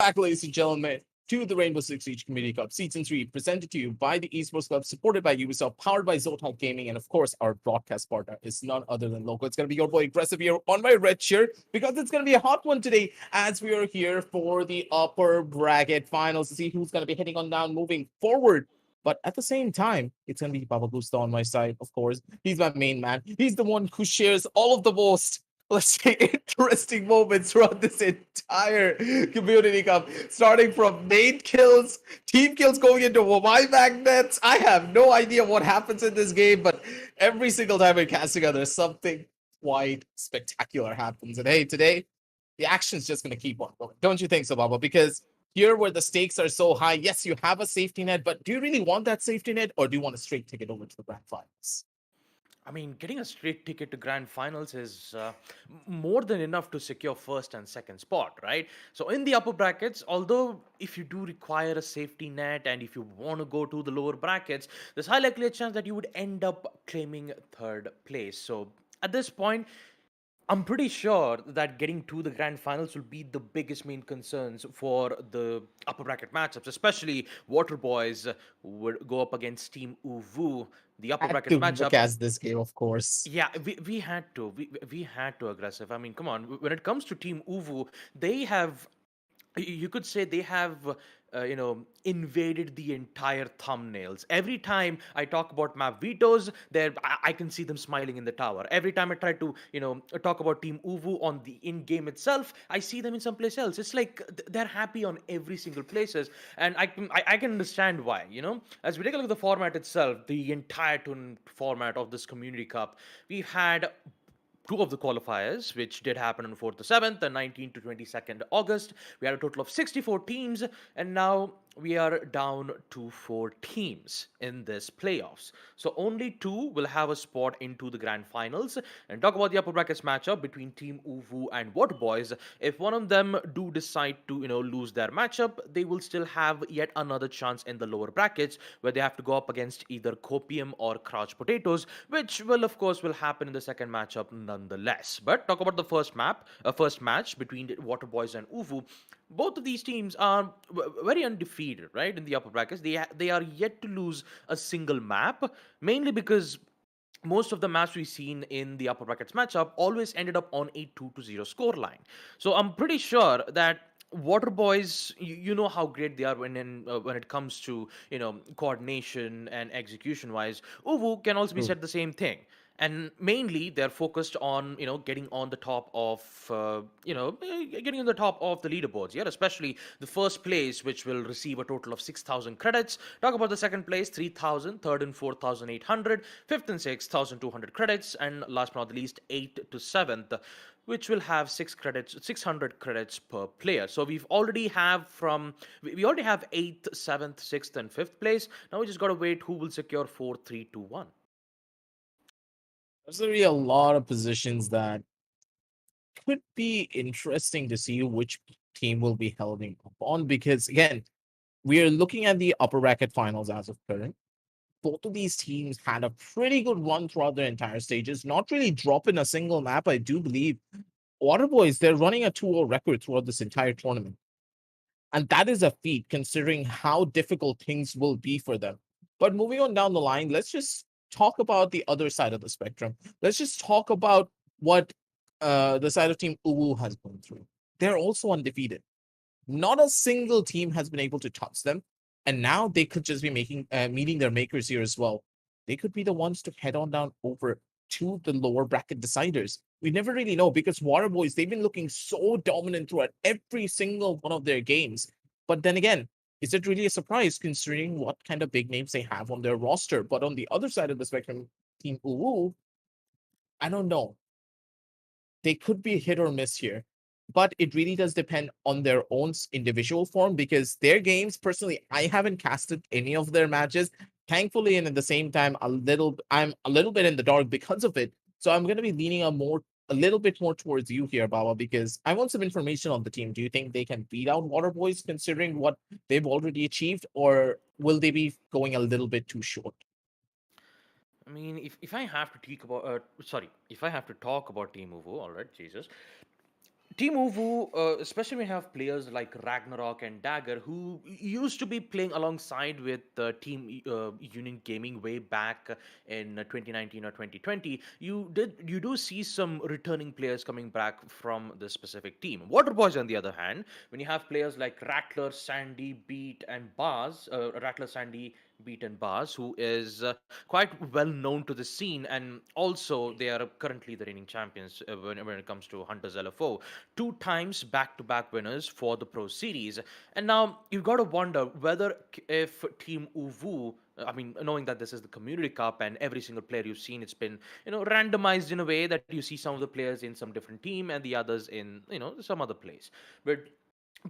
back, ladies and gentlemen, to the Rainbow-Six-Siege Community Cup Season 3, presented to you by the Esports Club, supported by Ubisoft, powered by Zotac Gaming, and of course, our broadcast partner is none other than Local. It's going to be your boy Aggressive here on my red shirt, because it's going to be a hot one today, as we are here for the upper bracket finals to see who's going to be hitting on down moving forward. But at the same time, it's going to be Baba Gusta on my side, of course. He's my main man. He's the one who shares all of the most, let's say, interesting moments throughout this entire community cup, starting from main kills, team kills going into Y magnets. I have no idea what happens in this game, but every single time we cast together, something quite spectacular happens. And hey, today, the action's just going to keep on going. Don't you think so, Baba? Because here where the stakes are so high, yes, you have a safety net, but do you really want that safety net, or do you want a straight ticket over to the grand finals? I mean, getting a straight ticket to grand finals is more than enough to secure first and second spot, right? So, in the upper brackets, although if you do require a safety net and if you want to go to the lower brackets, there's high likely a chance that you would end up claiming third place. So, at this point, I'm pretty sure that getting to the grand finals will be the biggest main concerns for the upper bracket matchups, especially waterboyz would go up against Team Uvu. The upper Had bracket to matchup, cast this game, of course. yeah, we had to. We had to aggressive. I mean, come on. When it comes to Team Uvu, they have, you could say they have invaded the entire thumbnails. Every time I talk about map vetoes, there I can see them smiling in the tower. Every time I try to talk about Team Uvu on the in game itself, I see them in some place else. It's like they're happy on every single places, and I can understand why. As we take a look at the format itself, the entire format of this community cup, we've had two of the qualifiers, which did happen on 4th to 7th, the 19th to 22nd August. We had a total of 64 teams, and now we are down to 4 teams in this playoffs. So only two will have a spot into the grand finals. And talk about the upper brackets matchup between Team Uvu and waterboyz. If one of them do decide to lose their matchup, they will still have yet another chance in the lower brackets where they have to go up against either Copium or Crouch Potatoes, which will of course will happen in the second matchup nonetheless. But talk about the first match between waterboyz and Uvu. Both of these teams are very undefeated, right? In the upper brackets, they are yet to lose a single map, mainly because most of the maps we've seen in the upper brackets matchup always ended up on a 2-0 scoreline. So I'm pretty sure that waterboyz, you know how great they are when it comes to coordination and execution wise. Uvu can also be True. said the same thing, and mainly they're focused on getting on the top of getting on the top of the leaderboards here, especially the first place, which will receive a total of 6,000 credits. Talk about the second place, 3,000, third and 4,800, fifth and 6,200 credits, and last but not the least, 8th to 7th, which will have 600 credits per player. So we already have 8th, 7th, 6th, and 5th place. Now we just got to wait who will secure 4, 3, 2, 1. There's going to be a lot of positions that could be interesting to see which team will be holding up on, because again, we are looking at the upper bracket finals as of current. Both of these teams had a pretty good run throughout their entire stages, not really dropping a single map. I do believe Waterboyz, they're running a 2-0 record throughout this entire tournament. And that is a feat considering how difficult things will be for them. But moving on down the line, let's just talk about the other side of the spectrum. Let's just talk about what the side of Team Uwu has gone through. They're also undefeated. Not a single team has been able to touch them. And now they could just be meeting their makers here as well. They could be the ones to head on down over to the lower bracket deciders. We never really know, because Waterboyz, they've been looking so dominant throughout every single one of their games. But then again, is it really a surprise considering what kind of big names they have on their roster? But on the other side of the spectrum, Team Uwu, I don't know. They could be hit or miss here, but it really does depend on their own individual form, because their games, personally, I haven't casted any of their matches, thankfully, and at the same time, I'm a little bit in the dark because of it. So I'm going to be leaning a little bit more towards you here, Baba, because I want some information on the team. Do you think they can beat out Waterboyz considering what they've already achieved, or will they be going a little bit too short? I mean, if I have to talk about if I have to talk about Team Uvu, all right, Jesus, Team Uwu, especially when you have players like Ragnarok and Dagger, who used to be playing alongside with Team Union Gaming way back in 2019 or 2020, you do see some returning players coming back from the specific team. Waterboyz, on the other hand, when you have players like Rattler, Sandy, Beat, and Bars, Rattler, Sandy, Beat, and Bars, who is quite well known to the scene, and also they are currently the reigning champions when it comes to Hunters LFO, two times back-to-back winners for the Pro Series. And now you've got to wonder whether if Team Uwu, I mean, knowing that this is the Community Cup and every single player you've seen, it's been randomized in a way that you see some of the players in some different team and the others in some other place. But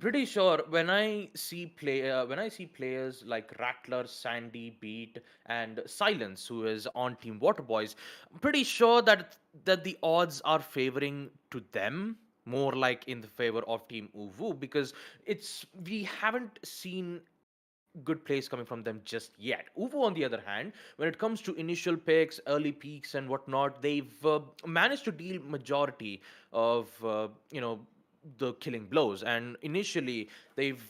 pretty sure when I see players like Rattler, Sandy, Beat, and Silence, who is on Team Waterboyz, I'm pretty sure that the odds are favoring to them more like in the favor of Team Uwu, because it's we haven't seen good plays coming from them just yet. Uvu, on the other hand, when it comes to initial picks, early peaks, and whatnot, they've managed to deal majority of the killing blows. And initially, they've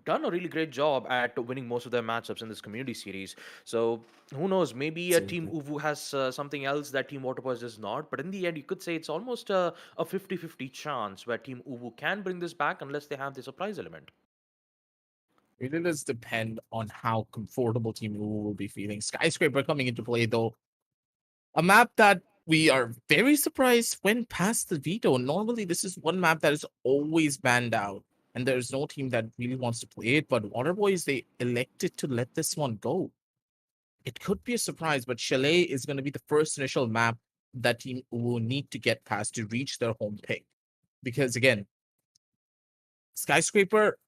done a really great job at winning most of their matchups in this community series. So who knows? Maybe a Team Absolutely. Uvu has something else that Team Waterboys does not. But in the end, you could say it's almost a 50-50 chance where Team Uvu can bring this back unless they have the surprise element. It does depend on how comfortable Team Uwu will be feeling. Skyscraper coming into play, though, a map that we are very surprised went past the veto. Normally, this is one map that is always banned out, and there's no team that really wants to play it. But Waterboys, they elected to let this one go. It could be a surprise, but Chalet is going to be the first initial map that Team will need to get past to reach their home pick. Because again, Skyscraper,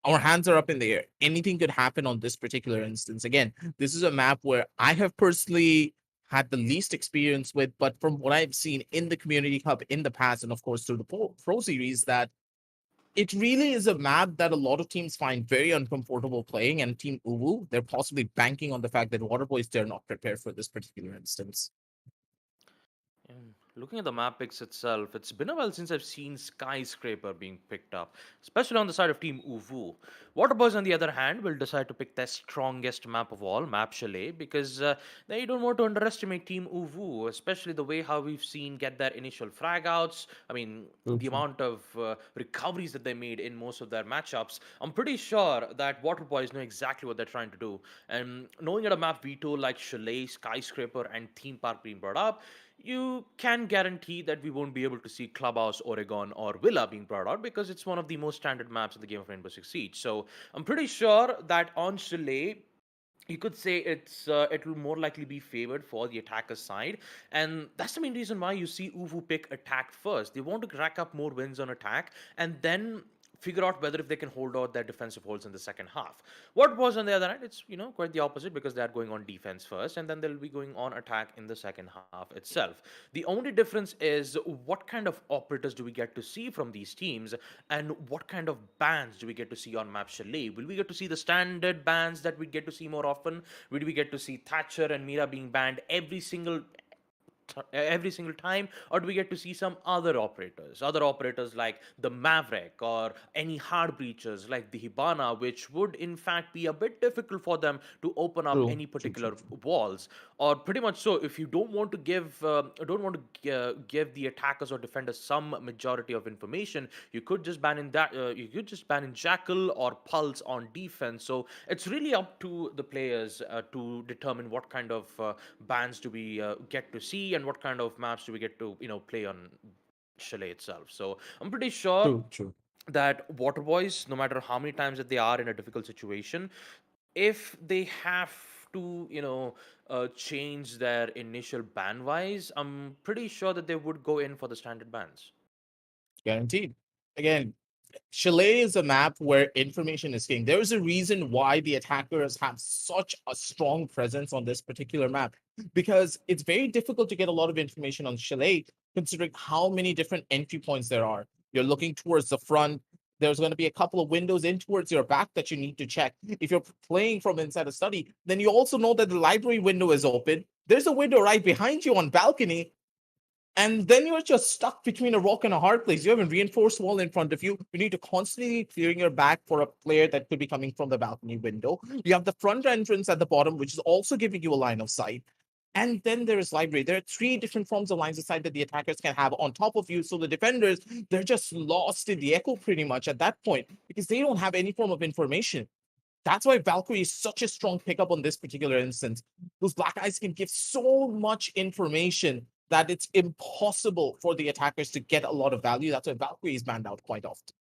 our hands are up in the air. Anything could happen on this particular instance. Again, this is a map where I have personally had the least experience with, but from what I've seen in the Community Cup in the past, and of course through the Pro Series, that it really is a map that a lot of teams find very uncomfortable playing. And Team Uwu, they're possibly banking on the fact that Waterboys, they're not prepared for this particular instance. Looking at the map picks itself, it's been a while since I've seen Skyscraper being picked up, especially on the side of Team Uvu. Waterboys, on the other hand, will decide to pick their strongest map of all, Map Chalet, because they don't want to underestimate Team Uvu, especially the way how we've seen get their initial frag outs. I mean, True, the true. amount of recoveries that they made in most of their matchups. I'm pretty sure that Waterboys know exactly what they're trying to do. And knowing at a map veto like Chalet, Skyscraper, and Theme Park being brought up, you can guarantee that we won't be able to see Clubhouse, Oregon, or Villa being brought out because it's one of the most standard maps in the game of Rainbow Six Siege. So I'm pretty sure that on Chalet, you could say it will more likely be favored for the attacker side, and that's the main reason why you see Uvu pick attack first. They want to rack up more wins on attack and then figure out whether if they can hold out their defensive holds in the second half. What was on the other hand, it's quite the opposite, because they're going on defense first and then they'll be going on attack in the second half itself. The only difference is what kind of operators do we get to see from these teams, and what kind of bans do we get to see on map Chalet? Will we get to see the standard bans that we get to see more often? Will we get to see Thatcher and Mira being banned every single time, or do we get to see some other operators like the Maverick or any hard breachers like the Hibana, which would in fact be a bit difficult for them to open up True, any true, true, particular true. walls? Or pretty much so, if you don't want to give the attackers or defenders some majority of information, you could just ban in Jackal or Pulse on defense. So it's really up to the players to determine what kind of bans do we get to see, and what kind of maps do we get to play on Chalet itself. So I'm pretty sure True, true. that Water Boys, no matter how many times that they are in a difficult situation, if they have to change their initial ban wise, I'm pretty sure that they would go in for the standard bans. Guaranteed. Again, Chalet is a map where information is king. There is a reason why the attackers have such a strong presence on this particular map, because it's very difficult to get a lot of information on Chalet, considering how many different entry points there are. You're looking towards the front. There's going to be a couple of windows in towards your back that you need to check. If you're playing from inside a study, then you also know that the library window is open. There's a window right behind you on balcony. And then you're just stuck between a rock and a hard place. You have a reinforced wall in front of you. You need to constantly clearing your back for a player that could be coming from the balcony window. You have the front entrance at the bottom, which is also giving you a line of sight. And then there is library. There are three different forms of lines of sight that the attackers can have on top of you. So the defenders, they're just lost in the echo pretty much at that point because they don't have any form of information. That's why Valkyrie is such a strong pickup on this particular instance. Those black eyes can give so much information that it's impossible for the attackers to get a lot of value. That's why Valkyrie is banned out quite often.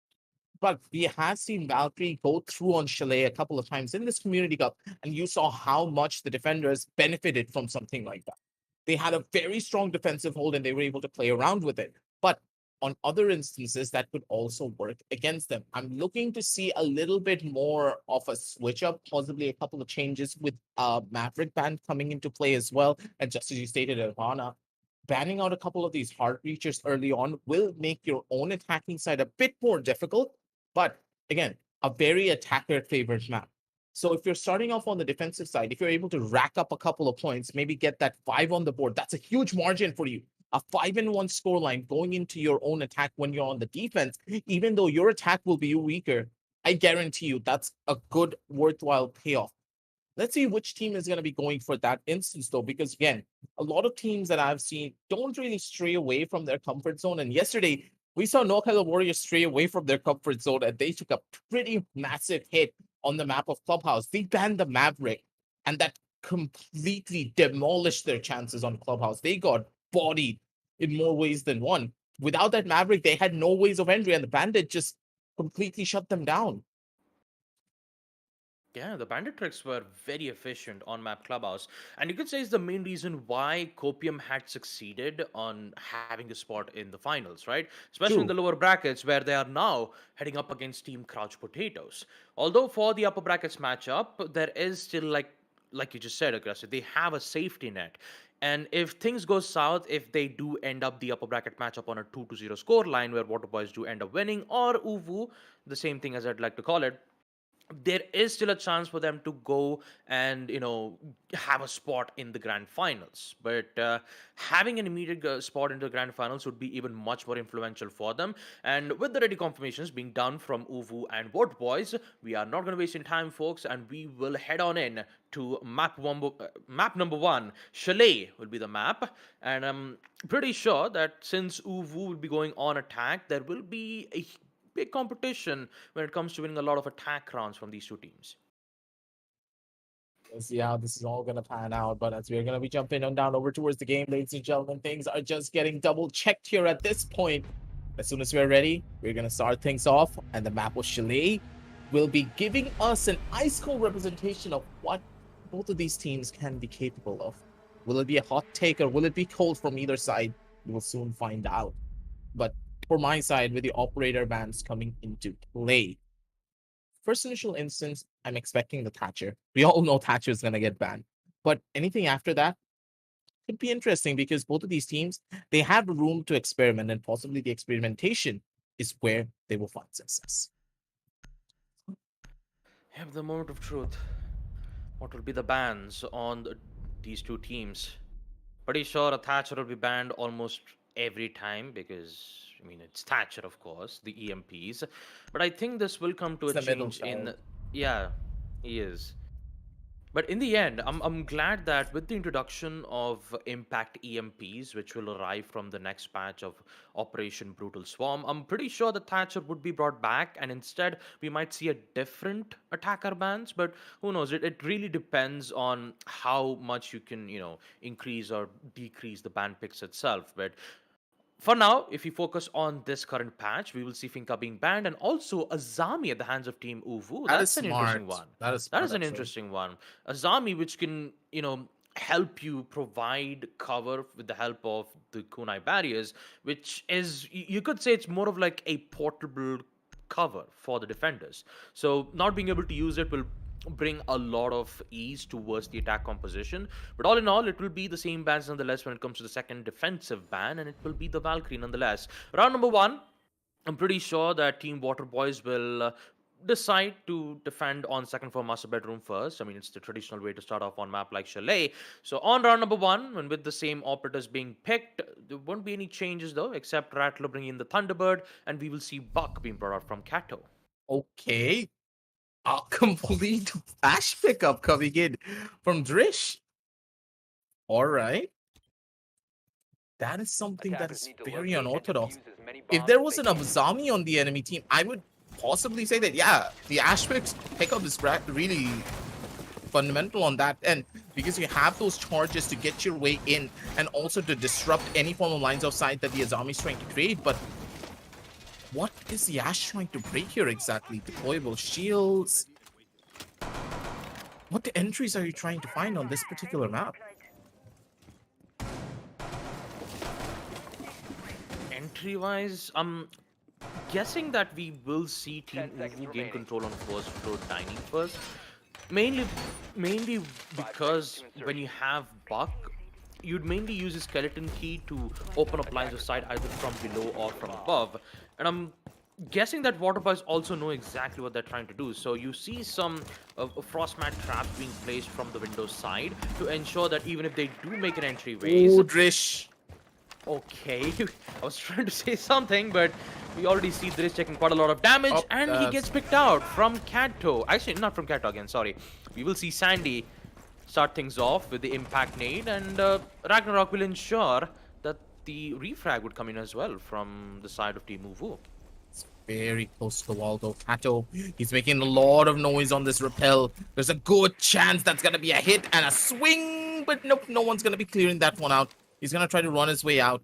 But we have seen Valkyrie go through on Chalet a couple of times in this Community Cup, and you saw how much the defenders benefited from something like that. They had a very strong defensive hold and they were able to play around with it. But on other instances, that could also work against them. I'm looking to see a little bit more of a switch up, possibly a couple of changes with Maverick Band coming into play as well. And just as you stated, Ivana, banning out a couple of these hard breachers early on will make your own attacking side a bit more difficult. But again, a very attacker favored map. So if you're starting off on the defensive side, if you're able to rack up a couple of points, maybe get that 5 on the board, that's a huge margin for you. A 5-1 scoreline going into your own attack when you're on the defense, even though your attack will be weaker, I guarantee you that's a good, worthwhile payoff. Let's see which team is going to be going for that instance, though, because again, a lot of teams that I've seen don't really stray away from their comfort zone. And yesterday, we saw NorCal Warriors stray away from their comfort zone, and they took a pretty massive hit on the map of Clubhouse. They banned the Maverick, and that completely demolished their chances on Clubhouse. They got bodied in more ways than one. Without that Maverick, they had no ways of entry, and the Bandit just completely shut them down. Yeah, the bandit tricks were very efficient on map Clubhouse, and you could say is the main reason why Copium had succeeded on having a spot in the finals, right? Especially in the True. lower brackets where they are now heading up against Team Crouch Potatoes. Although for the upper brackets matchup, there is still like you just said, aggressive. They have a safety net. And if things go south, if they do end up the upper bracket matchup on a 2-0 score line where waterboyz do end up winning, or Uvu, the same thing as I'd like to call it, there is still a chance for them to go and have a spot in the grand finals. But having an immediate spot in the grand finals would be even much more influential for them. And with the ready confirmations being done from Uvu and waterboyz, we are not going to waste any time, folks, and we will head on in to map number one. Chalet will be the map, and I'm pretty sure that since Uvu will be going on attack, there will be a big competition when it comes to winning a lot of attack rounds from these two teams. Let's see how this is all going to pan out. But as we're going to be jumping on down over towards the game, ladies and gentlemen, things are just getting double checked here at this point. As soon as we're ready, we're going to start things off. And the map of Chalet will be giving us an ice cold representation of what both of these teams can be capable of. Will it be a hot take or will it be cold from either side? We will soon find out. But for my side, with the operator bans coming into play, first initial instance, I'm expecting the Thatcher. We all know Thatcher is going to get banned. But anything after that could be interesting because both of these teams, they have room to experiment, and possibly the experimentation is where they will find success. Have the moment of truth. What will be the bans on these two teams? Pretty sure a Thatcher will be banned almost every time because I mean it's Thatcher, of course, the EMPs. But I think this will come to It's a the middle change child. in. Yeah, he is. But in the end, I'm glad that with the introduction of Impact EMPs, which will arrive from the next patch of Operation Brutal Swarm, I'm pretty sure the Thatcher would be brought back, and instead we might see a different attacker bans. But who knows? It really depends on how much you can, increase or decrease the ban picks itself. But for now, if we focus on this current patch, we will see Finka being banned and also Azami at the hands of Team Uvu. That is That's an interesting smart. one. That is That smart, is an actually. interesting one. Azami, which can, help you provide cover with the help of the kunai barriers, which is, you could say it's more of like a portable cover for the defenders. So not being able to use it will bring a lot of ease towards the attack composition. But all in all, it will be the same bans nonetheless when it comes to the second defensive ban, and it will be the Valkyrie nonetheless. Round number one, I'm pretty sure that Team waterboyz will decide to defend on second floor master bedroom first. I mean, it's the traditional way to start off on map like Chalet. So on round number one, and with the same operators being picked, there won't be any changes though, except Rattler bringing in the Thunderbird, and we will see Buck being brought out from Kato. Okay. A complete flash pickup coming in from Drish. All right. That is something that is very unorthodox. If there was an Abzami on the enemy team, I would possibly say that, yeah, the Ashpix pickup is really fundamental on that end, because you have those charges to get your way in and also to disrupt any form of lines of sight that the Azami is trying to create. But what is the Ash trying to break here exactly? Deployable shields? What entries are you trying to find on this particular map? Entry-wise, I'm guessing that we will see Team Uvu gain control on first floor dining first. Mainly because when you have Buck, you'd mainly use his skeleton key to open up lines of sight either from below or from above. And I'm guessing that waterboyz also know exactly what they're trying to do. So you see some frost mat traps being placed from the window side to ensure that even if they do make an entryway. Oh, Drish. Okay, I was trying to say something, but we already see Drish taking quite a lot of damage, and he gets picked out from Kato. Actually, not from Kato again, sorry. We will see Sandy start things off with the impact nade, and Ragnarok will ensure that the refrag would come in as well from the side of Team Uvu. It's very close to the wall though. Kato, he's making a lot of noise on this rappel. There's a good chance that's gonna be a hit and a swing, but nope, no one's gonna be clearing that one out. He's gonna try to run his way out.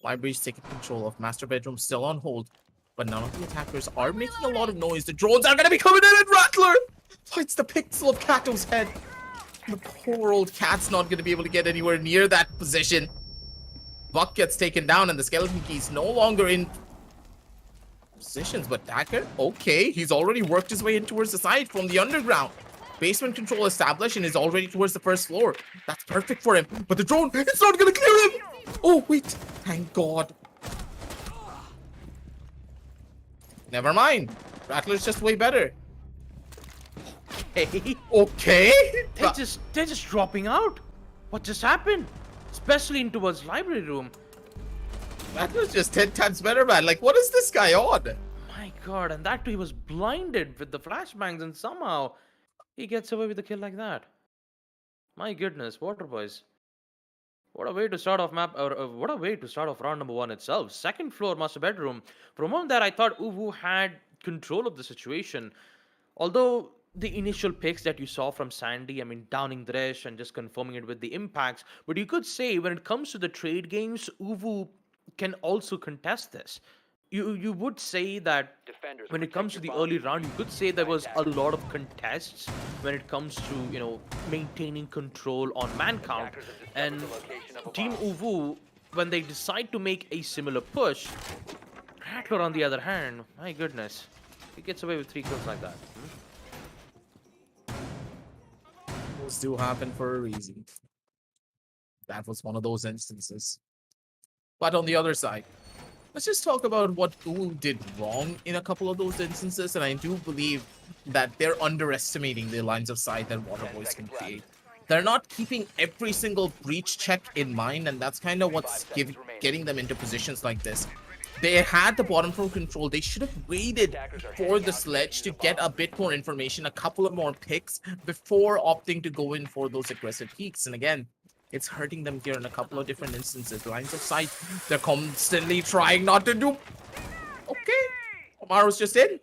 Library's taking control of master bedroom, still on hold, but none of the attackers are making a lot of noise. The drones are gonna be coming in, and Rattler fights the pixel of Kato's head. The poor old cat's not gonna be able to get anywhere near that position. Buck gets taken down, and the skeleton key's no longer in positions, but Dagger, okay, he's already worked his way in towards the side from the underground. Basement control established and is already towards the first floor. That's perfect for him. But the drone, it's not gonna clear him! Oh, wait. Thank God. Never mind. Rattler's just way better. Hey, Okay. they're just dropping out. What just happened? Especially in towards library room. Rattler's just 10 times better, man. Like, what is this guy on? My God, and that too, he was blinded with the flashbangs, and somehow he gets away with a kill like that. My goodness, waterboyz. What a way to start off map, or what a way to start off round number one itself. Second floor master bedroom. For a moment there, I thought Uvu had control of the situation. Although the initial picks that you saw from Sandy, I mean, downing Dresh and just confirming it with the impacts. But you could say when it comes to the trade games, Uvu can also contest this. You would say that when it comes to the early round, you could say there was a lot of contests when it comes to, you know, maintaining control on man count. And Team Uvu, when they decide to make a similar push, Rattler on the other hand, my goodness, he gets away with 3 kills like that. Those do happen for a reason. That was one of those instances. But on the other side, let's just talk about what Uvu did wrong in a couple of those instances, and I do believe that they're underestimating the lines of sight that waterboyz can create. They're not keeping every single breach check in mind, and that's kind of what's getting them into positions like this. They had the bottom floor control. They should have waited for the sledge to get a bit more information, a couple of more picks before opting to go in for those aggressive peaks. And again, it's hurting them here in a couple of different instances. Lines of sight, they're constantly trying not to do. Okay, Omaro's just in.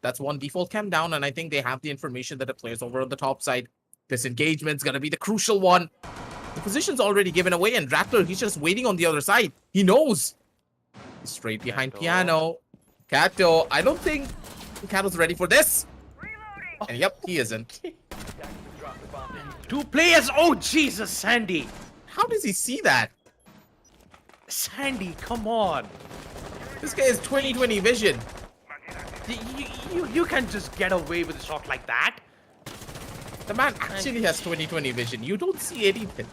That's one default cam down, and I think they have the information that the players over on the top side. This engagement's gonna be the crucial one. The position's already given away, and Rattler, he's just waiting on the other side. He knows. He's straight behind Piano. Kato, I don't think Kato's ready for this. And yep, he isn't. 2 players! Oh, Jesus, Sandy! How does he see that? Sandy, come on! This guy has 20/20 vision. You can't just get away with a shot like that. The man actually has 20/20 vision. You don't see anything.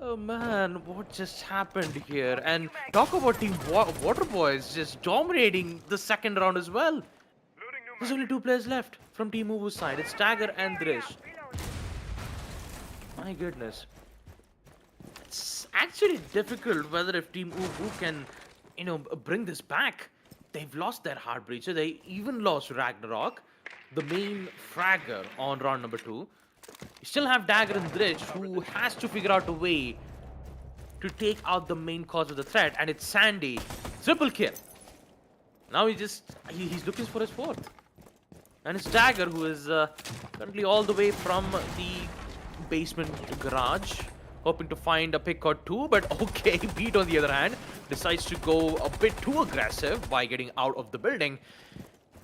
Oh man, what just happened here? And talk about Team waterboyz just dominating the second round as well. There's only two players left from Team Uvu's side. It's Dagger and Drish. My goodness. It's actually difficult whether if Team Uvu can, bring this back. They've lost their Heart Breacher. They even lost Ragnarok, the main fragger on round number 2. You still have Dagger and Drish, who has to figure out a way to take out the main cause of the threat, and it's Sandy. Triple kill. Now he's looking for his fourth. And it's Dagger, who is currently all the way from the basement garage, hoping to find a pick or two, but okay, Beat on the other hand decides to go a bit too aggressive by getting out of the building.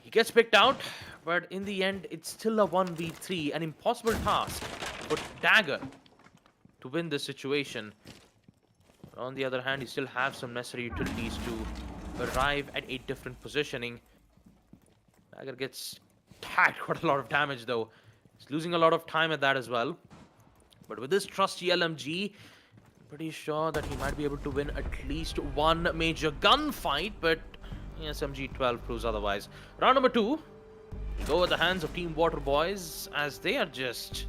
He gets picked out, but in the end, it's still a 1v3, an impossible task for Dagger to win this situation. On the other hand, he still has some necessary utilities to arrive at a different positioning. Dagger gets tagged quite a lot of damage though. He's losing a lot of time at that as well. But with this trusty LMG, I'm pretty sure that he might be able to win at least one major gunfight, but SMG-12 proves otherwise. Round number 2, we go at the hands of Team waterboyz as they are just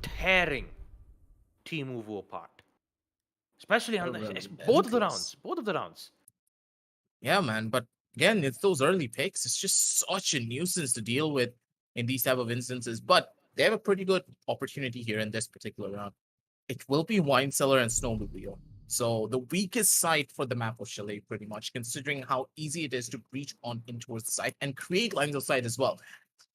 tearing Team Uvu apart. Especially on both of the rounds. Yeah, man. But again, it's those early picks. It's just such a nuisance to deal with in these type of instances. But they have a pretty good opportunity here in this particular round. It will be Wine Cellar and Snowmobile. So the weakest site for the map of Chalet, pretty much, considering how easy it is to breach on in towards the site and create lines of sight as well.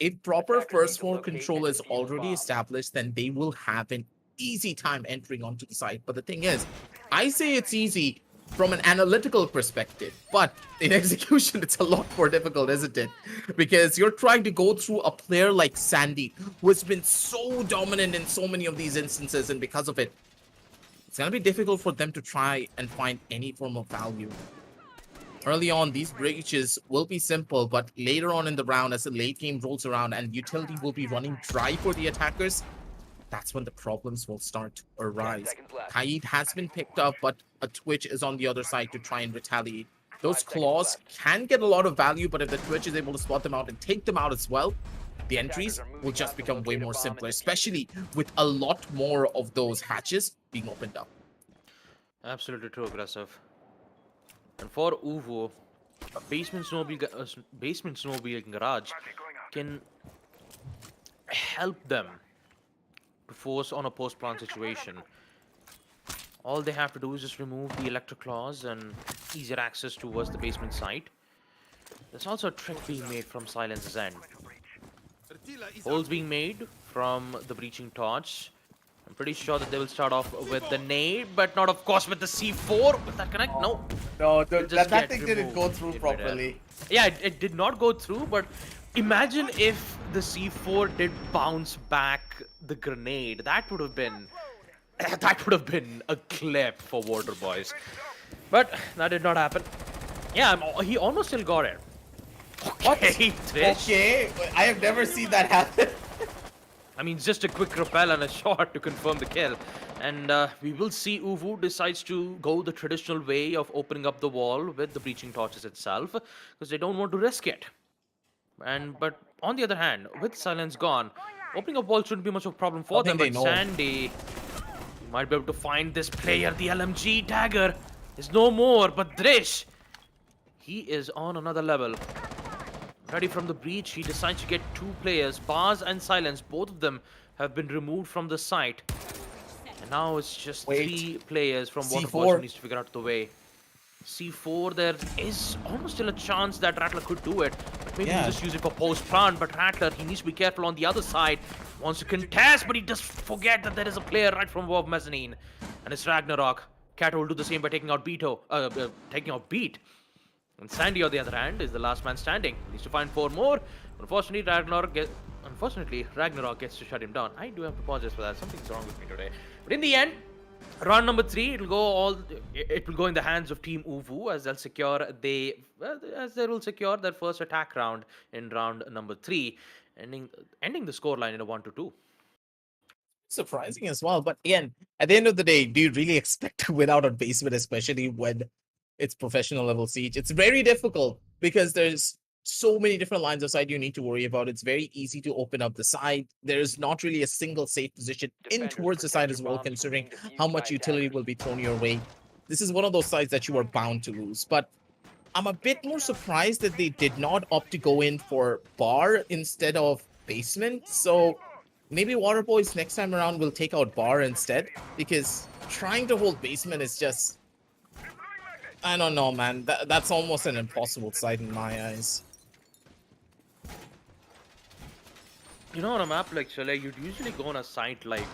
If proper first floor control is already established, then they will have an easy time entering onto the site. But the thing is, I say it's easy from an analytical perspective, but in execution, it's a lot more difficult, isn't it? Because you're trying to go through a player like Sandy, who has been so dominant in so many of these instances, and because of it, it's going to be difficult for them to try and find any form of value. Early on, these breaches will be simple, but later on in the round, as the late game rolls around and utility will be running dry for the attackers, that's when the problems will start to arise. Kaid has been picked up, but a Twitch is on the other side to try and retaliate. Those claws can get a lot of value, but if the Twitch is able to spot them out and take them out as well, the entries will just become way more simpler, especially with a lot more of those hatches being opened up. Absolutely true, aggressive. And for Uvu, a basement snowmobile garage can help them to force on a post-plant situation. All they have to do is just remove the electric claws and easier access towards the basement site. There's also a trick being made from Silence's end. Holes being made from the breaching torch. I'm pretty sure that they will start off with the nade, but not of course with the C4. Will that connect? No. No, that thing didn't go through properly. Yeah, it did not go through, but imagine if the C4 did bounce back the grenade. That would have been a clip for waterboyz. But that did not happen. Yeah, he almost still got it. Okay, Trish. Okay, I have never seen that happen. I mean, just a quick rappel and a shot to confirm the kill. And we will see Uvu decides to go the traditional way of opening up the wall with the breaching torches itself, because they don't want to risk it. But on the other hand, with Silence gone, opening up wall shouldn't be much of a problem for them. But Sandy, you might be able to find this player. The LMG Dagger is no more, but Drish, he is on another level. Ready from the breach, he decides to get two players, Bars and Silence. Both of them have been removed from the site. And now it's just 3 players from waterboyz who needs to figure out the way. C4, there is almost still a chance that Rattler could do it. But maybe he'll just use it for post-plant. But Rattler, he needs to be careful on the other side. Wants to contest, but he does forget that there is a player right from above mezzanine. And it's Ragnarok. Kato will do the same by taking out Beat. And Sandy, on the other hand, is the last man standing. Needs to find 4 more. Unfortunately, Ragnarok gets to shut him down. I do have to apologize for that. Something's wrong with me today. But in the end, round number 3, it will go in the hands of Team Uvu as they will secure their first attack round in round number 3, ending the scoreline in a 1-2. Surprising as well, but again, at the end of the day, do you really expect to win out on basement, especially when it's professional level siege? It's very difficult because there's so many different lines of sight you need to worry about. It's very easy to open up the side. There's not really a single safe position in Defenders, towards the side protect your as well, bombs from considering being how defused by much utility attackers. will be thrown your way. This is one of those sides that you are bound to lose. But I'm a bit more surprised that they did not opt to go in for bar instead of basement. So maybe waterboyz next time around will take out bar instead, because trying to hold basement is just, I don't know, man. That's almost an impossible sight in my eyes. You know, on a map like Chalet, you'd usually go on a site like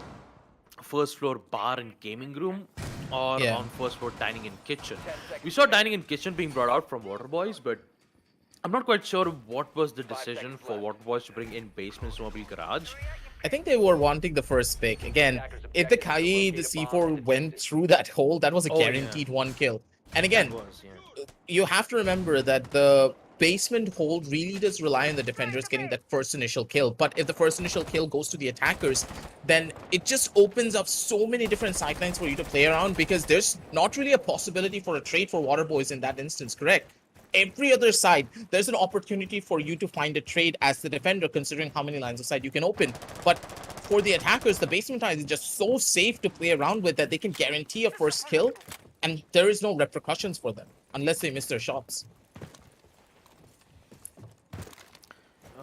first floor bar and gaming room, or Yeah. on first floor dining and kitchen. We saw dining and kitchen being brought out from waterboyz, but I'm not quite sure what was the decision for waterboyz to bring in basement snowmobile garage. I think they were wanting the first pick. Again, if the Kai, the C4 went through that hole, that was a Oh, yeah. guaranteed one kill. And That again, was, yeah. you have to remember that the basement hold really does rely on the defenders getting that first initial kill. But if the first initial kill goes to the attackers, then it just opens up so many different sidelines for you to play around, because there's not really a possibility for a trade for waterboyz in that instance, correct? Every other side, there's an opportunity for you to find a trade as the defender, considering how many lines of sight you can open. But for the attackers, the basement side is just so safe to play around with that they can guarantee a first kill, and there is no repercussions for them unless they miss their shots.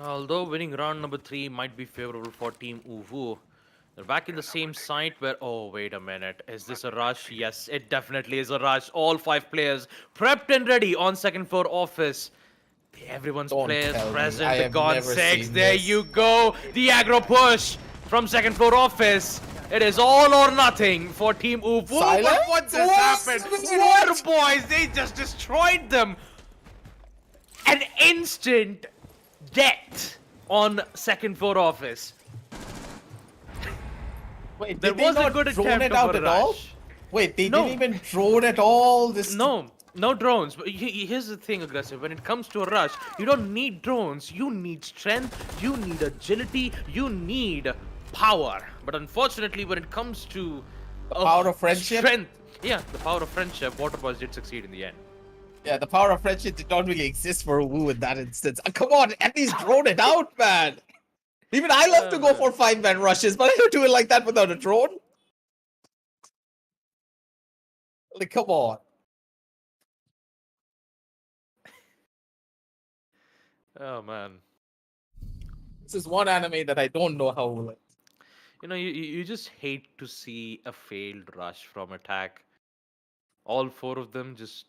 Although winning round number 3 might be favorable for Team Uvu, they're back in the same site where. Oh, wait a minute. Is this a rush? Yes, it definitely is a rush. All 5 players prepped and ready on second floor office. Everyone's Don't players tell me. present. I The have Gone never 6. seen There this. you go. The aggro push from second floor office. It is all or nothing for Team Uvu. Silence? But what just happened? Waterboyz, they just destroyed them. An instant death on second floor office. Wait, There did they was a not good drone attempt it of out a at all? rush. Wait, they No. didn't even drone at all? No drones. But here's the thing, aggressive. When it comes to a rush, you don't need drones. You need strength. You need agility. You need power. But unfortunately, when it comes to power of friendship? strength, yeah, the power of friendship, waterboyz did succeed in the end. Yeah, the power of friendship did not really exist for Wu in that instance. Come on, at least drone it out, man. Even I love to go man. for 5-man rushes, but I don't do it like that without a drone. Like, come on. Oh man. This is one anime that I don't know how will it. You know, you just hate to see a failed rush from attack. All 4 of them just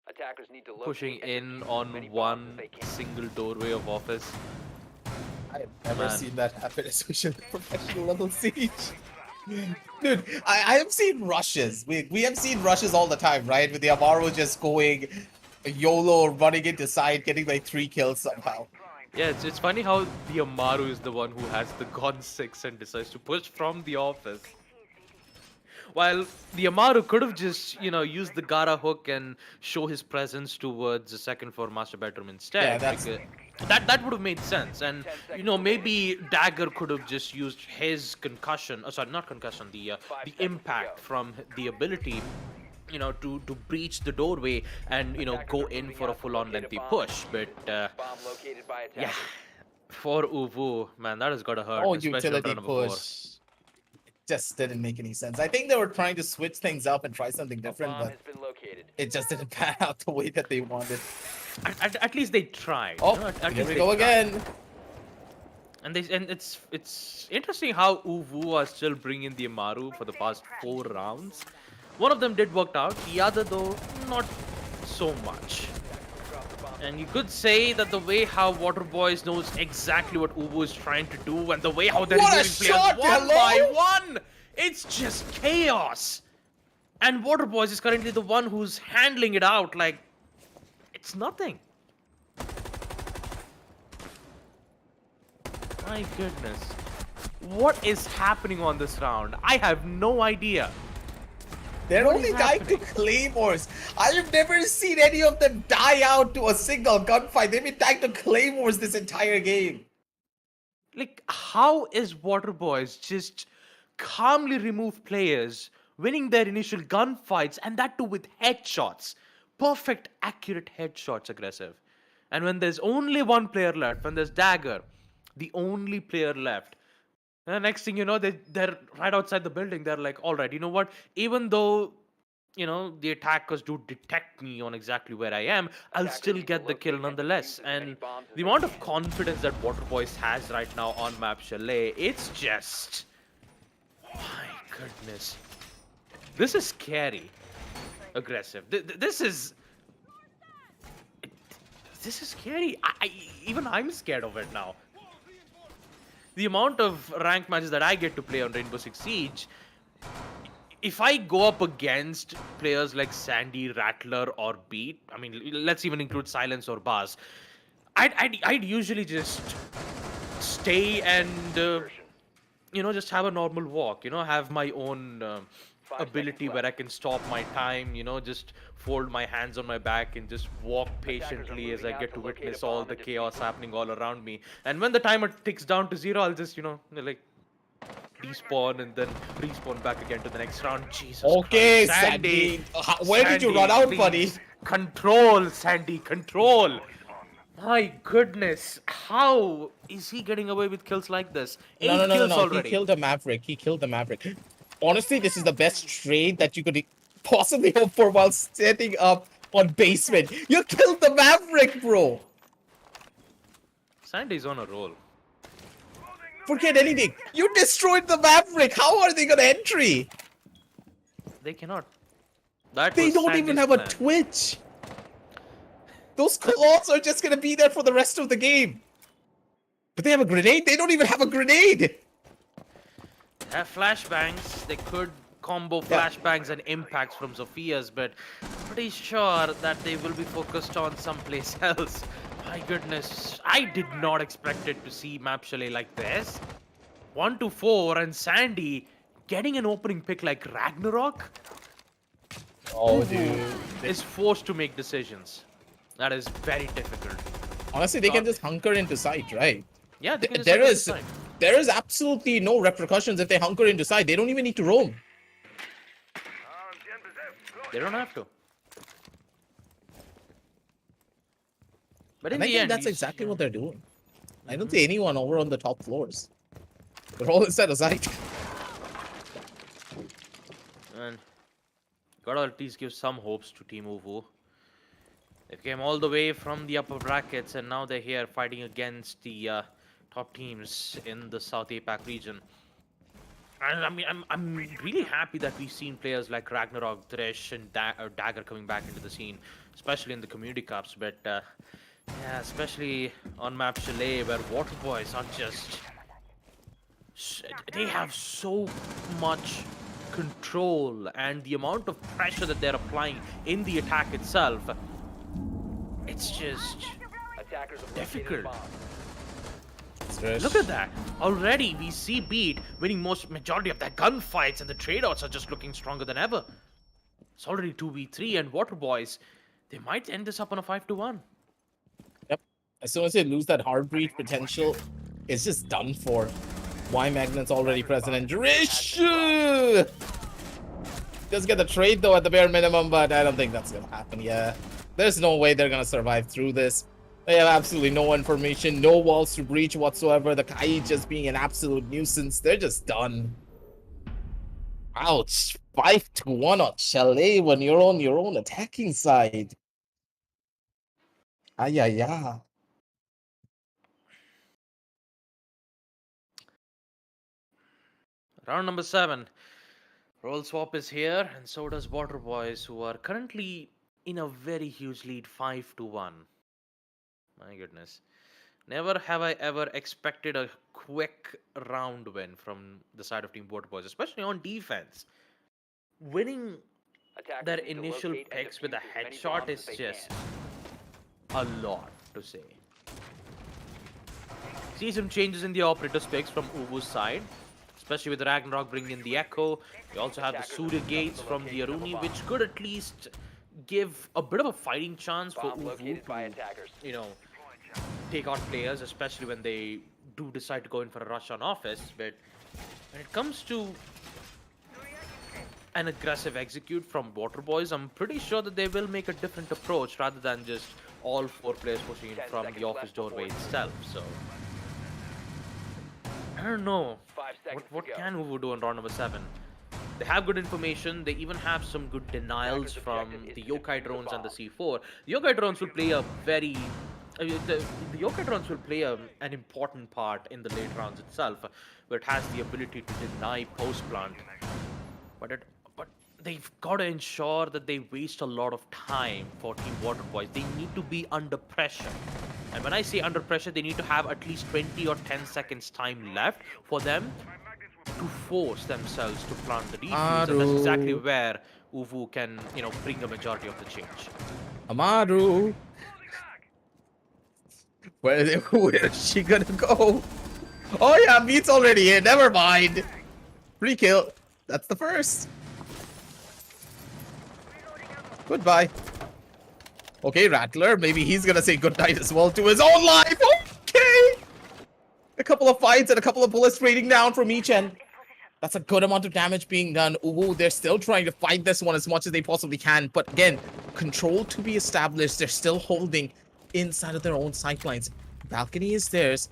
Attackers need to pushing locate and in defuse as many on bombs as one they can. single doorway of office. I have never Man. seen that happen, especially at professional level Siege. Dude, I have seen rushes. We have seen rushes all the time, right? With the Amaru just going YOLO, running into side, getting like 3 kills somehow. Yeah, it's funny how the Amaru is the one who has the Gone 6 and decides to push from the office. While the Amaru could have just, used the Gara hook and show his presence towards the second floor master bedroom instead. Yeah, that's- because that would have made sense. And, maybe Dagger could have just used his concussion, sorry, not concussion, the impact from the ability, to breach the doorway and, go in for a full-on lengthy push. But, Bomb located by yeah, attackers. for Uvu, man, that has got to hurt. Oh, especially on utility round number 4. push. It just didn't make any sense. I think they were trying to switch things up and try something different, Bomb but has been located. it just didn't pan out the way that they wanted. At least they tried. Oh, at here least we they go tried. again. And it's interesting how Uvu are still bringing the Amaru for the past 4 rounds. One of them did work out, the other though not so much. And you could say that the way how waterboyz knows exactly what Uvu is trying to do, and the way how they're What a removing players shot, one hello? by one, it's just chaos. And waterboyz is currently the one who's handling it out like it's nothing. My goodness. What is happening on this round? I have no idea. They're What only is dying to happening? claymores. I have never seen any of them die out to a single gunfight. They've been dying to claymores this entire game. Like, how is waterboyz just calmly remove players, winning their initial gunfights, and that too with headshots? Perfect, accurate headshots, aggressive. And when there's only one player left, when there's Dagger, the only player left, and the next thing you know, they're right outside the building. They're like, all right, you know what? Even though, the attackers do detect me on exactly where I am, I'll Attackers still need to get the kill locate and nonetheless. defuse as many And bombs as the they amount of can. confidence that waterboyz has right now on map Chalet, it's just, my goodness. This is scary. Aggressive. This is scary. Even I'm scared of it now. The amount of ranked matches that I get to play on Rainbow-Six-Siege, if I go up against players like Sandy, Rattler, or Beat, I mean, let's even include Silence or Buzz, I'd usually just stay and just have a normal walk. Have my own 5 seconds ability where left. I can stop my time. Just fold my hands on my back and just walk patiently as I moving out get to to locate a witness all bomb the and defuse chaos it. happening all around me. And when the timer ticks down to 0, I'll just like despawn and then respawn back again to the next round. Jesus Okay, Christ. Sandy. Where did you run out, buddy? Please. Control, Sandy, control. My goodness, how is he getting away with kills like this? No, 8 no, no, no, kills no. He already. killed the Maverick. He killed the Maverick. Honestly, this is the best trade that you could possibly hope for while setting up on basement. You killed the Maverick, bro. Sandy's on a roll. Forget anything. You destroyed the Maverick. How are they gonna entry? They cannot. That They was don't even Sandy's have a plan. Twitch. Those claws are just gonna be there for the rest of the game. But they have a grenade? They don't even have a grenade. Have flashbangs. They could combo flashbangs and impacts from Sophia's, but pretty sure that they will be focused on someplace else. My goodness, I did not expect it to see Map Chalet like this. 1-4 and Sandy getting an opening pick like Ragnarok Oh, dude. is forced to make decisions. That is very difficult. Honestly, they can just hunker into sight, right? Yeah, they can just There have to is decide. there is absolutely no repercussions if they hunker into sight. They don't even need to roam. They don't have to. But in And I the think end, that's you exactly see- what they're doing. I don't see anyone over on the top floors. They're all inside of sight. And gotta at least give some hopes to Team Uvu. They came all the way from the upper brackets, and now they're here fighting against the top teams in the South APAC region. And I mean, I'm really happy that we've seen players like Ragnarok, Thresh, and Dagger coming back into the scene, especially in the community cups. But yeah, especially on map Chalet, where waterboyz are just they have so much control, and the amount of pressure that they're applying in the attack itself, it's just Attackers have located a difficult. bomb. Look at that. Already we see Beat winning majority of their gunfights, and the trade-outs are just looking stronger than ever. It's already 2v3, and waterboyz, they might end this up on a 5-1. Yep. As soon as they lose that hard breach potential, it's just done for. Y Magnet's already present and Drish does get the trade though at the bare minimum, but I don't think that's gonna happen. Yeah. There's no way they're gonna survive through this. They have absolutely no information, no walls to breach whatsoever. The Kai just being an absolute nuisance. They're just done. Ouch. 5-1 on Chalet when you're on your own attacking side. Ay, ay, ay. Round number 7. Roll swap is here, and so does waterboyz, who are currently in a very huge lead, 5-1. My goodness. Never have I ever expected a quick round win from the side of Team waterboyz, especially on defense. Winning Attackers their need to initial locate and picks with a defuse as many headshot bombs is as they just can. a lot to say. See some changes in the operator picks from Uvu's side, especially with Ragnarok bringing in the Echo. We also have the Surya Gates from the Aruni, which could at least give a bit of a fighting chance for Bomb Uvu located by to, attackers. take out players, especially when they do decide to go in for a rush on office. But when it comes to an aggressive execute from waterboyz, I'm pretty sure that they will make a different approach rather than just all 4 players pushing in 10 from seconds the office left before doorway insertion. itself. So I don't know 5 seconds what to go. can Uvu do in round number 7. They have good information. They even have some good denials Attacker's from objective is the to yokai defuse the drones and the bomb. C4. The yokai drones will play a very the yokai drones will play an important part in the late rounds itself, where it has the ability to deny post plant. But they've got to ensure that they waste a lot of time for Team waterboyz. They need to be under pressure. And when I say under pressure, they need to have at least 20 or 10 seconds time left for them to force themselves to plant the defuse, and that's exactly Amaru. where Uvu can, bring a majority of the change. Amaru. Where is she gonna go? Oh yeah, Beat's already here. Never mind. Free kill. That's the first. Goodbye. Okay, Rattler. Maybe he's gonna say goodnight as well to his own life. Okay. A couple of fights and a couple of bullets raining down from each end. That's a good amount of damage being done. Ooh, they're still trying to fight this one as much as they possibly can. But again, control to be established. They're still holding inside of their own sightlines. Balcony is theirs.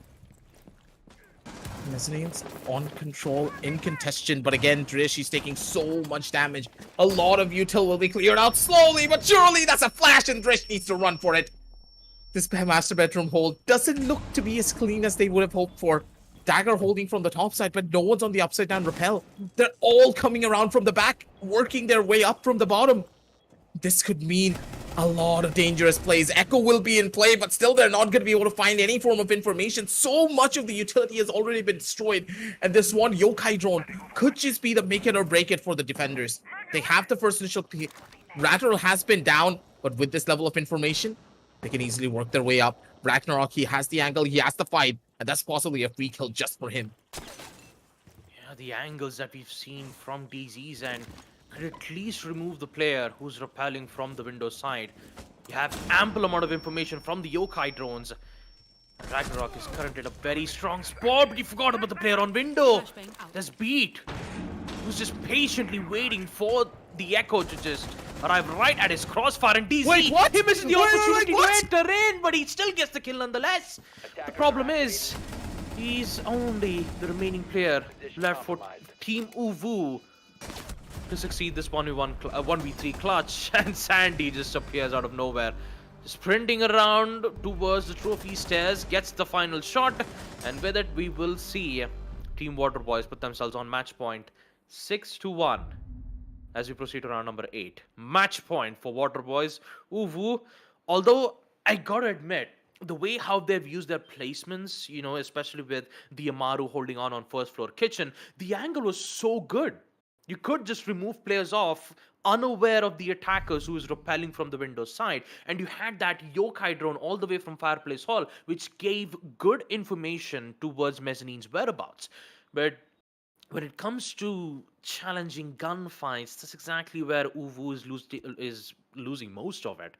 Mezzanines on control in contention. But again, Drish, he's taking so much damage. A lot of util will be cleared out slowly, but surely that's a flash and Drish needs to run for it. This master bedroom hold doesn't look to be as clean as they would have hoped for. Dagger holding from the top side, but no one's on the upside down rappel. They're all coming around from the back, working their way up from the bottom. This could mean a lot of dangerous plays. Echo will be in play, but still they're not going to be able to find any form of information. So much of the utility has already been destroyed, and this one yokai drone could just be the make it or break it for the defenders. They have the first initial Rattle has been down, but with this level of information, they can easily work their way up. Ragnarok, he has the angle, he has the fight, and that's possibly a free kill just for him. Yeah, the angles that we've seen from DZ's and could at least remove the player who's rappelling from the window side. You have ample amount of information from the yokai drones. Ragnarok is currently in a very strong spot, but you forgot about the player on window. There's Beat, who's just patiently waiting for the Echo to just arrive right at his crossfire, and DZ, Wait, what? he misses the Wait, opportunity what? to enter in, but he still gets the kill nonetheless. The problem is, he's only the remaining player left for Team Uvu to succeed this 1v3 clutch, and Sandy just appears out of nowhere, sprinting around towards the trophy stairs, gets the final shot, and with it we will see Team waterboyz put themselves on match point 6-1 as we proceed to round number 8. Match point for waterboyz. Uvu, although I gotta admit, the way how they've used their placements, especially with the Amaru holding on first floor kitchen, the angle was so good. You could just remove players off, unaware of the attackers who is rappelling from the window side, and you had that yokai drone all the way from Fireplace Hall, which gave good information towards Mezzanine's whereabouts. But when it comes to challenging gunfights, that's exactly where Uvu is losing most of it.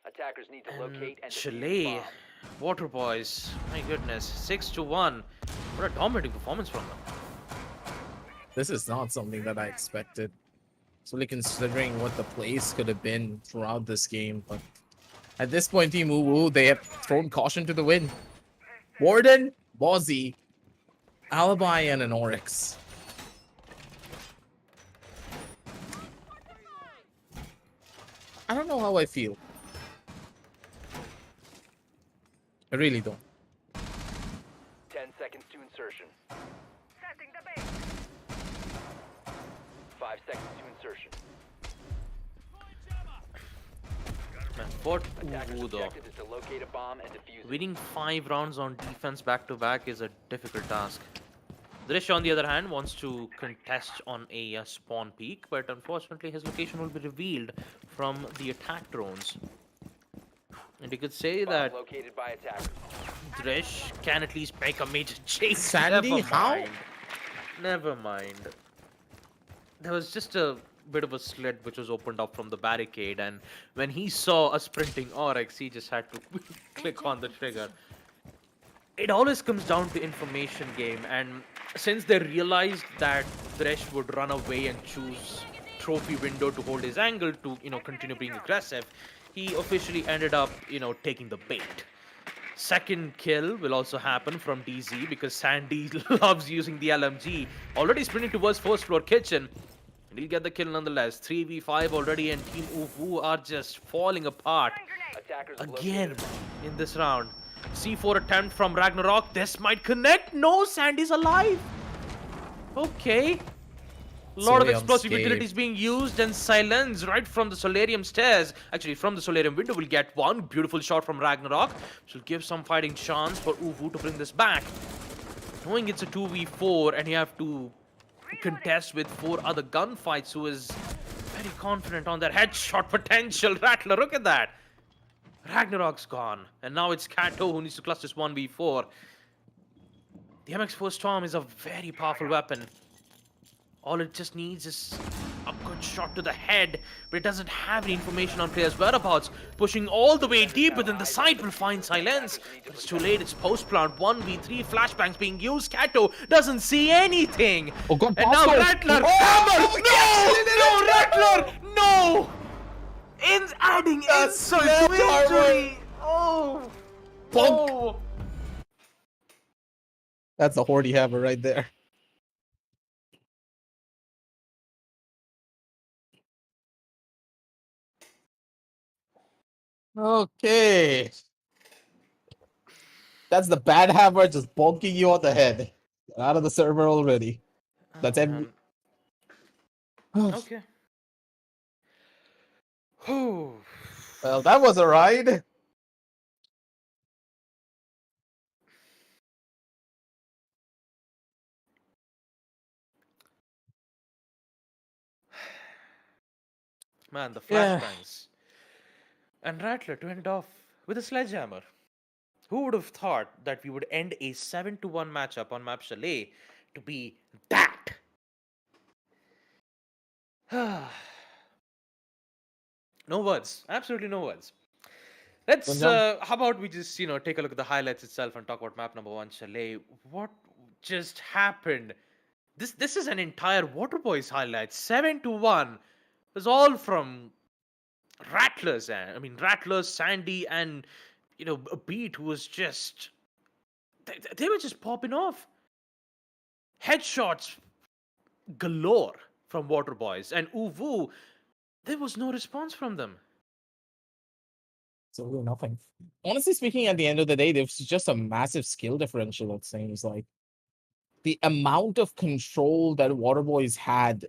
Attackers need to And locate and defuse the Chalet, bomb. waterboyz, my goodness, 6-1. What a dominating performance from them. This is not something that I expected. Especially considering what the plays could have been throughout this game. But at this point, Team Uwu, they have thrown caution to the wind. Warden, Bozzy, Alibi, and an Oryx. I don't know how I feel. I really don't. 10 seconds to insertion. 5 seconds to insertion. Man, for Attacker's Uvu though, objective is to locate a bomb and defuse it. winning 5 rounds on defense back-to-back is a difficult task. Drish, on the other hand, wants to contest on a spawn peak, but unfortunately his location will be revealed from the attack drones. And you could say Bomb that located by attackers. Drish can at least make a major change. Sandy, Never how? mind. Never mind. There was just a bit of a slit which was opened up from the barricade, and when he saw a sprinting Oryx, he just had to click on the trigger. It always comes down to information game, and since they realized that Thresh would run away and choose trophy window to hold his angle to, continue being aggressive, he officially ended up, taking the bait. Second kill will also happen from DZ because Sandy loves using the LMG. Already sprinting towards first floor kitchen. And he'll get the kill nonetheless. 3v5 already, and Team Uwu are just falling apart Attackers have again located a in this round. C4 attempt from Ragnarok. This might connect. No, Sandy's alive. Okay. A lot of Solarium explosive escape. utilities being used, and Silence right from the Solarium stairs. Actually, from the Solarium window, will get one beautiful shot from Ragnarok, which will give some fighting chance for Uwu to bring this back. Knowing it's a 2v4 and you have to contest with 4 other gunfights, who is very confident on their headshot potential. Rattler, look at that. Ragnarok's gone, and now it's Kato who needs to clutch this 1v4. The MX4 Storm is a very powerful weapon. All it just needs is a good shot to the head, but it doesn't have any information on players' whereabouts. Pushing all the way deep within the site will find Silence, but it's too late. It's post-plant. 1v3 flashbangs being used. Kato doesn't see anything. Oh, God, and now Pascal. Rattler, Oh, hammer! No! Rattler, no! Adding insult to injury. Oh! Plunk. Oh! That's a Hordy hammer right there. Okay. That's the bad hammer just bonking you on the head. Get out of the server already. That's every. Okay. Well, that was a ride. Man, the Yeah. flashbangs. And Rattler to end off with a sledgehammer. Who would have thought that we would end a 7-1 matchup on map Chalet to be that? No words. Absolutely no words. Let's, how about we just, take a look at the highlights itself and talk about map number 1, Chalet. What just happened? This is an entire waterboyz highlight. 7-1. It was all from Rattlers, Rattlers, Sandy, and a Beat who was just they were just popping off. Headshots galore from waterboyz, and Uwu, there was no response from them. So really nothing. Honestly speaking, at the end of the day, there was just a massive skill differential. It seems like the amount of control that waterboyz had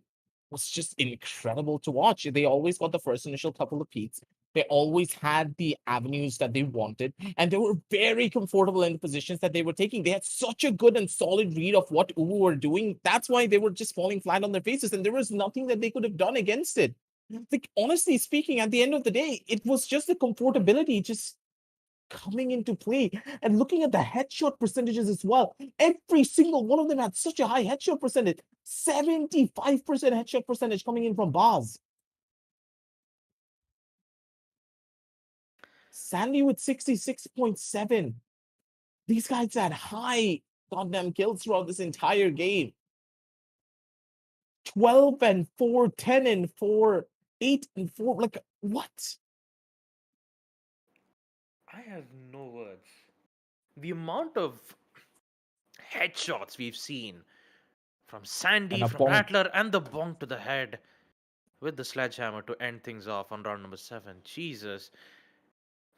was just incredible to watch. They always got the first initial couple of peaks. They always had the avenues that they wanted, and they were very comfortable in the positions that they were taking. They had such a good and solid read of what Uwu were doing. That's why they were just falling flat on their faces, and there was nothing that they could have done against it. Like, honestly speaking, at the end of the day, it was just the comfortability just coming into play. And looking at the headshot percentages as well, every single one of them had such a high headshot percentage. 75% headshot percentage coming in from Baz. Sandy with 66.7. These guys had high goddamn kills throughout this entire game. 12 and 4, 10 and 4, 8 and 4. Like, what? I have no words. The amount of headshots we've seen from Sandy, And a from bonk. Rattler, and the bonk to the head with the sledgehammer to end things off on round number 7. Jesus.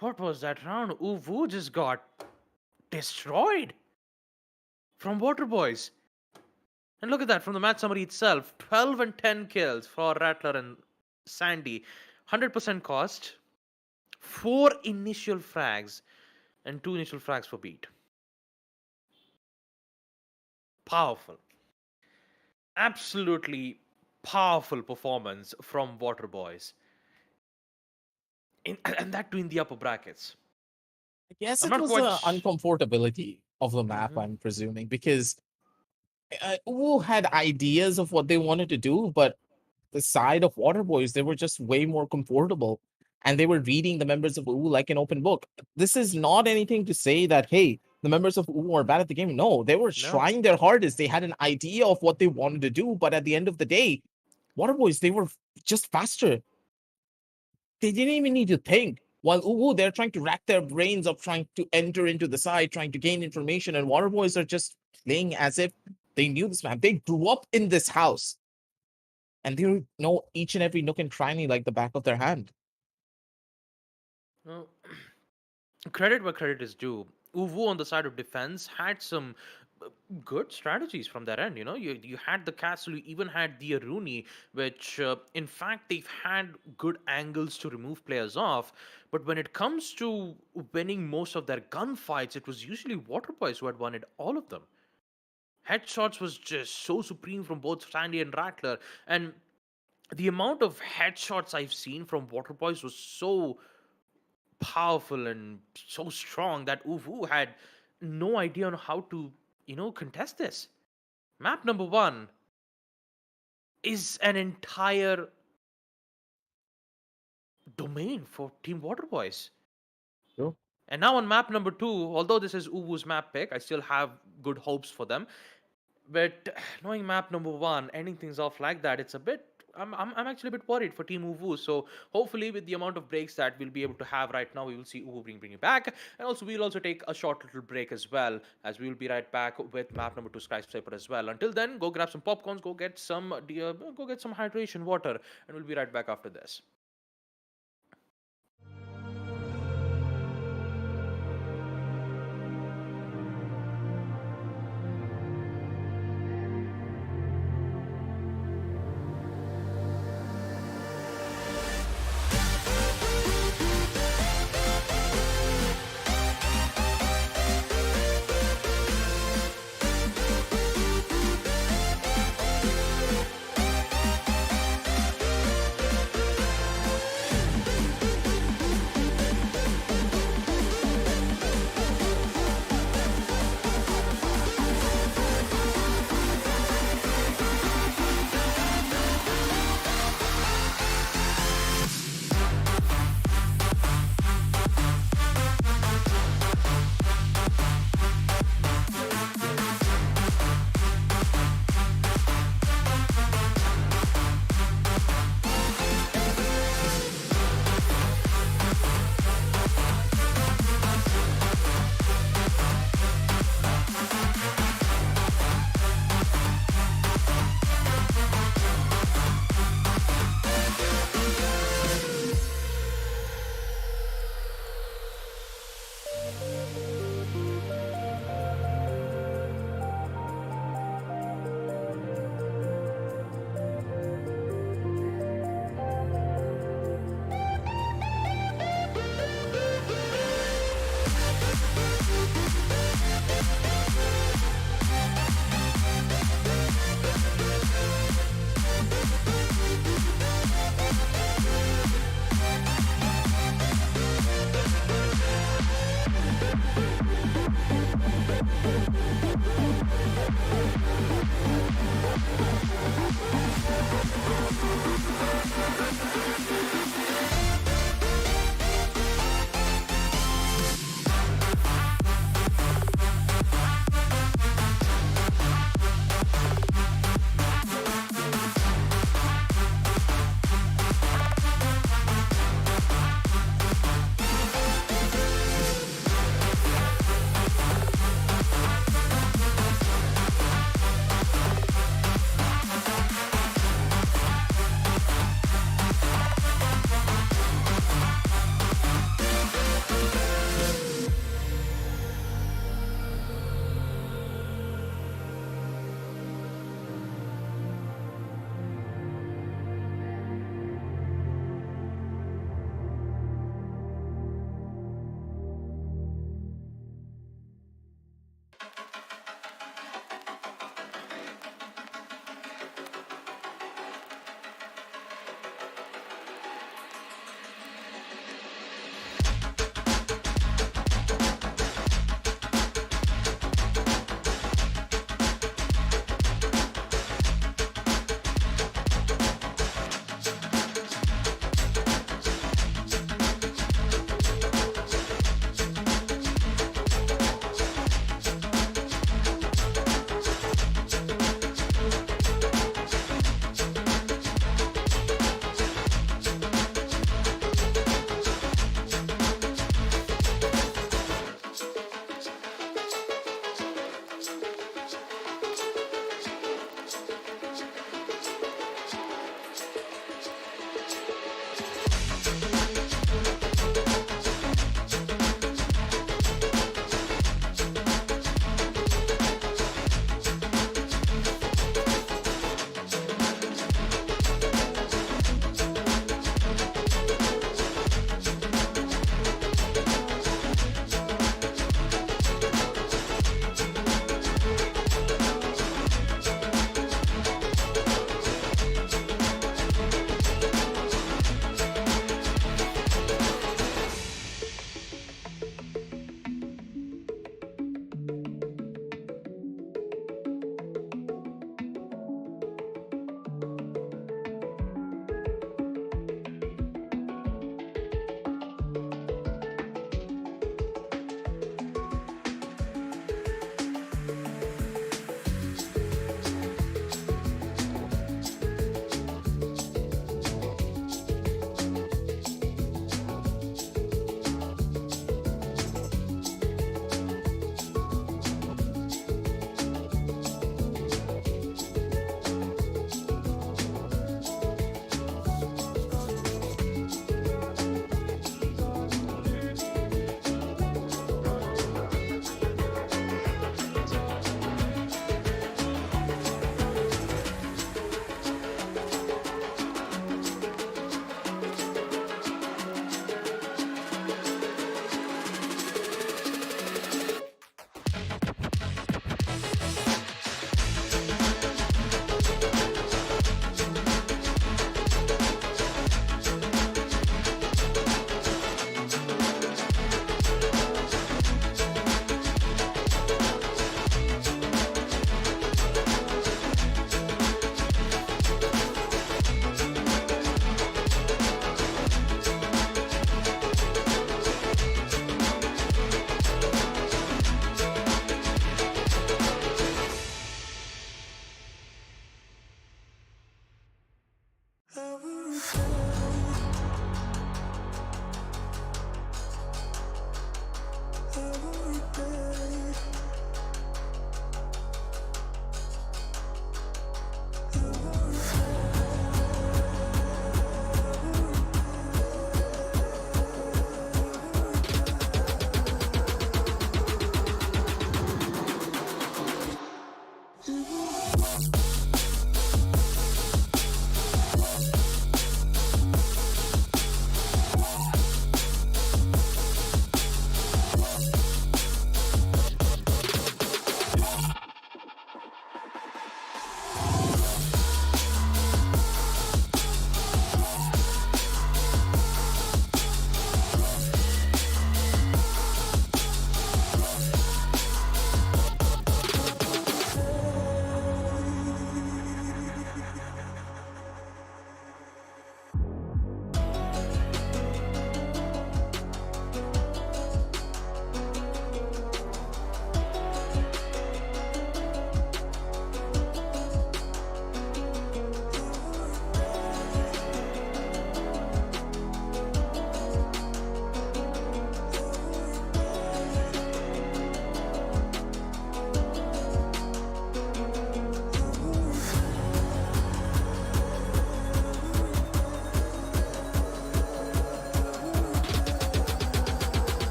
What was that round? Uwu just got destroyed from waterboyz. And look at that from the match summary itself. 12 and 10 kills for Rattler and Sandy. 100% cost. 4 initial frags and 2 initial frags for Beat. Powerful. Absolutely powerful performance from waterboyz. And that too in the upper brackets. I guess I'm it not was quite the uncomfortability of the map, Mhm. I'm presuming, because Uwu had ideas of what they wanted to do, but the side of waterboyz, they were just way more comfortable, and they were reading the members of Uwu like an open book. This is not anything to say that, hey, the members of Uwu are bad at the game. No, they were trying their hardest. They had an idea of what they wanted to do, but at the end of the day, waterboyz, they were just faster. They didn't even need to think. While Uwu, they're trying to rack their brains of trying to enter into the side, trying to gain information, and waterboyz are just playing as if they knew this map. They grew up in this house, and they know each and every nook and cranny like the back of their hand. Well, credit where credit is due. Uvu on the side of defense had some good strategies from their end. You had the castle, you even had the Aruni, which in fact they've had good angles to remove players off. But when it comes to winning most of their gunfights, it was usually waterboyz who had won it, all of them. Headshots was just so supreme from both Sandy and Rattler, and the amount of headshots I've seen from waterboyz was so powerful and so strong that Uvu had no idea on how to, contest this. Map number 1 is an entire domain for Team waterboyz. Sure. And now on map number 2, although this is Uvu's map pick, I still have good hopes for them. But knowing map number 1, ending things off like that, it's a bit. I'm actually a bit worried for Team Uvu. So hopefully, with the amount of breaks that we'll be able to have right now, we will see Uvu bring it back, and also we'll also take a short little break as well, as we will be right back with map number 2, Skyscraper as well. Until then, go grab some popcorns, go get some hydration water, and we'll be right back after this.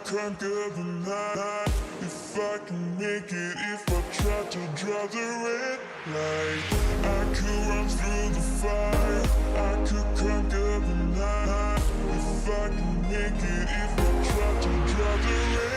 conquer the night. If I can make it, if I try to draw the red light. I could run through the fire, I could conquer the night. If I can make it, if I try to draw the red.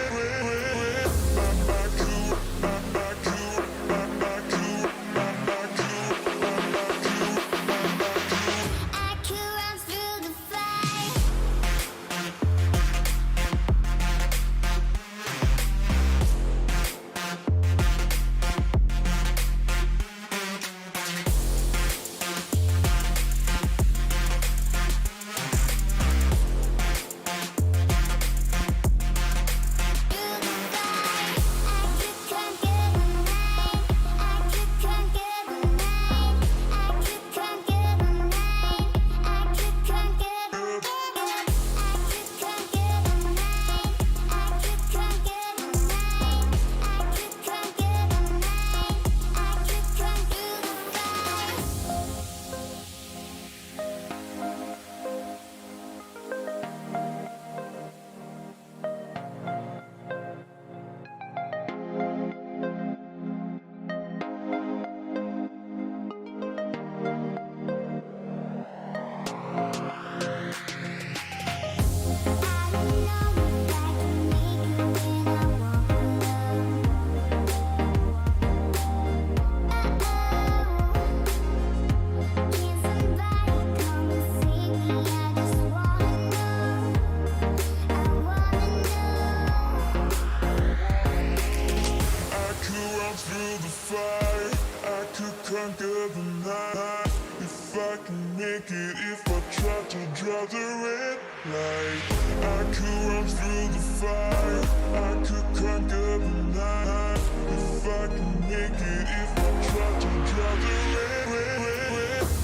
Conquer the night. If I can make it, if I try to draw the red light. I could run through the fire, I could conquer the night. If I can make it, if I try to draw the red,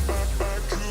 I could.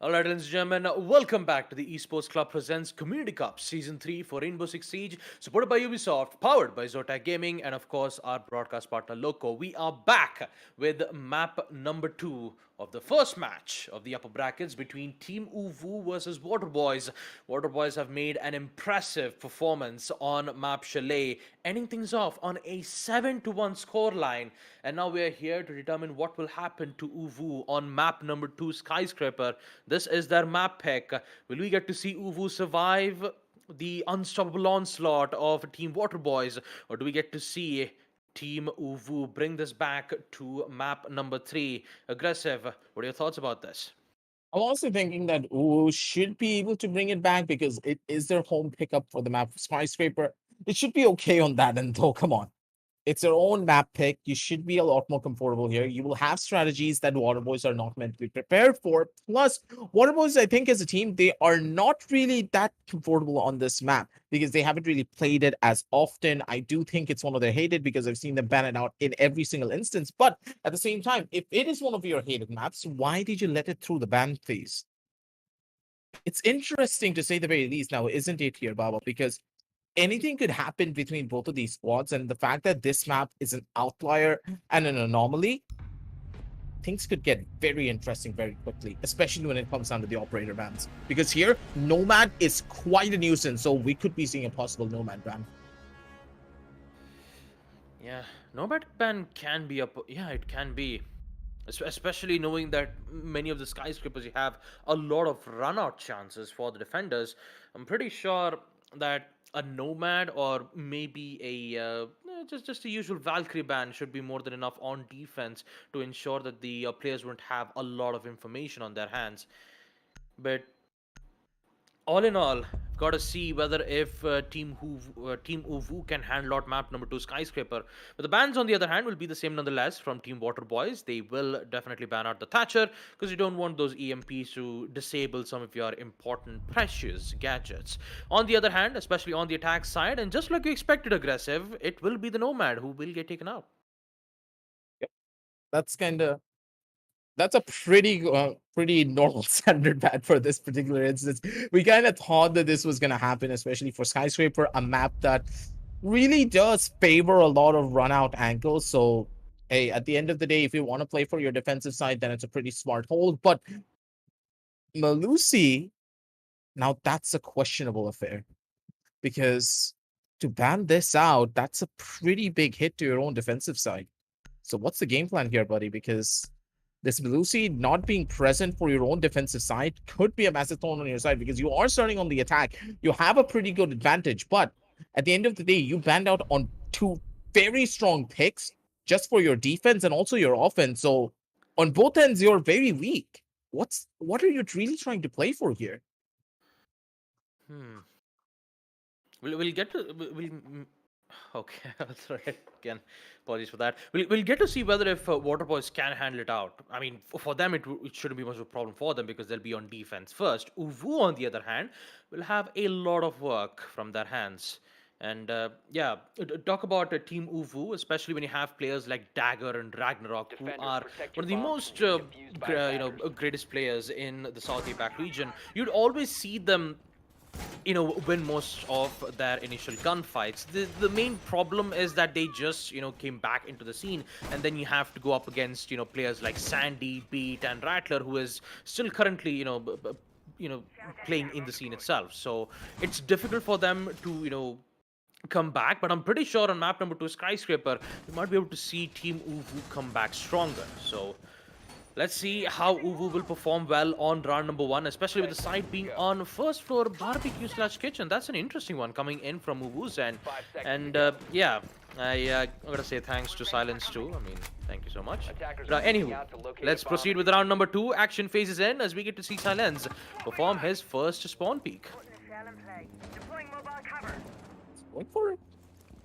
All right, ladies and gentlemen, welcome back to the Esports Club Presents Community Cup Season 3 for Rainbow-Six-Siege, supported by Ubisoft, powered by Zotac Gaming, and of course, our broadcast partner, Loco. We are back with map number 2 of the first match of the upper brackets between Team Uvu versus waterboyz. waterboyz have made an impressive performance on map Chalet, ending things off on a 7-1 scoreline. And now we are here to determine what will happen to Uvu on map number 2, Skyscraper. This is their map pick. Will we get to see Uvu survive the unstoppable onslaught of Team waterboyz, or do we get to see Team Uvu bring this back to map number 3? Aggressive, what are your thoughts about this? I'm also thinking that Uwu should be able to bring it back because it is their home pickup for the map Skyscraper. It should be okay on that end, though. Come on. It's your own map pick. You should be a lot more comfortable here. You will have strategies that waterboyz are not meant to be prepared for. Plus, waterboyz, I think, as a team, they are not really that comfortable on this map because they haven't really played it as often. I do think it's one of their hated because I've seen them ban it out in every single instance. But at the same time, if it is one of your hated maps, why did you let it through the ban phase? It's interesting to say the very least now, isn't it here, Baba? Because anything could happen between both of these squads, and the fact that this map is an outlier and an anomaly, things could get very interesting very quickly, especially when it comes down to the operator bans. Because here, Nomad is quite a nuisance, so we could be seeing a possible Nomad ban. Yeah, Nomad ban can be up. Yeah, it can be. Especially knowing that many of the skyscrapers you have a lot of run out chances for the defenders. I'm pretty sure that a Nomad or maybe a just a usual Valkyrie ban should be more than enough on defense to ensure that the players won't have a lot of information on their hands. But all in all, got to see whether if Team Uvu can handle out map number 2 Skyscraper. But the bans, on the other hand, will be the same nonetheless from Team waterboyz. They will definitely ban out the Thatcher because you don't want those EMPs to disable some of your important, precious gadgets. On the other hand, especially on the attack side, and just like you expected, aggressive, it will be the Nomad who will get taken out. Yep. That's a pretty normal standard bat for this particular instance. We kind of thought that this was going to happen, especially for Skyscraper, a map that really does favor a lot of run out angles. So, hey, at the end of the day, if you want to play for your defensive side, then it's a pretty smart hold. But Malusi, now that's a questionable affair because to ban this out, that's a pretty big hit to your own defensive side. So what's the game plan here, buddy? Because this Malusi not being present for your own defensive side could be a massive thorn on your side because you are starting on the attack. You have a pretty good advantage, but at the end of the day, you banned out on 2 very strong picks just for your defense and also your offense. So on both ends, you're very weak. What are you really trying to play for here? We'll get to okay, that's right. Again, apologies for that. We'll get to see whether if waterboyz can handle it out. I mean, for them, it shouldn't be much of a problem for them because they'll be on defense first. Uvu, on the other hand, will have a lot of work from their hands. And yeah, talk about Team Uvu, especially when you have players like Dagger and Ragnarok, who are one of the most greatest players in the South APAC region. You'd always see them win most of their initial gunfights. The main problem is that they just came back into the scene, and then you have to go up against players like Sandy, Beat, and Rattler, who is still currently playing in the scene itself. So it's difficult for them to come back, but I'm pretty sure on map number 2 Skyscraper we might be able to see Team Uvu come back stronger. So let's see how Uvu will perform well on round number 1, especially with the site being on first floor barbecue/kitchen. That's an interesting one coming in from Uvu's end. And yeah, I gotta say thanks to Silence too. I mean, thank you so much. Anywho, let's proceed with round number 2. Action phases in as we get to see Silence perform his first spawn peek. Wait for it.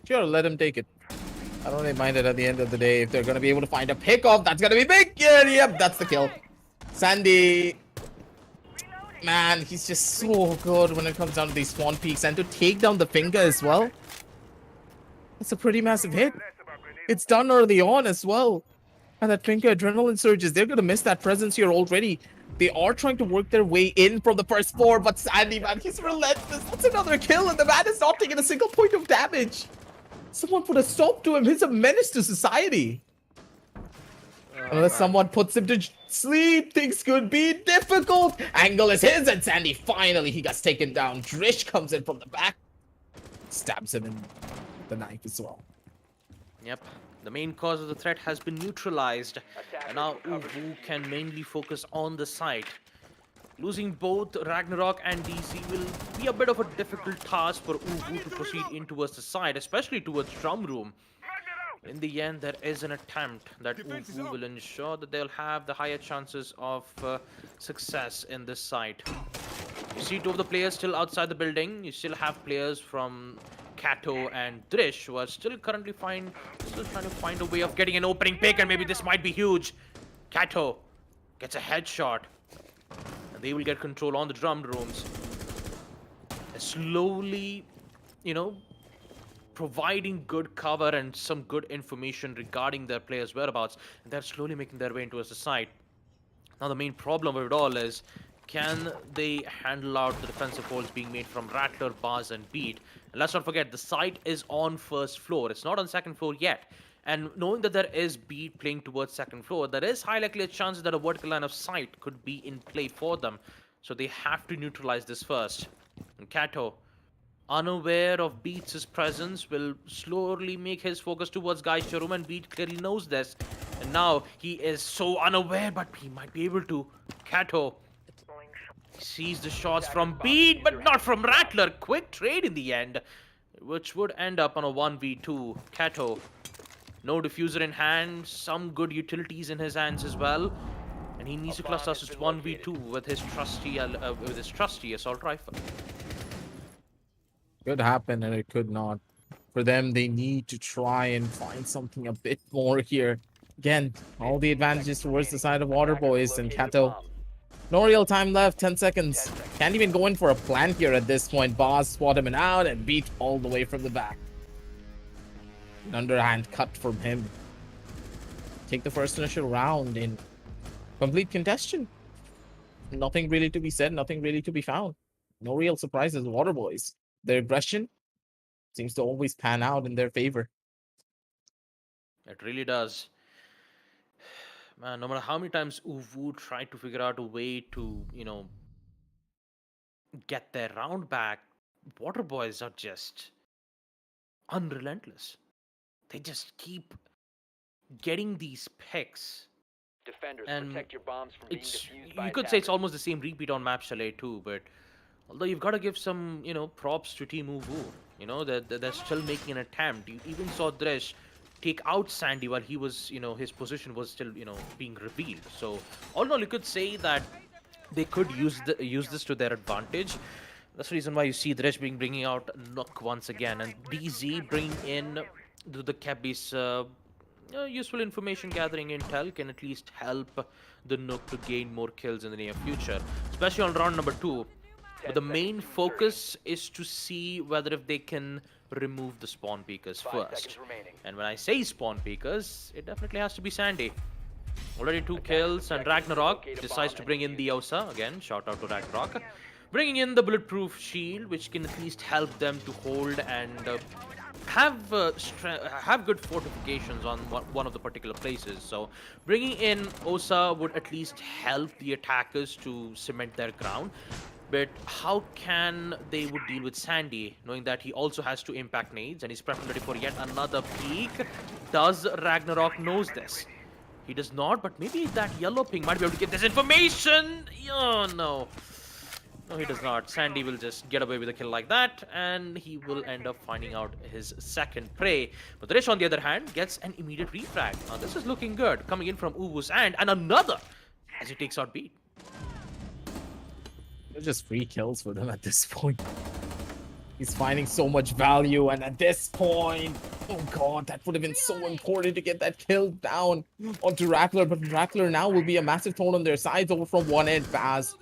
Sure, let him take it. I don't really mind it at the end of the day. If they're going to be able to find a pickoff, that's going to be big. Yeah, yep, that's the kill. Sandy. Man, he's just so good when it comes down to these spawn peaks. And to take down the finger as well. That's a pretty massive hit. It's done early on as well. And that finger adrenaline surges. They're going to miss that presence here already. They are trying to work their way in from the first floor, but Sandy, man, he's relentless. That's another kill, and the man is not taking a single point of damage. Someone put a stop to him. He's a menace to society. Unless someone puts him to sleep, things could be difficult. Angle is his, and Sandy finally, he gets taken down. Drish comes in from the back, stabs him in the knife as well. Yep. The main cause of the threat has been neutralized, and now Uwu can mainly focus on the site. Losing both Ragnarok and DC will be a bit of a difficult task for Uwu to proceed in towards the side, especially towards Drum Room. In the end, there is an attempt that Uwu will ensure that they'll have the higher chances of success in this site. You see two of the players still outside the building. You still have players from Kato and Drish who are still currently trying to find a way of getting an opening pick, and maybe this might be huge. Kato gets a headshot, and they will get control on the drum rooms. Slowly, providing good cover and some good information regarding their players' whereabouts, and they're slowly making their way towards the site. Now the main problem of it all is, can they handle out the defensive holds being made from Rattler, Bars, and Beat? And let's not forget, the site is on first floor. It's not on second floor yet. And knowing that there is Beat playing towards second floor, there is high likely a chance that a vertical line of sight could be in play for them. So they have to neutralize this first. And Kato, unaware of Beats' presence, will slowly make his focus towards Guy's showroom, and Beat clearly knows this. And now he is so unaware, but he might be able to. Kato sees the shots from Beat, but not from Rattler. Quick trade in the end, which would end up on a 1v2. Kato, no diffuser in hand, some good utilities in his hands as well, and he needs to cluster us 1v2 with his trusty assault rifle. Could happen and it could not. For them, they need to try and find something a bit more here. Again, all the advantages towards the side of waterboyz and Kato. No real time left, 10 seconds. Can't even go in for a plant here at this point. Boss spot him out and Beat all the way from the back. An underhand cut from him. Take the first initial round in complete congestion. Nothing really to be said, nothing really to be found. No real surprises, waterboyz. Their aggression seems to always pan out in their favor. It really does. Man, no matter how many times Uwu tried to figure out a way to, get their round back, waterboyz are just unrelentless. They just keep getting these picks. Defenders, And protect your bombs from being defused by you could say it's attackers. almost the same repeat on map Chalet too, but although you've got to give some, props to Team Uwu. They're still making an attempt. You even saw Dresh take out Sandy while he was, his position was still, being revealed. So all in all, you could say that they could use this to their advantage. That's the reason why you see Dresh bringing out Nook once again, and DZ bringing in the Kebby's useful information gathering intel can at least help the Nook to gain more kills in the near future, especially on round number 2. But the main focus is to see whether if they can remove the spawn peekers 5 first. seconds remaining. And when I say spawn peekers, it definitely has to be Sandy. Already 2 kills, and Ragnarok decides to bring in the Osa. Again, shout out to Ragnarok. Bringing in the bulletproof shield, which can at least help them to hold and have good fortifications on one of the particular places. So bringing in Osa would at least help the attackers to cement their ground. But how can they would deal with Sandy, knowing that he also has to impact nades and he's prepping ready for yet another peek? Does Ragnarok knows this? He does not, but maybe that yellow ping might be able to get this information. Oh no. No, he does not. Sandy will just get away with a kill like that, and he will end up finding out his second prey. But Rish, on the other hand, gets an immediate refrag. Now this is looking good, coming in from Uwu's hand, and another as he takes out Beat. They're just free kills for them at this point. He's finding so much value, and at this point, oh god, that would have been so important to get that kill down onto Rattler, but Rattler now will be a massive thorn on their sides over from one end. Baz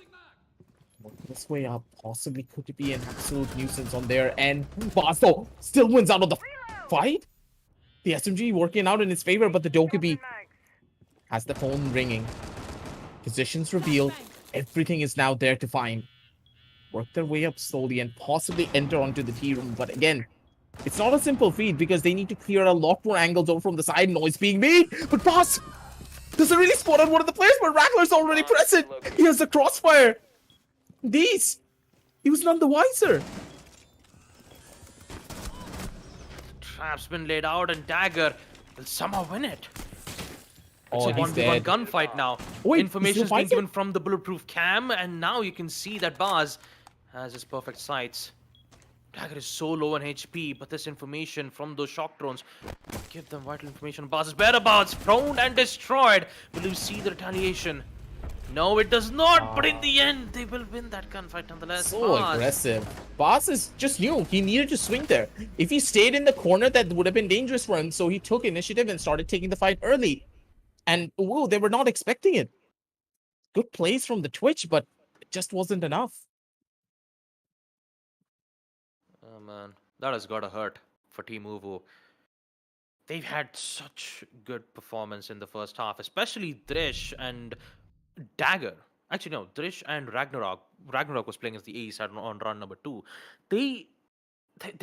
working this way up, possibly could it be an absolute nuisance on their end. Baz though still wins out of the fight. The SMG working out in his favor, but the Dokkaebi has the phone ringing. Positions revealed. Everything is now there to find. Work their way up slowly and possibly enter onto the tea room. But again, it's not a simple feat because they need to clear a lot more angles over from the side. Noise being made. But boss doesn't really spot out one of the players, but Rattler's already present. He has the crossfire. These. He was none the wiser. Trap's been laid out and Dagger will somehow win it. It's Oh, a he's 1v1 dead. gunfight now. Wait, Information's he's been revising? given from the bulletproof cam, and now you can see that Baz has his perfect sights. Dagger is so low on HP, but this information from those shock drones give them vital information. Baz's whereabouts, prone and destroyed. Will you see the retaliation? No, it does not, but in the end, they will win that gunfight nonetheless. So Baz. aggressive. Boss is just knew he needed to swing there. If he stayed in the corner, that would have been dangerous for him. So he took initiative and started taking the fight early. And whoa, they were not expecting it. Good plays from the Twitch, but it just wasn't enough. Oh man, that has gotta hurt for Team Uvu. They've had such good performance in the first half, especially Drish and Dagger. Actually, no, Drish and Ragnarok. Ragnarok was playing as the ace on run number 2. They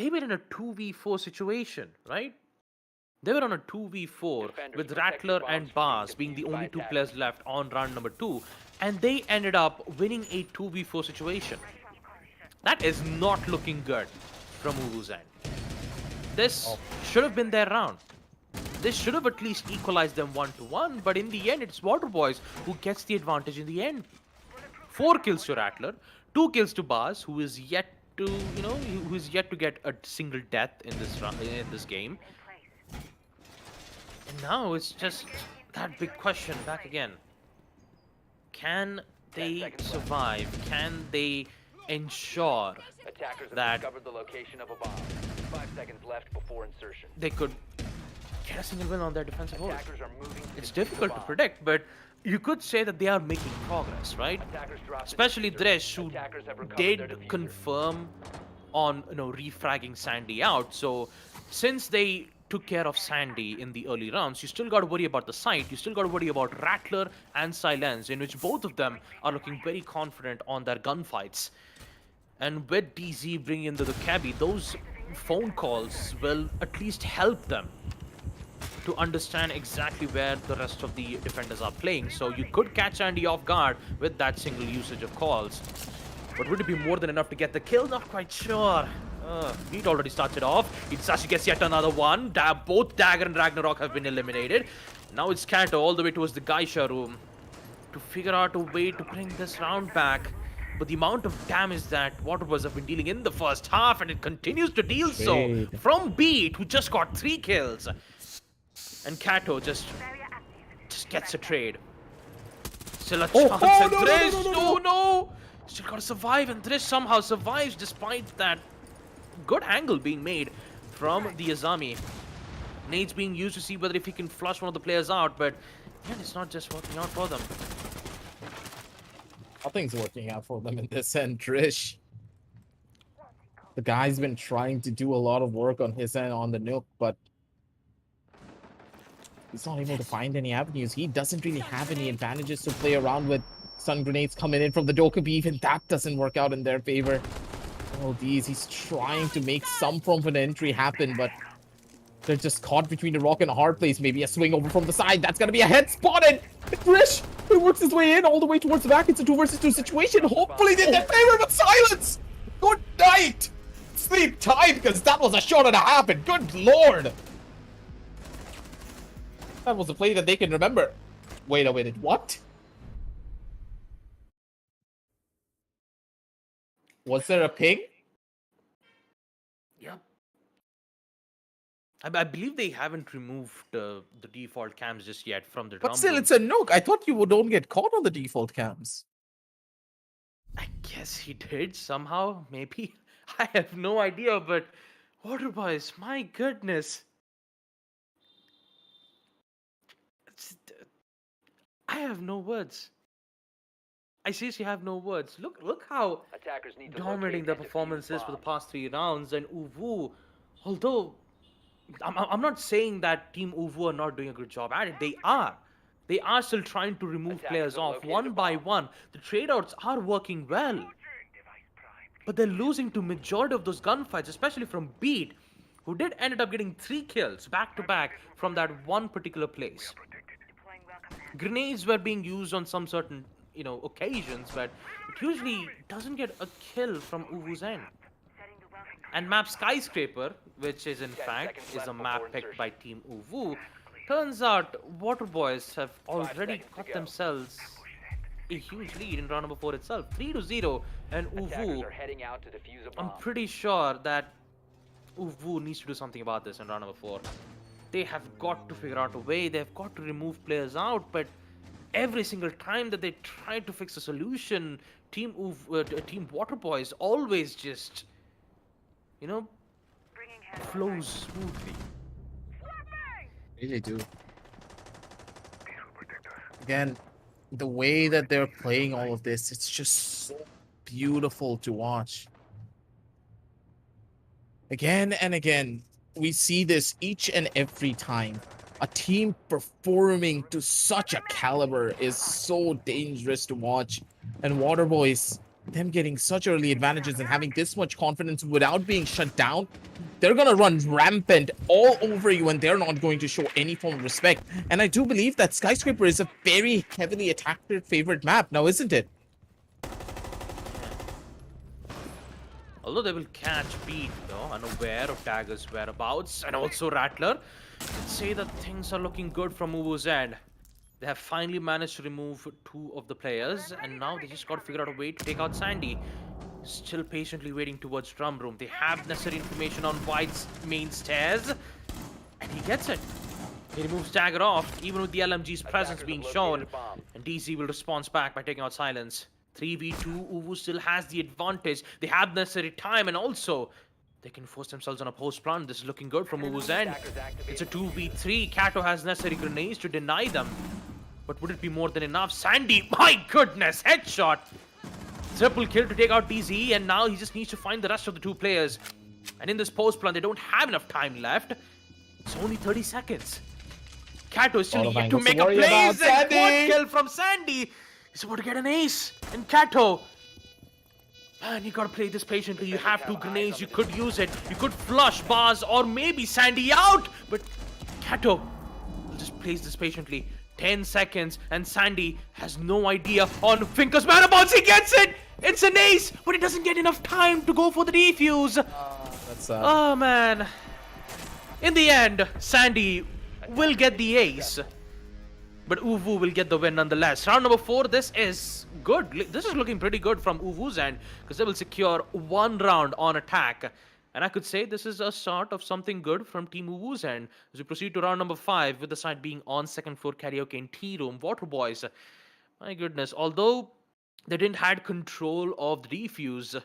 were in a 2v4 situation, right? They were on a 2v4 Defenders with protect the Rattler bombs and from being Baz being the defused by only two attackers. players left on run number 2, and they ended up winning a 2v4 situation. That is not looking good from Uvu's end. This should have been their round. This should have at least equalized them 1-1, but in the end, it's waterboyz who gets the advantage in the end. 4 kills to Rattler, 2 kills to Baz, who is yet to, who is yet to get a single death in this game. And now it's just that big question back again. Can 10 they seconds left. survive? Can they ensure Attackers have that discovered the location of a bomb. 5 seconds left before insertion. they could get a single win on their defensive hold? Attackers are moving to It's defuse the difficult to bomb. predict, but you could say that they are making progress, right? Attackers dropped the Especially diffuser. Dresh, who Attackers have recovered their did diffuser. confirm on refragging Sandy out. So since they took care of Sandy in the early rounds, you still got to worry about the site. You still got to worry about Rattler and Silence, in which both of them are looking very confident on their gunfights. And with DZ bringing in the cabbie, those phone calls will at least help them to understand exactly where the rest of the defenders are playing. So you could catch Andy off guard with that single usage of calls. But would it be more than enough to get the kill? Not quite sure. Beat already started off. Itzashi gets yet another one. Both Dagger and Ragnarok have been eliminated. Now it's Kanto all the way towards the Geisha room to figure out a way to bring this round back. But the amount of damage that waterboyz have been dealing in the first half, and it continues to deal so Trade. from Beat, who just got 3 kills. And Kato just gets a trade. Still a chance, and Drish, no! Still gotta survive, and Drish somehow survives despite that good angle being made from the Azami. Nade's being used to see whether if he can flush one of the players out, but again, it's not just working out for them. Nothing's working out for them in this end, Trish. The guy's been trying to do a lot of work on his end on the nuke, but he's not able to find any avenues. He doesn't really have any advantages to play around with. Stun grenades coming in from the Dokkaebi. Even that doesn't work out in their favor. Oh, he's trying to make some form of an entry happen, but they're just caught between a rock and a hard place. Maybe a swing over from the side. That's gonna be a head spotted. Trish, he works his way in all the way towards the back. It's a 2 versus 2 situation. Hopefully they get favor, but silence. Good night. Sleep tight, because that was a shot and a half, and good lord. That was a play that they can remember. Wait a minute, what? Was there a ping? Yep. I believe they haven't removed the default cams just yet from the drum But still, room. it's a nuke. I thought you don't get caught on the default cams. I guess he did somehow, maybe. I have no idea, but waterboyz, my goodness. I have no words. I seriously have no words. Look how Attackers need to dominating locate their and defuse performances for the bombs. past 3 rounds, and Uvu, although I'm not saying that Team Uvu are not doing a good job at it, they are. They are still trying to remove players off one by one. The tradeouts are working well. But they're losing to majority of those gunfights, especially from Beat, who did ended up getting 3 kills back to back from that one particular place. Grenades were being used on some certain, occasions, but it usually doesn't get a kill from Uvu's end. And map Skyscraper, which is in fact is a map picked by Team Uvu, turns out waterboyz have already got themselves a huge lead in round number 4 itself, 3-0, and Uvu. I'm pretty sure that Uvu needs to do something about this in round number 4. They have got to figure out a way. They've got to remove players out, but every single time that they try to fix a solution, Team waterboyz always just, flows smoothly. Really do. Again, the way that they're playing all of this, it's just so beautiful to watch. Again and again, we see this each and every time. A team performing to such a caliber is so dangerous to watch. And waterboyz, them getting such early advantages and having this much confidence without being shut down, they're gonna run rampant all over you and they're not going to show any form of respect. And I do believe that Skyscraper is a very heavily attacked favorite map now, isn't it? Although they will catch Beat, though, unaware of Dagger's whereabouts, and also Rattler, let's say that things are looking good from Uvu's end. They have finally managed to remove 2 of the players, and now they just got to figure out a way to take out Sandy. Still patiently waiting towards drum room. They have necessary information on White's main stairs, and he gets it. He removes Dagger off, even with the LMG's presence being shown, and DC will respond back by taking out Silence. 3v2, Uvu still has the advantage. They have necessary time, and also they can force themselves on a post plant. This is looking good from Uvu's end. It's a 2v3. Kato has necessary grenades to deny them. But would it be more than enough? Sandy, my goodness, headshot. Triple kill to take out DZ, and now he just needs to find the rest of the 2 players. And in this post plant, they don't have enough time left. It's only 30 seconds. Kato is still yet to make a play. Good kill from Sandy. He's about to get an ace. And Kato, man, you gotta play this patiently. You have 2 grenades. You could use it. You could flush bars or maybe Sandy out. But Kato will just plays this patiently. 10 seconds and Sandy has no idea on Finker's whereabouts. He gets it. It's an ace, but he doesn't get enough time to go for the defuse. That's sad. Oh, man. In the end, Sandy will get the ace. But Uvu will get the win nonetheless. Round number 4, this is good. This is looking pretty good from Uvu's end because they will secure 1 round on attack. And I could say this is a start of something good from Team Uvu's end as we proceed to round number 5 with the side being on second floor karaoke in tea room. waterboyz, my goodness, although they didn't had control of the defuse,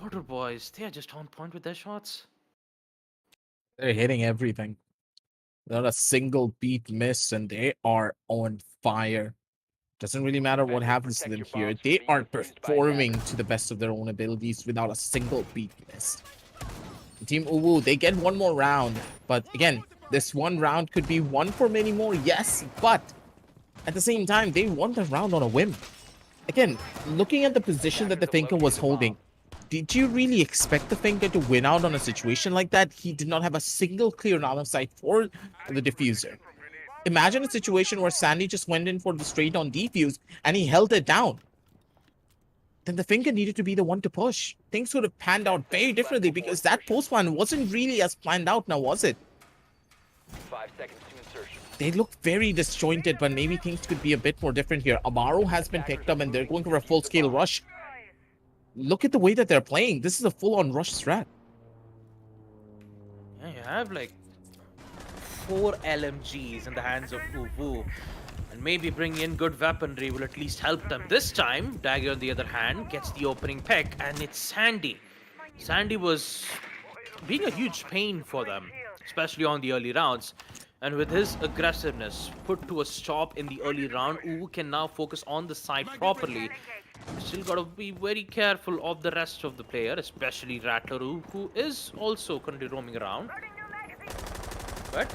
waterboyz, they are just on point with their shots. They're hitting everything. Not a single beat missed, and they are on fire. Doesn't really matter what happens to them here. They are performing to the best of their own abilities without a single beat missed. Team Uvu, they get 1 more round. But again, this 1 round could be won for many more, yes. But at the same time, they won the round on a whim. Again, looking at the position that the Finker was holding, did you really expect the Finker to win out on a situation like that? He did not have a single clear line of sight for the diffuser. Imagine a situation where Sandy just went in for the straight on defuse and he held it down. Then the Finker needed to be the one to push. Things would have panned out very differently because that post plan wasn't really as planned out now, was it? 5 seconds to insertion. They look very disjointed, but maybe things could be a bit more different here. Amaro has been picked up and they're going for a full-scale rush. Look at the way that they're playing. This is a full-on rush strat. Yeah, you have like 4 LMGs in the hands of Uvu. And maybe bringing in good weaponry will at least help them. This time, Dagger on the other hand gets the opening pick, and it's Sandy. Sandy was being a huge pain for them, especially on the early rounds. And with his aggressiveness put to a stop in the early round, Uvu can now focus on the side properly. Still gotta be very careful of the rest of the player, especially Rattler, who is also currently roaming around. But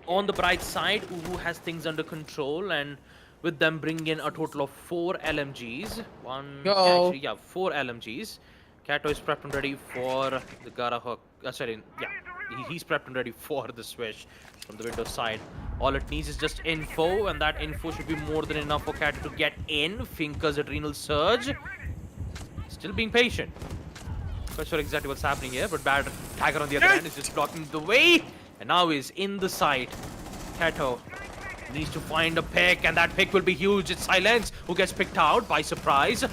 On the bright side, Uwu has things under control, and with them bringing in a total of 4 LMGs. Go. Actually, yeah, 4 LMGs. Kato is prepped and ready for the Gara hook. Sorry, yeah, he's prepped and ready for the swish from the window side. All it needs is just info, and that info should be more than enough for Kato to get in. Finker's adrenal surge. Still being patient. Not sure exactly what's happening here, but Bad Tiger on the other hand is just blocking the way. And now is in the site. Kato needs to find a pick, and that pick will be huge. It's Silence who gets picked out by surprise.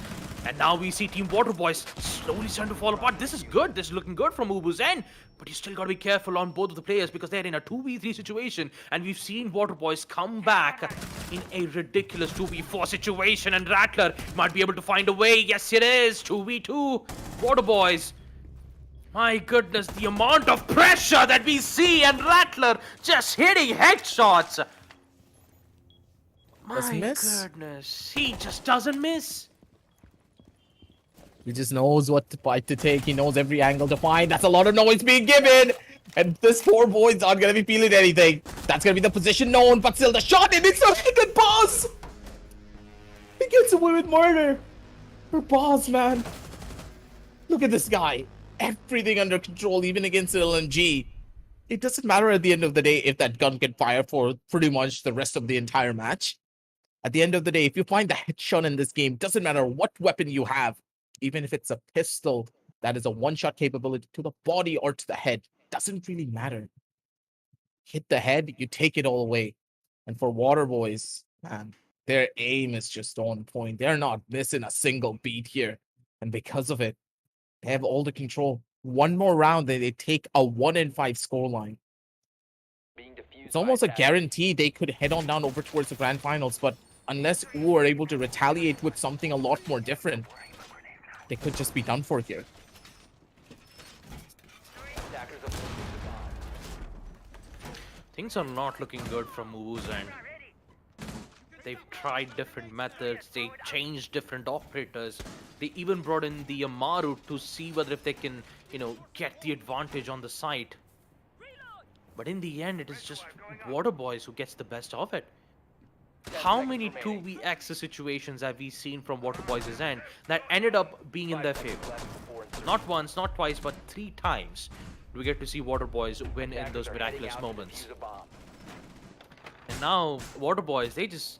And now we see Team waterboyz slowly starting to fall apart. This is good. This is looking good from Ubu's end. But you still got to be careful on both of the players because they're in a 2v3 situation. And we've seen waterboyz come back in a ridiculous 2v4 situation. And Rattler might be able to find a way. Yes, it is. 2v2. Waterboyz. My goodness, the amount of pressure that we see, and Rattler just hitting headshots. My goodness, he just doesn't miss. He just knows what fight to take. He knows every angle to find. That's a lot of noise being given. And this 4 boys aren't going to be feeling anything. That's going to be the position known, but still the shot, and it's a good boss. He gets away with murder. For boss, man. Look at this guy. Everything under control, even against an LMG. It doesn't matter at the end of the day if that gun can fire for pretty much the rest of the entire match. At the end of the day, if you find the headshot in this game, doesn't matter what weapon you have, even if it's a pistol that is a one-shot capability to the body or to the head, doesn't really matter. Hit the head, you take it all away. And for waterboyz, man, their aim is just on point. They're not missing a single beat here. And because of it, they have all the control. One more round, they take a 1-5 scoreline. It's almost a guarantee they could head on down over towards the grand finals, but unless U are able to retaliate with something a lot more different, they could just be done for here. Things are not looking good from Uwu's end. They've tried different methods, they changed different operators. They even brought in the Amaru to see whether if they can, get the advantage on the site. But in the end, it is just waterboyz who gets the best of it. How many 2vx situations have we seen from waterboyz' end that ended up being in their favor? Not once, not twice, but 3 times we get to see waterboyz win in those miraculous moments. And now waterboyz,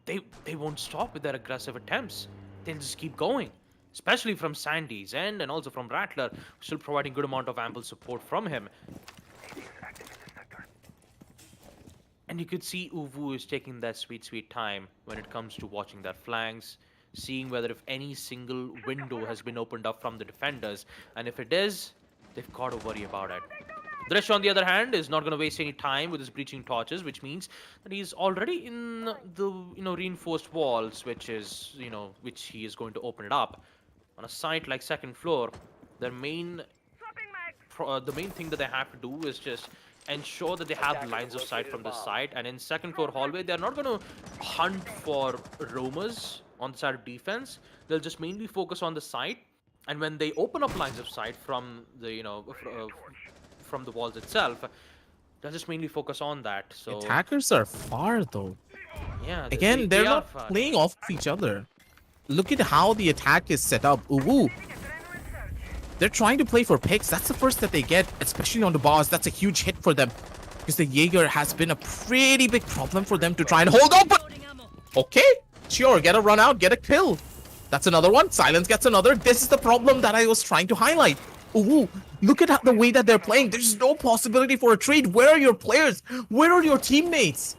they won't stop with their aggressive attempts. They'll just keep going, especially from Sandy's end and also from Rattler, still providing good amount of ample support from him. And you could see Uwu is taking that sweet time when it comes to watching their flanks, seeing whether if any single window has been opened up from the defenders, and if it is, they've got to worry about it. Dresh, on the other hand, is not going to waste any time with his breaching torches, which means that he's already in the reinforced walls, which is which he is going to open it up on a site like second floor. The main thing that they have to do is just ensure that they have the lines of sight from the side, and in second floor hallway, they're not going to hunt for roamers on the side of defense. They'll just mainly focus on the site, and when they open up lines of sight from the from the walls itself, they'll just mainly focus on that. So attackers are far though. Yeah, again, they're not playing off each other. Look at how the attack is set up. Ooh. They're trying to play for picks. That's the first that they get, especially on the boss. That's a huge hit for them because the Jaeger has been a pretty big problem for them to try and hold on. But okay, sure, get a run out, get a kill. That's another one. Silence gets another. This is the problem that I was trying to highlight. Ooh, look at the way that they're playing. There's no possibility for a trade. Where are your players? Where are your teammates?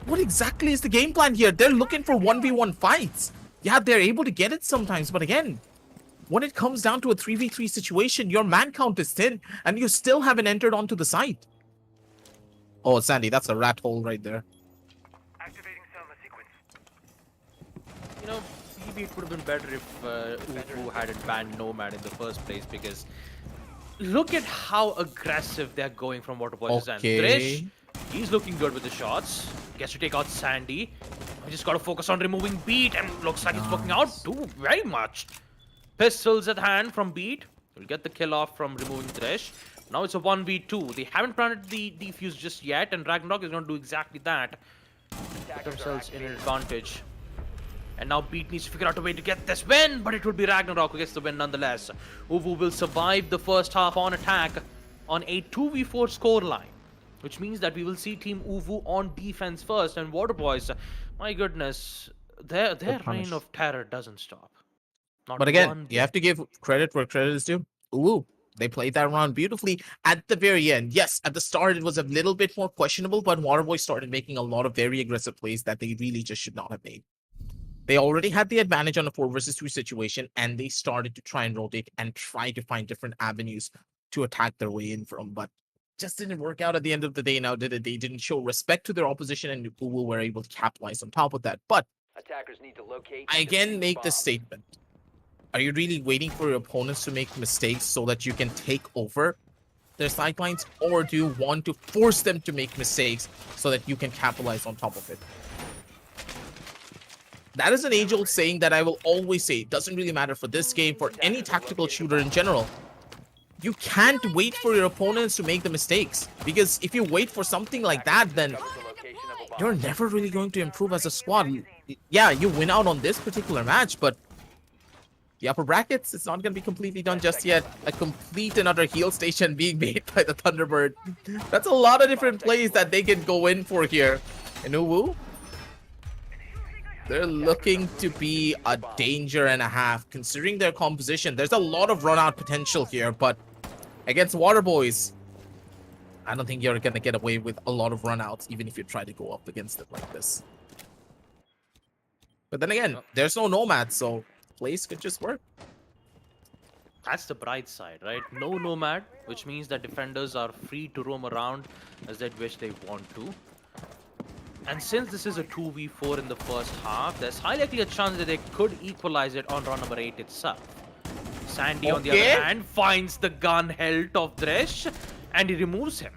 What exactly is the game plan here? They're looking for 1v1 fights. Yeah, they're able to get it sometimes, but again, when it comes down to a 3v3 situation, your man count is thin, and you still haven't entered onto the site. Oh, Sandy, that's a rat hole right there. Activating Selma sequence. Maybe it would have been better if Uwu hadn't banned Nomad in the first place, because look at how aggressive they're going from waterboyz' end. Trish, he's looking good with the shots. Gets to take out Sandy. We just got to focus on removing Beat, and looks like it's working out too very much. Pistols at hand from Beat. We'll get the kill off from removing Thresh. Now it's a 1v2. They haven't planted the defuse just yet, and Ragnarok is going to do exactly that. Put themselves in an advantage. And now Beat needs to figure out a way to get this win, but it will be Ragnarok who gets the win nonetheless. Uvu will survive the first half on attack on a 2v4 scoreline, which means that we will see Team Uvu on defense first. And waterboyz, my goodness, their reign of terror doesn't stop. Not But again, one you have to give credit where credit is due. Ooh, they played that round beautifully at the very end. Yes, at the start it was a little bit more questionable, but waterboyz started making a lot of very aggressive plays that they really just should not have made. They already had the advantage on a 4 versus 2 situation, and they started to try and rotate and try to find different avenues to attack their way in from, but just didn't work out at the end of the day. Now, did it? They didn't show respect to their opposition, and Uvu were able to capitalize on top of that. But Attackers need to locate. I again make the statement. Are you really waiting for your opponents to make mistakes so that you can take over their sidelines, or do you want to force them to make mistakes so that you can capitalize on top of it? That is an age-old saying that I will always say. It doesn't really matter for this game, for any tactical shooter in general. You can't wait for your opponents to make the mistakes, because if you wait for something like that, then you're never really going to improve as a squad. Yeah, you win out on this particular match, but the upper brackets, it's not going to be completely done just yet. A complete and utter heal station being made by the Thunderbird. That's a lot of different plays that they can go in for here. And Uwu, they're looking to be a danger and a half, considering their composition. There's a lot of run-out potential here, but against waterboyz, I don't think you're going to get away with a lot of run-outs, even if you try to go up against it like this. But then again, there's no Nomad, so plays could just work. That's the bright side, right? No Nomad, which means that defenders are free to roam around as they wish they want to. And since this is a 2v4 in the first half, there's highly likely a chance that they could equalize it on round number 8 itself. Sandy, on the other hand, finds the gun held of Dresh, and he removes him.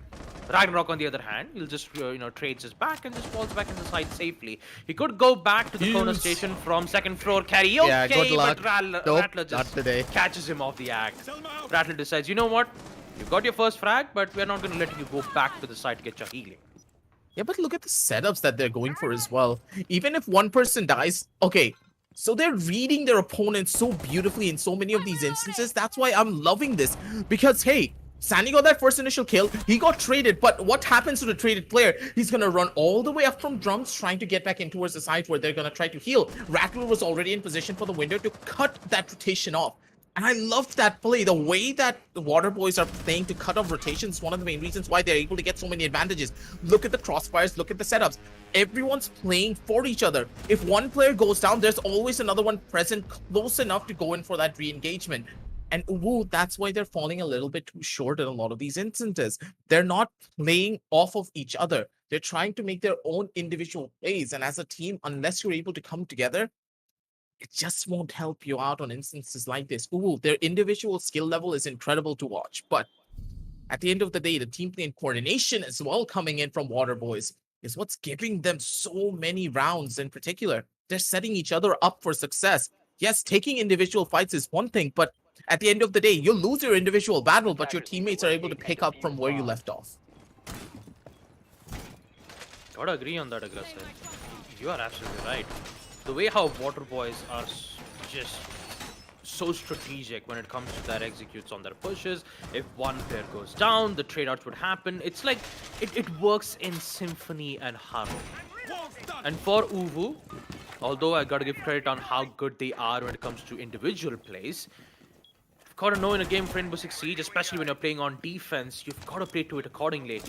Ragnarok, on the other hand, he'll just, trades his back and just falls back in the side safely. He could go back to the corner station from second floor karaoke, Yeah, good luck. but Nope, Rattler not just today. catches him off the act. Rattler decides, you know what? You've got your first frag, but we're not going to let you go back to the side to get your healing. Yeah, but look at the setups that they're going for as well. Even if one person dies, okay, so they're reading their opponents so beautifully in so many of these instances. That's why I'm loving this. Because, hey, Sandy got that first initial kill. He got traded, but what happens to the traded player? He's going to run all the way up from drums, trying to get back in towards the side where they're going to try to heal. Rattler was already in position for the window to cut that rotation off. And I loved that play. The way that the waterboyz are playing to cut off rotations is one of the main reasons why they're able to get so many advantages. Look at the crossfires, look at the setups. Everyone's playing for each other. If one player goes down, there's always another one present close enough to go in for that re-engagement. And Uwu, that's why they're falling a little bit too short in a lot of these instances. They're not playing off of each other. They're trying to make their own individual plays. And as a team, unless you're able to come together, it just won't help you out on instances like this. Ooh, their individual skill level is incredible to watch. But at the end of the day, the team play and coordination as well coming in from waterboyz is what's giving them so many rounds in particular. They're setting each other up for success. Yes, taking individual fights is one thing, but at the end of the day, you lose your individual battle, but your teammates are able to pick up from where you left off. Gotta agree on that, aggressive. You are absolutely right. The way how waterboyz are just so strategic when it comes to their executes on their pushes. If one player goes down, the trade outs would happen. It's like it works in symphony and harmony. And for Uvu, although I gotta give credit on how good they are when it comes to individual plays, you've gotta know in a game of Rainbow-Six-Siege, especially when you're playing on defense, you've gotta play to it accordingly.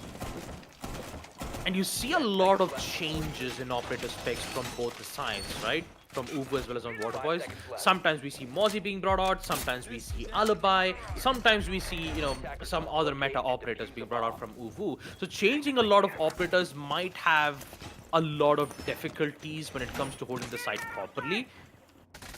And you see a lot of changes in operator specs from both the sides, right? From Uvu as well as on waterboyz. Sometimes we see Mozzie being brought out, sometimes we see Alibi, sometimes we see, some other meta operators being brought out from Uvu. So changing a lot of operators might have a lot of difficulties when it comes to holding the site properly.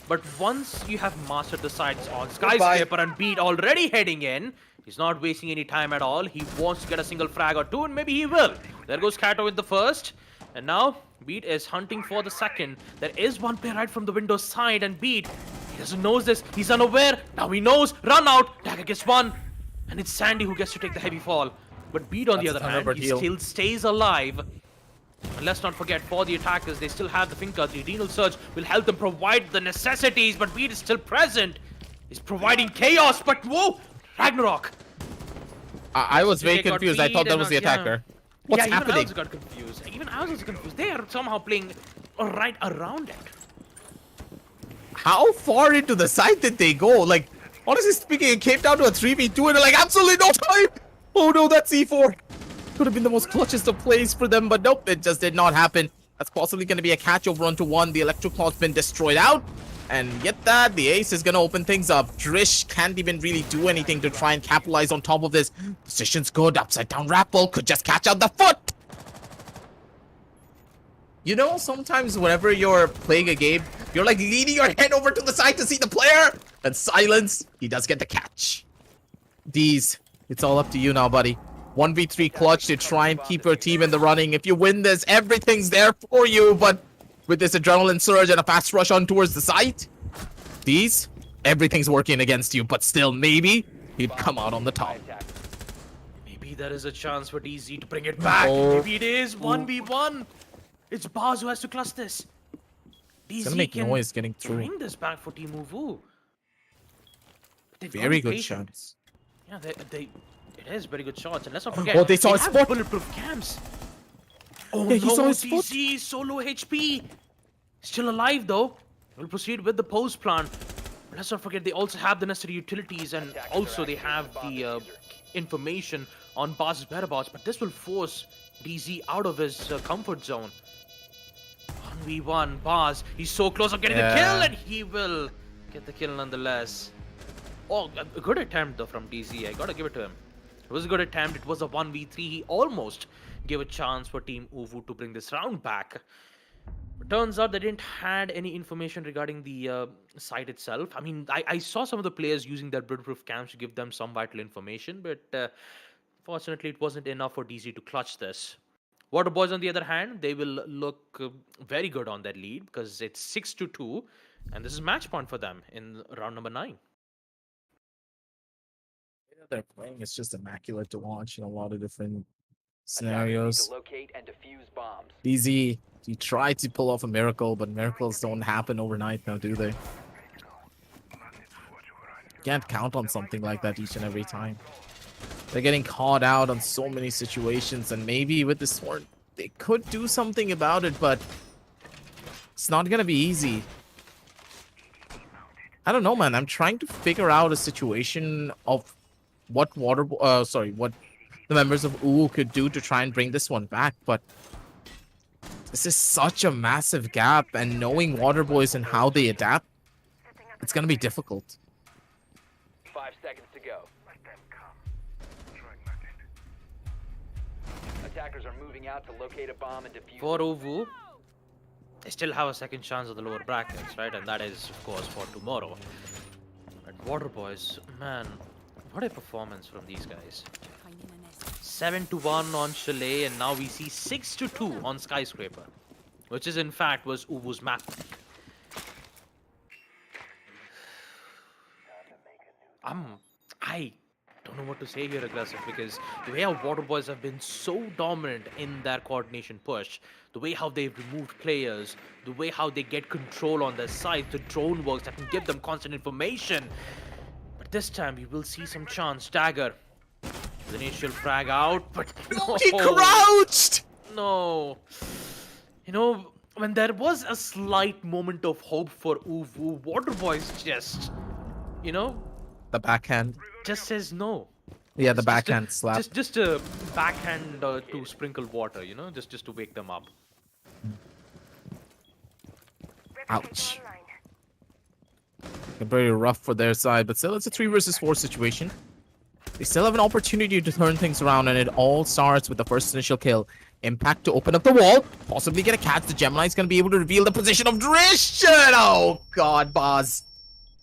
But once you have mastered the sites on Skyscraper and Beat already heading in, he's not wasting any time at all. He wants to get a single frag or two, and maybe he will. There goes Kato with the first. And now, Beat is hunting for the second. There is one player right from the window side, and Beat, he doesn't know this. He's unaware. Now he knows. Run out. Dagger gets one. And it's Sandy who gets to take the heavy fall. But Beat, on the That's other a hand, Thunderbird he heal. still stays alive. And let's not forget, for the attackers, they still have the Finca. The Renal Surge will help them provide the necessities, but Beat is still present. He's providing chaos, but whoa! Ragnarok! I was very They got confused. I thought Beat that was the and, yeah. attacker. What's Even I happening? also got confused. Even I was also confused. They are somehow playing right around it. How far into the site did they go? Like, honestly speaking, it came down to a 3v2 and they're like, absolutely no time! Oh no, that's E4. Could have been the most clutchest of plays for them, but nope, it just did not happen. That's possibly going to be a catch over onto one. The Electroclaw's been destroyed out. And yet that, the ace is going to open things up. Drish can't even really do anything to try and capitalize on top of this. Position's good. Upside down Rappel could just catch out the foot. You know, sometimes whenever you're playing a game, you're like leaning your head over to the side to see the player. And silence, he does get the catch. D's, it's all up to you now, buddy. 1v3 clutch to try and keep your team in the running. If you win this, everything's there for you. But with this adrenaline surge and a fast rush on towards the site, D's, everything's working against you. But still, maybe he'd come out on the top. Maybe there is a chance for DZ to bring it back. Oh. Maybe it is 1v1. It's Baz who has to clutch this. It's gonna DZ make can noise getting through. bring this back for Team Uvu. They've Very got good patience. shots. Yeah, it is very good shots. And let's not forget, Oh, they saw a have spot. bulletproof cams. Oh Yeah, he no, saw his spot. DZ, solo HP. Still alive though. We'll proceed with the post plan. But let's not forget, they also have the necessary utilities and also they have the information on Baz's whereabouts. But this will force DZ out of his comfort zone. 1v1, Baz. He's so close of getting the kill, and he will get the kill nonetheless. Oh, a good attempt though from DZ. I gotta give it to him. It was a good attempt. It was a 1v3. He almost gave a chance for Team Uvu to bring this round back. But turns out they didn't had any information regarding the site itself. I mean, I saw some of the players using their bulletproof cams to give them some vital information, but fortunately it wasn't enough for DZ to clutch this. waterboyz, on the other hand, they will look very good on that lead because it's 6-2, and this is match point for them in round number 9. They're playing, it's just immaculate to watch in a lot of different Attackers need scenarios. to locate and defuse bombs. DZ, he tried to pull off a miracle, but miracles don't happen overnight now, do they? Can't count on something like that each and every time. They're getting caught out on so many situations, and maybe with the sword, they could do something about it, but it's not gonna be easy. I don't know, man. I'm trying to figure out a situation of what what the members of UU could do to try and bring this one back, but this is such a massive gap, and knowing waterboyz and how they adapt, it's gonna be difficult. 5 seconds to go. Attackers are moving out to locate a bomb and defuse. For Uvu, they still have a second chance at the lower brackets, right? And that is, of course, for tomorrow. But waterboyz, man, what a performance from these guys. 7-1 on Chalet, and now we see 6-2 on Skyscraper, which is in fact was Uvu's map pick. I don't know what to say here, Aggressive, because the way how waterboyz have been so dominant in their coordination push, the way how they've removed players, the way how they get control on their side, the drone works that can give them constant information. But this time we will see some chance. Dagger, the initial frag out, but no. He crouched! No. You know, when there was a slight moment of hope for Uvu, waterboyz just, you know, The backhand. just says no. Yeah, the Just- backhand slap. Just a backhand to sprinkle water, you know, just to wake them up. Ouch. Very rough for their side, but still it's a 3 versus 4 situation. They still have an opportunity to turn things around, and it all starts with the first initial kill. Impact to open up the wall, possibly get a catch. The Gemini's gonna be able to reveal the position of Drish. Oh god, Baz.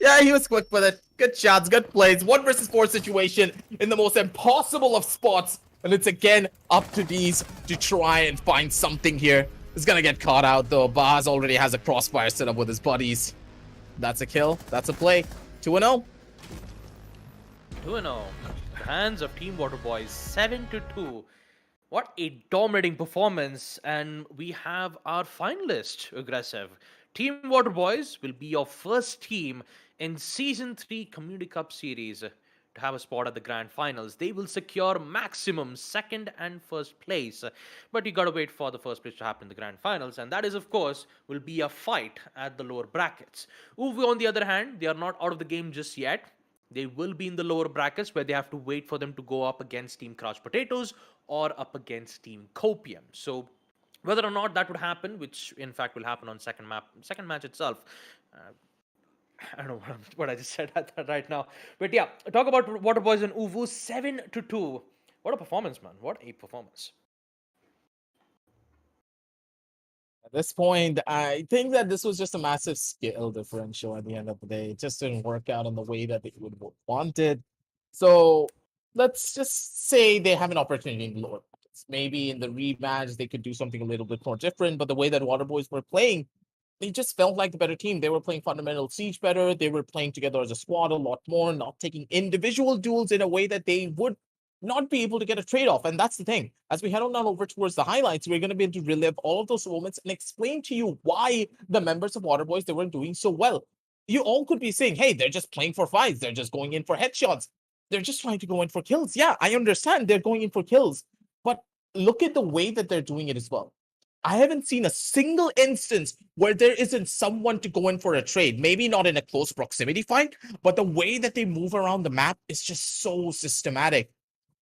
Yeah, he was quick with it. Good shots, good plays. 1 versus 4 situation in the most impossible of spots. And it's again up to these to try and find something here. It's gonna get caught out though. Baz already has a crossfire set up with his buddies. That's a kill. That's a play. 2-0. 2-0. the hands of Team waterboyz, 7-2. What a dominating performance, and we have our finalist, Aggressive. Team waterboyz will be your first team in Season 3 Community Cup Series to have a spot at the grand finals. They will secure maximum second and first place. But you gotta wait for the first place to happen in the grand finals, and that is, of course, will be a fight at the lower brackets. Uvu, on the other hand, they are not out of the game just yet. They will be in the lower brackets where they have to wait for them to go up against Team Crouch Potatoes or up against Team Copium. So whether or not that would happen, which in fact will happen on second match itself, I don't know what I just said right now. But yeah, talk about waterboyz and Uvu, 7-2. What a performance, man. What a performance. At this point, I think that this was just a massive skill differential at the end of the day. It just didn't work out in the way that they would have wanted. So let's just say they have an opportunity in the lower brackets. Maybe in the rematch, they could do something a little bit more different. But the way that waterboyz were playing, they just felt like the better team. They were playing fundamental siege better. They were playing together as a squad a lot more, not taking individual duels in a way that they would not be able to get a trade-off. And that's the thing. As we head on over towards the highlights, we're going to be able to relive all of those moments and explain to you why the members of waterboyz, they were doing so well. You all could be saying, hey, they're just playing for fights. They're just going in for headshots. They're just trying to go in for kills. Yeah, I understand they're going in for kills. But look at the way that they're doing it as well. I haven't seen a single instance where there isn't someone to go in for a trade. Maybe not in a close proximity fight, but the way that they move around the map is just so systematic.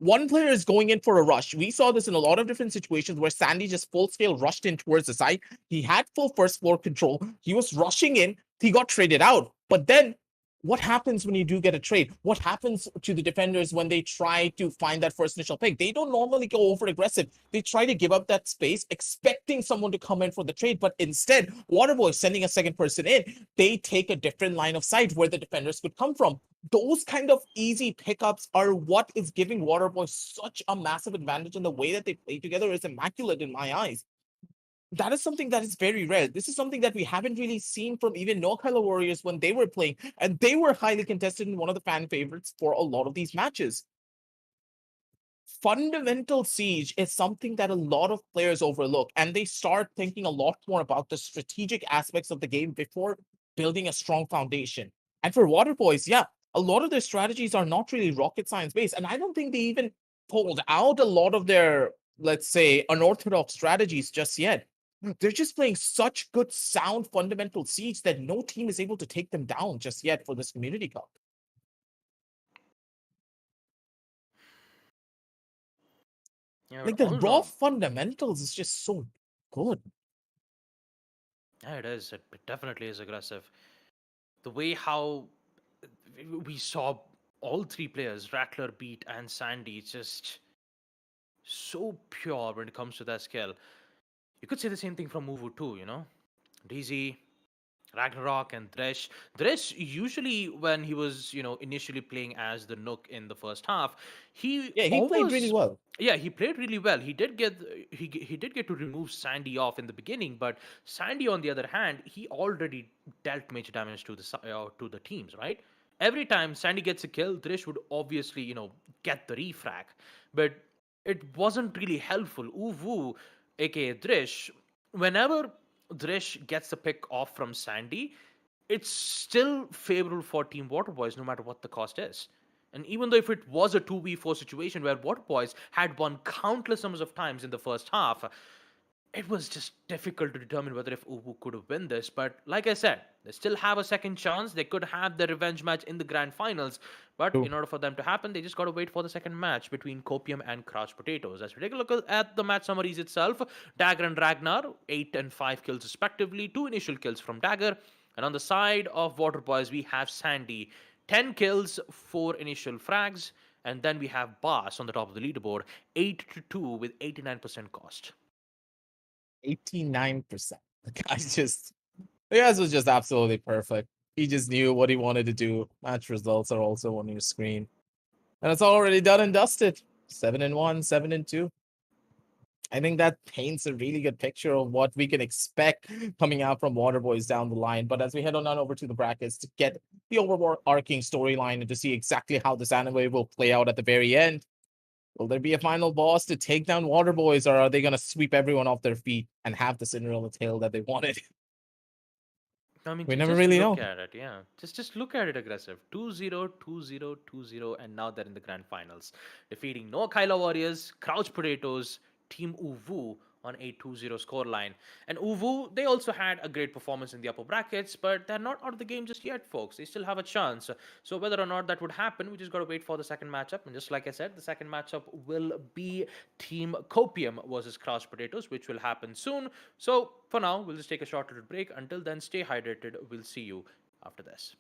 One player is going in for a rush. We saw this in a lot of different situations where Sandy just full scale rushed in towards the side. He had full first floor control. He was rushing in. He got traded out. But then what happens when you do get a trade? What happens to the defenders when they try to find that first initial pick? They don't normally go over aggressive. They try to give up that space, expecting someone to come in for the trade. But instead, waterboyz sending a second person in, they take a different line of sight where the defenders could come from. Those kind of easy pickups are what is giving waterboyz such a massive advantage, and the way that they play together is immaculate in my eyes. That is something that is very rare. This is something that we haven't really seen from even No Color Warriors when they were playing, and they were highly contested and one of the fan favorites for a lot of these matches. Fundamental siege is something that a lot of players overlook, and they start thinking a lot more about the strategic aspects of the game before building a strong foundation. And for waterboyz, yeah, a lot of their strategies are not really rocket science based, and I don't think they even pulled out a lot of their, let's say, unorthodox strategies just yet. They're just playing such good, sound, fundamental siege that no team is able to take them down just yet for this Community Cup. Yeah, Like but the all in raw all, fundamentals is just so good. yeah, it is. It definitely is aggressive. The way how we saw all three players, Rattler, Beat, and Sandy, just so pure when it comes to their skill. You could say the same thing from Uvu too, you know? DZ, Ragnarok, and Thresh. Thresh, usually when he was, initially playing as the Nook in the first half, he Yeah, he played really always. well. Yeah, he played really well. He did get to remove Sandy off in the beginning, but Sandy, on the other hand, he already dealt major damage to the teams, right? Every time Sandy gets a kill, Thresh would obviously, get the refrag, but it wasn't really helpful. Uvu, aka Drish, whenever Drish gets the pick off from Sandy, it's still favorable for Team waterboyz no matter what the cost is. And even though if it was a 2v4 situation where waterboyz had won countless numbers of times in the first half, it was just difficult to determine whether if Ubu could win this. But like I said, they still have a second chance. They could have the revenge match in the grand finals. But True. in order for them to happen, they just got to wait for the second match between Copium and Crouch Potatoes. As we take a look at the match summaries itself, Dagger and Ragnar, 8 and 5 kills respectively, 2 initial kills from Dagger. And on the side of waterboyz, we have Sandy, 10 kills, 4 initial frags. And then we have Bass on the top of the leaderboard, 8-2 with 89% cost. 89%. The guys was just absolutely perfect. He just knew what he wanted to do. Match results are also on your screen. And it's already done and dusted. 7-1, 7-2. I think that paints a really good picture of what we can expect coming out from waterboyz down the line. But as we head on over to the brackets to get the overarching storyline and to see exactly how this anime will play out at the very end, will there be a final boss to take down waterboyz, or are they going to sweep everyone off their feet and have the Cinderella tale that they wanted? I mean, We never just really look know. at it, yeah. Just look at it aggressive. 2-0, 2-0, 2-0, and now they're in the grand finals. Defeating No Kyla Warriors, Crouch Potatoes, Team Uvu on a 2-0 scoreline. And Uvu, they also had a great performance in the upper brackets, but they're not out of the game just yet, folks. They still have a chance. So whether or not that would happen, we just got to wait for the second matchup. And just like I said, the second matchup will be Team Copium versus Crouch Potatoes, which will happen soon. So for now, we'll just take a short little break. Until then, stay hydrated. We'll see you after this.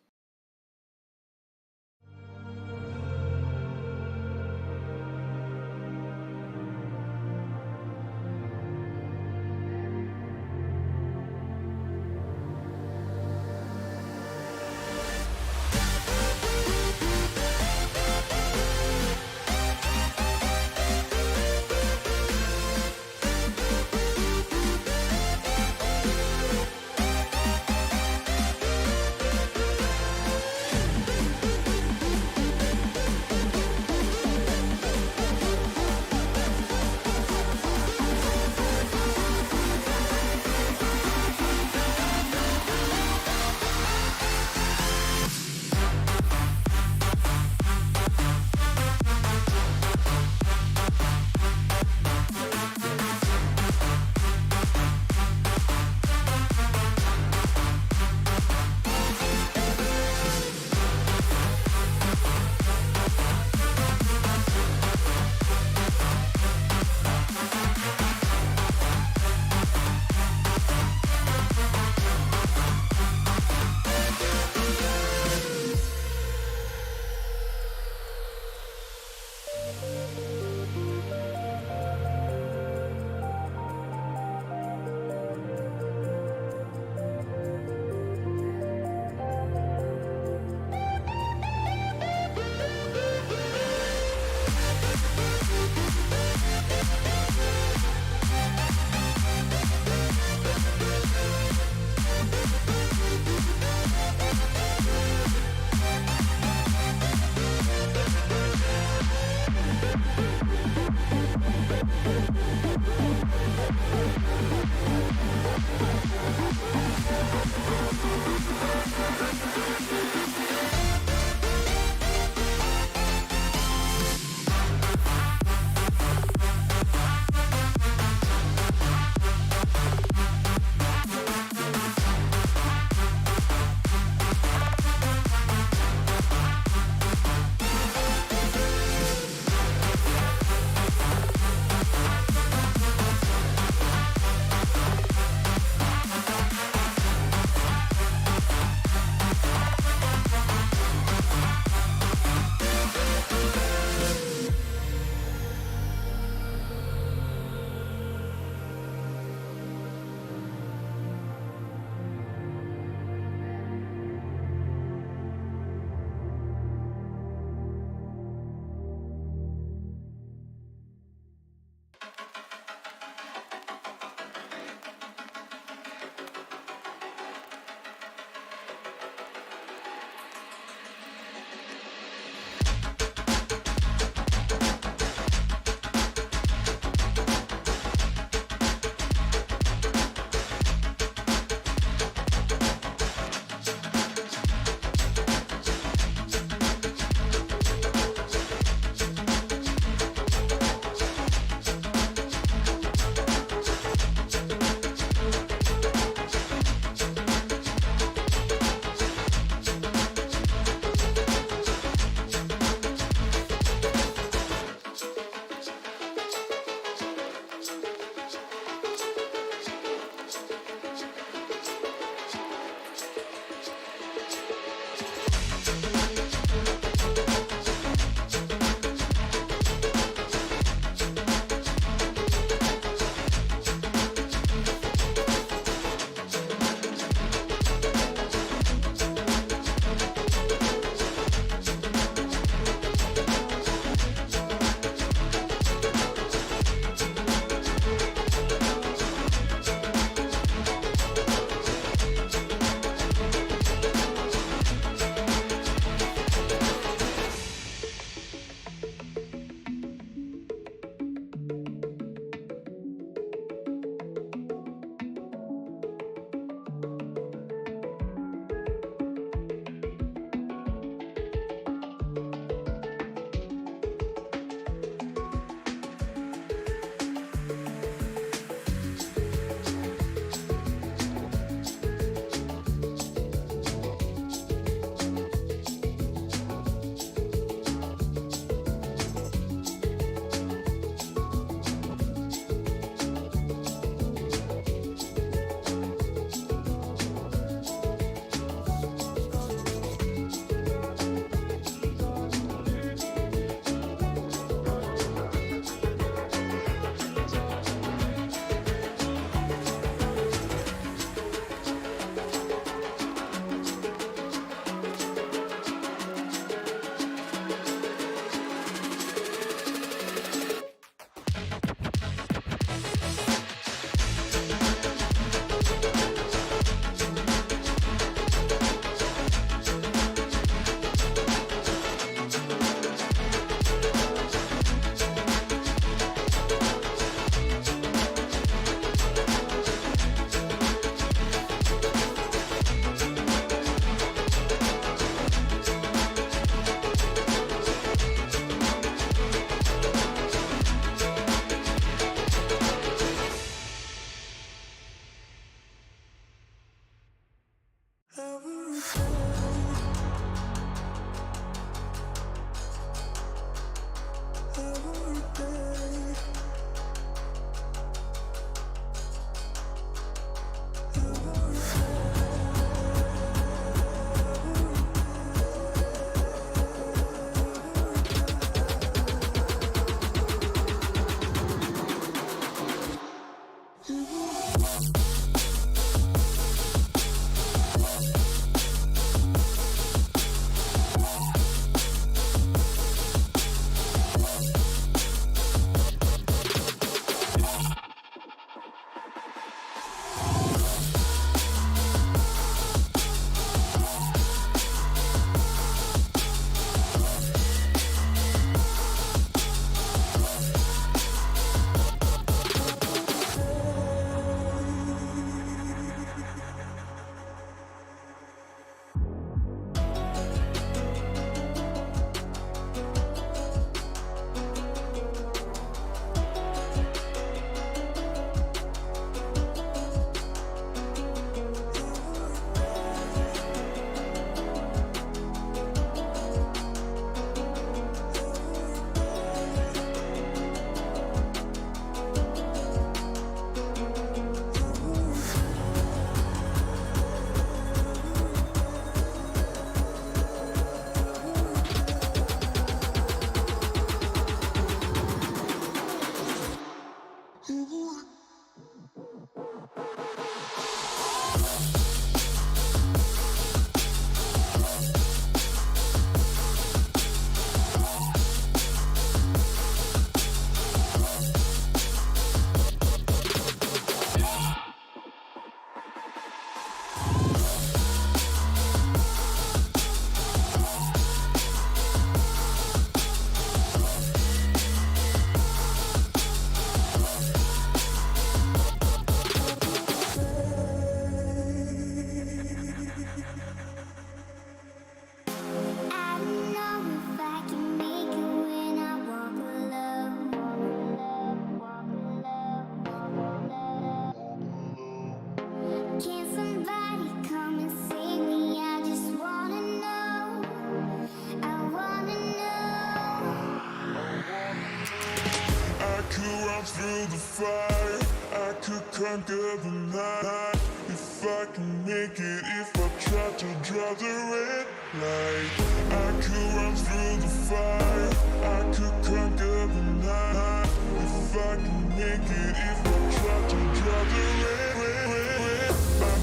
through the fire, I could conquer the night. If I can make it, if I try to draw the red light, I could run through the fire, I could conquer the night. If I can make it, if I try to draw the red,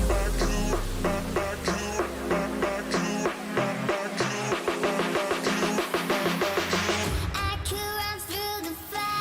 I could, I could, I could, I could run through the fire.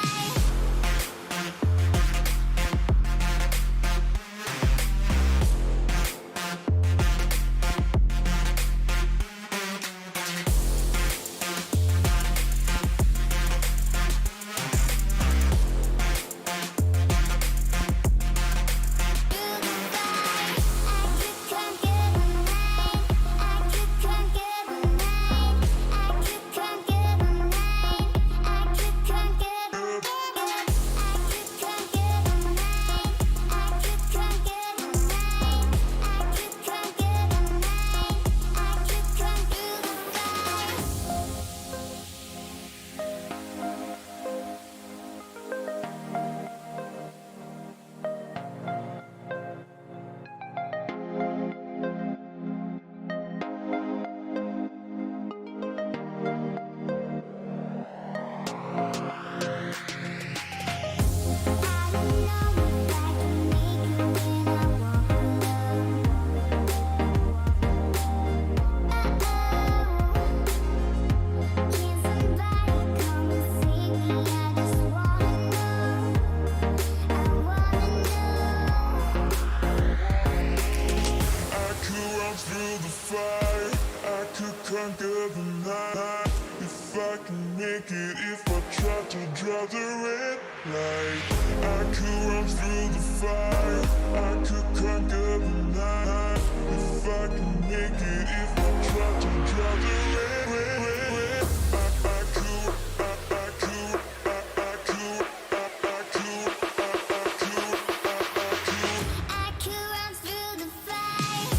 Conquer the night. If I can make it, if I try to draw the red light, I could run through the fire, I could conquer the night. If I can make it, if I try to draw the red, I could, I could, I could, I could, I could run through the fire.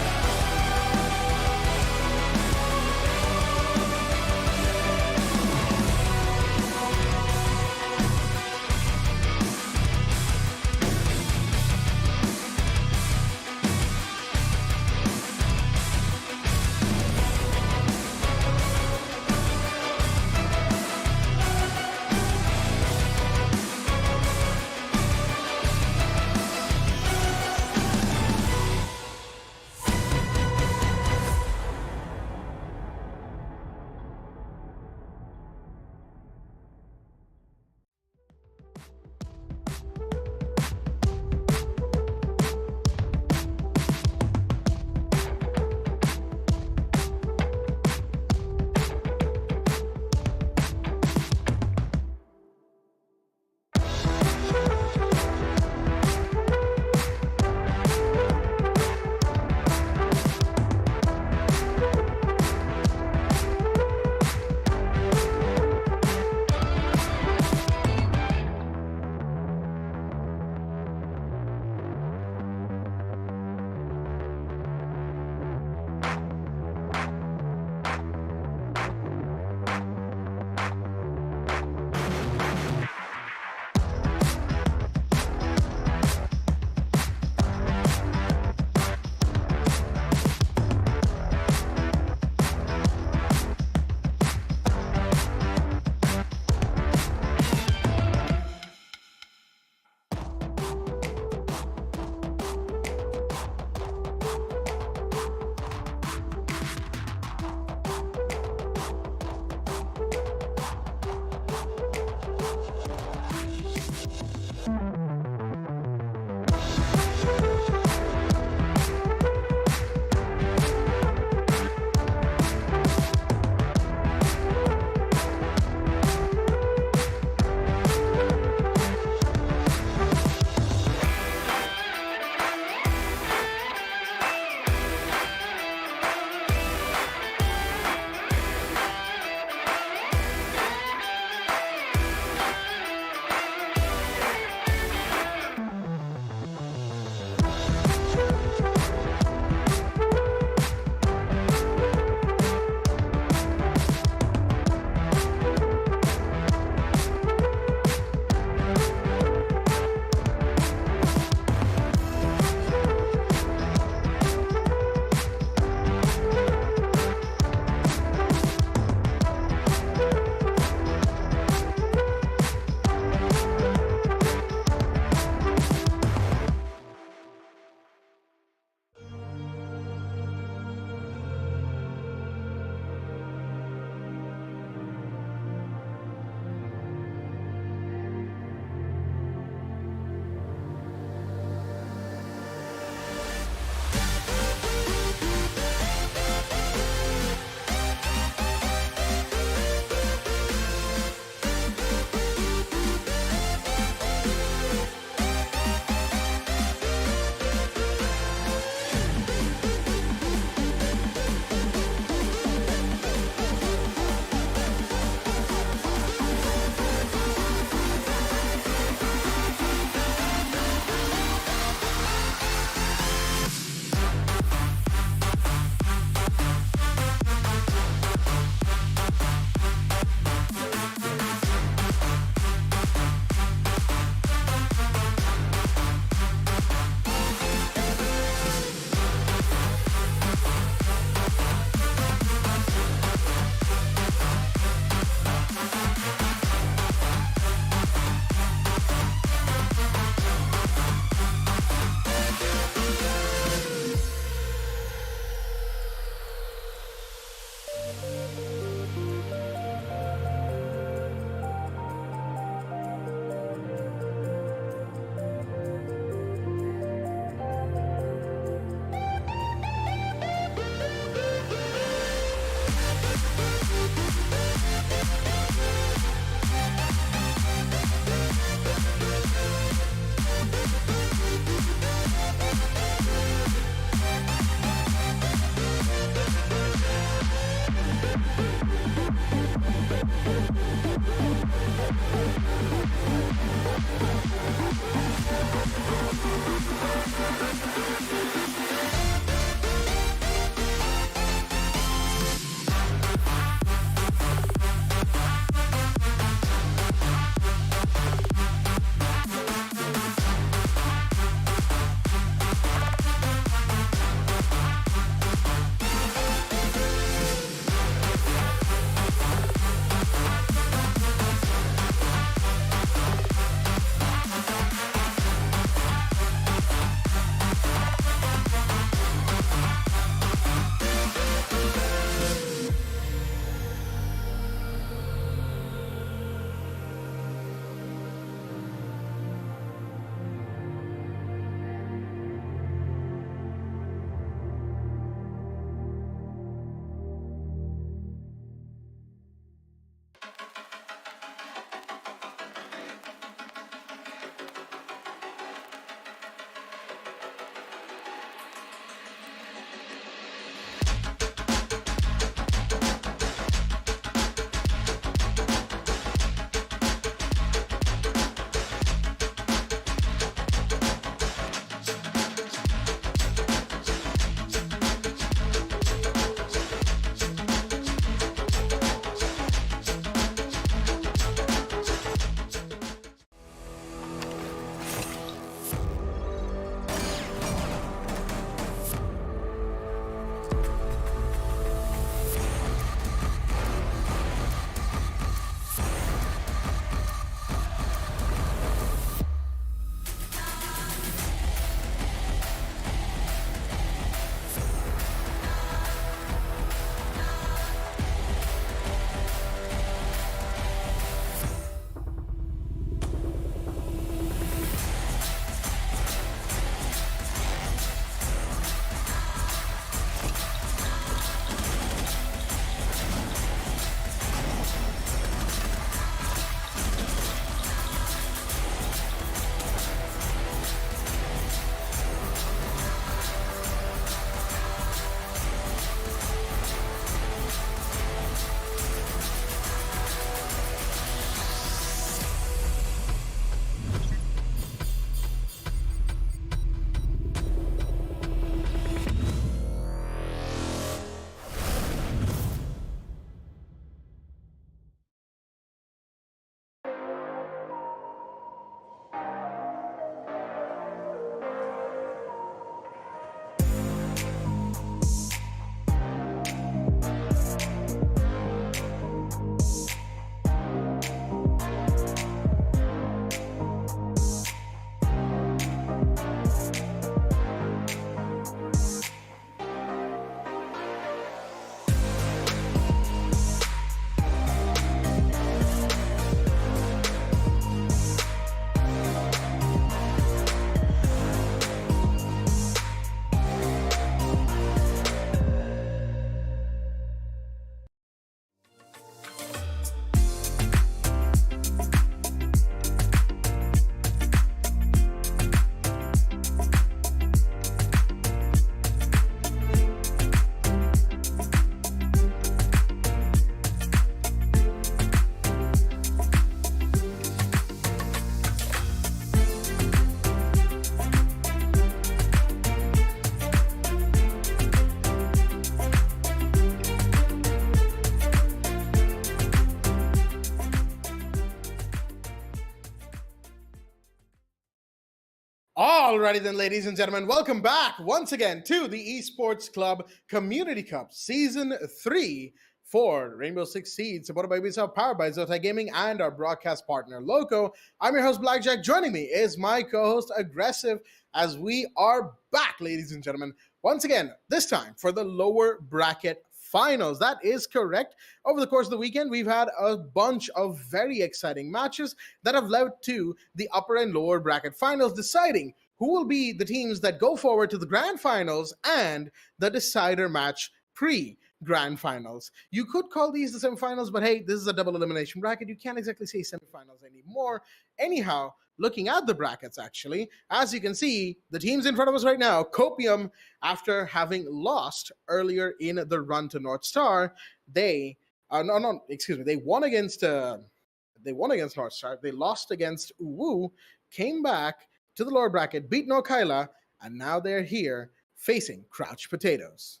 Alrighty then, ladies and gentlemen, welcome back once again to the Esports Club Community Cup Season 3 for Rainbow-Six-Siege, supported by Ubisoft, powered by Zota Gaming, and our broadcast partner, Loco. I'm your host, Blackjack. Joining me is my co-host, Aggressive, as we are back, ladies and gentlemen, once again, this time for the lower bracket finals. That is correct. Over the course of the weekend, we've had a bunch of very exciting matches that have led to the upper and lower bracket finals, deciding who will be the teams that go forward to the grand finals and the decider match pre-grand finals. You could call these the semifinals, but hey, this is a double elimination bracket. You can't exactly say semifinals anymore. Anyhow, looking at the brackets, actually, as you can see, the teams in front of us right now, Copium, after having lost earlier in the run to North Star, they they won against North Star. They lost against Uwu, came back to the lower bracket, beat Nokaila, and now they're here facing Crouch Potatoes.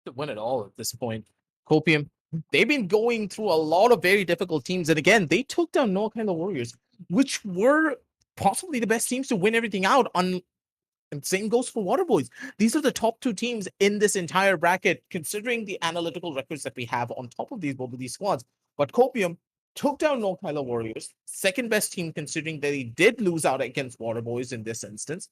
To win it all at this point. Copium, they've been going through a lot of very difficult teams. And again, they took down No Kind of Warriors, which were possibly the best teams to win everything out. And same goes for waterboyz. These are the top two teams in this entire bracket, considering the analytical records that we have on top of both of these squads. But Copium took down No Kyla Warriors, second best team considering they did lose out against waterboyz in this instance.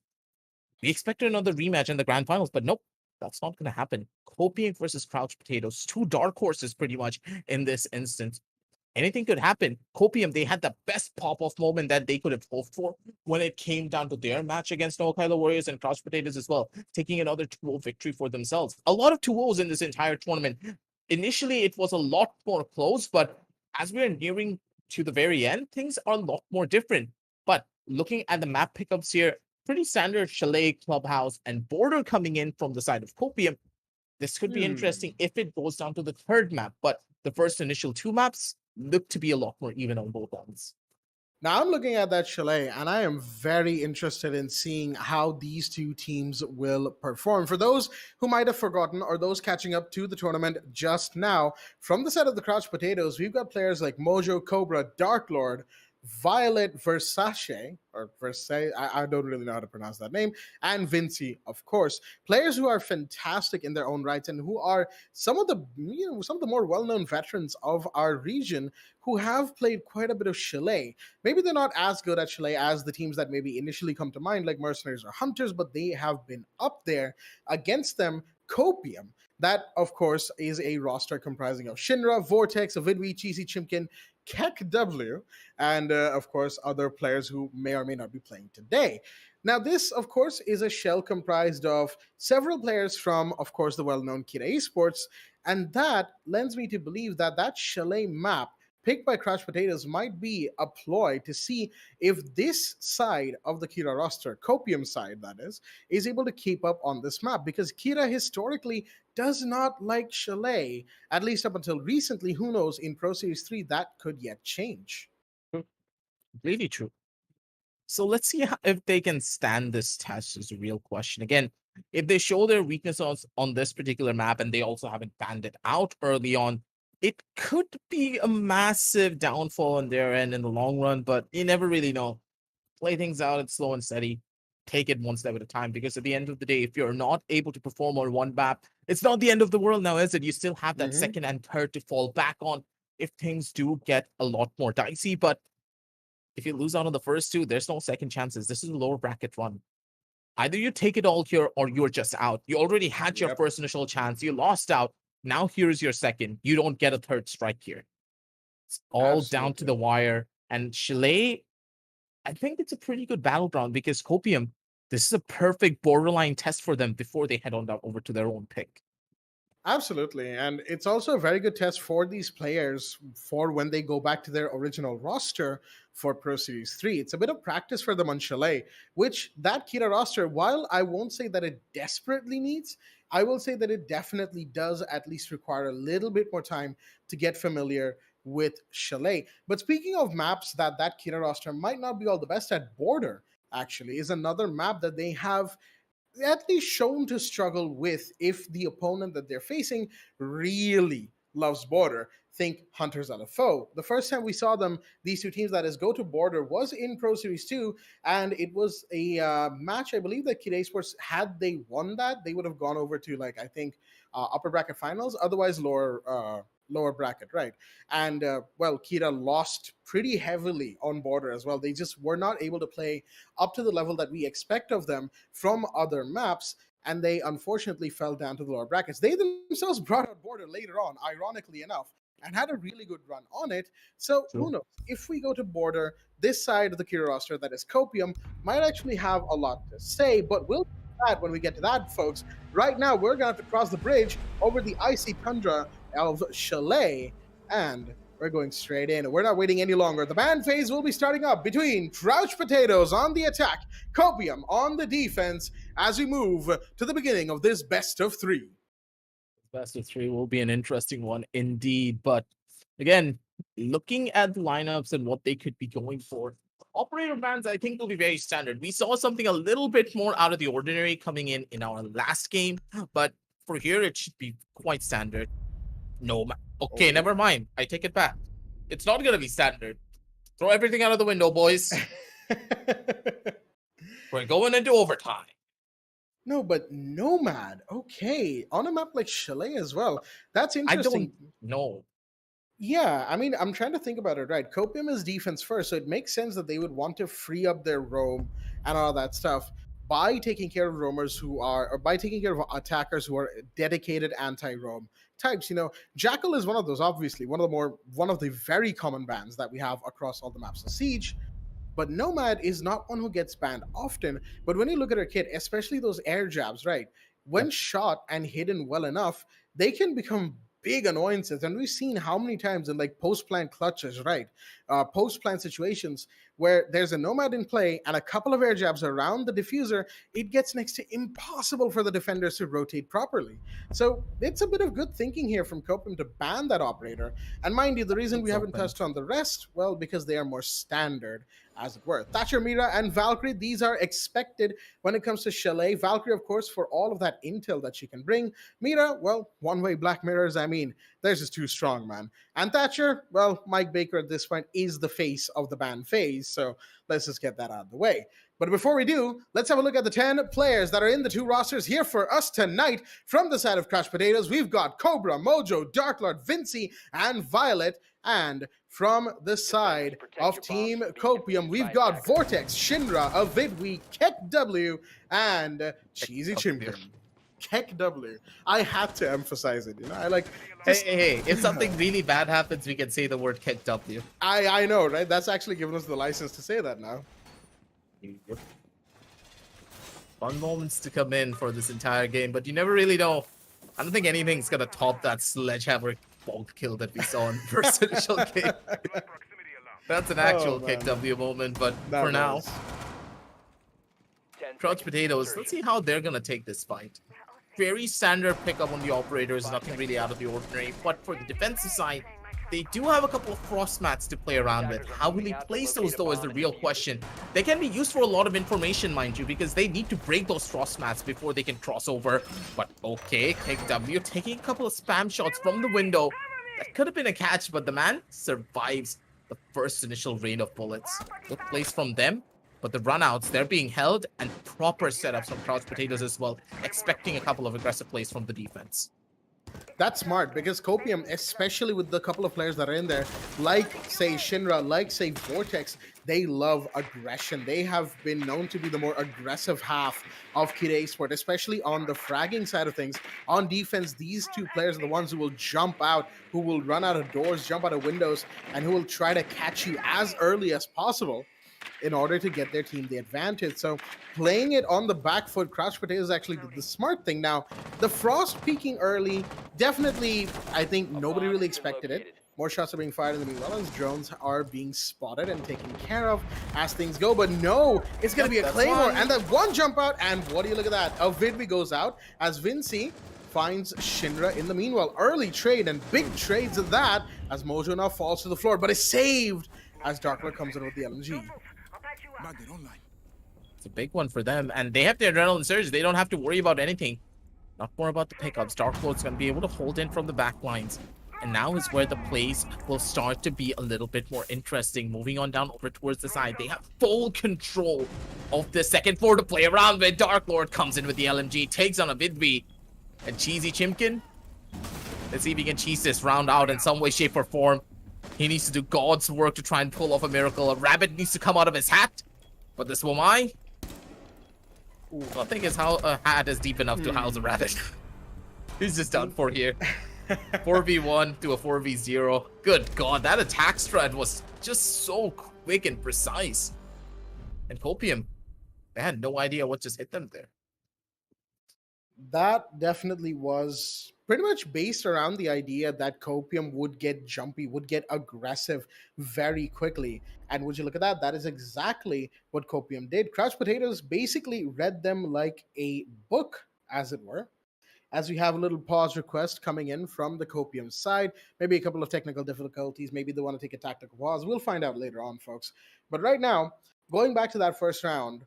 We expected another rematch in the grand finals, but nope, that's not going to happen. Copium versus Crouch Potatoes, two dark horses pretty much in this instance. Anything could happen. Copium, they had the best pop-off moment that they could have hoped for when it came down to their match against No Kyla Warriors and Crouch Potatoes as well, taking another 2-0 victory for themselves. A lot of 2-0s in this entire tournament. Initially, it was a lot more close, but as we're nearing to the very end, things are a lot more different. But looking at the map pickups here, pretty standard Chalet, Clubhouse, and Border coming in from the side of Copium. This could be interesting if it goes down to the third map, but the first initial two maps look to be a lot more even on both ends. Now I'm looking at that Chalet, and I am very interested in seeing how these two teams will perform. For those who might have forgotten or those catching up to the tournament just now, from the side of the Crouch Potatoes, we've got players like Mojo, Cobra, Dark Lord, Violet Versace, or Versace, I don't really know how to pronounce that name, and Vinci, of course. Players who are fantastic in their own rights and who are some of the more well-known veterans of our region who have played quite a bit of Chalet. Maybe they're not as good at Chalet as the teams that maybe initially come to mind, like Mercenaries or Hunters, but they have been up there. Against them, Copium. That, of course, is a roster comprising of Shinra, Vortex, Avidwi, Cheesy Chimkin, Keck W, and of course other players who may or may not be playing today. Now this, of course, is a shell comprised of several players from, of course, the well-known Kira Esports, and that lends me to believe that that Chalet map picked by Crouch Potatoes might be a ploy to see if this side of the Kira roster, Copium side that is able to keep up on this map, because Kira historically does not like Chalet, at least up until recently. Who knows, in Pro Series 3 that could yet change. Really true. So let's see if they can stand this test is a real question. Again, if they show their weaknesses on this particular map and they also haven't banned it out early on, it could be a massive downfall on their end in the long run, but you never really know. Play things out, it's slow and steady. Take it one step at a time, because at the end of the day, if you're not able to perform on one map, it's not the end of the world now, is it? You still have that second and third to fall back on if things do get a lot more dicey. But if you lose out on the first two, there's no second chances. This is a lower bracket run. Either you take it all here or you're just out. You already had your first initial chance. You lost out. Now here's your second. You don't get a third strike here. It's all down to the wire. And Chalet, I think it's a pretty good battleground, because Copium, this is a perfect borderline test for them before they head on down over to their own pick. Absolutely. And it's also a very good test for these players for when they go back to their original roster for Pro Series 3. It's a bit of practice for them on Chalet, which that Kira roster, while I won't say that it desperately needs, I will say that it definitely does at least require a little bit more time to get familiar with Chalet. But speaking of maps that Kira roster might not be all the best at, Border actually is another map that they have at least shown to struggle with if the opponent that they're facing really loves Border. think Hunters are the foe. The first time we saw them, these two teams, that is, go to border, was in Pro Series 2, and it was a match, I believe, that Kid Esports, had they won that, they would have gone over to, like, I think, upper bracket finals, otherwise lower bracket, right? And well, Kira lost pretty heavily on border as well. They just were not able to play up to the level that we expect of them from other maps, and they unfortunately fell down to the lower brackets. They themselves brought out border later on, ironically enough, and had a really good run on it. So who knows? If we go to border, this side of the Kira roster, that is Copium, might actually have a lot to say, but we'll get to that when we get to that, folks. Right now, we're going to have to cross the bridge over the icy tundra of Chalet, and we're going straight in. We're not waiting any longer. The ban phase will be starting up between Crouch Potatoes on the attack, Copium on the defense, as we move to the beginning of this best of three. Best of three will be an interesting one indeed. But again, looking at the lineups and what they could be going for, operator bans, I think, will be very standard. We saw something a little bit more out of the ordinary coming in our last game, but for here, it should be quite standard. No, okay, never mind. I take it back. It's not going to be standard. Throw everything out of the window, boys. We're going into overtime. No, but Nomad, okay, on a map like Chalet as well. That's interesting. I don't know. Yeah, I mean, I'm trying to think about it, right? Copium is defense first, so it makes sense that they would want to free up their roam and all that stuff by taking care of roamers who are, or by taking care of attackers who are dedicated anti-roam types. You know, Jackal is one of those, obviously, one of the very common bans that we have across all the maps of Siege. But Nomad is not one who gets banned often. But when you look at her kit, especially those air jabs, right? When shot and hidden well enough, they can become big annoyances. And we've seen how many times in like post-plant clutches, right? Post-plant situations where there's a Nomad in play and a couple of air jabs around the diffuser, it gets next to impossible for the defenders to rotate properly. So it's a bit of good thinking here from Copium to ban that operator. And mind you, the reason we haven't touched on the rest, well, because they are more standard, as it were. Thatcher, Mira, and Valkyrie, these are expected when it comes to Chalet. Valkyrie, of course, for all of that intel that she can bring. Mira, well, one-way black mirrors, I mean, theirs is too strong, man. And Thatcher, well, Mike Baker at this point is the face of the ban phase, so let's just get that out of the way. But before we do, let's have a look at the 10 players that are in the two rosters here for us tonight. From the side of Crouch Potatoes, we've got Cobra, Mojo, Darklord, Vinci, and Violet. And from the side of Team Copium, we've got Vortex, Shinra, Avidwi, Kek W, and Cheesy Chimkin. Kek W. I had to emphasize it, you know. I like. Hey, if something really bad happens, we can say the word Kek W. I know, right? That's actually given us the license to say that now. Fun moments to come in for this entire game, but you never really know. I don't think anything's gonna top that sledgehammer bulk kill that we saw in the first initial game. That's an actual Kek W moment, but for now, Crouch Potatoes, let's see how they're gonna take this fight. Very standard pickup on the operators, nothing really out of the ordinary, but for the defensive side, they do have a couple of frost mats to play around with. How will he place those, though, is the real question. They can be used for a lot of information, mind you, because they need to break those frost mats before they can cross over. But okay, Kek W taking a couple of spam shots from the window. That could have been a catch, but the man survives the first initial rain of bullets. Good place from them, but the runouts, they're being held, and proper setups from Crouch Potatoes as well, expecting a couple of aggressive plays from the defense. That's smart, because Copium, especially with the couple of players that are in there, like, say, Shinra, like, say, Vortex, they love aggression. They have been known to be the more aggressive half of Kid Esport, especially on the fragging side of things. On defense, these two players are the ones who will jump out, who will run out of doors, jump out of windows, and who will try to catch you as early as possible in order to get their team the advantage. So playing it on the back foot, Crouch Potatoes actually did the smart thing. Now, the frost peaking early, definitely, I think nobody really expected it. More shots are being fired in the meanwhile as drones are being spotted and taken care of as things go. But no, it's going to be a Claymore. And that one jump out, and what do you look at that? Avidwi goes out as Vinci finds Shinra in the meanwhile. Early trade and big trades at that as Mojo now falls to the floor, but is saved as Darklord comes in with the LMG. It's a big one for them, and they have the adrenaline surge. They don't have to worry about anything. Not more about the pickups. Darklord's going to be able to hold in from the back lines. And now is where the plays will start to be a little bit more interesting. Moving on down over towards the side. They have full control of the second floor to play around with. Dark Lord comes in with the LMG, takes on a Vidvi. And Cheesy Chimkin, let's see if he can cheese this round out in some way, shape, or form. He needs to do God's work to try and pull off a miracle. A rabbit needs to come out of his hat. But this Wamai, nothing is how a hat is deep enough to house a rabbit. He's just done for here. 4v1 to a 4v0. Good God, that attack strat was just so quick and precise. And Copium, they had no idea what just hit them there. That definitely was pretty much based around the idea that Copium would get jumpy, would get aggressive very quickly. And would you look at that? That is exactly what Copium did. Crouch Potatoes basically read them like a book, as it were. As we have a little pause request coming in from the Copium side, maybe a couple of technical difficulties, maybe they want to take a tactical pause. We'll find out later on, folks. But right now, going back to that first round,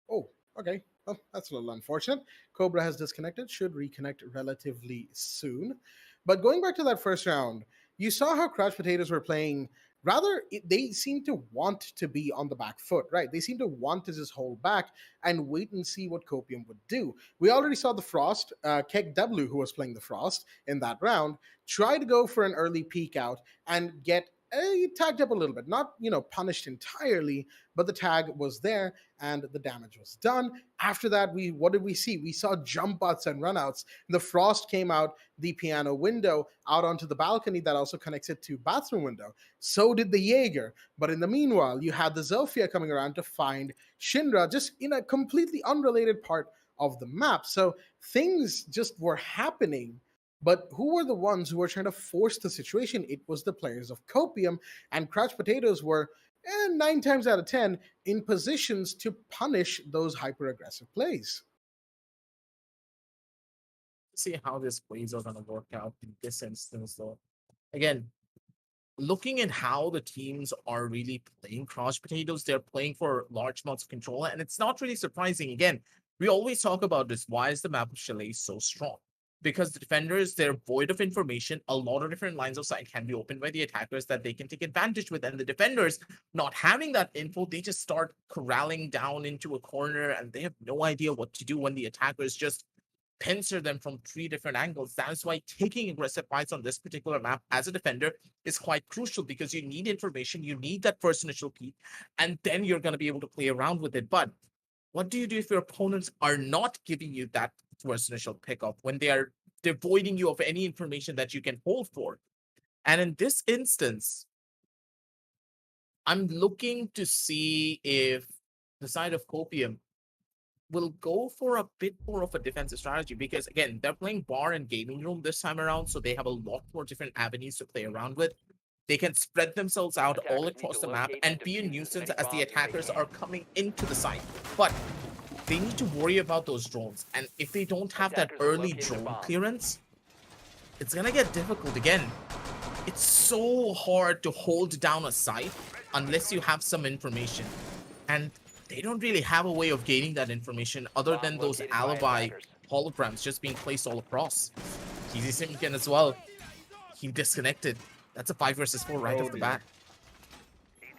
oh, okay. Well, that's a little unfortunate. Cobra has disconnected, should reconnect relatively soon. But going back to that first round, you saw how Crouch Potatoes were playing. Rather, they seem to want to be on the back foot, right? They seem to want to just hold back and wait and see what Copium would do. We already saw the Frost, Kek W, who was playing the Frost in that round, try to go for an early peek out and get tagged up a little bit. Not, punished entirely, but the tag was there and the damage was done. After that, what did we see? We saw jump butts and runouts. The Frost came out the piano window out onto the balcony that also connects it to bathroom window. So did the Jaeger. But in the meanwhile, you had the Zofia coming around to find Shinra just in a completely unrelated part of the map. So things just were happening. But who were the ones who were trying to force the situation? It was the players of Copium, and Crouch Potatoes were 9 times out of 10 in positions to punish those hyper-aggressive plays. See how this plays are going to work out in this instance, though. Again, looking at how the teams are really playing Crouch Potatoes, they're playing for large amounts of control, and it's not really surprising. Again, we always talk about this. Why is the map of Chalet so strong? Because the defenders, they're void of information. A lot of different lines of sight can be opened by the attackers that they can take advantage with. And the defenders, not having that info, they just start corralling down into a corner and they have no idea what to do when the attackers just pincer them from 3 different angles. That is why taking aggressive fights on this particular map as a defender is quite crucial, because you need information, you need that first initial peek, and then you're going to be able to play around with it. But what do you do if your opponents are not giving you that first initial pickup, when they are devoiding you of any information that you can hold for? And in this instance, I'm looking to see if the side of Copium will go for a bit more of a defensive strategy, because again, they're playing bar and gaming room this time around, so they have a lot more different avenues to play around with. They can spread themselves out all across the map and be a nuisance as the attackers are coming into the site. But they need to worry about those drones, and if they don't have that early drone clearance, it's gonna get difficult. Again, it's so hard to hold down a site unless you have some information, and they don't really have a way of gaining that information other than those alibi holograms just being placed all across. Easy Simkin as well, he disconnected. That's a 5 versus 4 right off the bat.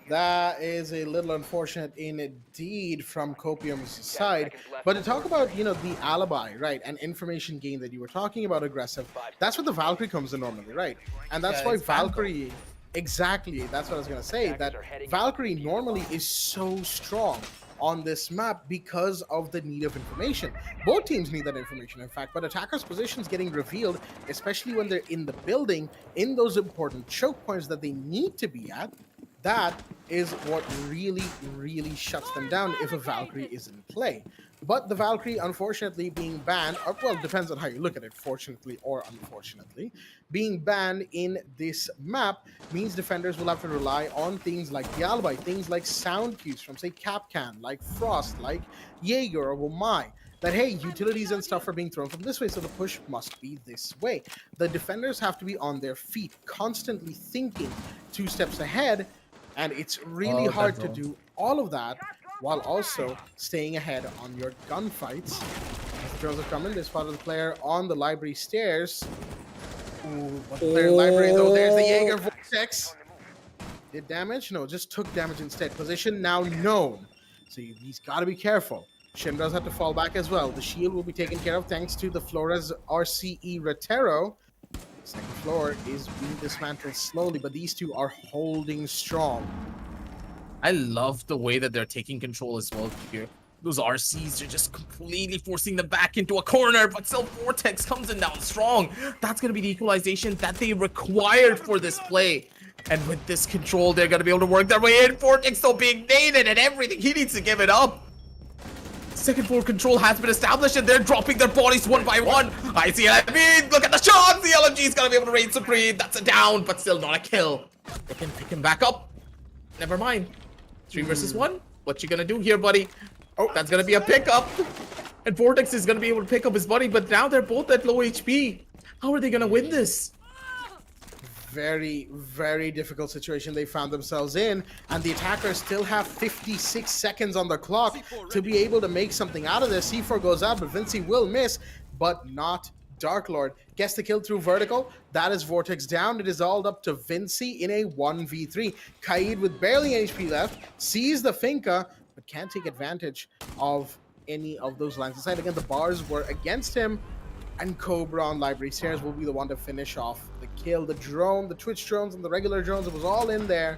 That is a little unfortunate indeed from Copium's side. But to talk about, the alibi, right, and information gain that you were talking about, aggressive, that's what the Valkyrie comes in normally, right? And that's why Valkyrie, exactly, that's what I was going to say, that Valkyrie normally is so strong on this map because of the need of information. Both teams need that information, in fact, but attackers' positions getting revealed, especially when they're in the building, in those important choke points that they need to be at. That is what really, really shuts them down if a Valkyrie is in play. But the Valkyrie, unfortunately, being banned, or, well, depends on how you look at it, fortunately or unfortunately, being banned in this map means defenders will have to rely on things like the alibi, things like sound cues from, say, Capcan, like Frost, like Jaeger or Womai, that, hey, utilities and stuff are being thrown from this way, so the push must be this way. The defenders have to be on their feet, constantly thinking 2 steps ahead, and it's really hard to do all of that while also staying ahead on your gunfights. As the drones are coming, there's part of the player on the library stairs. Ooh, but player library though. There's the Jaeger Vortex. Did damage? No, just took damage instead. Position now known. So he's got to be careful. Shinra's had to fall back as well. The shield will be taken care of thanks to the Flores RCE Retero. Second floor is being dismantled slowly, but these two are holding strong. I love the way that they're taking control as well here. Those RCs are just completely forcing them back into a corner, but still Vortex comes in down strong. That's going to be the equalization that they required for this play. And with this control, they're going to be able to work their way in. Vortex still being naded and everything. He needs to give it up. Second floor control has been established and they're dropping their bodies one by one. I see what I mean. Look at the shots. The LMG is going to be able to reign supreme. That's a down, but still not a kill. They can pick him back up. Never mind. 3 versus 1. What you gonna do here, buddy? Oh, that's gonna be a pickup. And Vortex is gonna be able to pick up his buddy, but now they're both at low HP. How are they gonna win this? Very, very difficult situation they found themselves in, and the attackers still have 56 seconds on the clock to be able to make something out of this. C4 goes out, but Vinci will miss, but not Dark Lord. Gets the kill through vertical. That is Vortex down. It is all up to Vinci in a 1v3. Kaid with barely HP left sees the Finca, but can't take advantage of any of those lines inside. Again, the bars were against him, and Cobra on Library Stairs will be the one to finish off the kill. The drone, the Twitch drones, and the regular drones, it was all in there.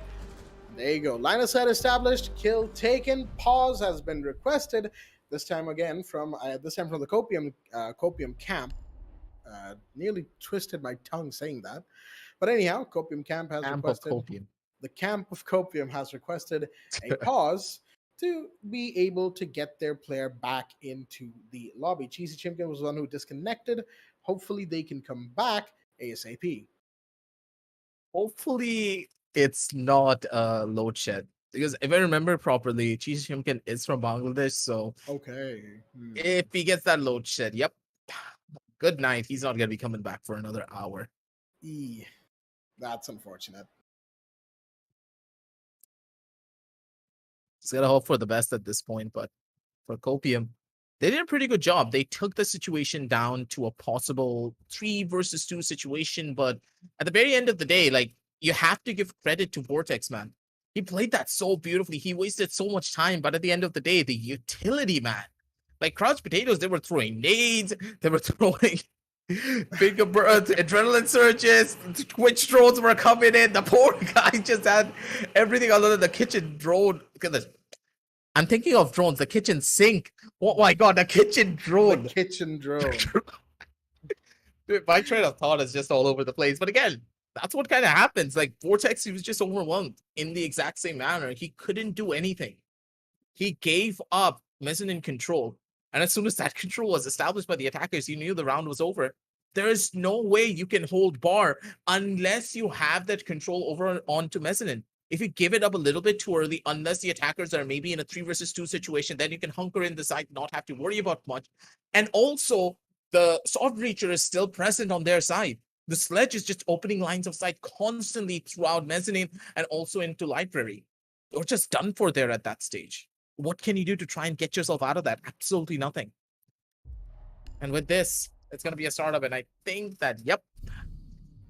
There you go. Line of sight established. Kill taken. Pause has been requested. This time again from the Copium camp. Nearly twisted my tongue saying that, but anyhow, Copium camp has requested. The camp of Copium has requested a pause to be able to get their player back into the lobby. Cheesy Chimkin was the one who disconnected. Hopefully, they can come back ASAP. Hopefully, it's not a load shed. Because if I remember properly, Cheesy Chimkin is from Bangladesh, so okay. If he gets that load shed, yep. Good night. He's not going to be coming back for another hour. That's unfortunate. Just got to hope for the best at this point. But for Copium, they did a pretty good job. They took the situation down to a possible 3 versus 2 situation. But at the very end of the day, like, you have to give credit to Vortex, man. He played that so beautifully. He wasted so much time. But at the end of the day, the utility, man. Like Crouch Potatoes, they were throwing nades, they were throwing big adrenaline surges, Twitch drones were coming in. The poor guy just had everything other than the kitchen drone. Look at this. I'm thinking of drones, the kitchen sink. Oh my god, the kitchen drone. The kitchen drone. Dude, my train of thought is just all over the place. But again, that's what kind of happens. Like Vortex, he was just overwhelmed in the exact same manner. He couldn't do anything. He gave up mezzanine control. And as soon as that control was established by the attackers, you knew the round was over. There is no way you can hold bar unless you have that control over onto mezzanine. If you give it up a little bit too early, unless the attackers are maybe in a 3 versus 2 situation, then you can hunker in the side, not have to worry about much. And also, the Sword Breacher is still present on their side. The Sledge is just opening lines of sight constantly throughout mezzanine and also into library. You're just done for there at that stage. What can you do to try and get yourself out of that? Absolutely nothing. And with this, it's going to be a startup. And I think that, yep.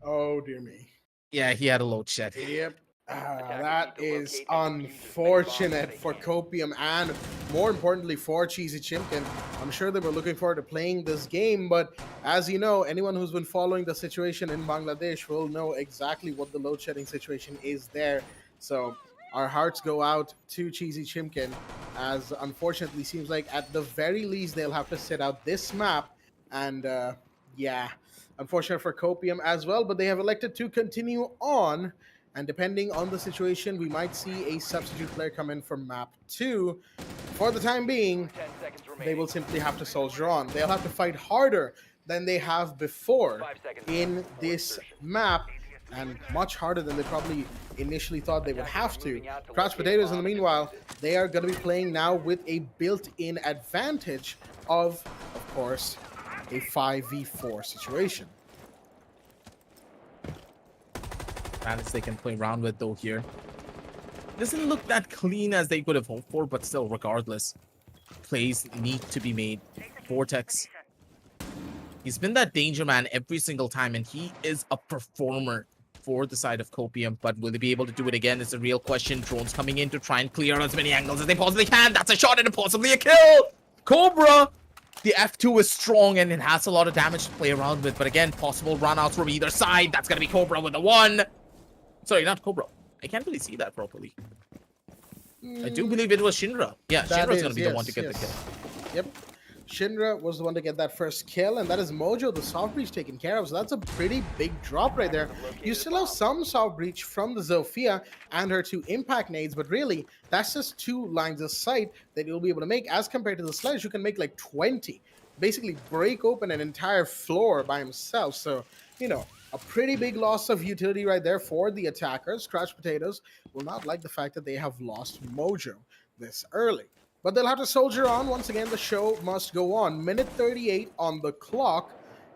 Oh, dear me. Yeah, he had a load shed. Yep. That is unfortunate for Copium and more importantly for Cheesy Chimkin. I'm sure they were looking forward to playing this game, but as you know, anyone who's been following the situation in Bangladesh will know exactly what the load shedding situation is there. So our hearts go out to Cheesy Chimkin, as unfortunately seems like at the very least they'll have to sit out this map. And yeah, unfortunate for Copium as well, but they have elected to continue on. And depending on the situation, we might see a substitute player come in for map 2. For the time being, they will simply have to soldier on. They'll have to fight harder than they have before in this map, and much harder than they probably initially thought they would have to. Crouch Potatoes, in the meanwhile, they are going to be playing now with a built-in advantage of course, a 5v4 situation. Advantage they can play around with though here. Doesn't look that clean as they could have hoped for, but still, regardless, plays need to be made. Vortex He's been that danger man every single time, and he is a performer for the side of Copium. But will they be able to do it again is a real question. Drones coming in to try and clear as many angles as they possibly can. That's a shot and possibly a kill. Cobra, the F2 is strong and it has a lot of damage to play around with. But again, possible runouts from either side. That's going to be Cobra with the 1. Sorry, not Cobra. I can't really see that properly. I do believe it was Shinra. Yeah, Shinra's going to be the one to get the kill. Yep. Shinra was the one to get that first kill, and that is Mojo, the soft breach, taken care of. So that's a pretty big drop right there. You still have some soft breach from the Zofia and her 2 impact nades, but really, that's just 2 lines of sight that you'll be able to make. As compared to the Sledge, you can make like 20. Basically break open an entire floor by himself. So, you know, a pretty big loss of utility right there for the attackers. Crouch Potatoes will not like the fact that they have lost Mojo this early. But they'll have to soldier on. Once again, the show must go on. Minute 38 on the clock.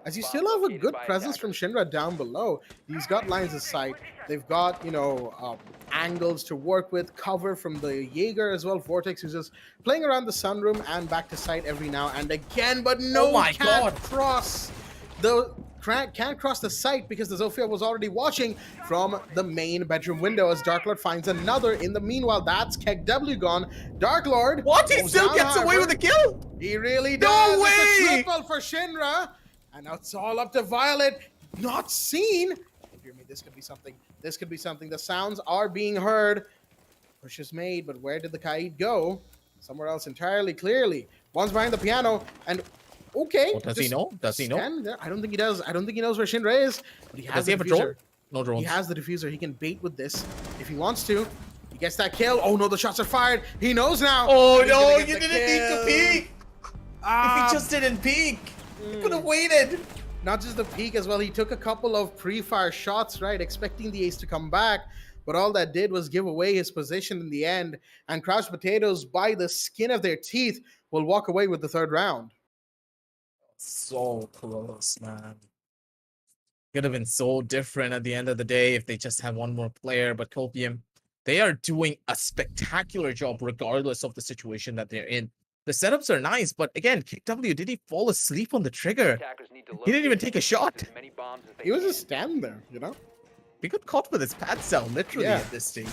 As you still have a good presence from Shinra down below. He's got lines of sight. They've got, you know, angles to work with. Cover from the Jaeger as well. Vortex, who's just playing around the sunroom and back to sight every now and again. But no, can't cross the sight because the Zofia was already watching from the main bedroom window as Dark Lord finds another. In the meanwhile, that's KEKW gone. Dark Lord. What? He still gets away with a kill? He really does. No way! It's a triple for Shinra. And now it's all up to Violet. Not seen. Hear me, this could be something. This could be something. The sounds are being heard. Push is made, but where did the Kaid go? Somewhere else entirely, clearly. One's behind the piano, and okay. Oh, does he know? Does he know? I don't think he does. I don't think he knows where Shinra is, but he has Does he the have a diffuser. drone? No drones. He has the diffuser. He can bait with this if he wants to. He gets that kill. Oh no, the shots are fired. He knows now. Oh He's no, gonna you get the didn't need to kill. peek. If he just didn't peek, he could have waited. Not just the peak as well, he took a couple of pre-fire shots, right, expecting the ace to come back, but all that did was give away his position in the end, and Crouched Potatoes, by the skin of their teeth, will walk away with the 3rd round. So close, man. Could have been so different at the end of the day if they just had one more player, but Copium, they are doing a spectacular job regardless of the situation that they're in. The setups are nice, but again, KEKW, did he fall asleep on the trigger? He didn't even take a shot. He was just standing there, you know? He got caught with his pad sound, literally, Yeah. at this stage.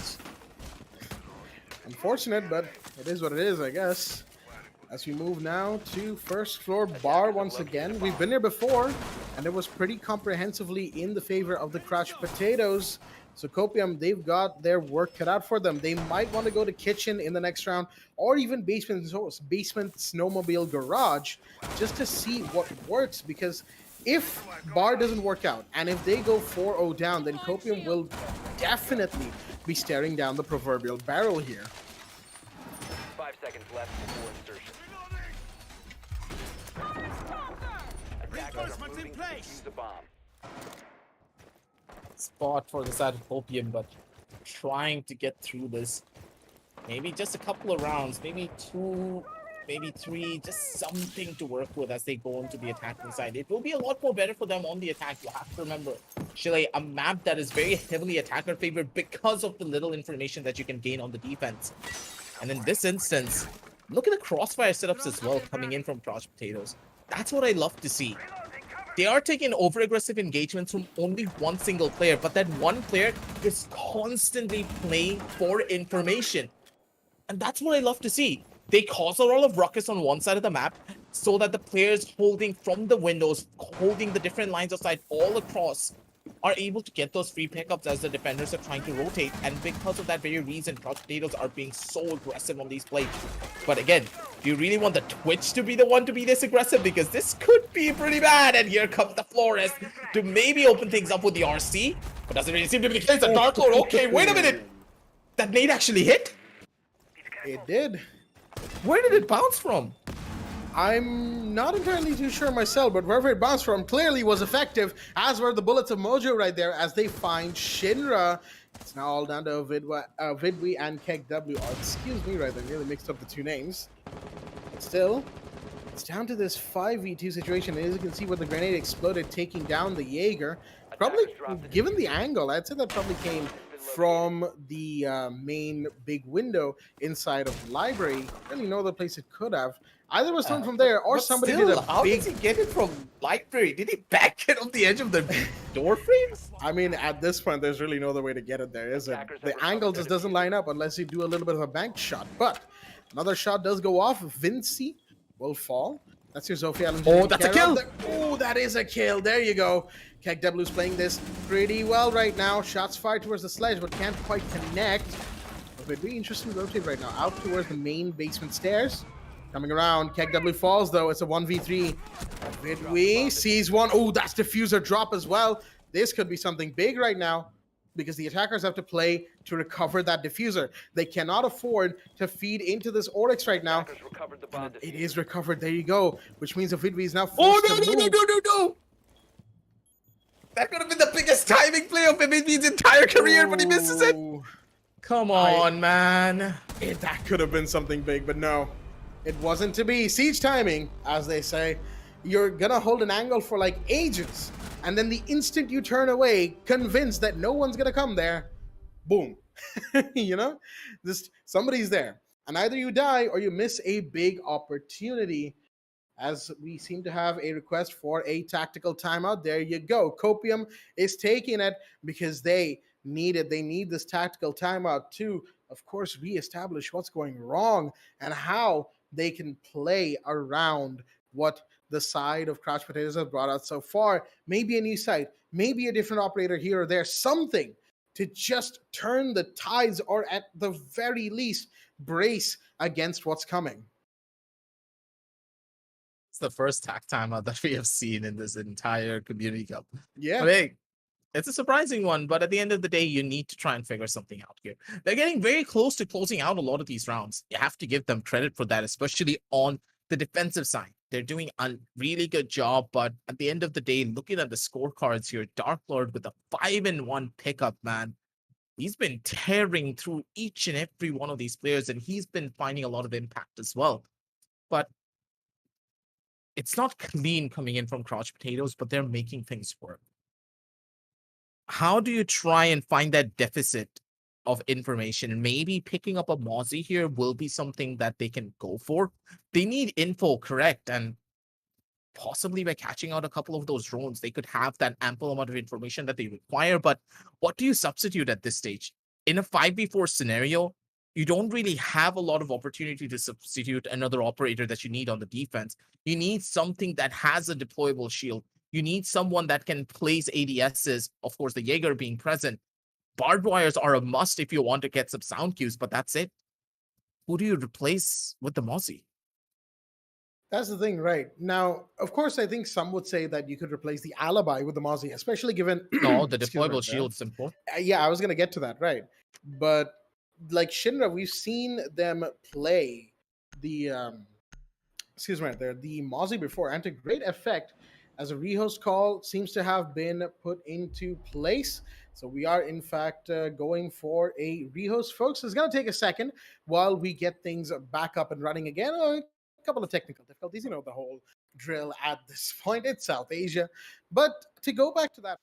Unfortunate, but it is what it is, I guess. As we move now to first floor bar once again. We've been here before, and it was pretty comprehensively in the favor of the Crouched Potatoes. So Copium, they've got their work cut out for them. They might want to go to kitchen in the next round, or even basement snowmobile garage, just to see what works. Because if bar doesn't work out, and if they go 4-0 down, then Copium will definitely be staring down the proverbial barrel here. 5 seconds left before insertion. Attackers are moving to defuse the bomb. Spot for the side of Copium, but trying to get through this. Maybe just a couple of rounds, maybe 2, maybe 3, just something to work with as they go into the attacking side. It will be a lot more better for them on the attack. You have to remember, Chalet, a map that is very heavily attacker favored because of the little information that you can gain on the defense. And in this instance, look at the crossfire setups as well coming in from Crouched Potatoes. That's what I love to see. They are taking over-aggressive engagements from only one single player, but that one player is constantly playing for information. And that's what I love to see. They cause a lot of ruckus on one side of the map so that the players holding from the windows, holding the different lines of sight all across, are able to get those free pickups as the defenders are trying to rotate. And because of that very reason, Crouched Potatoes are being so aggressive on these plays. But again, do you really want the Twitch to be the one to be this aggressive? Because this could be pretty bad. And here comes the Flores to maybe open things up with the RC. But doesn't really seem to be the case. The Dark Lord, okay, wait a minute. That nade actually hit? It did. Where did it bounce from? I'm not entirely too sure myself, but wherever it bounced from clearly was effective, as were the bullets of Mojo right there as they find Shinra. It's now all down to Vidwi and KEKW. Oh, excuse me right there, nearly mixed up the two names. But still, it's down to this 5v2 situation. As you can see where the grenade exploded, taking down the Jaeger. Probably, given the angle, I'd say that probably came from the main big window inside of the library. Really no other place it could have. Either was thrown from there, or But somebody still, did a how big. did he get it from library? Did he back it off the edge of the door frames? I mean, at this point, there's really no other way to get it there, is it? Attackers have The recovered angle their just doesn't line up unless you do a little bit of a bank shot. But another shot does go off. Vinci will fall. That's your Zofia Allen. Oh, that's a kill! Oh, that is a kill. There you go. KegW's playing this pretty well right now. Shots fired towards the sledge, but can't quite connect. But it'd be interesting to rotate right now. Out towards the main basement stairs. Coming around. KegW falls, though. It's a 1v3. Vidwi sees one. Oh, that's diffuser drop as well. This could be something big right now, because the attackers have to play to recover that diffuser. They cannot afford to feed into this Oryx right now. Attackers recovered the bomb It diffuser. is recovered. There you go. Which means that Vidwi is now Oh, forced no, to no, no, move. no, no, no! That could have been the biggest timing play of MVP's entire career, but he misses it. Ooh. Come on, man. That could have been something big, but no. It wasn't to be. Siege timing, as they say. You're gonna hold an angle for like ages, and then the instant you turn away, convinced that no one's gonna come there, boom. You know? Just somebody's there. And either you die or you miss a big opportunity. As we seem to have a request for a tactical timeout. There you go. Copium is taking it because they need it. They need this tactical timeout to, of course, reestablish what's going wrong and how they can play around what the side of Crouch Potatoes have brought out so far. Maybe a new site, maybe a different operator here or there, something to just turn the tides, or at the very least, brace against what's coming. It's the first tack timeout that we have seen in this entire Community Cup. Yeah. I mean, it's a surprising one, but at the end of the day, you need to try and figure something out here. They're getting very close to closing out a lot of these rounds. You have to give them credit for that, especially on the defensive side. They're doing a really good job, but at the end of the day, looking at the scorecards here, Dark Lord with a 5-1 pickup, man. He's been tearing through each and every one of these players, and he's been finding a lot of impact as well. But it's not clean coming in from Crouch Potatoes, but they're making things work. How do you try and find that deficit of information? Maybe picking up a Mozzie here will be something that they can go for. They need info, correct, and possibly by catching out a couple of those drones, they could have that ample amount of information that they require. But what do you substitute at this stage? In a 5v4 scenario, you don't really have a lot of opportunity to substitute another operator that you need on the defense. You need something that has a deployable shield. You need someone that can place ADSs, of course, the Jaeger being present. Barbed wires are a must if you want to get some sound cues, but that's it. Who do you replace with the Mozzie? That's the thing, right? Now, of course, I think some would say that you could replace the alibi with the Mozzie, especially given... No, the Excuse me, deployable bro. shield's important. Yeah, I was going to get to that, right? But like Shinra, we've seen them play the... excuse me, right there, the Mozzie before, and to great effect, as a rehost call seems to have been put into place. So we are, in fact, going for a rehost, folks. It's going to take a second while we get things back up and running again. A couple of technical difficulties, you know, the whole drill at this point. It's South Asia. But to go back to that,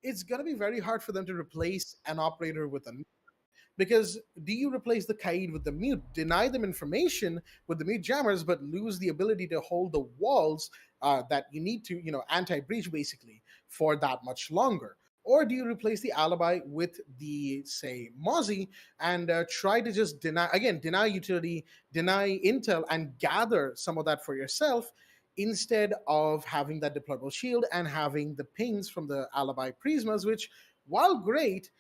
it's going to be very hard for them to replace an operator with a mute. Because do you replace the Kaid with the mute, deny them information with the mute jammers, but lose the ability to hold the walls that you need to, you know, anti-breach basically for that much longer? Or do you replace the alibi with the, say, Mozzie and try to just deny utility, deny intel, and gather some of that for yourself instead of having that deployable shield and having the pings from the alibi prismas, which, while great,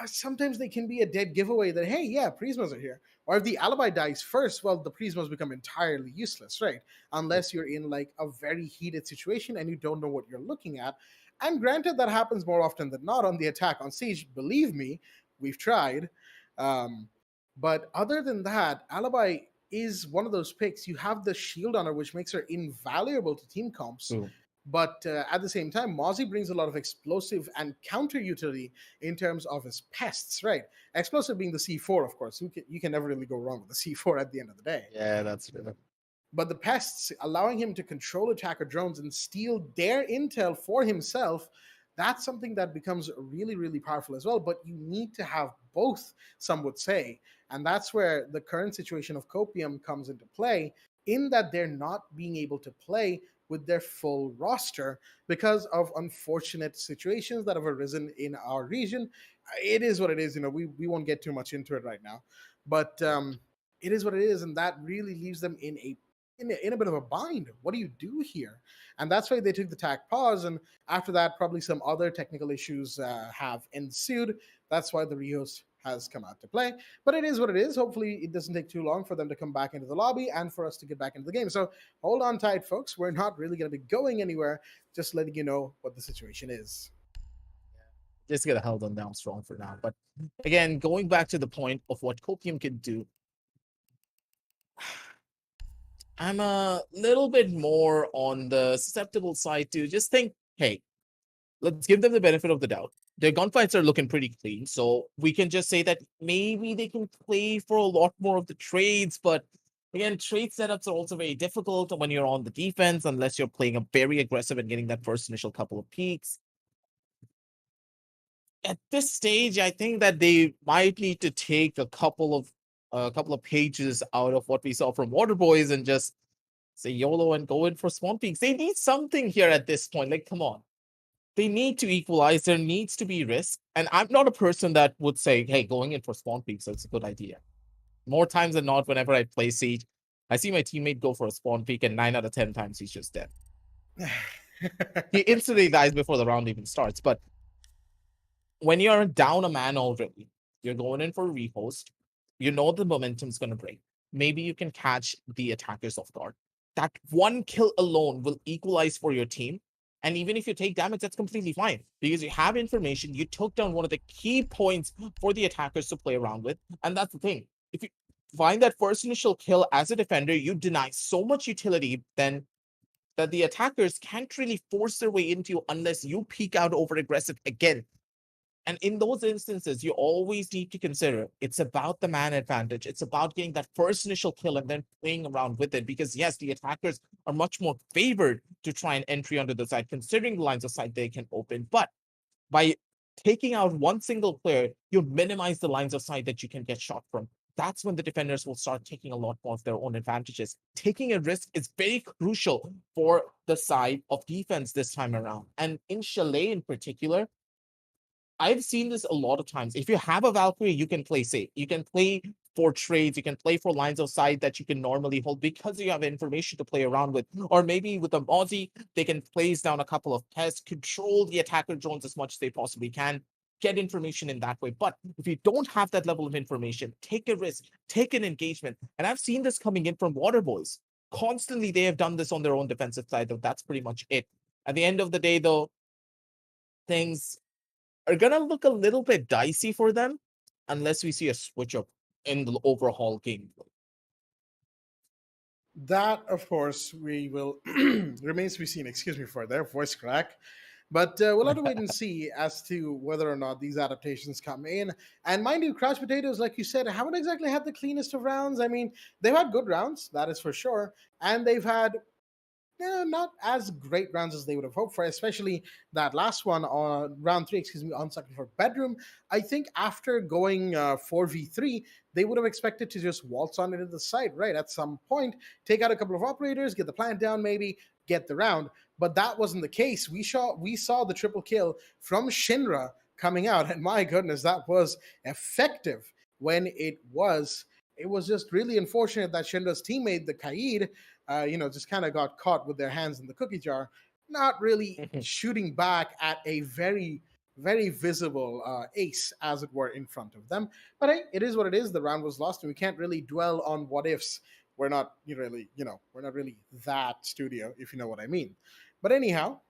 sometimes they can be a dead giveaway that, hey, yeah, prismas are here. Or if the alibi dies first, well, the prismas become entirely useless, right? Unless you're in like a very heated situation and you don't know what you're looking at. And granted, that happens more often than not on the attack on Siege. Believe me, we've tried. But other than that, alibi is one of those picks. You have the shield on her, which makes her invaluable to team comps. Ooh. But at the same time, Mozzie brings a lot of explosive and counter utility in terms of his pests, right? Explosive being the C4, of course. You can never really go wrong with the C4 at the end of the day. Yeah, that's true. But the pests, allowing him to control attacker drones and steal their intel for himself, that's something that becomes really, really powerful as well. But you need to have both, some would say. And that's where the current situation of Copium comes into play, in that they're not being able to play with their full roster because of unfortunate situations that have arisen in our region. It is what it is. We won't get too much into it right now, but it is what it is, and that really leaves them in a bit of a bind. What do you do here? And that's why they took the TAC pause, and after that, probably some other technical issues have ensued. That's why the rehost has come out to play. But it is what it is. Hopefully, it doesn't take too long for them to come back into the lobby and for us to get back into the game. So hold on tight, folks. We're not really going to be going anywhere. Just letting you know what the situation is. Just get held on down strong for now. But again, going back to the point of what Copium can do, I'm a little bit more on the susceptible side to just think, hey, let's give them the benefit of the doubt. Their gunfights are looking pretty clean, so we can just say that maybe they can play for a lot more of the trades. But again, trade setups are also very difficult when you're on the defense, unless you're playing a very aggressive and getting that first initial couple of peaks. At this stage, I think that they might need to take a couple of pages out of what we saw from waterboyz and just say YOLO and go in for spawn peaks. They need something here at this point. Like, come on. They need to equalize. There needs to be risk. And I'm not a person that would say, hey, going in for spawn peaks, that's a good idea. More times than not, whenever I play Siege, I see my teammate go for a spawn peak, and 9 out of 10 times he's just dead. He instantly dies before the round even starts. But when you're down a man already, you're going in for a rehost, you know the momentum's going to break. Maybe you can catch the attackers off guard. That one kill alone will equalize for your team. And even if you take damage, that's completely fine because you have information. You took down one of the key points for the attackers to play around with. And that's the thing. If you find that first initial kill as a defender, you deny so much utility then that the attackers can't really force their way into you unless you peek out over aggressive again. And in those instances, you always need to consider it's about the man advantage. It's about getting that first initial kill and then playing around with it. Because yes, the attackers are much more favored to try and entry onto the side, considering the lines of sight they can open. But by taking out one single player, you minimize the lines of sight that you can get shot from. That's when the defenders will start taking a lot more of their own advantages. Taking a risk is very crucial for the side of defense this time around. And in Chalet in particular, I've seen this a lot of times. If you have a Valkyrie, you can play safe. You can play for trades. You can play for lines of sight that you can normally hold because you have information to play around with. Or maybe with a Mozzie, they can place down a couple of tests, control the attacker drones as much as they possibly can, get information in that way. But if you don't have that level of information, take a risk, take an engagement. And I've seen this coming in from waterboyz. Constantly, they have done this on their own defensive side, though. That's pretty much it. At the end of the day, though, things are gonna look a little bit dicey for them unless we see a switch up in the overall gameplay. That, of course, we will remains to be seen. Excuse me for their voice crack. But we'll have to wait and see as to whether or not these adaptations come in. And mind you, Crouch Potatoes, like you said, haven't exactly had the cleanest of rounds. I mean, they've had good rounds, that is for sure. And they've had not as great rounds as they would have hoped for, especially that last one on round 3, on second for bedroom. I think after going 4v3, they would have expected to just waltz on into the side, right? At some point, take out a couple of operators, get the plant down, maybe get the round. But that wasn't the case. We saw the triple kill from Shinra coming out, and my goodness, that was effective when it was. It was just really unfortunate that Shinra's teammate, the Kaid, just kind of got caught with their hands in the cookie jar, not really shooting back at a very, very visible ace, as it were, in front of them. But hey, it is what it is. The round was lost, and we can't really dwell on what ifs. We're not really that studio, if you know what I mean. But anyhow,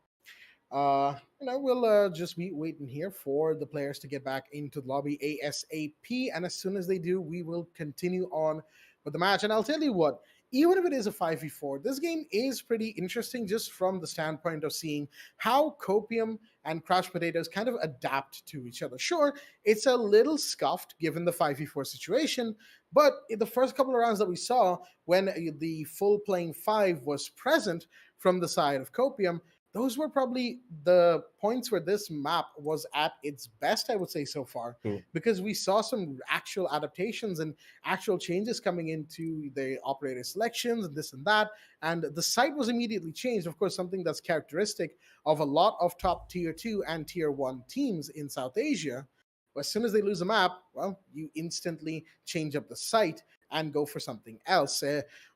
we'll just be waiting here for the players to get back into the lobby ASAP. And as soon as they do, we will continue on with the match. And I'll tell you what, even if it is a 5v4, this game is pretty interesting just from the standpoint of seeing how Copium and Crouch Potatoes kind of adapt to each other. Sure, it's a little scuffed given the 5v4 situation, but in the first couple of rounds that we saw when the full playing 5 was present from the side of Copium, those were probably the points where this map was at its best, I would say, so far, True. because we saw some actual adaptations and actual changes coming into the operator selections and this and that. And the site was immediately changed. Of course, something that's characteristic of a lot of top tier 2 and tier 1 teams in South Asia. As soon as they lose a map, well, you instantly change up the site and go for something else.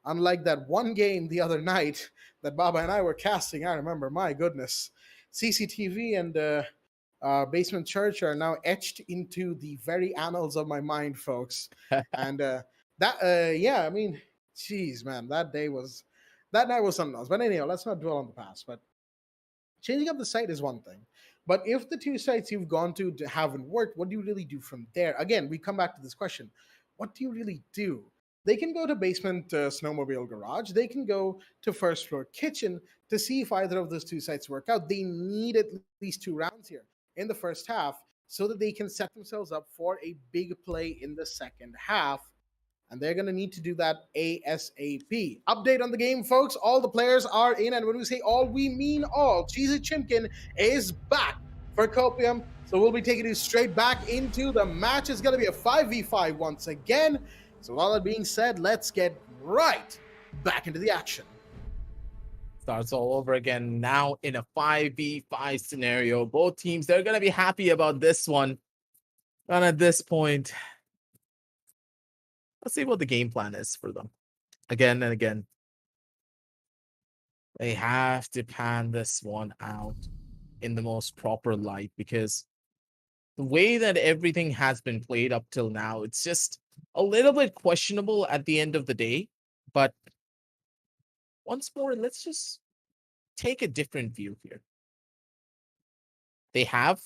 Unlike that one game the other night that Baba and I were casting, I remember, my goodness, CCTV and Basement Church are now etched into the very annals of my mind, folks. And yeah, I mean, geez, man, that night was something else. But anyhow, let's not dwell on the past. But changing up the site is one thing. But if the two sites you've gone to haven't worked, what do you really do from there? Again, we come back to this question. What do you really do? They can go to basement snowmobile garage. They can go to first floor kitchen to see if either of those two sites work out. They need at least 2 rounds here in the first half so that they can set themselves up for a big play in the second half. And they're going to need to do that ASAP. Update on the game, folks. All the players are in. And when we say all, we mean all. Cheesy Chimkin is back for Copium. So we'll be taking you straight back into the match. It's going to be a 5v5 once again. So with all that being said, let's get right back into the action. Starts all over again now in a 5v5 scenario. Both teams, they're going to be happy about this one. And at this point, let's see what the game plan is for them. Again and again. They have to pan this one out in the most proper light, because the way that everything has been played up till now, it's just a little bit questionable at the end of the day. But once more, let's just take a different view here. They have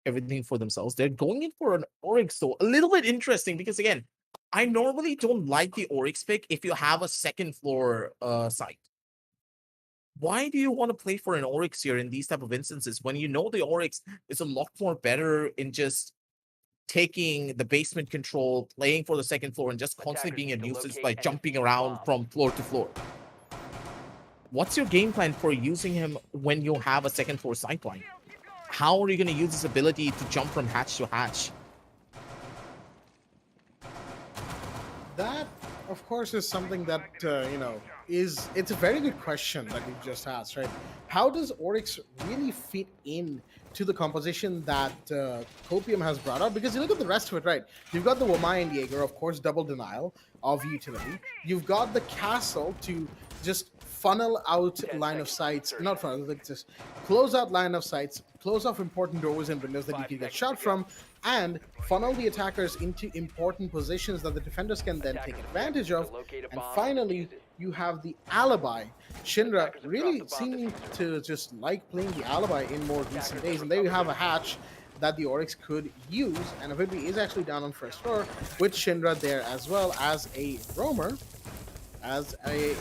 everything for themselves. They're going in for an Oryx, though. A little bit interesting, because again, I normally don't like the Oryx pick if you have a second floor site. Why do you want to play for an Oryx here in these type of instances when you know the Oryx is a lot more better in just taking the basement control, playing for the second floor, and just constantly being a nuisance by jumping around from floor to floor? What's your game plan for using him when you have a second floor sightline? How are you going to use his ability to jump from hatch to hatch? That, of course, is something that, it's a very good question that we've just asked, right? How does Oryx really fit in to the composition that Copium has brought out? Because you look at the rest of it, right? You've got the Wamayan Jaeger, of course, double denial of utility. You've got the castle to just funnel out line of sights, not funnel, like just close out line of sights, close off important doors and windows that you can get shot from, and funnel the attackers into important positions that the defenders can then take advantage of. And finally, you have the alibi. Shinra really seeming to just like playing the alibi in more recent days. And there you have a hatch that the Oryx could use. And Avidvi is actually down on first floor with Shinra there as well as a roamer. As a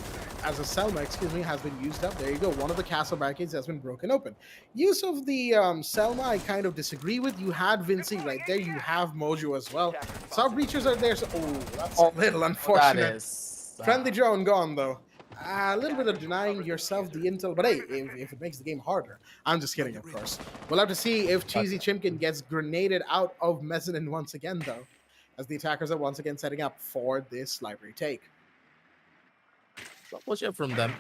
Selma, has been used up. There you go. One of the castle barricades has been broken open. Use of the Selma, I kind of disagree with. You had Vinci right there. You have Mojo as well. Sub breachers are there. So, that's a little unfortunate. That is Friendly drone gone, though. A little bit of denying yourself the intel. But hey, if it makes the game harder. I'm just kidding, of course. We'll have to see if Cheesy Chimkin gets grenaded out of mezzanine once again, though, as the attackers are once again setting up for this library take. Push up from them.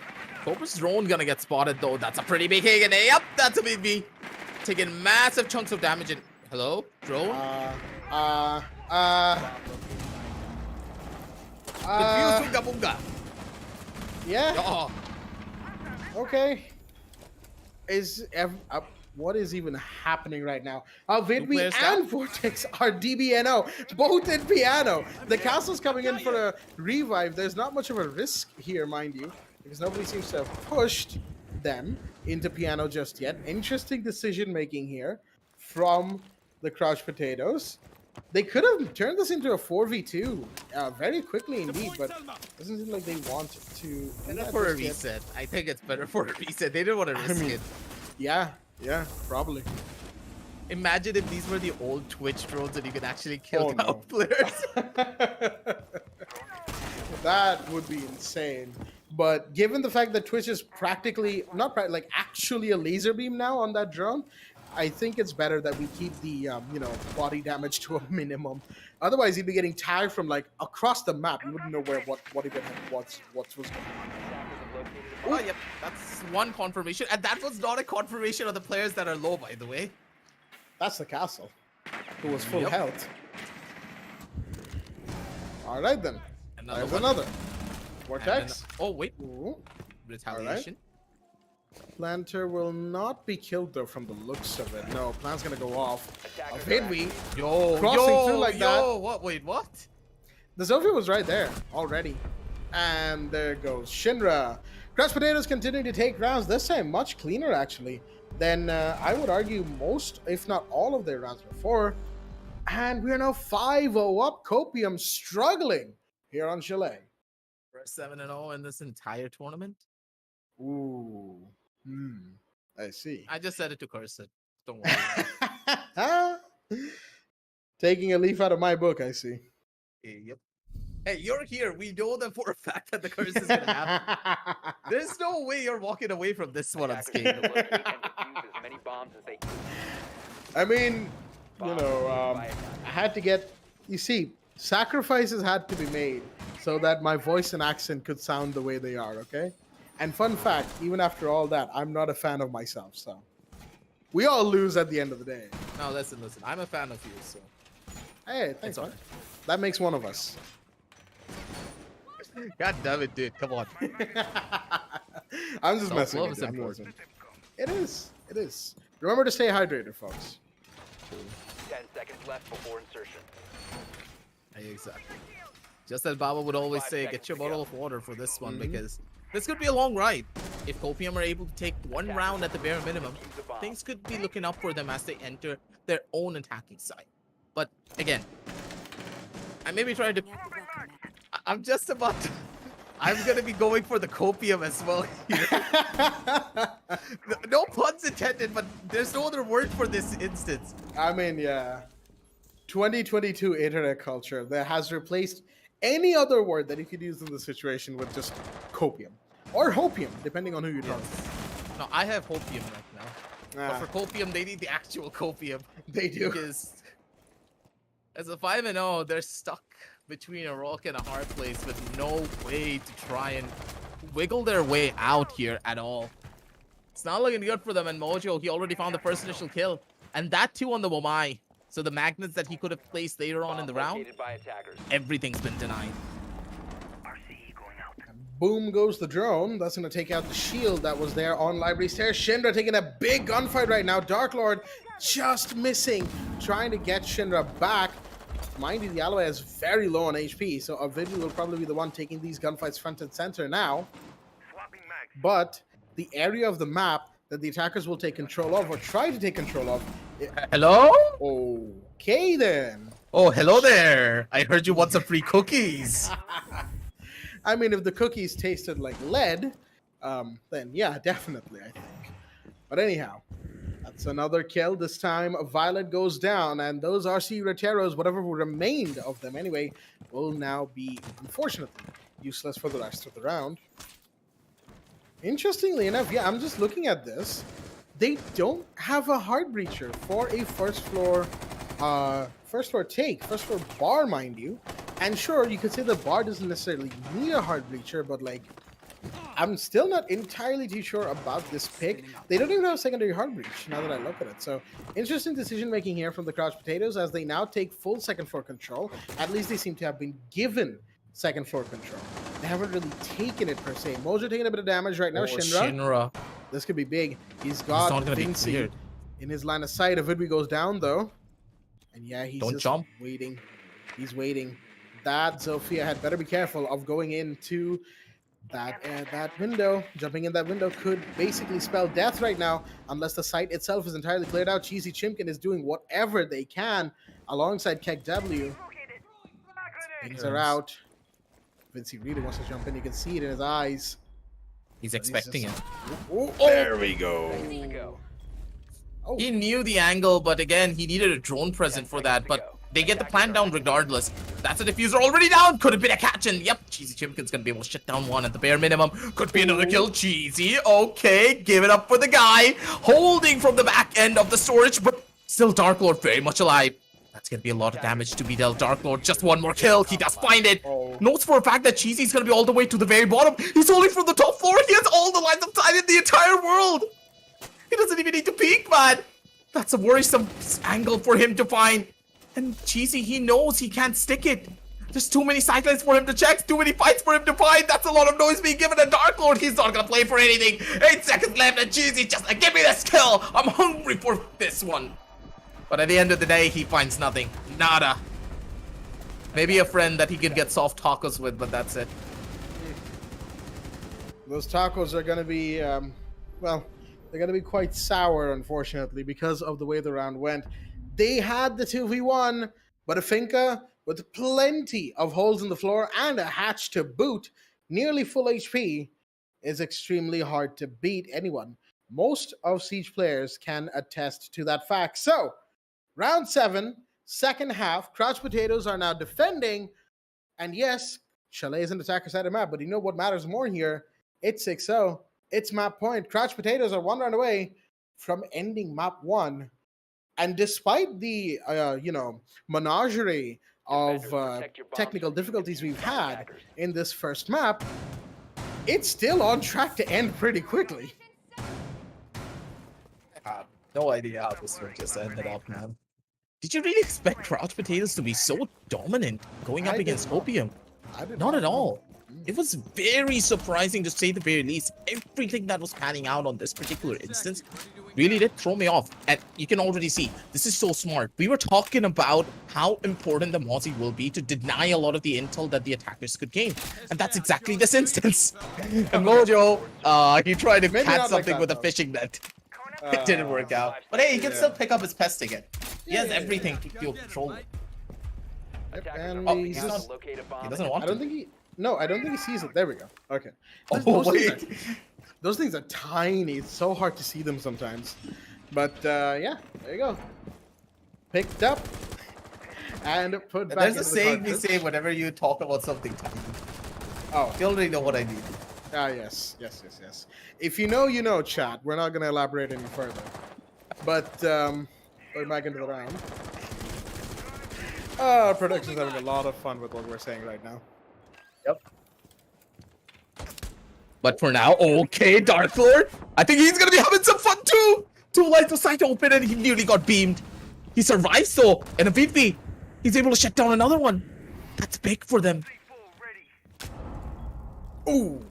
Cobra's drone gonna get spotted, though. That's a pretty big hit. And yep, that's a big B. Taking massive chunks of damage. And hello, drone. Defuse with Gabunga. Yeah. Oh, Okay. What is even happening right now? Vidvi players and Vortex are DBNO, both in piano. The castle's coming in for a revive. There's not much of a risk here, mind you, because nobody seems to have pushed them into piano just yet. Interesting decision making here from the Crouch Potatoes. They could have turned this into a 4v2 very quickly indeed, but it doesn't seem like they want to. better for a reset. I think it's better for a reset. They didn't want to risk it. Yeah, probably. Imagine if these were the old Twitch drones and you could actually kill Oh, no. players. That would be insane. But given the fact that Twitch is practically like actually a laser beam now on that drone, I think it's better that we keep the body damage to a minimum. Otherwise, he'd be getting tagged from like across the map. You wouldn't know what even what was going on. Oh, yep, that's one confirmation, and that was not a confirmation of the players that are low, by the way. That's the castle, who was full Yep. health. All right then. There's one. another. And Vortex. oh wait, Ooh. retaliation. Planter will not be killed though from the looks of it. No, Plant's gonna go off. Attackers Did are we? active. Yo, Crossing through like that. What? Wait, what? The Zofia was right there already. And there goes Shinra. Crushed Potatoes continuing to take rounds, this time much cleaner actually than I would argue most, if not all of their rounds before. And we're now 5-0 up. Copium struggling here on Chalet. We're 7-0 in this entire tournament. Ooh. I see. I just said it to curse it. Don't worry. Taking a leaf out of my book, I see. Yep. Hey, you're here. We know that for a fact that the curse is gonna happen. There's no way you're walking away from this one Attackers unscathed. need to locate and defuse as many bombs as they can. I mean, Bomb located by attackers. I had to get, you see, sacrifices had to be made so that my voice and accent could sound the way they are, okay? And fun fact, even after all that, I'm not a fan of myself, so. We all lose at the end of the day. No, listen. I'm a fan of you, so. Hey, thanks, It's man. alright. That makes one of us. God damn it, dude. Come on. I'm just messing Self-love with is you. I'm important. messing. It is. Remember to stay hydrated, folks. 10 seconds left before insertion. Exactly. Just as Baba would always 5 say, seconds get your to go. bottle of water for this one, Mhm. because this could be a long ride. If Copium are able to take one round at the bare minimum, Defuse the bomb. things could be looking up for them as they enter their own attacking side. But again, I may be trying to. I'm just about to. I'm gonna be going for the Copium as well here. No puns intended, but there's no other word for this instance. I mean, yeah. 2022 internet culture that has replaced any other word that you could use in the situation with just copium. Or hopium, depending on who you talk to. No, I have Copium right now. Ah, But for Copium, they need the actual Copium. they do. Because as a 5-0, they're stuck between a rock and a hard place with no way to try and wiggle their way out here at all. It's not looking good for them, and Mojo, he already found the first initial kill. And that too on the Wamai. So the magnets that he could have placed later on in the Bomb round, located by attackers. everything's been denied. Boom goes the drone. That's going to take out the shield that was there on Library Stairs. Shinra taking a big gunfight right now. Dark Lord just missing, trying to get Shinra back. Mind you, the ally is very low on HP, so Avidli will probably be the one taking these gunfights front and center now. But the area of the map that the attackers will take control of, or try to take control of. Hello? Okay, then. Oh, hello there. I heard you want some free cookies. I mean, if the cookies tasted like lead, then yeah, definitely, I think. But anyhow, that's another kill. This time, Violet goes down, and those RC Reteros, whatever remained of them anyway, will now be, unfortunately, useless for the rest of the round. Interestingly enough, yeah, I'm just looking at this. They don't have a hard breacher for a first floor take, first floor bar, mind you. And sure, you could say the bar doesn't necessarily need a hard breacher, but like, I'm still not entirely too sure about this pick. They don't even have a secondary hard breach now that I look at it. So interesting decision making here from the Crouched Potatoes as they now take full second floor control. At least they seem to have been given second floor control. They haven't really taken it per se. Mojo taking a bit of damage right now. Oh, Shinra. This could be big. He's got not gonna be Vinci cleared. in his line of sight. Avidwi goes down though. And yeah, he's Don't just jump. waiting. He's waiting. That Zofia had better be careful of going into that window. Jumping in that window could basically spell death right now, unless the site itself is entirely cleared out. Cheesy Chimkin is doing whatever they can alongside Kek W. Things are out. Vinci really wants to jump in. You can see it in his eyes. He's expecting it. Oh, there we go. Seconds to go. Oh, He knew the angle, but again, he needed a drone present for that. But They get the plant down regardless. That's a diffuser already down. Could have been a catch. And yep, Cheesy Chimkin's gonna be able to shut down one at the bare minimum. Could be another kill. Cheesy. Okay, give it up for the guy. Holding from the back end of the storage, but still Dark Lord very much alive. That's gonna be a lot of damage to be dealt. Dark Lord, just one more kill. He does find it. Notes for a fact that Cheesy's gonna be all the way to the very bottom. He's only from the top floor. He has all the lines of sight in the entire world. He doesn't even need to peek, man. That's a worrisome angle for him to find. And Cheesy, he knows he can't stick it. There's too many sightlines for him to check, too many fights for him to find. That's a lot of noise being given to Dark Lord. He's not gonna play for anything. 8 seconds left, and Cheesy just like, give me this kill. I'm hungry for this one. But at the end of the day, he finds nothing. Nada. Maybe a friend that he could get soft tacos with, but that's it. Those tacos are gonna be, well, they're gonna be quite sour, unfortunately, because of the way the round went. They had the 2v1, but a Finka with plenty of holes in the floor and a hatch to boot, nearly full HP, is extremely hard to beat anyone. Most of Siege players can attest to that fact. So, round 7, second half, Crouch Potatoes are now defending, and yes, Chalet is an attacker side of map, but you know what matters more here? It's 6-0. It's map point. Crouch Potatoes are 1 round away from ending map 1. And despite the, menagerie of technical difficulties we've had in this first map, it's still on track to end pretty quickly. I have no idea how this one just ended up, man. Did you really expect Crouch Potatoes to be so dominant going up against Copium? Not at all. It was very surprising to say the very least. Everything that was panning out on this particular instance really did throw me off. And you can already see, this is so smart. We were talking about how important the Mozzie will be to deny a lot of the intel that the attackers could gain. And that's exactly this instance. And Mojo, he tried to catch something with a fishing net. It didn't work out. But hey, he can still pick up his pest again. He has everything to feel control. And Oh, he's not, he doesn't want I don't to. think he... No, I don't think he sees it. There we go. Okay. Oh, Those things are tiny. It's so hard to see them sometimes. But, yeah, there you go. Picked up and put back There's into a the saying we cartridge. say whenever you talk about something tiny. Oh, You already know what I mean. yes. If you know, you know, chat. We're not going to elaborate any further. But, going back into the round. Production's having a lot of fun with what we're saying right now. Yep. But for now, okay, Dark Lord. I think he's gonna be having some fun too. 2 lines of sight open and he nearly got beamed. He survives though, and a VP. He's able to shut down another one. That's big for them. Ooh,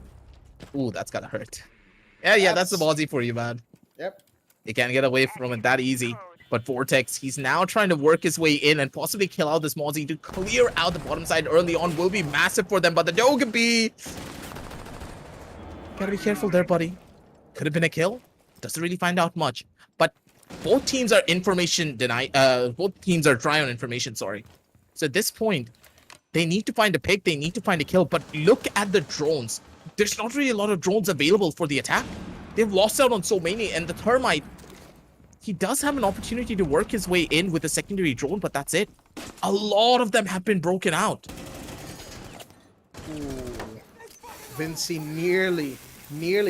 that's gotta hurt. Yeah, that's the Mozzie for you, man. Yep. You can't get away from it that easy. But Vortex, he's now trying to work his way in and possibly kill out this Mozzie to clear out the bottom side early on will be massive for them. But the Dogaby, gotta be careful there, buddy. Could have been a kill. Doesn't really find out much. But both teams are both teams are dry on information, sorry. So at this point, they need to find a pick, they need to find a kill. But look at the drones. There's not really a lot of drones available for the attack. They've lost out on so many, and the Thermite, he does have an opportunity to work his way in with a secondary drone, but that's it. A lot of them have been broken out. Ooh. Vinci nearly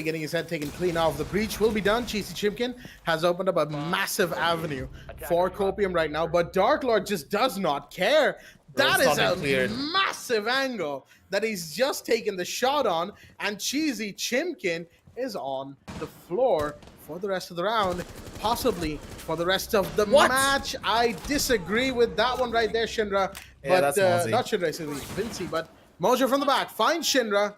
getting his head taken clean off. The breach will be done. Cheesy Chimkin has opened up a massive avenue for Copium right now, but Dark Lord just does not care. That is a massive angle that he's just taken the shot on, and Cheesy Chimkin is on the floor for the rest of the round, possibly for the rest of the match. I disagree with that one right there, Shinra. Yeah, But that's not Shinra, excuse me, Vinci, but Mojo from the back finds Shinra.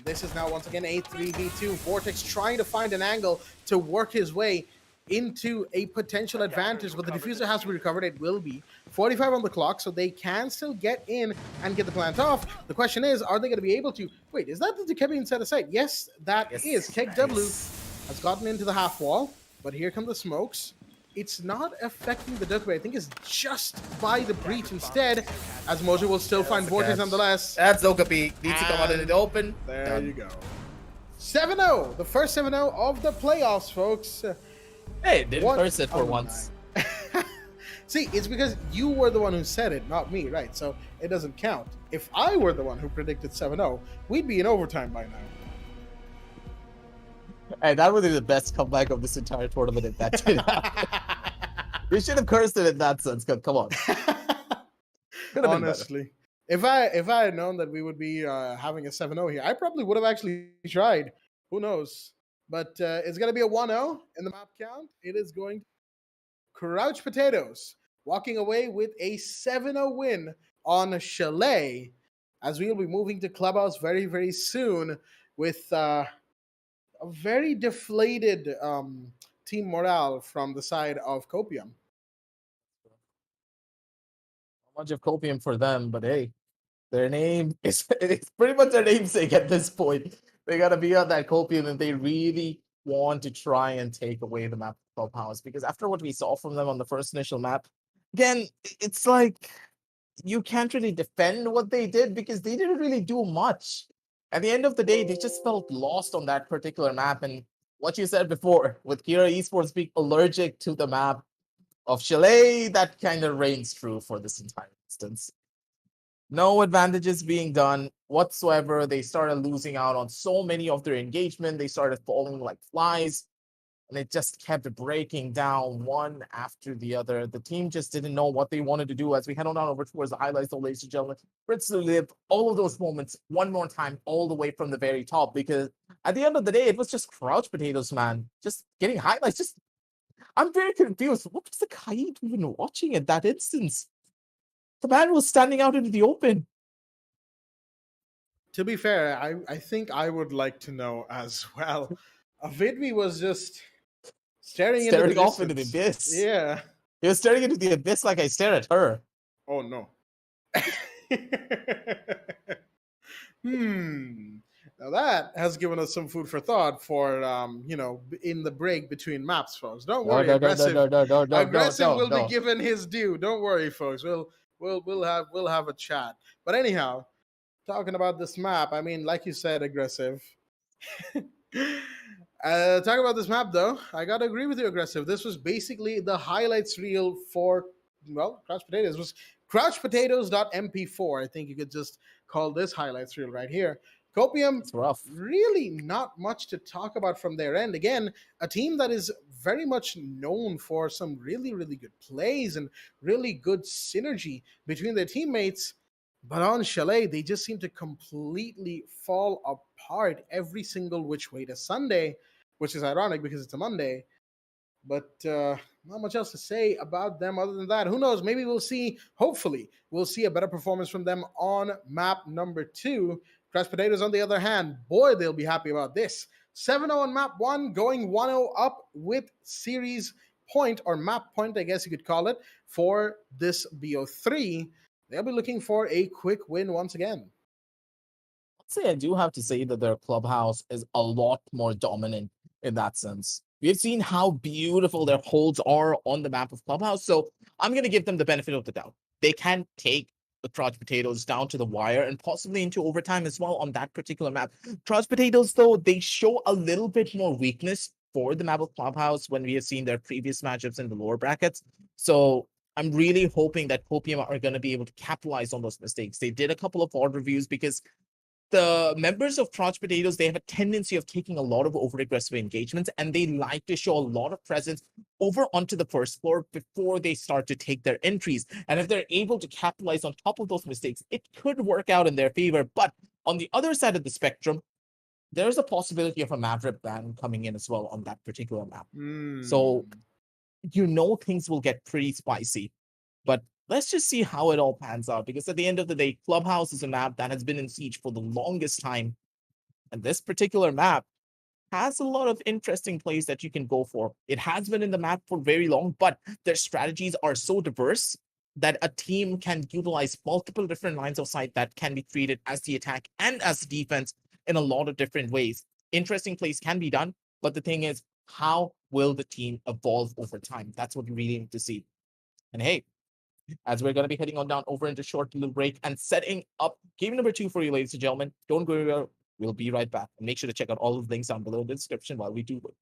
This is now once again a 3v2. Vortex trying to find an angle to work his way into a potential advantage, but the diffuser has to be recovered. It will be 45 on the clock, so they can still get in and get the plant off. The question is, are they going to be able to... Wait, is that the Dukebi inside the site? Yes, that is. Keg W has gotten into the half wall, but here come the smokes. It's not affecting the Dukebi. I think it's just by the breach instead, as Mojo will still find Vortex nonetheless. That's Okapi. Needs to come out in the open. There you go. 7-0. The first 7-0 of the playoffs, folks. Hey, didn't curse it for once. See, it's because you were the one who said it, not me, right? So it doesn't count. If I were the one who predicted 7-0, we'd be in overtime by now. And that would be the best comeback of this entire tournament if that did happen. We should have cursed it in that sense. Come on. Could have been better. Honestly, if I had known that we would be having a 7-0 here, I probably would have actually tried. Who knows? But it's going to be a 1-0 in the map count. It is going to Crouch Potatoes walking away with a 7-0 win on Chalet, as we will be moving to Clubhouse very, very soon with a very deflated team morale from the side of Copium. Not much of Copium for them, but hey, their name is it's pretty much their namesake at this point. They gotta be on that Copium if they really want to try and take away the map of Clubhouse. Because after what we saw from them on the first initial map, again, it's like you can't really defend what they did because they didn't really do much. At the end of the day, they just felt lost on that particular map. And what you said before, with Kira Esports being allergic to the map of Chalet, that kind of reigns true for this entire instance. No advantages being done whatsoever. They started losing out on so many of their engagement. They started falling like flies, and it just kept breaking down one after the other. The team just didn't know what they wanted to do. As we head on down over towards the highlights, though, ladies and gentlemen, let's live all of those moments one more time, all the way from the very top, because at the end of the day, it was just Crouch Potatoes, man. Just getting highlights. I'm very confused. What was the Kaid even watching at that instance? The man was standing out into the open. To be fair, I think I would like to know as well. Vidvi was just staring off into the abyss. Yeah. He was staring into the abyss like I stare at her. Oh no. Now that has given us some food for thought for in the break between maps, folks. Don't worry, aggressive will be given his due. Don't worry, folks. We'll have a chat. But anyhow, talking about this map, I mean, like you said, aggressive. Talking about this map, though, I gotta agree with you, aggressive. This was basically the highlights reel for Crouch Potatoes. It was crouchpotatoes.mp4. I think you could just call this highlights reel right here. Copium, it's rough. Really not much to talk about from their end. Again, a team that is very much known for some really, really good plays and really good synergy between their teammates. But on Chalet, they just seem to completely fall apart every single which way to Sunday, which is ironic because it's a Monday. But not much else to say about them other than that. Who knows? Maybe hopefully, we'll see a better performance from them on map number 2. Crouch Potatoes, on the other hand, boy, they'll be happy about this. 7-0 on map 1, going 1-0 up with series point, or map point, I guess you could call it, for this BO3. They'll be looking for a quick win once again. I'd say I do have to say that their clubhouse is a lot more dominant in that sense. We've seen how beautiful their holds are on the map of Clubhouse, so I'm going to give them the benefit of the doubt. They can take the Crouch Potatoes down to the wire and possibly into overtime as well on that particular map. Crouch Potatoes, though, they show a little bit more weakness for the map of Clubhouse when we have seen their previous matchups in the lower brackets. So I'm really hoping that Copium are going to be able to capitalize on those mistakes. They did a couple of odd reviews because the members of Crouch Potatoes, they have a tendency of taking a lot of over-aggressive engagements, and they like to show a lot of presence over onto the first floor before they start to take their entries. And if they're able to capitalize on top of those mistakes, it could work out in their favor. But on the other side of the spectrum, there's a possibility of a Maverick ban coming in as well on that particular map. So, things will get pretty spicy. But let's just see how it all pans out, because at the end of the day, Clubhouse is a map that has been in siege for the longest time. And this particular map has a lot of interesting plays that you can go for. It has been in the map for very long, but their strategies are so diverse that a team can utilize multiple different lines of sight that can be treated as the attack and as defense in a lot of different ways. Interesting plays can be done, but the thing is, how will the team evolve over time? That's what we really need to see. And hey, as we're going to be heading on down over into short little break and setting up game number 2 for you, ladies and gentlemen. Don't go anywhere. We'll be right back. And make sure to check out all of the links down below in the description while we do wait.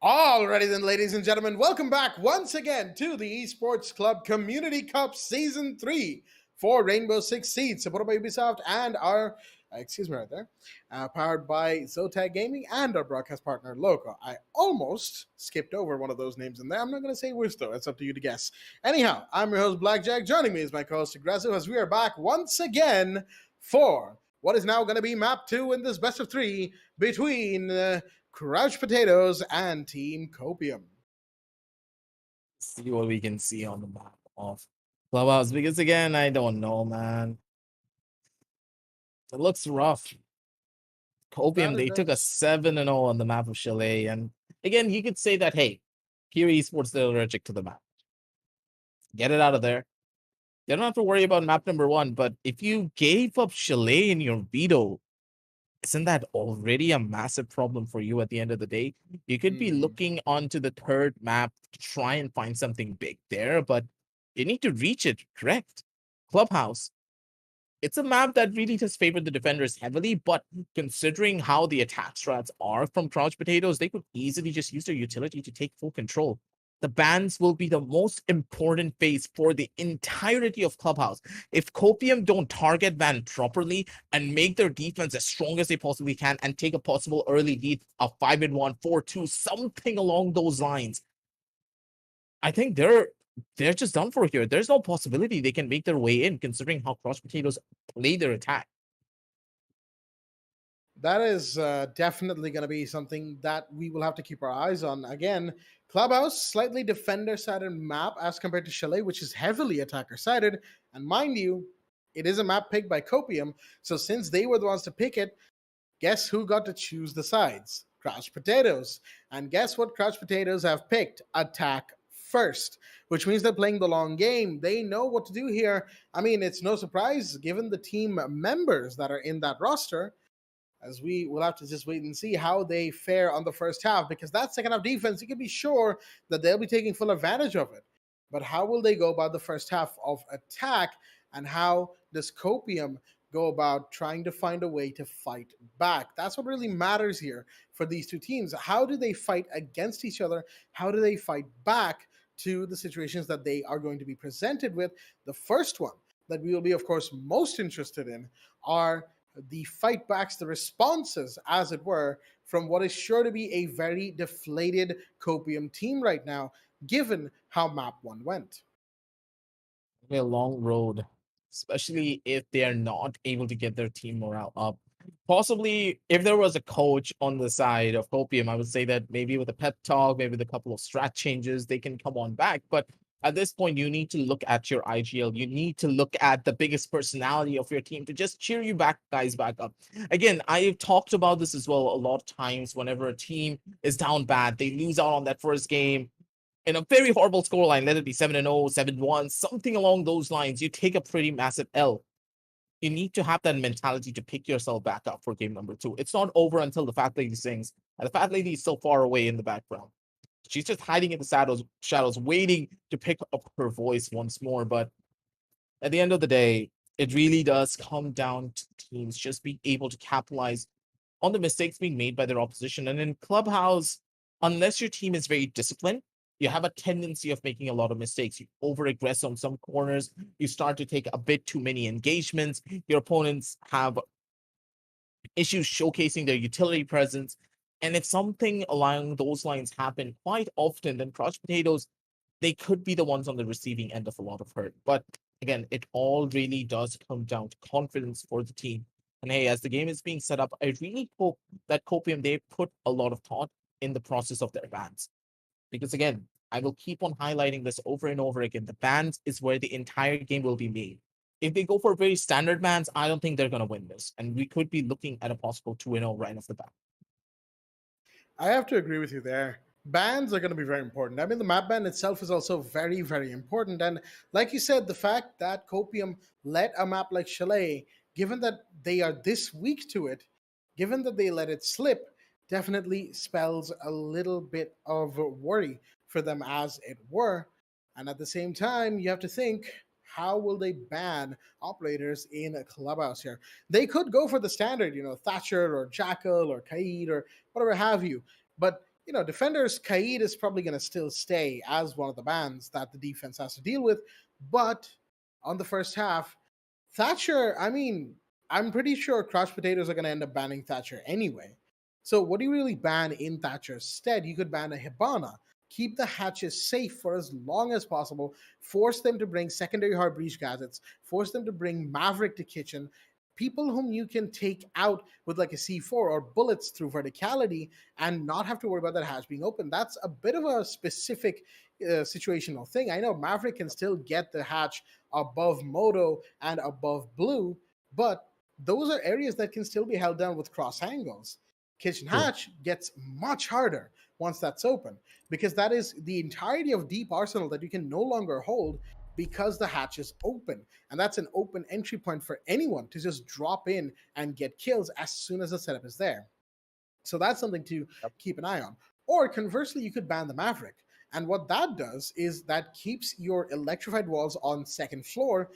Alrighty then, ladies and gentlemen, welcome back once again to the Esports Club Community Cup Season 3 for Rainbow-Six-Siege, supported by Ubisoft and our, powered by Zotac Gaming and our broadcast partner, Loco. I almost skipped over one of those names in there. I'm not going to say which, though. It's up to you to guess. Anyhow, I'm your host, Blackjack. Joining me is my co-host, Aggressive, as we are back once again for what is now going to be Map 2 in this best of 3 between Crouch Potatoes and Team Copium. See what we can see on the map of Clubhouse, because again, I don't know, man. It looks rough. Copium, they took a 7-0 on the map of Chalet, and again, you could say that, hey, here Esports, they're allergic to the map. Get it out of there. You don't have to worry about map number 1, but if you gave up Chalet in your veto, isn't that already a massive problem for you at the end of the day? You could be looking onto the third map to try and find something big there, but you need to reach it, correct? Clubhouse. It's a map that really does favor the defenders heavily, but considering how the attack strats are from Crouch Potatoes, they could easily just use their utility to take full control. The bans will be the most important phase for the entirety of Clubhouse. If Copium don't target ban properly and make their defense as strong as they possibly can and take a possible early lead of 5-1, 4-2, something along those lines, I think they're just done for here. There's no possibility they can make their way in, considering how Crouch Potatoes play their attack. That is definitely going to be something that we will have to keep our eyes on. Again, Clubhouse, slightly defender-sided map as compared to Chalet, which is heavily attacker-sided. And mind you, it is a map picked by Copium. So since they were the ones to pick it, guess who got to choose the sides? Crouch Potatoes. And guess what Crouch Potatoes have picked? Attack first, which means they're playing the long game. They know what to do here. I mean, it's no surprise given the team members that are in that roster, as we will have to just wait and see how they fare on the first half, because that second half defense, you can be sure that they'll be taking full advantage of it. But how will they go about the first half of attack, and how does Copium go about trying to find a way to fight back? That's what really matters here for these two teams. How do they fight against each other? How do they fight back to the situations that they are going to be presented with? The first one that we will be, of course, most interested in are the fight backs, the responses, as it were, from what is sure to be a very deflated Copium team right now, given how map 1 went. A long road, especially if they are not able to get their team morale up. Possibly, if there was a coach on the side of Copium, I would say that maybe with a pep talk, maybe with a couple of strat changes, they can come on back. But at this point, you need to look at your IGL. You need to look at the biggest personality of your team to just cheer you guys back up. Again, I've talked about this as well a lot of times. Whenever a team is down bad, they lose out on that first game in a very horrible scoreline, let it be 7-0, 7-1, something along those lines, you take a pretty massive L. You need to have that mentality to pick yourself back up for game number 2. It's not over until the fat lady sings, and the fat lady is so far away in the background. She's just hiding in the shadows, waiting to pick up her voice once more. But at the end of the day, it really does come down to teams just being able to capitalize on the mistakes being made by their opposition. And in Clubhouse, unless your team is very disciplined, you have a tendency of making a lot of mistakes. You over-aggress on some corners. You start to take a bit too many engagements. Your opponents have issues showcasing their utility presence. And if something along those lines happen quite often, then Crouch Potatoes, they could be the ones on the receiving end of a lot of hurt. But again, it all really does come down to confidence for the team. And hey, as the game is being set up, I really hope that Copium, they put a lot of thought in the process of their bans. Because again, I will keep on highlighting this over and over again. The bans is where the entire game will be made. If they go for very standard bans, I don't think they're going to win this. And we could be looking at a possible 2-0 right off the bat. I have to agree with you there. Bans are going to be very important. I mean, the map ban itself is also very, very important. And like you said, the fact that Copium let a map like Chalet, given that they are this weak to it, given that they let it slip, definitely spells a little bit of worry for them, as it were. And at the same time, you have to think, how will they ban operators in a Clubhouse here? They could go for the standard, Thatcher or Jackal or Kaid or whatever have you. But defenders, Kaid is probably going to still stay as one of the bans that the defense has to deal with. But on the first half, Thatcher, I mean, I'm pretty sure Crouch Potatoes are going to end up banning Thatcher anyway. So what do you really ban in Thatcher's stead? You could ban a Hibana. Keep the hatches safe for as long as possible. Force them to bring secondary hard breach gadgets. Force them to bring Maverick to kitchen. People whom you can take out with like a C4 or bullets through verticality and not have to worry about that hatch being open. That's a bit of a specific situational thing. I know Maverick can still get the hatch above Moto and above Blue, but those are areas that can still be held down with cross angles. Kitchen True. hatch gets much harder once that's open because that is the entirety of deep arsenal that you can no longer hold because the hatch is open. And that's an open entry point for anyone to just drop in and get kills as soon as the setup is there. So that's something to keep an eye on. Or conversely, you could ban the Maverick. And what that does is that keeps your electrified walls on second floor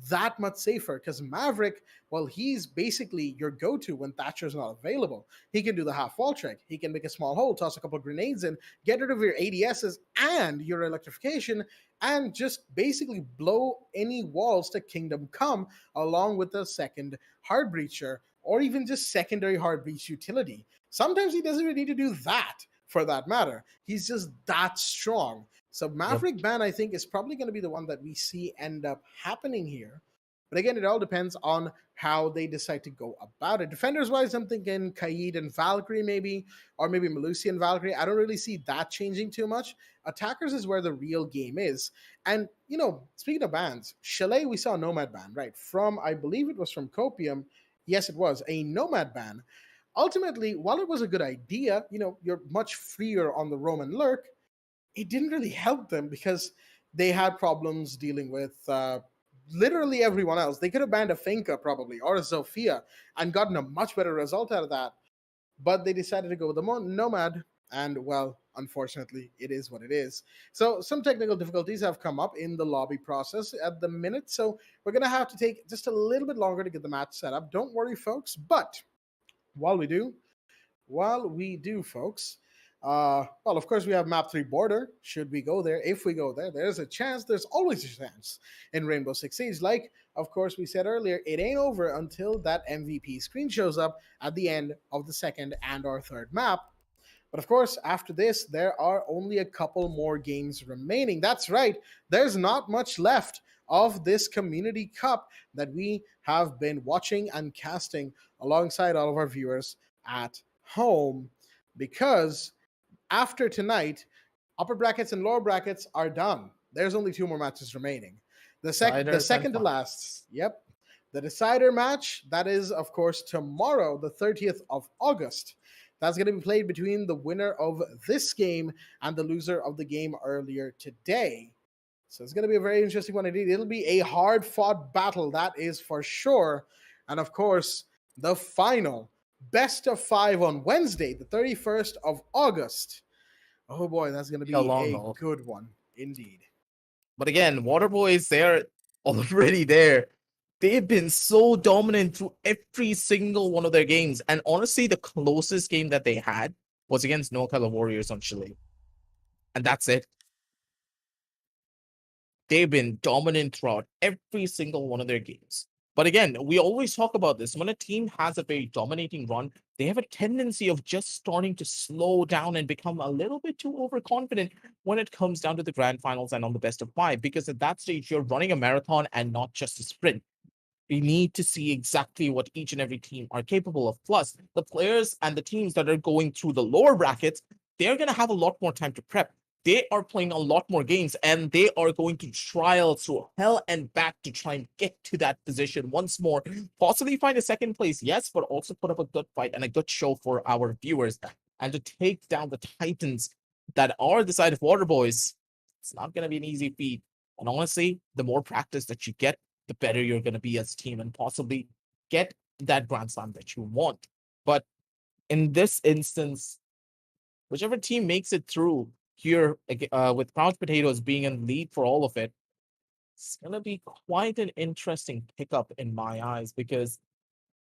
that much safer because Maverick, well, he's basically your go-to when Thatcher's not available. He can do the half wall trick. He can make a small hole, toss a couple of grenades in, get rid of your ADSs and your electrification, and just basically blow any walls to Kingdom Come along with the second hard breacher or even just secondary hard breach utility. Sometimes he doesn't even need to do that for that matter. He's just that strong. So Maverick ban, I think, is probably going to be the one that we see end up happening here. But again, it all depends on how they decide to go about it. Defenders-wise, I'm thinking Kaid and Valkyrie maybe, or maybe Malusi and Valkyrie. I don't really see that changing too much. Attackers is where the real game is. And, speaking of bans, Chalet, we saw a Nomad ban, right? From, I believe it was from Copium. Yes, it was a Nomad ban. Ultimately, while it was a good idea, you're much freer on the Roman lurk, it didn't really help them because they had problems dealing with literally everyone else. They could have banned a Finka probably or a Zofia and gotten a much better result out of that. But they decided to go with the Nomad, and well, unfortunately, it is what it is. So some technical difficulties have come up in the lobby process at the minute, so we're going to have to take just a little bit longer to get the match set up. Don't worry, folks, but while we do, folks, well, of course, we have map 3 border. Should we go there? If we go there, there's a chance. There's always a chance in Rainbow-Six-Siege. Like, of course, we said earlier, it ain't over until that MVP screen shows up at the end of the second and or third map. But of course, after this, there are only a couple more games remaining. That's right. There's not much left of this Community Cup that we have been watching and casting alongside all of our viewers at home, because after tonight, upper brackets and lower brackets are done. There's only 2 more matches remaining. The second to last, yep. The decider match, that is, of course, tomorrow, the 30th of August. That's going to be played between the winner of this game and the loser of the game earlier today. So it's going to be a very interesting one indeed. It'll be a hard-fought battle, that is for sure. And of course, the final best of 5 on Wednesday, the 31st of August. Oh boy, that's going to be a good one indeed. But again, waterboyz, they're already there. They've been so dominant through every single one of their games. And honestly, the closest game that they had was against No Color Warriors on Chalet. And that's it. They've been dominant throughout every single one of their games. But again, we always talk about this. When a team has a very dominating run, they have a tendency of just starting to slow down and become a little bit too overconfident when it comes down to the grand finals and on the best of 5. Because at that stage, you're running a marathon and not just a sprint. We need to see exactly what each and every team are capable of. Plus, the players and the teams that are going through the lower brackets, they're going to have a lot more time to prep. They are playing a lot more games, and they are going to trial through hell and back to try and get to that position once more. Possibly find a second place, yes, but also put up a good fight and a good show for our viewers. And to take down the Titans that are the side of waterboyz, it's not going to be an easy feat. And honestly, the more practice that you get, the better you're going to be as a team and possibly get that Grand Slam that you want. But in this instance, whichever team makes it through here with Crouch Potatoes being in the lead for all of it, it's going to be quite an interesting pickup in my eyes, because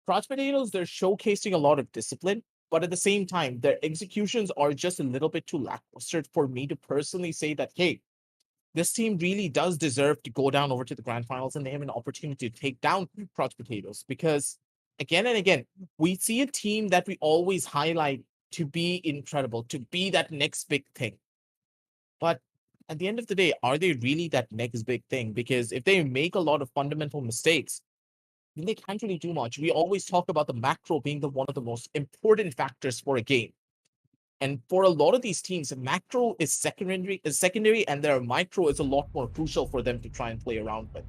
Crouch Potatoes, they're showcasing a lot of discipline. But at the same time, their executions are just a little bit too lackluster for me to personally say that, hey, this team really does deserve to go down over to the grand finals and they have an opportunity to take down Crouch Potatoes. Because again and again, we see a team that we always highlight to be incredible, to be that next big thing. But at the end of the day, are they really that next big thing? Because if they make a lot of fundamental mistakes, then they can't really do much. We always talk about the macro being one of the most important factors for a game. And for a lot of these teams, macro is secondary, and their micro is a lot more crucial for them to try and play around with.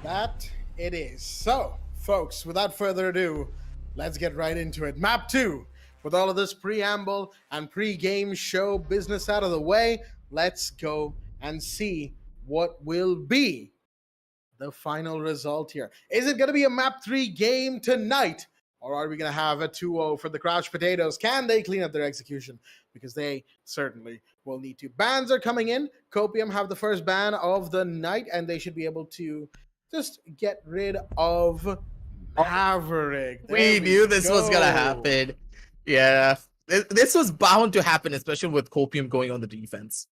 That it is. So, folks, without further ado, let's get right into it. Map 2. With all of this preamble and pre-game show business out of the way, let's go and see what will be the final result here. Is it going to be a Map 3 game tonight? Or are we going to have a 2-0 for the Crouch Potatoes? Can they clean up their execution? Because they certainly will need to. Bans are coming in. Copium have the first ban of the night, and they should be able to just get rid of Maverick. We knew this was going to happen. Yeah. This was bound to happen, especially with Copium going on the defense.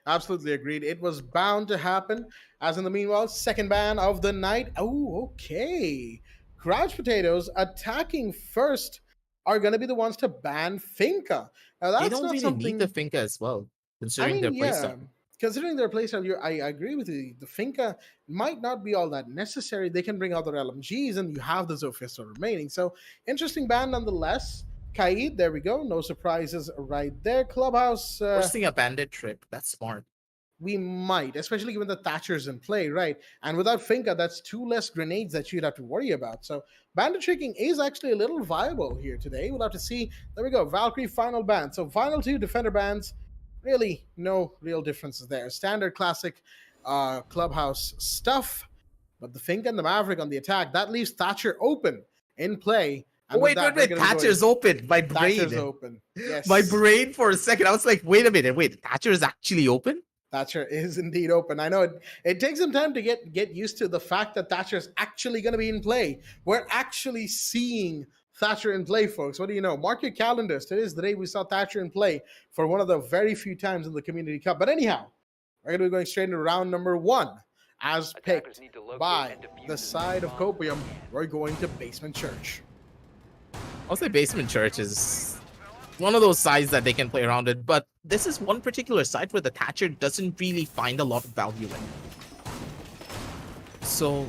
Absolutely agreed. It was bound to happen. As in the meanwhile, second ban of the night. Oh, okay. Crouch Potatoes attacking first are going to be the ones to ban Finca. Now, that's they don't not really something... need the Finca as well, considering their playstyle. Considering their playstyle, I agree with you. The Finca might not be all that necessary. They can bring other LMGs, and you have the Zofia still remaining. So, interesting ban nonetheless. Kaid, there we go. No surprises right there. Clubhouse. Forcing a bandit trip. That's smart. We might, especially given the Thatcher's in play, right? And without Finca, that's 2 less grenades that you'd have to worry about. So bandit tricking is actually a little viable here today. We'll have to see. There we go. Valkyrie final ban. So final 2 defender bans. Really no real differences there. Standard classic clubhouse stuff. But the Finca and the Maverick on the attack, that leaves Thatcher open in play. And wait. Thatcher's open. My brain. Thatcher's open. Yes. My brain for a second. I was like, wait a minute. Wait, Thatcher is actually open? Thatcher is indeed open. I know it takes some time to get used to the fact that Thatcher is actually going to be in play. We're actually seeing Thatcher in play, folks. What do you know? Mark your calendars. Today is the day we saw Thatcher in play for one of the very few times in the Community Cup. But anyhow, we're going to be going straight into round number 1. As picked by the side of Copium, we're going to Basement Church. I'll say Basement Church is one of those sides that they can play around it, but this is one particular side where the Thatcher doesn't really find a lot of value in. So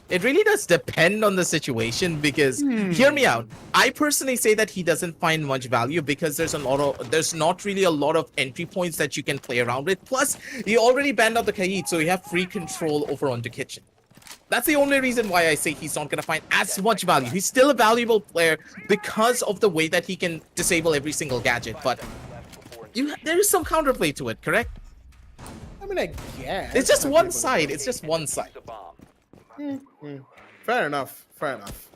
it really does depend on the situation, because hear me out. I personally say that he doesn't find much value because there's not really a lot of entry points that you can play around with. Plus, he already banned out the Kaid, so you have free control over onto Kitchen. That's the only reason why I say he's not going to find as much value. He's still a valuable player because of the way that he can disable every single gadget. But there is some counterplay to it, correct? I mean, I guess. It's just one side. It's just one side. Fair enough. Fair enough.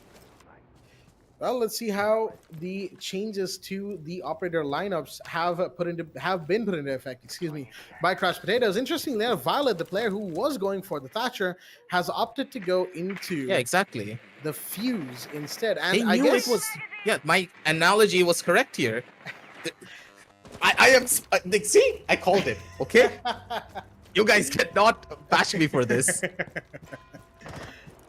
Well, let's see how the changes to the operator lineups have been put into effect. Excuse me, by Crouch Potatoes. Interestingly enough, Violet, the player who was going for the Thatcher, has opted to go into the Fuse instead. And I guess it was my analogy was correct here. I am see, I called it. Okay, you guys cannot bash me for this.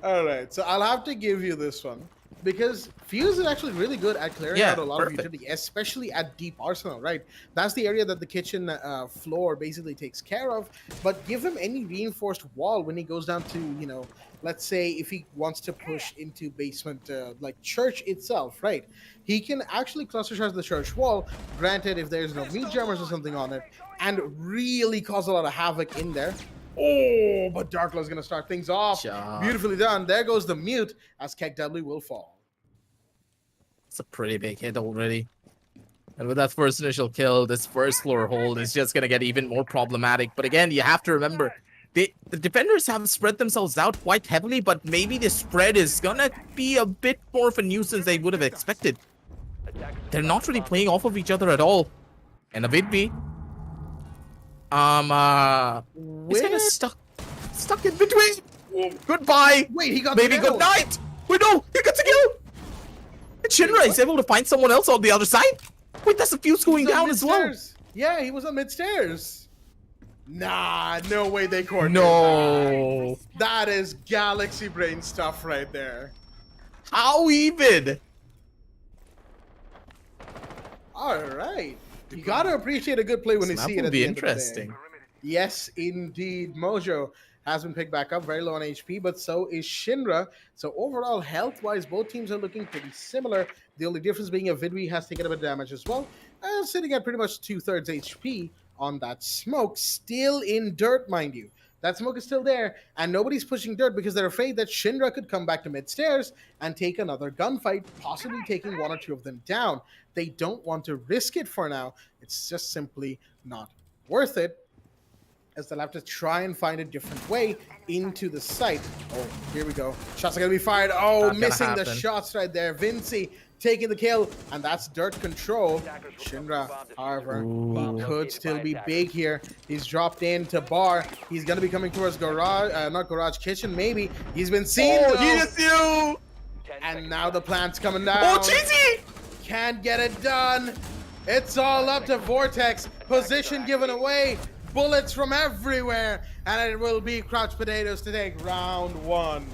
All right, so I'll have to give you this one. Because Fuse is actually really good at clearing out a lot of utility, especially at deep arsenal, right? That's the area that the kitchen floor basically takes care of. But give him any reinforced wall when he goes down to, let's say if he wants to push into basement, like church itself, right? He can actually cluster charge the church wall, granted if there's no meat jammers or something on it, and really cause a lot of havoc in there. Oh, but Darklaw's going to start things off. Beautifully done. There goes the mute as KEKW will fall. It's a pretty big hit already. And with that first initial kill, this first floor hold is just going to get even more problematic. But again, you have to remember, the defenders have spread themselves out quite heavily, but maybe the spread is going to be a bit more of a nuisance they would have expected. They're not really playing off of each other at all. And a bit B. He's kind of stuck in between. Goodbye. Wait, he got Maybe the kill. good night. Wait, no, he gets a kill. And Shinra is able to find someone else on the other side. Wait, there's a fuse going He was on down as well. mid-stairs. Yeah, he was on mid-stairs. Nah, no way they coordinated No. that. That is galaxy brain stuff right there. How even? All right. You gotta appreciate a good play when you That see it would at be the end of the day. interesting. Yes, indeed. Mojo has been picked back up, very low on HP, but so is Shinra. So overall, health-wise, both teams are looking pretty similar. The only difference being a Vidwi has taken a bit of damage as well, sitting at pretty much 2/3 HP on that smoke, still in dirt, mind you. That smoke is still there, and nobody's pushing dirt because they're afraid that Shinra could come back to mid-stairs and take another gunfight, possibly taking one or two of them down. They don't want to risk it for now. It's just simply not worth it, as they'll have to try and find a different way into the site. Oh, here we go. Shots are going to be fired. Oh, Not gonna missing the happen. shots right there. Vinci taking the kill, and that's dirt control. Shinra, however, he could still be big here. He's dropped into bar. He's going to be coming towards garage, not garage, kitchen maybe. He's been seen, Oh, though. yes, you. And now the plant's coming down. Oh, cheesy. Can't get it done. It's all up to Vortex. Position given away. Bullets from everywhere. And it will be Crouch Potatoes to take round one.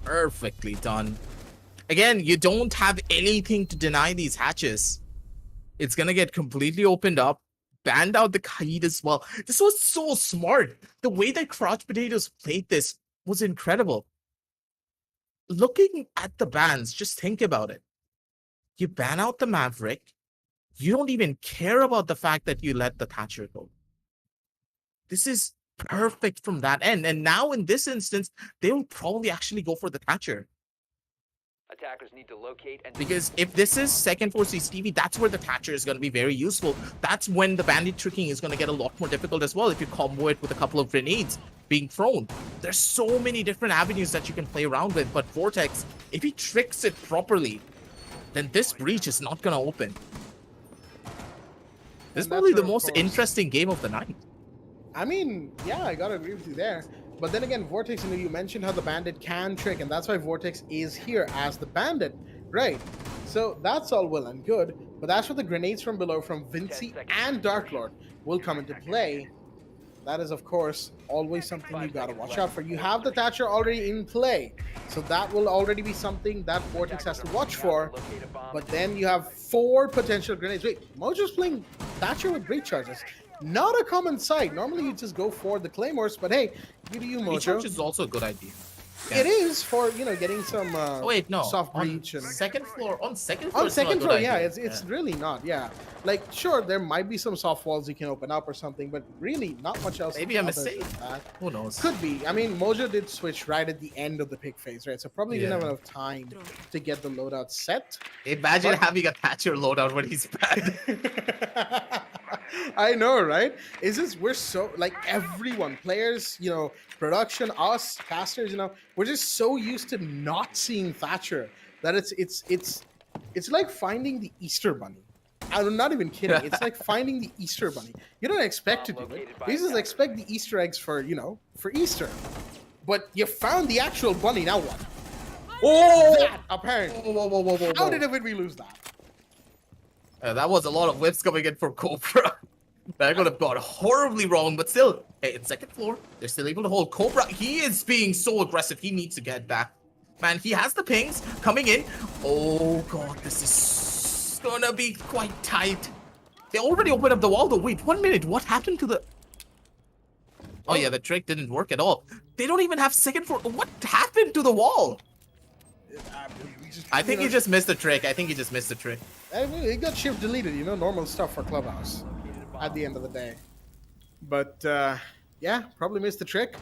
Perfectly done. Again, you don't have anything to deny these hatches. It's gonna get completely opened up. Banned out the kite as well. This was so smart. The way that Crouch Potatoes played this was incredible. Looking at the bans, just think about it. You ban out the Maverick. You don't even care about the fact that you let the Thatcher go. This is perfect from that end. And now in this instance, they will probably actually go for the Thatcher. Attackers need to locate and Because if this is second for CCTV, that's where the Thatcher is going to be very useful. That's when the bandit tricking is going to get a lot more difficult as well if you combo it with a couple of grenades being thrown. There's so many different avenues that you can play around with, but Vortex, if he tricks it properly, then this breach is not going to open. This is And probably that's the where, of most course- interesting game of the night. I mean, yeah, I gotta agree with you there. But then again, Vortex, you mentioned how the bandit can trick, and that's why Vortex is here as the bandit, right? So that's all well and good. But as for the grenades from below from Vinci and Dark Lord will come into play. That is, of course, always something you gotta watch out for. You have the Thatcher already in play, so that will already be something that Vortex has to watch for. But then you have 4 potential grenades. Wait, Mojo's playing Thatcher with breach charges. Not a common sight. Normally you just go for the claymores, but hey, you do you, Mojo. Recharge is also a good idea. It is for getting some Oh, wait, no. soft On breach and second floor, on second floor, on it's not a second good floor, yeah, idea. it's really not. Yeah, like sure there might be some soft walls you can open up or something, but really not much else. Maybe a other mistake. than that. Who knows? Could be. I mean, Mojo did switch right at the end of the pick phase, right? So probably didn't have Yeah. enough time to get the loadout set. Imagine But- having a Thatcher loadout when he's bad. I know, right? Is this we're so like everyone, players, production, us, casters, we're just so used to not seeing Thatcher that it's like finding the Easter bunny. I'm not even kidding. It's like finding the Easter bunny. You don't expect to do it. You just expect the Easter eggs for Easter. But you found the actual bunny. Now what? Oh! That apparently. Whoa. How did we lose that? That was a lot of whips coming in from Cobra. That could have gone horribly wrong, but still, hey, it's second floor. They're still able to hold Cobra. He is being so aggressive. He needs to get back. Man, he has the pings coming in. Oh, God, this is gonna be quite tight. They already opened up the wall, though. Wait, 1 minute. What happened to the... Oh, yeah, the trick didn't work at all. They don't even have second floor. What happened to the wall? I think he just missed the trick. I think he just missed the trick. It got shift deleted, normal stuff for Clubhouse at the end of the day. But yeah, probably missed the trick.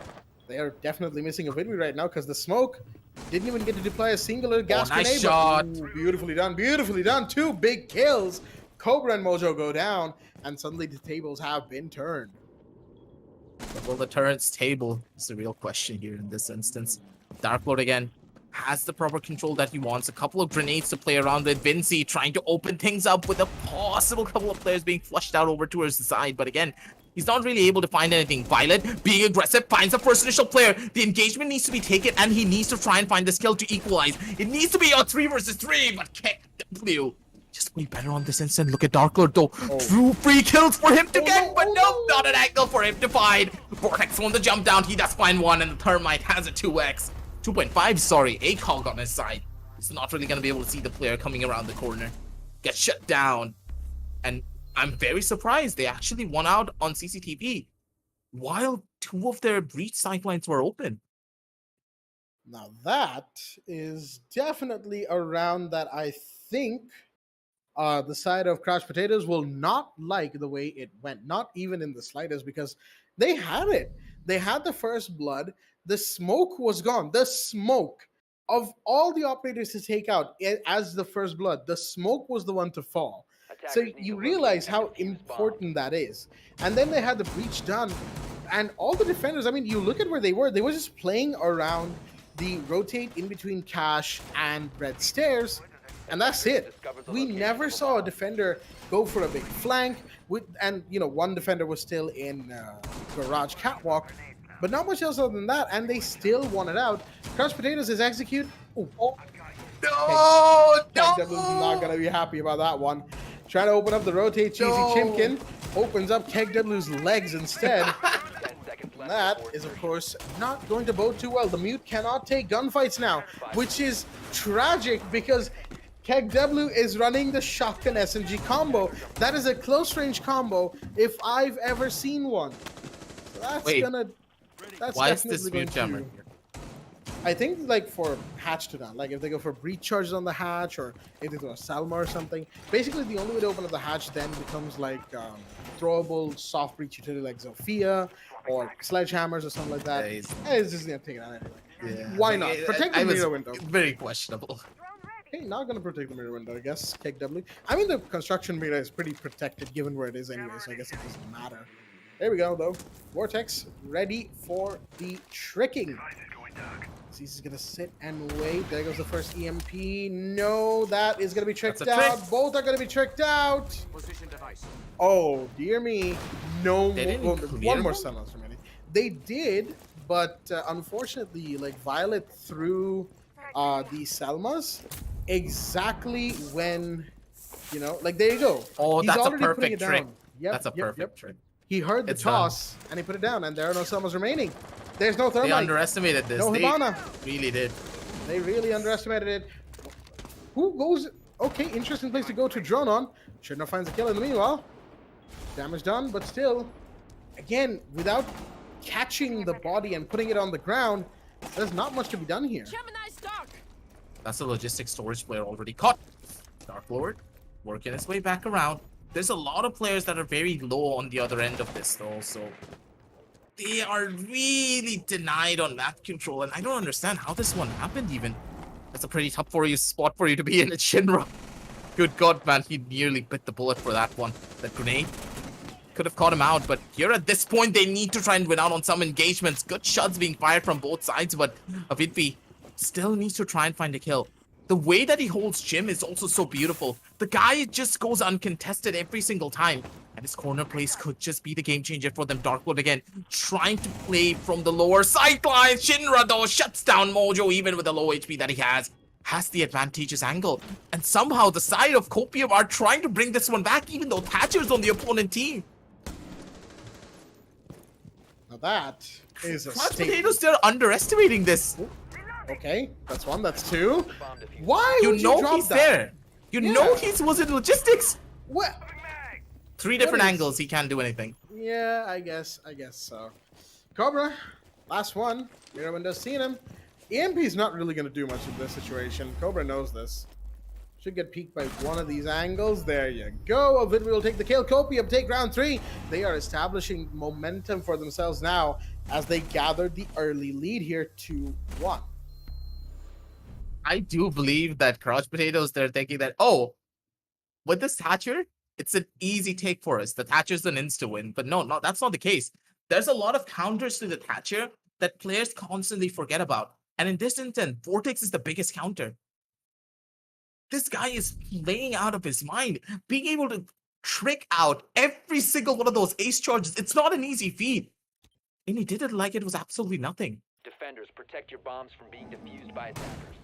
They are definitely missing a Vidwi right now because the smoke didn't even get to deploy a singular gas nice grenade. shot. Ooh, beautifully done, beautifully done. 2 big kills. Cobra and Mojo go down, and suddenly the tables have been turned. Will the turret's table is the real question here in this instance. Dark Lord again has the proper control that he wants. A couple of grenades to play around with. Vinci trying to open things up with a possible couple of players being flushed out over towards the side. But again, He's not really able to find anything. Violet, being aggressive, finds the first initial player. The engagement needs to be taken, and he needs to try and find the skill to equalize. It needs to be a 3 versus 3, but KW just way better on this instant. Look at Dark Lord, though. True free kills for him to get, but nope, not an angle for him to find. Vortex on the jump down. He does find one, and the Thermite has a 2x. 2.5, sorry. ACOG on his side. He's not really going to be able to see the player coming around the corner. Get shut down. And I'm very surprised they actually won out on CCTV while 2 of their breach sightlines were open. Now that is definitely a round that I think the side of Crouch Potatoes will not like the way it went, not even in the slightest, because they had it. They had the first blood. The smoke was gone. The smoke of all the operators to take out as the first blood, the smoke was the one to fall. So you realize how important that is. And then they had the breach done. And all the defenders, I mean, you look at where they were just playing around the rotate in between Cash and Red Stairs. And that's it. We never saw a defender go for a big flank. And, you know, one defender was still in Garage Catwalk. But not much else other than that. And they still won it out. Crouch Potatoes is execute. Oh, No! Devil's not going to be happy about that one. Trying to open up the rotate. Cheesy Chimkin opens up KegW's legs instead. That is, of course, not going to bode too well. The Mute cannot take gunfights now, which is tragic because KegW is running the shotgun SMG combo. That is a close-range combo if I've ever seen one. So that's why is this Mute jammer? I think like for hatch to down, like if they go for breach charges on the hatch or if they throw a Salma or something, basically the only way to open up the hatch then becomes like throwable soft breach utility like Zofia or sledgehammers or something like that. It's just gonna take it out anyway. Yeah. Why not? Protect the mirror window. Very questionable. Okay, not gonna protect the mirror window, I guess. KW. I mean the construction mirror is pretty protected given where it is anyway, so I guess it doesn't matter. There we go though. Vortex ready for the tricking. He's gonna sit and wait. There goes the first EMP. No, that is gonna be tricked out. Trick. Both are gonna be tricked out. Oh dear me. No, one more stun loss remaining. They did, but unfortunately, like Violet threw the Salmas exactly when, you know, like there you go. Oh, He's that's a already putting perfect it trick. down. Yep, That's a perfect trick. He heard the toss and he put it down, and there are no Salmas remaining. There's no Thermite. They underestimated this. No Hibana. They really did. They really underestimated it. Who goes? Okay, interesting place to go to drone on. Shouldn't have finds a kill in the meanwhile. Damage done, but still, again, without catching the body and putting it on the ground, there's not much to be done here. That's a logistics storage player already caught. Dark Lord working his way back around. There's a lot of players that are very low on the other end of this though, so they are really denied on map control, and I don't understand how this one happened even. That's a pretty tough spot for you to be in at Shinra. Good God, man, he nearly bit the bullet for that one. That grenade could have caught him out, but here at this point, they need to try and win out on some engagements. Good shots being fired from both sides, but Avidvi still needs to try and find a kill. The way that he holds Jim is also so beautiful. The guy just goes uncontested every single time. And his corner plays could just be the game changer for them. Darkwood again, trying to play from the lower sideline. Shinra, though, shuts down Mojo, even with the low HP that he has the advantageous angle. And somehow the side of Copium are trying to bring this one back, even though Thatcher's on the opponent team. Now that is a Potatoes, they're underestimating this. Okay, that's one, that's two. Why would you know drop he's that? there. You know he was in logistics. What? 3 different angles, he can't do anything. Yeah, I guess so. Cobra, last one. Mirror window, seen him. EMP's not really going to do much in this situation. Cobra knows this. Should get peeked by one of these angles. There you go. Avidvi will take the kill. Copium take round 3. They are establishing momentum for themselves now as they gathered the early lead here 2-1. I do believe that Crouch Potatoes, they're thinking that, oh, with this Thatcher, it's an easy take for us. The Thatcher's an insta-win. But no, that's not the case. There's a lot of counters to the Thatcher that players constantly forget about. And in this instance, Vortex is the biggest counter. This guy is playing out of his mind. Being able to trick out every single one of those ace charges. It's not an easy feat. And he did it like it was absolutely nothing. Defenders, protect your bombs from being defused by attackers.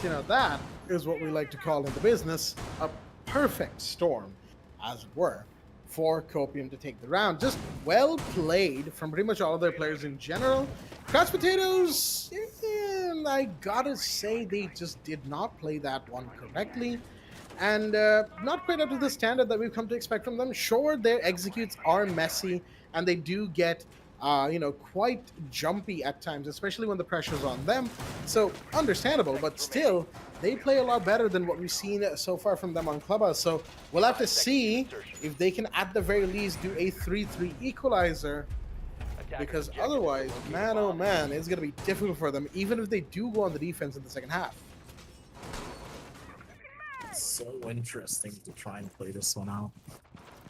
So, that is what we like to call in the business a perfect storm, as it were, for Copium to take the round. Just well played from pretty much all of their players in general. Couch Potatoes, I gotta say, they just did not play that one correctly. And not quite up to the standard that we've come to expect from them. Sure, their executes are messy, and they do get quite jumpy at times, especially when the pressure's on them. So, understandable, but still, they play a lot better than what we've seen so far from them on Clubhouse. So, we'll have to see if they can, at the very least, do a 3-3 equalizer, because otherwise, man, oh man, it's going to be difficult for them, even if they do go on the defense in the second half. So interesting to try and play this one out.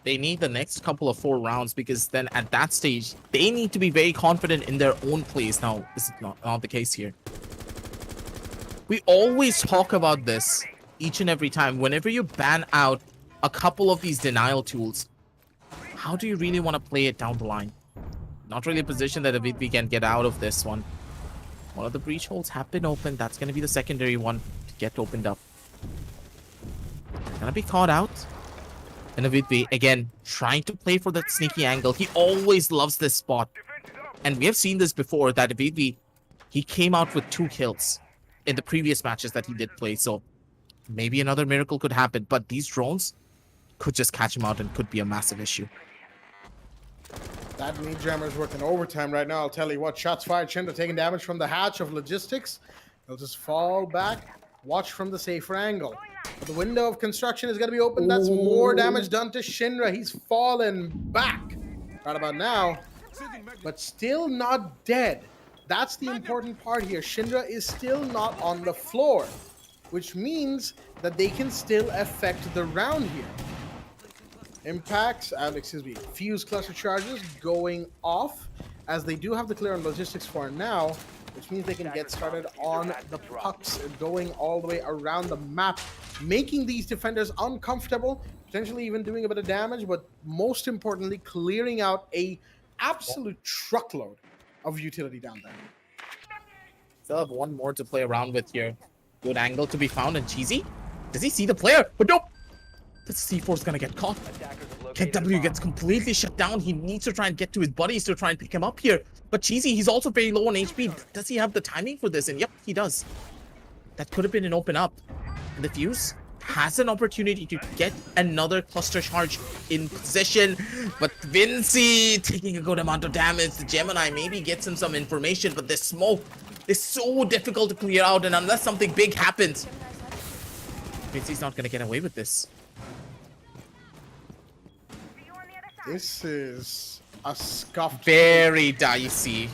They need the next couple of 4 rounds, because then at that stage, they need to be very confident in their own plays. Now, this is not the case here. We always talk about this each and every time. Whenever you ban out a couple of these denial tools, how do you really want to play it down the line? Not really a position that we can get out of this one. One of the breach holes have been opened. That's going to be the secondary one to get opened up. Gonna be caught out. And Avidvi, again, trying to play for that sneaky angle. He always loves this spot. And we have seen this before, that Avidvi, he came out with 2 kills in the previous matches that he did play. So maybe another miracle could happen. But these drones could just catch him out and could be a massive issue. That meat jammer's working overtime right now. I'll tell you what, shots fired. Shinra taking damage from the hatch of logistics. They'll just fall back. Watch from the safer angle. But the window of construction is going to be open. That's more damage done to Shinra. He's fallen back right about now, but still not dead. That's the important part here. Shinra is still not on the floor, which means that they can still affect the round here. Impacts, fuse cluster charges going off, as they do have the clear on logistics for now, which means they can get started on the pucks going all the way around the map, making these defenders uncomfortable, potentially even doing a bit of damage, but most importantly, clearing out a absolute truckload of utility down there. Still have one more to play around with here. Good angle to be found, and Cheesy, does he see the player? But nope! The C4 is gonna get caught. KW gets completely shut down. He needs to try and get to his buddies to try and pick him up here. But Cheesy, he's also very low on HP. Does he have the timing for this? And yep, he does. That could have been an open up. And the Fuse has an opportunity to get another cluster charge in position. But Vinci taking a good amount of damage. The Gemini maybe gets him some information, but this smoke is so difficult to clear out. And unless something big happens, Vinci's not going to get away with this. This is a scuffed. Very dicey.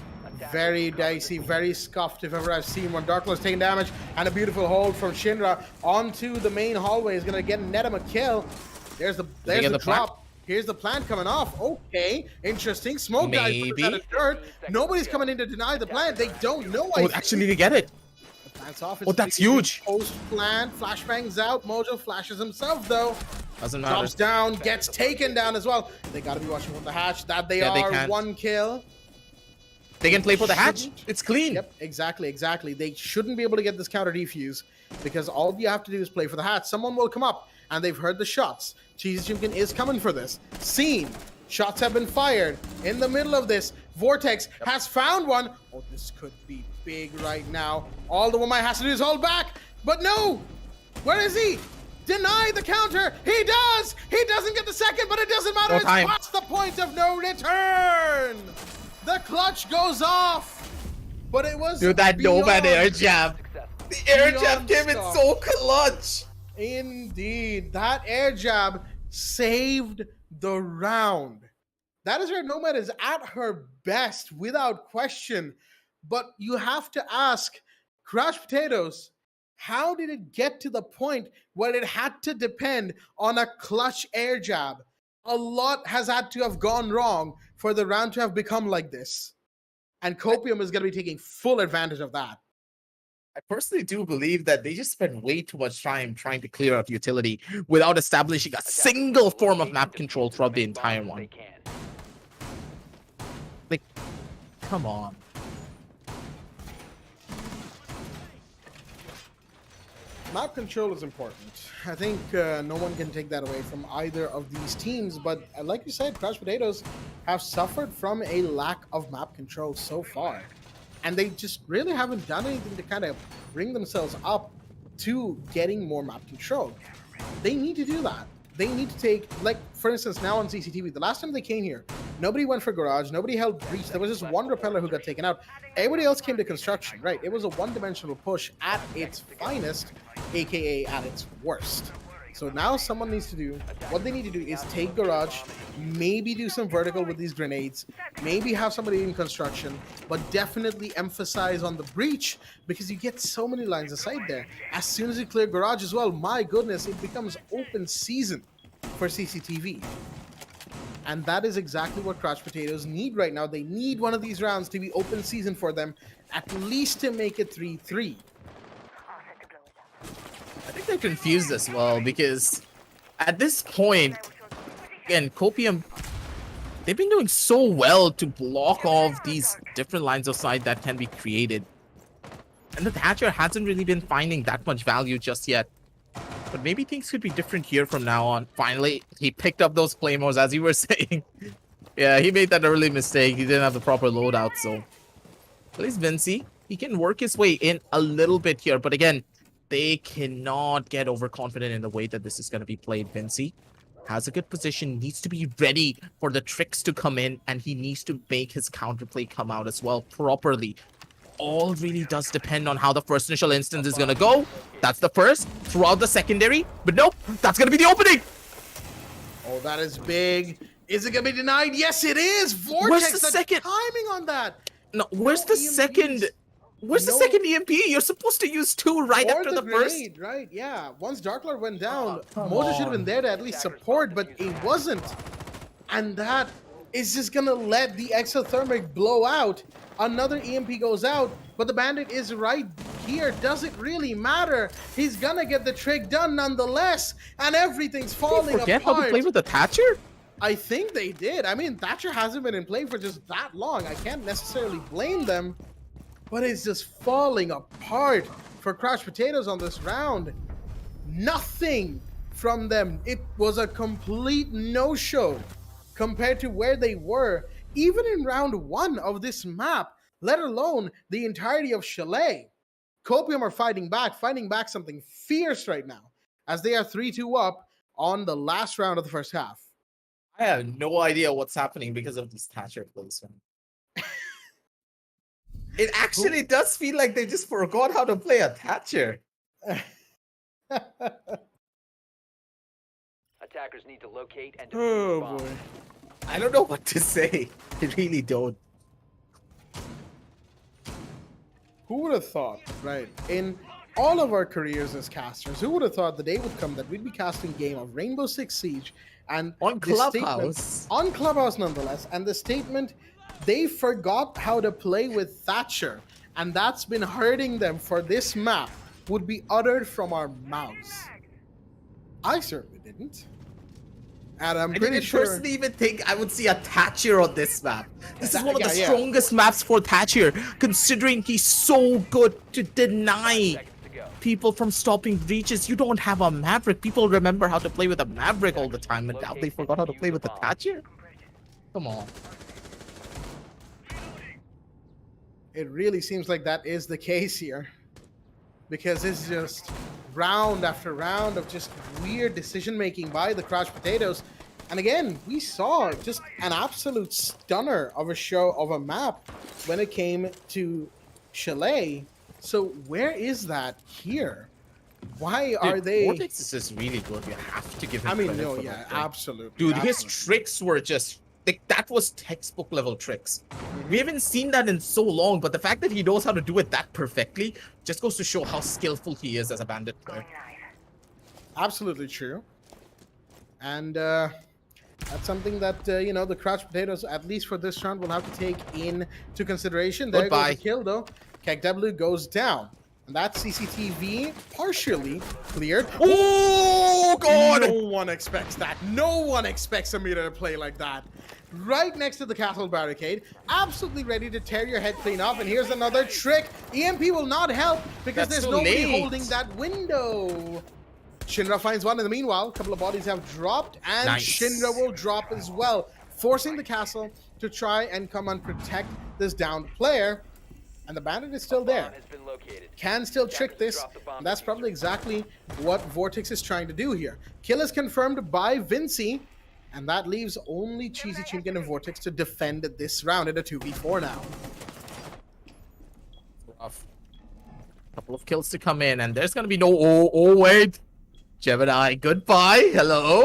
Very dicey, very scuffed if ever I've seen one. Darklord's taking damage, and a beautiful hold from Shinra onto the main hallway is going to get Nedham a kill. There's the drop. Here's the plant coming off. Okay, interesting. Smoke guys put that in dirt. Nobody's coming in to deny the plant. They don't know. Oh, actually, they get it. The plant's off. Oh, that's huge. Post plant. Flashbang's out. Mojo flashes himself though. Doesn't matter. Drops down, gets taken down as well. They got to be watching from the hatch. That they are. They 1 kill. They can play for the hatch. It's clean. Yep, exactly. They shouldn't be able to get this counter defuse, because all you have to do is play for the hatch. Someone will come up, and they've heard the shots. Cheesy Chimkin is coming for this. Seen. Shots have been fired. In the middle of this, Vortex has found one. Oh, this could be big right now. All the one has to do is hold back. But no! Where is he? Deny the counter. He does! He doesn't get the second, but it doesn't matter. It's past the point of no return. The clutch goes off. But it was... Dude, that Nomad air jab. The air jab came in so clutch. Indeed. That air jab saved the round. That is where Nomad is at her best, without question. But you have to ask, Crash Potatoes, how did it get to the point where it had to depend on a clutch air jab? A lot has had to have gone wrong for the round to have become like this. And Copium is going to be taking full advantage of that. I personally do believe that they just spent way too much time trying to clear out utility without establishing a single form of map control throughout the entire one. Like, come on. Map control is important. I think no one can take that away from either of these teams, but like you said, Crash Potatoes have suffered from a lack of map control so far. And they just really haven't done anything to kind of bring themselves up to getting more map control. They need to do that. They need to take, like, for instance, now on CCTV, the last time they came here, nobody went for garage, nobody held breach. There was just one repeller who got taken out. Everybody else came to construction, right? It was a one-dimensional push at its finest, aka at its worst. So now someone needs to do, what they need to do is take garage, maybe do some vertical with these grenades, maybe have somebody in construction, but definitely emphasize on the breach, because you get so many lines of sight there. As soon as you clear garage as well, my goodness, it becomes open season for CCTV. And that is exactly what Crouch Potatoes need right now. They need one of these rounds to be open season for them, at least to make it 3-3. I think they're confused as well because at this point, again, Copium, they've been doing so well to block off these different lines of sight that can be created. And the Thatcher hasn't really been finding that much value just yet. But maybe things could be different here from now on. Finally, he picked up those claymores, as you were saying. Yeah, he made that early mistake. He didn't have the proper loadout, so... At least Vinci, he can work his way in a little bit here. But again, they cannot get overconfident in the way that this is going to be played. Vinci has a good position, needs to be ready for the tricks to come in, and he needs to make his counterplay come out as well properly. All really does depend on how the first initial instance is going to go. That's the first, throughout the secondary, but nope, that's going to be the opening. Oh, that is big. Is it going to be denied? Yes, it is. Vortex, Where's the second timing on that? No, where's the EMPs. second? Where's the second EMP? You're supposed to use two right Or after the grenade, first. right? Yeah. Once Dark Lord went down, come Mojo should have on. been there to at least support, but it wasn't. And that is just gonna let the exothermic blow out. Another EMP goes out, but the bandit is right here. Does it really matter? He's gonna get the trick done nonetheless, and everything's falling Forget apart. how to play with the Thatcher? I think they did. I mean, Thatcher hasn't been in play for just that long. I can't necessarily blame them, but it's just falling apart for Crouch Potatoes on this round. Nothing from them. It was a complete no-show compared to where they were, even in round one of this map, let alone the entirety of Chalet. Copium are fighting back something fierce right now, as they are 3-2 up on the last round of the first half. I have no idea what's happening because of this Thatcher placement. It actually does feel like they just forgot how to play a Thatcher. Attackers need to locate and Oh defuse bombs. boy. I don't know what to say. I really don't. Who would have thought, right? In all of our careers as casters, who would have thought the day would come that we'd be casting game of Rainbow-Six-Siege and On the statement- Clubhouse. on Clubhouse nonetheless, and the statement, they forgot how to play with Thatcher, and that's been hurting them for this map, would be uttered from our mouths. I certainly didn't. And I'm I pretty didn't sure... personally even think I would see a Thatcher on this map. This is one of the Yeah. strongest maps for Thatcher, considering he's so good to deny Seconds to go. people from stopping breaches. You don't have a Maverick. People remember how to play with a Maverick all the time, and now they forgot how to play with the Thatcher? Come on. It really seems like that is the case here, because it's just round after round of just weird decision making by the Crouch Potatoes. And again, we saw just an absolute stunner of a show of a map when it came to Chalet. So where is that here? Why are Dude, they? Vortex is just really good. You have to give him I mean, credit no, for yeah, that, though. absolutely. Dude, his absolutely. tricks were just like that was textbook level tricks. We haven't seen that in so long, but the fact that he knows how to do it that perfectly just goes to show how skillful he is as a bandit player. Absolutely true. And that's something that, the Crouch Potatoes, at least for this round, will have to take into consideration. There Goodbye. goes the kill, though. KekW goes down. And that CCTV partially cleared. Oh, God! No one expects that. No one expects a meter to play like that. Right next to the castle barricade, absolutely ready to tear your head clean off. And here's another trick. EMP will not help because That's there's so nobody late. holding that window. Shinra finds one in the meanwhile. A couple of bodies have dropped, and Nice. Shinra will drop as well, forcing the castle to try and come and protect this downed player. And the bandit is still there. Bomb has been located. Can still trick this. And that's probably exactly what Vortex is trying to do here. Kill is confirmed by Vinci, and that leaves only Cheesy Chimkin and Vortex to defend this round in a 2v4 now. Rough. Couple of kills to come in, and there's gonna be no. Oh, wait. Gemini, goodbye. Hello.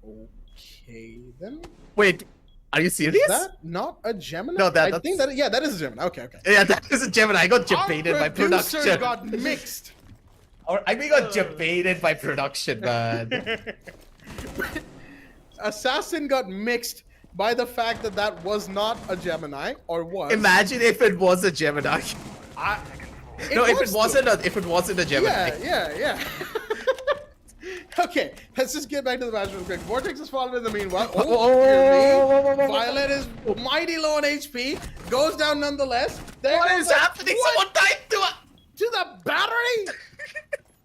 Okay, then. Wait, are you serious? Is that not a Gemini? No, I that's- think that, yeah, that is a Gemini. Okay, okay. Yeah, that is a Gemini. I got Our debated by producer production. got mixed. Or I got debated by production, man. Assassin got mixed by the fact that that was not a Gemini, or was. Imagine if it was a Gemini. No, if it was, though. if it wasn't a Gemini. Yeah. Okay, let's just get back to the match real quick. Vortex has fallen in the meanwhile. Oh, dear me. Violet is mighty low on HP. Goes down nonetheless. There What goes is the- happening? What? Someone died to a. To the battery?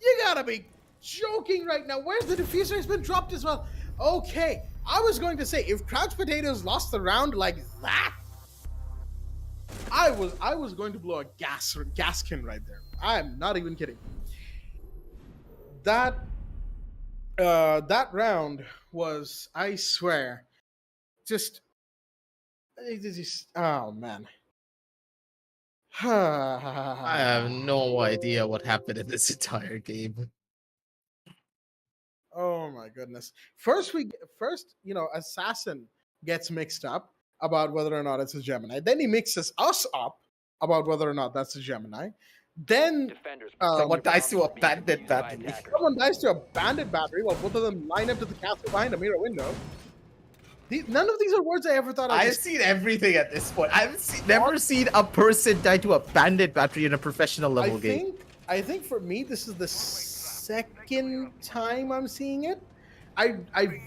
You gotta be joking right now. Where's the diffuser? It's been dropped as well. Okay, I was going to say, if Crouch Potatoes lost the round like that, I was going to blow a gaskin right there. I'm not even kidding. That round was, I swear, just oh man. I have no idea what happened in this entire game. Oh my goodness. First, Assassin gets mixed up about whether or not it's a Gemini. Then he mixes us up about whether or not that's a Gemini. Then Defenders. Someone dies to a Being bandit defused by battery. attackers. someone dies to a bandit battery while both of them line up to the castle behind a mirror window. None of these are words I ever thought I'd I've seen everything at this point. Never seen a person die to a bandit battery in a professional level game. I think for me, this is the second time I'm seeing it. I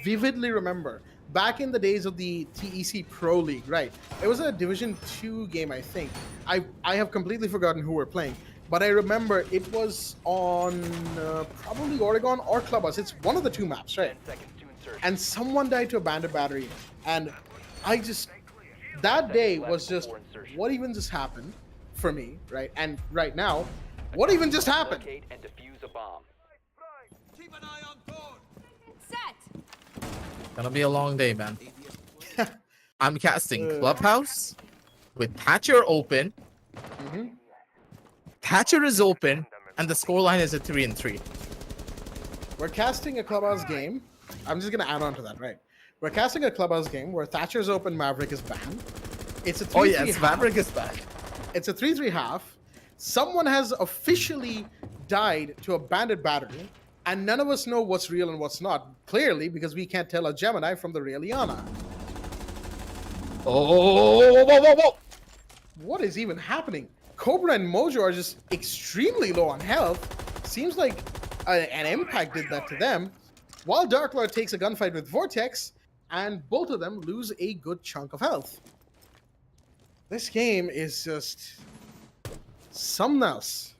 vividly remember back in the days of the TEC Pro League, right? It was a Division 2 game, I think. I have completely forgotten who we're playing, but I remember it was on probably Oregon or Clubhouse. It's one of the two maps, right? 10 seconds to insertion. And someone died to a bandit battery, and that day was just, what even just happened for me, right? And right now, what even just happened? Locate and defuse a bomb. Set. Gonna be a long day, man. I'm casting Clubhouse with Thatcher open. Mhm. Thatcher is open, and the scoreline is a 3-3. We're casting a Clubhouse game. I'm just gonna add on to that, right? We're casting a Clubhouse game where Thatcher's open, Maverick is banned. It's a 3-3 Oh yes, half. Maverick is back. It's a 3-3 half. Someone has officially died to a bandit battery, and none of us know what's real and what's not. Clearly, because we can't tell a Gemini from the real Iana. Oh, whoa. What is even happening? Cobra and Mojo are just extremely low on health. Seems like an impact did that to them. While Dark Lord takes a gunfight with Vortex, and both of them lose a good chunk of health. This game is just something else.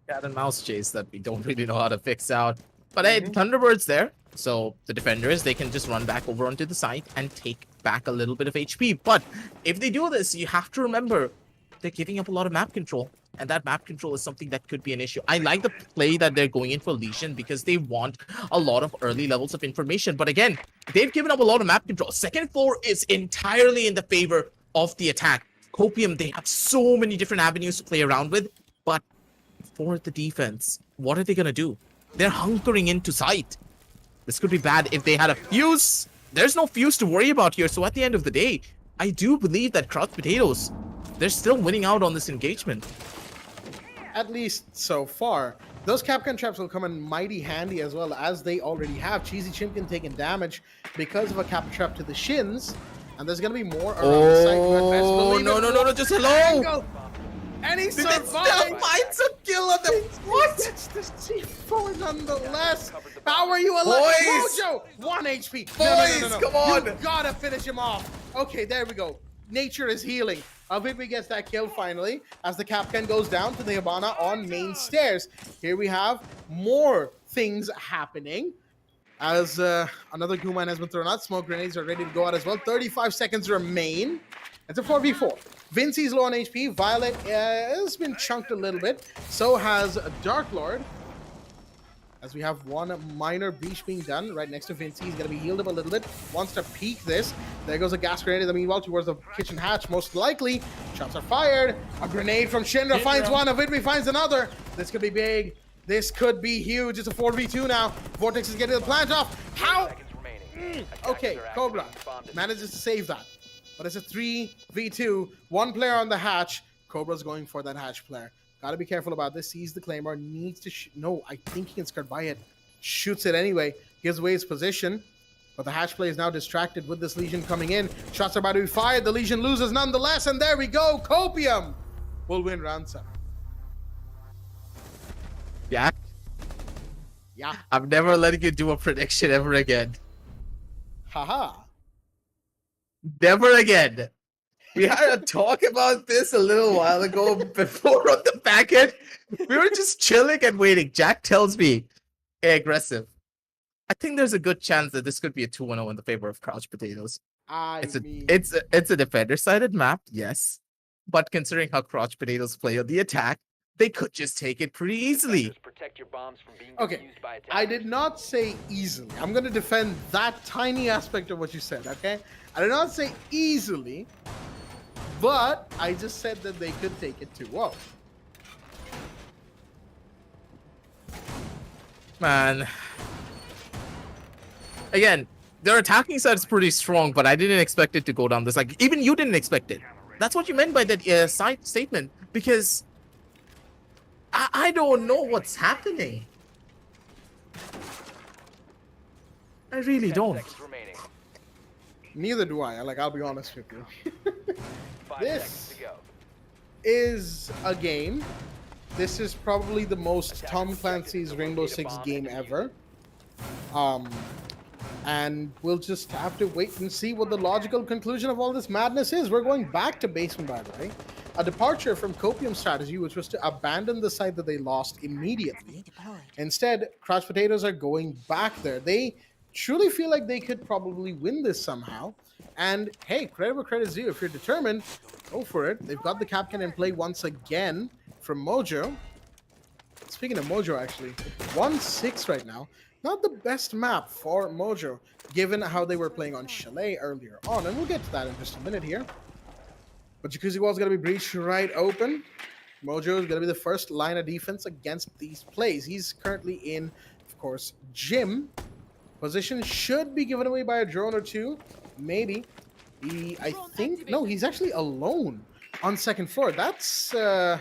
Cat and mouse chase that we don't really know how to fix out. But hey, Thunderbird's there. So the defenders, they can just run back over onto the site and take back a little bit of HP. But if they do this, you have to remember they're giving up a lot of map control. And that map control is something that could be an issue. I like the play that they're going in for Legion because they want a lot of early levels of information. But again, they've given up a lot of map control. Second floor is entirely in the favor of the attack. Copium, they have so many different avenues to play around with. But for the defense, what are they going to do? They're hunkering into sight. This could be bad if they had a fuse. There's no fuse to worry about here. So at the end of the day, I do believe that Crouch Potatoes, they're still winning out on this engagement. At least so far. Those Capcan traps will come in mighty handy as well, as they already have. Cheesy Chimkin taking damage because of a cap trap to the shins. And there's going to be more around the site. Oh, no, just hello. And he Did they still survives. find some kill on the what? Gets the C4 nonetheless. How are you alive? Boys! Mojo, 1 HP. Boys, come on. You gotta finish him off. Okay, there we go. Nature is healing. Alvidby gets that kill finally as the Capcan goes down to the Hibana on main stairs. Here we have more things happening as another Guman has been thrown out. Smoke grenades are ready to go out as well. 35 seconds remain. It's a 4v4. Vinci's low on HP. Violet has been chunked a little bit. So has Dark Lord. As we have one minor breach being done right next to Vinci. He's going to be healed up a little bit. Wants to peek this. There goes a gas grenade in the meanwhile towards the kitchen hatch. Most likely, shots are fired. A grenade from Shinra finds one. Avidby finds another. This could be big. This could be huge. It's a 4v2 now. Vortex is getting the plant off. How? Okay, Cobra manages to save that. But it's a 3v2. One player on the hatch. Cobra's going for that hatch player. Gotta be careful about this. Sees the Claymore. Needs to no, I think he can skirt by it. Shoots it anyway. Gives away his position. But the hatch play is now distracted with this Legion coming in. Shots are about to be fired. The Legion loses nonetheless. And there we go. Copium will win round 7. Jack, Yeah. I'm never letting you do a prediction ever again. Haha. Never again. We had a talk about this a little while ago before on the back end. We were just chilling and waiting. Jack tells me, hey, aggressive. I think there's a good chance that this could be a 2-0 in the favor of Crouch Potatoes. It's a defender-sided map, yes. But considering how Crouch Potatoes play on the attack, they could just take it pretty easily. Protect your bombs from being Okay, defused by I attackers. did not say easily. I'm going to defend that tiny aspect of what you said, okay? I did not say easily, but I just said that they could take it 2-0. Man. Again, their attacking side is pretty strong, but I didn't expect it to go down this. Like, even you didn't expect it. That's what you meant by that side statement, because I don't know what's happening. I really 10 don't. seconds remaining. Neither do I. Like, I'll be honest with you. 5 This- seconds to go. Is a game. This is probably the most Tom-Clancys-Rainbow-Six game ever. And we'll just have to wait and see what the logical conclusion of all this madness is. We're going back to basement, by the way. A departure from Copium strategy, which was to abandon the site that they lost immediately. Instead, Crouch Potatoes are going back there. They truly feel like they could probably win this somehow. And hey, credit where credit's due. If you're determined, go for it. They've got the Capcan in play once again from Mojo. Speaking of Mojo, actually, 1-6 right now. Not the best map for Mojo, given how they were playing on Chalet earlier on. And we'll get to that in just a minute here. But Jacuzzi Wall's going to be breached right open. Mojo is going to be the first line of defense against these plays. He's currently in, of course, gym. Position should be given away by a drone or two. Maybe. I think, no, he's actually alone on second floor. That's a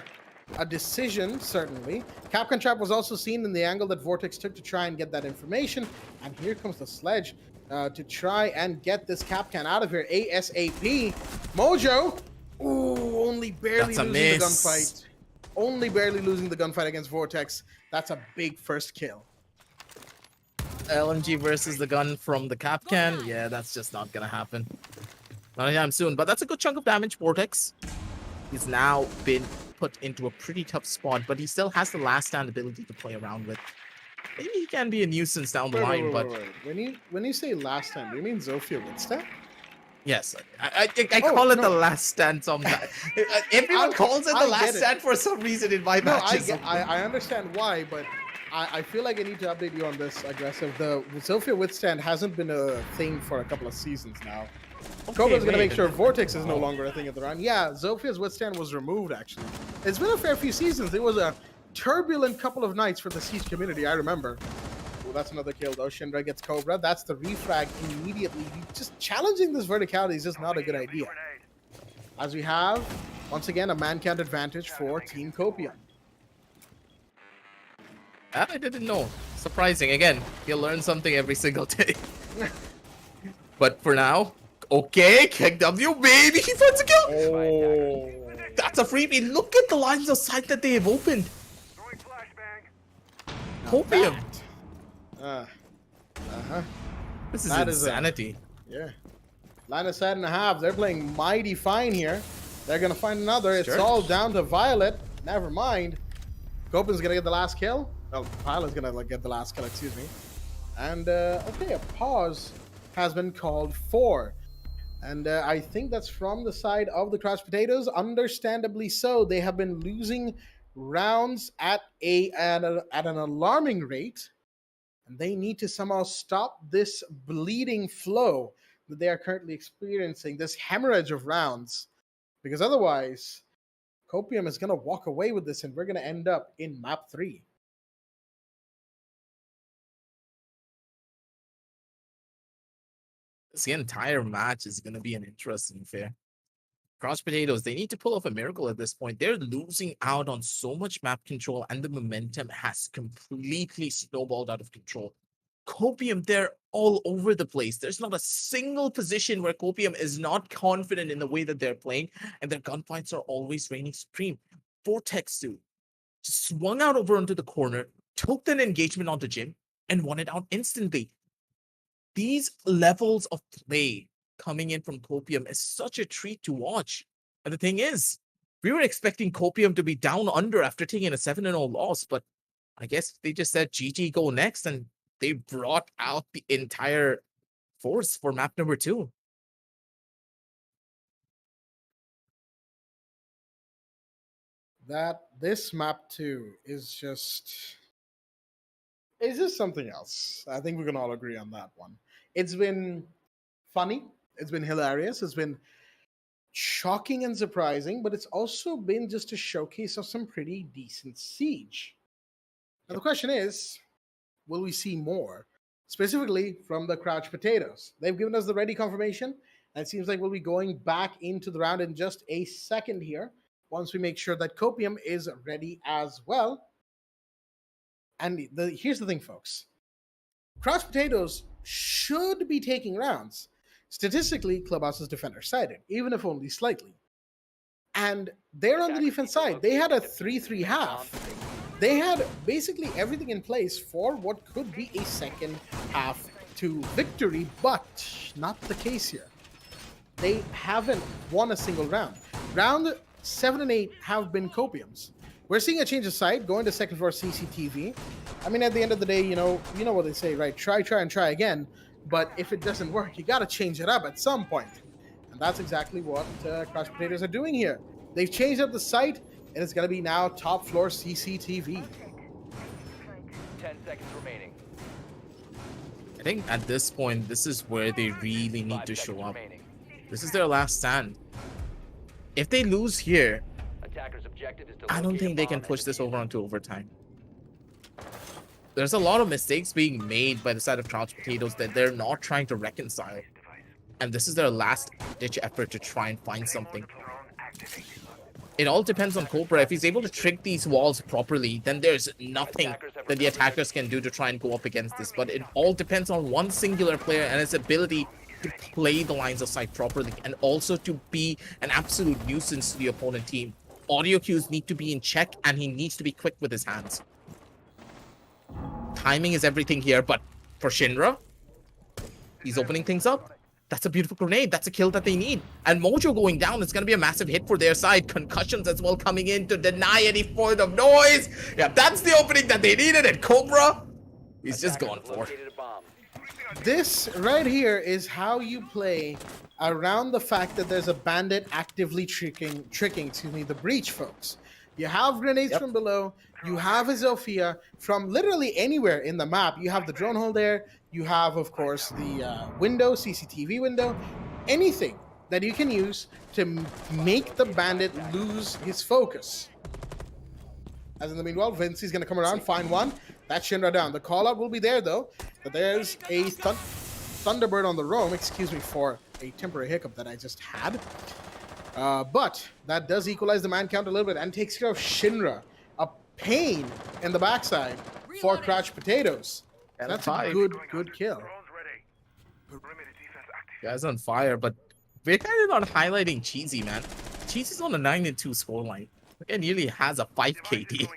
decision, certainly. Capcan Trap was also seen in the angle that Vortex took to try and get that information. And here comes the sledge to try and get this Capcan out of here ASAP. Mojo, ooh, only barely That's a losing the miss. gunfight. Only barely losing the gunfight against Vortex. That's a big first kill. LMG versus the gun from the Capcan. Yeah, that's just not gonna happen. Not anytime soon. But that's a good chunk of damage. Vortex. He's now been put into a pretty tough spot, but he still has the last stand ability to play around with. Maybe he can be a nuisance down the line, but When you say last time, do you mean Zofia Winstead? yes, I call it the last stand sometimes. Everyone calls it the I last get it. stand for some reason in my No, matches. I understand why, but I feel like I need to update you on this, Aggressive. The Zofia Withstand hasn't been a thing for a couple of seasons now. Cobra's going to make sure Vortex is no longer a thing at the run. Yeah, Zofia's Withstand was removed, actually. It's been a fair few seasons. It was a turbulent couple of nights for the Siege community, I remember. Oh, that's another kill, though. Shinra gets Cobra. That's the refrag immediately. Just challenging this verticality is just not a good idea. As we have, once again, a man count advantage for Team Copium. That I didn't know. Surprising. Again, you'll learn something every single day. But for now, okay, kick W, baby. He finds a kill. Oh. That's a freebie. Look at the lines of sight that they have opened. Copium. This is That is insanity. Yeah. Line of sight and a half. They're playing mighty fine here. They're going to find another. It's Sure. all down to Violet. Never mind. Copium's going to get the last kill. Oh, Violet's going to get the last kill, excuse me. And, okay, a pause has been called for. And I think that's from the side of the Crouch Potatoes. Understandably so. They have been losing rounds at an alarming rate. And they need to somehow stop this bleeding flow that they are currently experiencing, this hemorrhage of rounds. Because otherwise, Copium is going to walk away with this, and we're going to end up in map 3. The entire match is going to be an interesting affair. Crouch Potatoes, they need to pull off a miracle at this point. They're losing out on so much map control, and the momentum has completely snowballed out of control. Copium, they're all over the place. There's not a single position where Copium is not confident in the way that they're playing, and their gunfights are always reigning supreme. Vortex Suit just swung out over onto the corner, took an engagement onto Jim, and won it out instantly. These levels of play coming in from Copium is such a treat to watch. And the thing is, we were expecting Copium to be down under after taking a 7-0 loss, but I guess they just said GG go next, and they brought out the entire force for map number 2. This map 2 is just... It's just something else. I think we can all agree on that one. It's been funny. It's been hilarious. It's been shocking and surprising, but it's also been just a showcase of some pretty decent Siege. Now, the question is, will we see more? Specifically from the Crouch Potatoes. They've given us the ready confirmation, and it seems like we'll be going back into the round in just a second here, once we make sure that Copium is ready as well. And here's the thing, folks. Crouch Potatoes should be taking rounds. Statistically, Clubhouse's defender sided, even if only slightly. And they're on the defense side. They had a 3-3 half. They had basically everything in place for what could be a second half to victory, but not the case here. They haven't won a single round. Round 7 and 8 have been Copium's. We're seeing a change of side, going to second floor CCTV. I mean, at the end of the day, you know what they say, right? Try, and try again. But if it doesn't work, you got to change it up at some point. And that's exactly what Crouch Potatoes are doing here. They've changed up the site, and it's going to be now top floor CCTV. 10 seconds remaining. I think at this point, this is where they really need 5 to show seconds up. remaining. This is their last stand. If they lose here, Attacker's objective is to I don't locate a think they can bomb push and this defuse over it. onto overtime. There's a lot of mistakes being made by the side of Crouch Potatoes that they're not trying to reconcile. And this is their last ditch effort to try and find something. It all depends on Cobra. If he's able to trick these walls properly, then there's nothing that the attackers can do to try and go up against this. But it all depends on one singular player and his ability to play the lines of sight properly, and also to be an absolute nuisance to the opponent team. Audio cues need to be in check, and he needs to be quick with his hands. Timing is everything here, but for Shinra, he's opening things up. That's a beautiful grenade. That's a kill that they need. And Mojo going down is going to be a massive hit for their side. Concussions as well coming in to deny any further noise. Yeah, that's the opening that they needed. And Cobra, he's just going for it. Located a bomb. This right here is how you play around the fact that there's a bandit actively tricking the breach, folks. You have grenades from below. You have a Zofia from literally anywhere in the map. You have the drone hole there. You have, of course, the window, CCTV window. Anything that you can use to make the bandit lose his focus. As in the meanwhile, Vincey's going to come around, find one. That's Shinra down. The call-out will be there, though. But there's a Thunderbird on the roam. Excuse me for a temporary hiccup that I just had. But that does equalize the man count a little bit and takes care of Shinra. A pain in the backside for Crouch Potatoes. And That's five. a good kill. Guys on fire, but we're kind of not highlighting Cheesy, man. Cheese is on a 9-2 scoreline. Again, nearly has a 5 KD.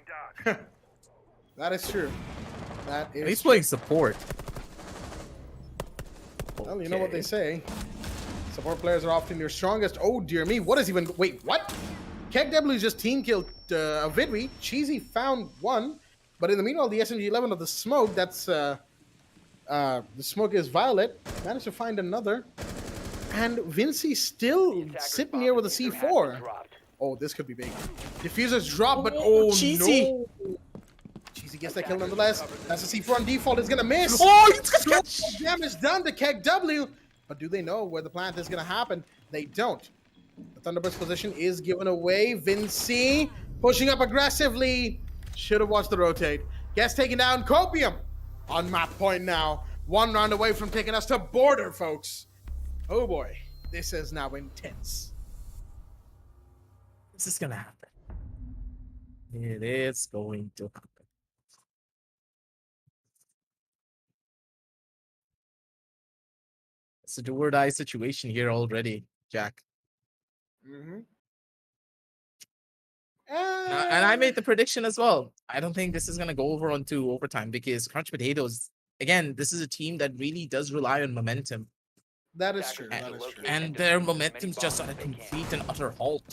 That is true. That And is he's true. playing support. Well, you know what they Okay. say. Support players are often your strongest. Oh, dear me. What is even... Wait, what? KegW just team killed a Vidwi. Cheesy found one. But in the meanwhile, the SMG-11 of the smoke, that's... the smoke is Violet. Managed to find another. And Vinci still sitting here with a C4. Oh, this could be big. Diffuser's drop, but Oh, oh, Cheesy. no. Cheesy gets that kill nonetheless. That's a C4 on default. It's going to miss. Oh, it's So gonna much damage done to KegW. But do they know where the plant is going to happen? They don't. The Thunderbird's position is given away. Vinci pushing up aggressively. Should have watched the rotate. Gets taken down. Copium on map point now. One round away from taking us to border, folks. Oh boy, this is now intense. This is gonna happen. It is going to happen. It's a do or die situation here already, Jack. Mm-hmm. And I made the prediction as well. I don't think this is gonna go over onto overtime because Crunch Potatoes, again, this is a team that really does rely on momentum. That is true. That is true. And their momentum's just at a complete and utter halt.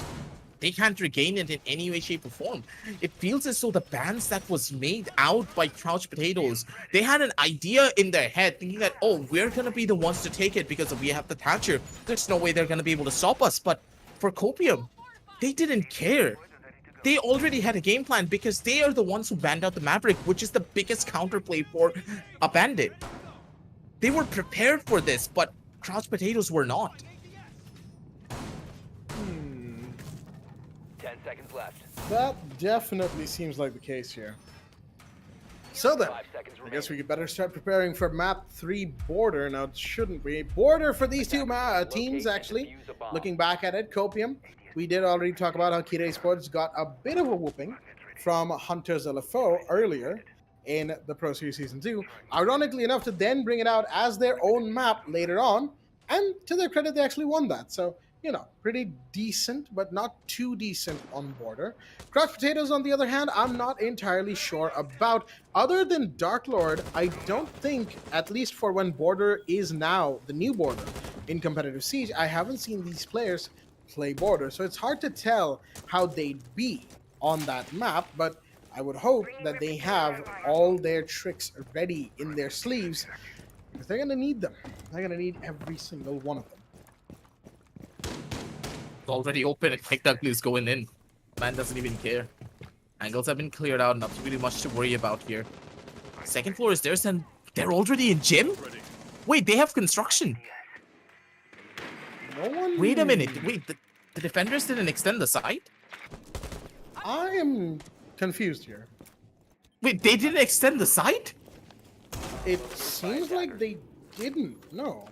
They can't regain it in any way, shape, or form. It feels as though the bans that was made out by Crouch Potatoes, they had an idea in their head thinking that, oh, we're going to be the ones to take it because we have the Thatcher. There's no way they're going to be able to stop us. But for Copium, they didn't care. They already had a game plan because they are the ones who banned out the Maverick, which is the biggest counterplay for a Bandit. They were prepared for this, but Crouch Potatoes were not. 10 seconds left. That definitely seems like the case here. So then, 5 seconds I remaining. guess we could better start preparing for map 3 border. Now, shouldn't we? Border for these two teams, actually. Looking back at it, Copium, we did already talk about how Kira Esports got a bit of a whooping from Hunters LFO earlier in the Pro Series Season 2. Ironically enough, to then bring it out as their own map later on. And to their credit, they actually won that. So, you know, pretty decent, but not too decent on border. Crouch Potatoes, on the other hand, I'm not entirely sure about. Other than Dark Lord, I don't think, at least for when border is now the new border in competitive Siege, I haven't seen these players play border. So it's hard to tell how they'd be on that map, but I would hope that they have all their tricks ready in their sleeves, because they're going to need them. They're going to need every single one of them. Already open and Mike Douglas going in. Man doesn't even care. Angles have been cleared out, not really much to worry about here. Second floor is theirs and they're already in gym? Wait, they have construction. No one... Wait a minute. Wait, the defenders didn't extend the site? I am confused here. Wait, they didn't extend the site? It seems like they didn't, no.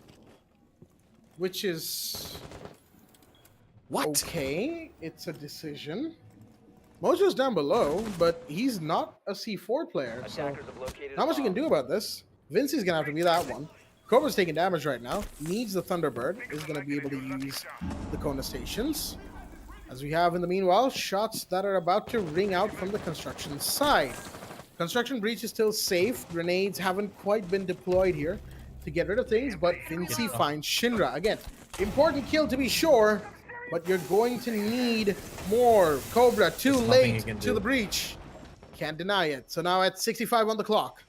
Which is... What? okay, it's a decision. Mojo's down below, but he's not a C4 player, so Attackers have located not a much you can bomb. do about this. Vincey's gonna have to be that one. Cobra's taking damage right now. Needs the Thunderbird. Is gonna be able to use the Kona stations. As we have in the meanwhile, shots that are about to ring out from the construction side. Construction breach is still safe. Grenades haven't quite been deployed here to get rid of things, but Vincey finds Shinra. Again, important kill to be sure, but you're going to need more. Cobra, too There's nothing late you can to do. the breach. Can't deny it. So now at 65 on the clock,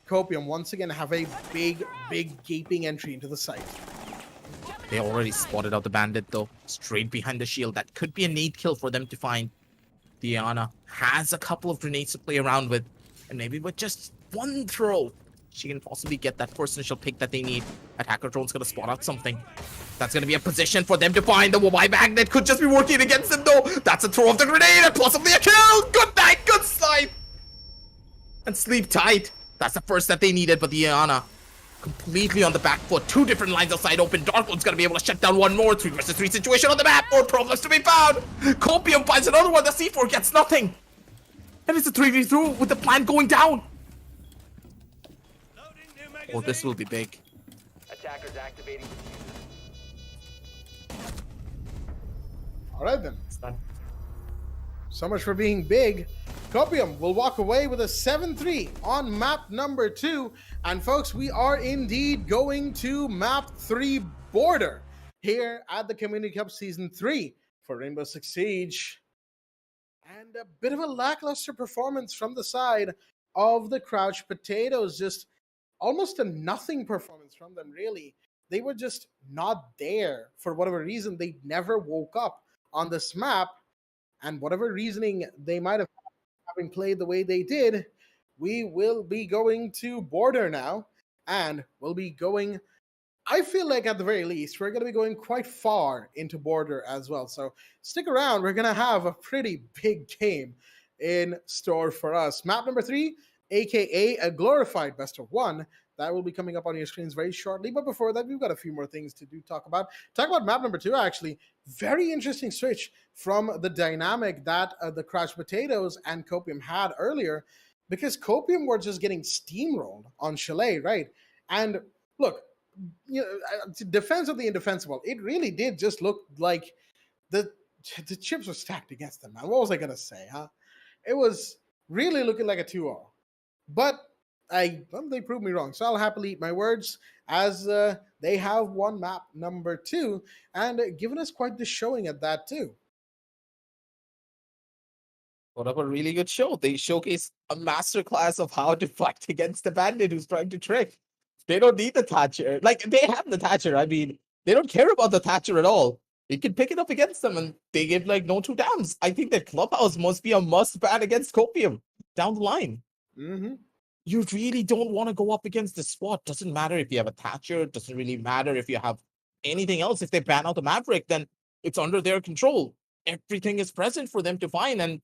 Copium once again have a big, big gaping entry into the site. They already spotted out the bandit though. Straight behind the shield. That could be a nade kill for them to find. Diana has a couple of grenades to play around with. And maybe with just one throw, she can possibly get that first initial pick that they need. Attacker drone's gonna spot out something. That's gonna be a position for them to find the Y magnet. Could just be working against them though. That's a throw of the grenade and possibly a kill. Good night, good snipe. And sleep tight. That's the first that they needed, but Diana completely on the back foot. Two different lines of sight open. Darkwood's gonna be able to shut down one more. 3 versus 3 situation on the map. More problems to be found. Copium finds another one. The C4 gets nothing. And it's a 3v3 with the plan going down. Oh, this will be big. Attackers activating. All right, then. It's not So much for being big. Copium will walk away with a 7-3 on map number 2. And folks, we are indeed going to map 3 border here at the Community Cup Season 3 for Rainbow-Six-Siege. And a bit of a lackluster performance from the side of the Crouch Potatoes. Just almost a nothing performance from them, really. They were just not there for whatever reason. They never woke up on this map, and whatever reasoning they might have having played the way they did, we will be going to border now, and we'll be going. I feel like at the very least, we're going to be going quite far into border as well. So stick around. We're going to have a pretty big game in store for us. Map number 3, aka a glorified best of 1. That will be coming up on your screens very shortly. But before that, we've got a few more things to talk about. Talk about map number 2, actually. Very interesting switch from the dynamic that the Crouch Potatoes and Copium had earlier, because Copium were just getting steamrolled on Chalet, right? And look, defense of the indefensible, it really did just look like the chips were stacked against them, man. What was I going to say, huh? It was really looking like a 2-0. But they proved me wrong, so I'll happily eat my words as they have won map number 2 and given us quite the showing at that too. Put up a really good show. They showcase a masterclass of how to fight against the bandit who's trying to trick. They don't need the Thatcher. Like, they have the Thatcher. I mean, they don't care about the Thatcher at all. You can pick it up against them, and they give like no two downs. I think that Clubhouse must be a must ban against Copium down the line. Mm-hmm. You really don't want to go up against the SWAT. Doesn't matter if you have a Thatcher. Doesn't really matter if you have anything else. If they ban out the Maverick, then it's under their control. Everything is present for them to find, and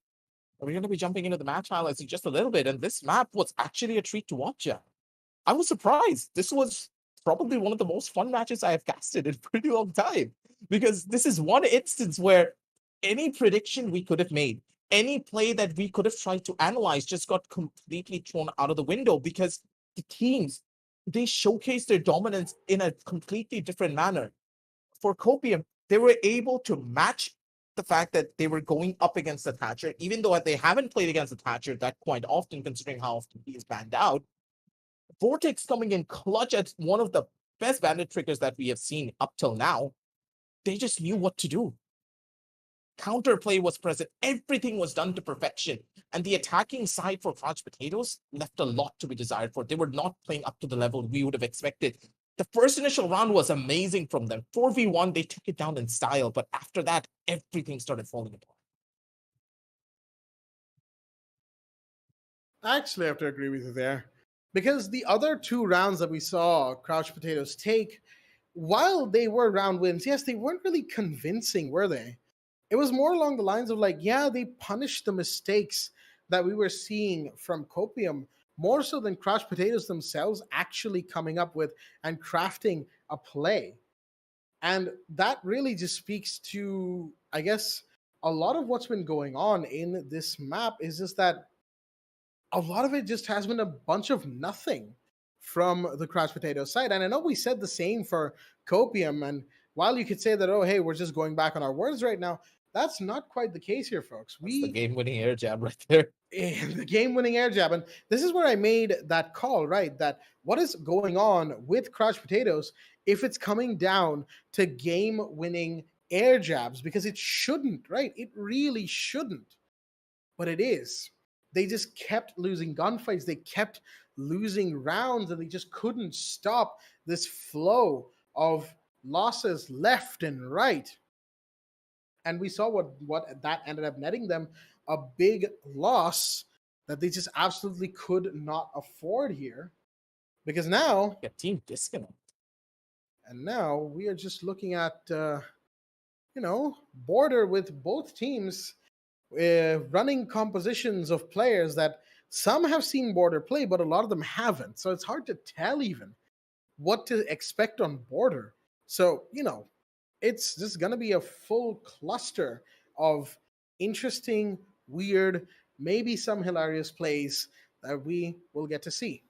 we're going to be jumping into the match highlights in just a little bit. And this map was actually a treat to watch. Yeah. I was surprised. This was probably one of the most fun matches I have casted in a pretty long time, because this is one instance where any prediction we could have made, any play that we could have tried to analyze just got completely thrown out of the window, because the teams, they showcased their dominance in a completely different manner. For Copium, they were able to match the fact that they were going up against the Thatcher, even though they haven't played against the Thatcher that quite often, considering how often he is banned out. Vortex coming in clutch at one of the best bandit triggers that we have seen up till now. They just knew what to do. Counterplay was present. Everything was done to perfection. And the attacking side for Crouch Potatoes left a lot to be desired for. They were not playing up to the level we would have expected. The first initial round was amazing from them. 4v1, they took it down in style. But after that, everything started falling apart. I actually have to agree with you there, because the other 2 rounds that we saw Crouch Potatoes take, while they were round wins, yes, they weren't really convincing, were they? It was more along the lines of like, yeah, they punished the mistakes that we were seeing from Copium, more so than Crouch Potatoes themselves actually coming up with and crafting a play. And that really just speaks to, I guess, a lot of what's been going on in this map is just that a lot of it just has been a bunch of nothing from the Crouch Potato side. And I know we said the same for Copium. And while you could say that, oh, hey, we're just going back on our words right now, that's not quite the case here, folks. That's the game-winning air jab right there. The game-winning air jab. And this is where I made that call, right? That what is going on with Crouch Potatoes if it's coming down to game-winning air jabs? Because it shouldn't, right? It really shouldn't. But it is. They just kept losing gunfights. They kept losing rounds, and they just couldn't stop this flow of losses left and right. And we saw what that ended up netting them, a big loss that they just absolutely could not afford here. Because now, a team disconnect. And now we are just looking at, border with both teams running compositions of players that some have seen border play, but a lot of them haven't. So it's hard to tell even what to expect on border. So, it's just going to be a full cluster of interesting, weird, maybe some hilarious plays that we will get to see.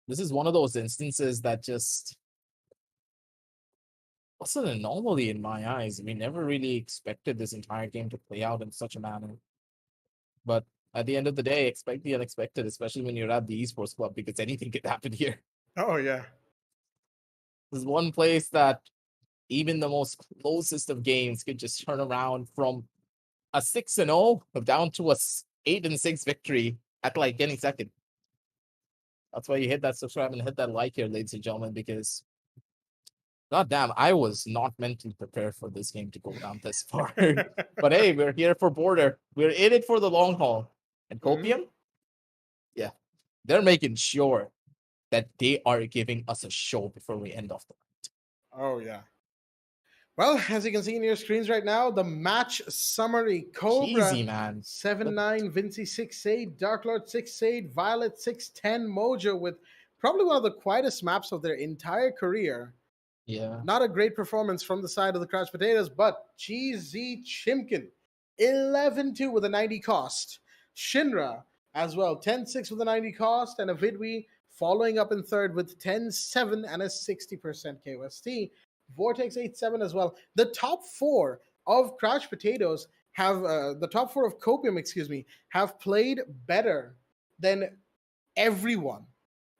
This is one of those instances that just was an anomaly in my eyes. We never really expected this entire game to play out in such a manner. But at the end of the day, expect the unexpected, especially when you're at the Esports Club, because anything could happen here. Oh yeah. There's one place that even the most closest of games could just turn around from a 6-0 down to a 8-6 victory at like any second. That's why you hit that subscribe and hit that like here, ladies and gentlemen, because god damn, I was not mentally prepared for this game to go down this far. But hey, we're here for border. We're in it for the long haul. And Copium, yeah, they're making sure that they are giving us a show before we end off the night. Oh yeah. Well, as you can see in your screens right now, the match summary: Cobra Cheesy, man. 7-9, Vinci 6-8, Dark Lord 6-8, Violet 6-10, Mojo with probably one of the quietest maps of their entire career. Yeah. Not a great performance from the side of the Crouch Potatoes, but GZ Chimkin 11-2 with a 90 cost. Shinra as well, 10-6 with a 90 cost, and a Vidwi following up in third with 10-7 and a 60% KOST. Vortex 8-7 as well. The top four of Crouch Potatoes have the top four of Copium, excuse me, have played better than everyone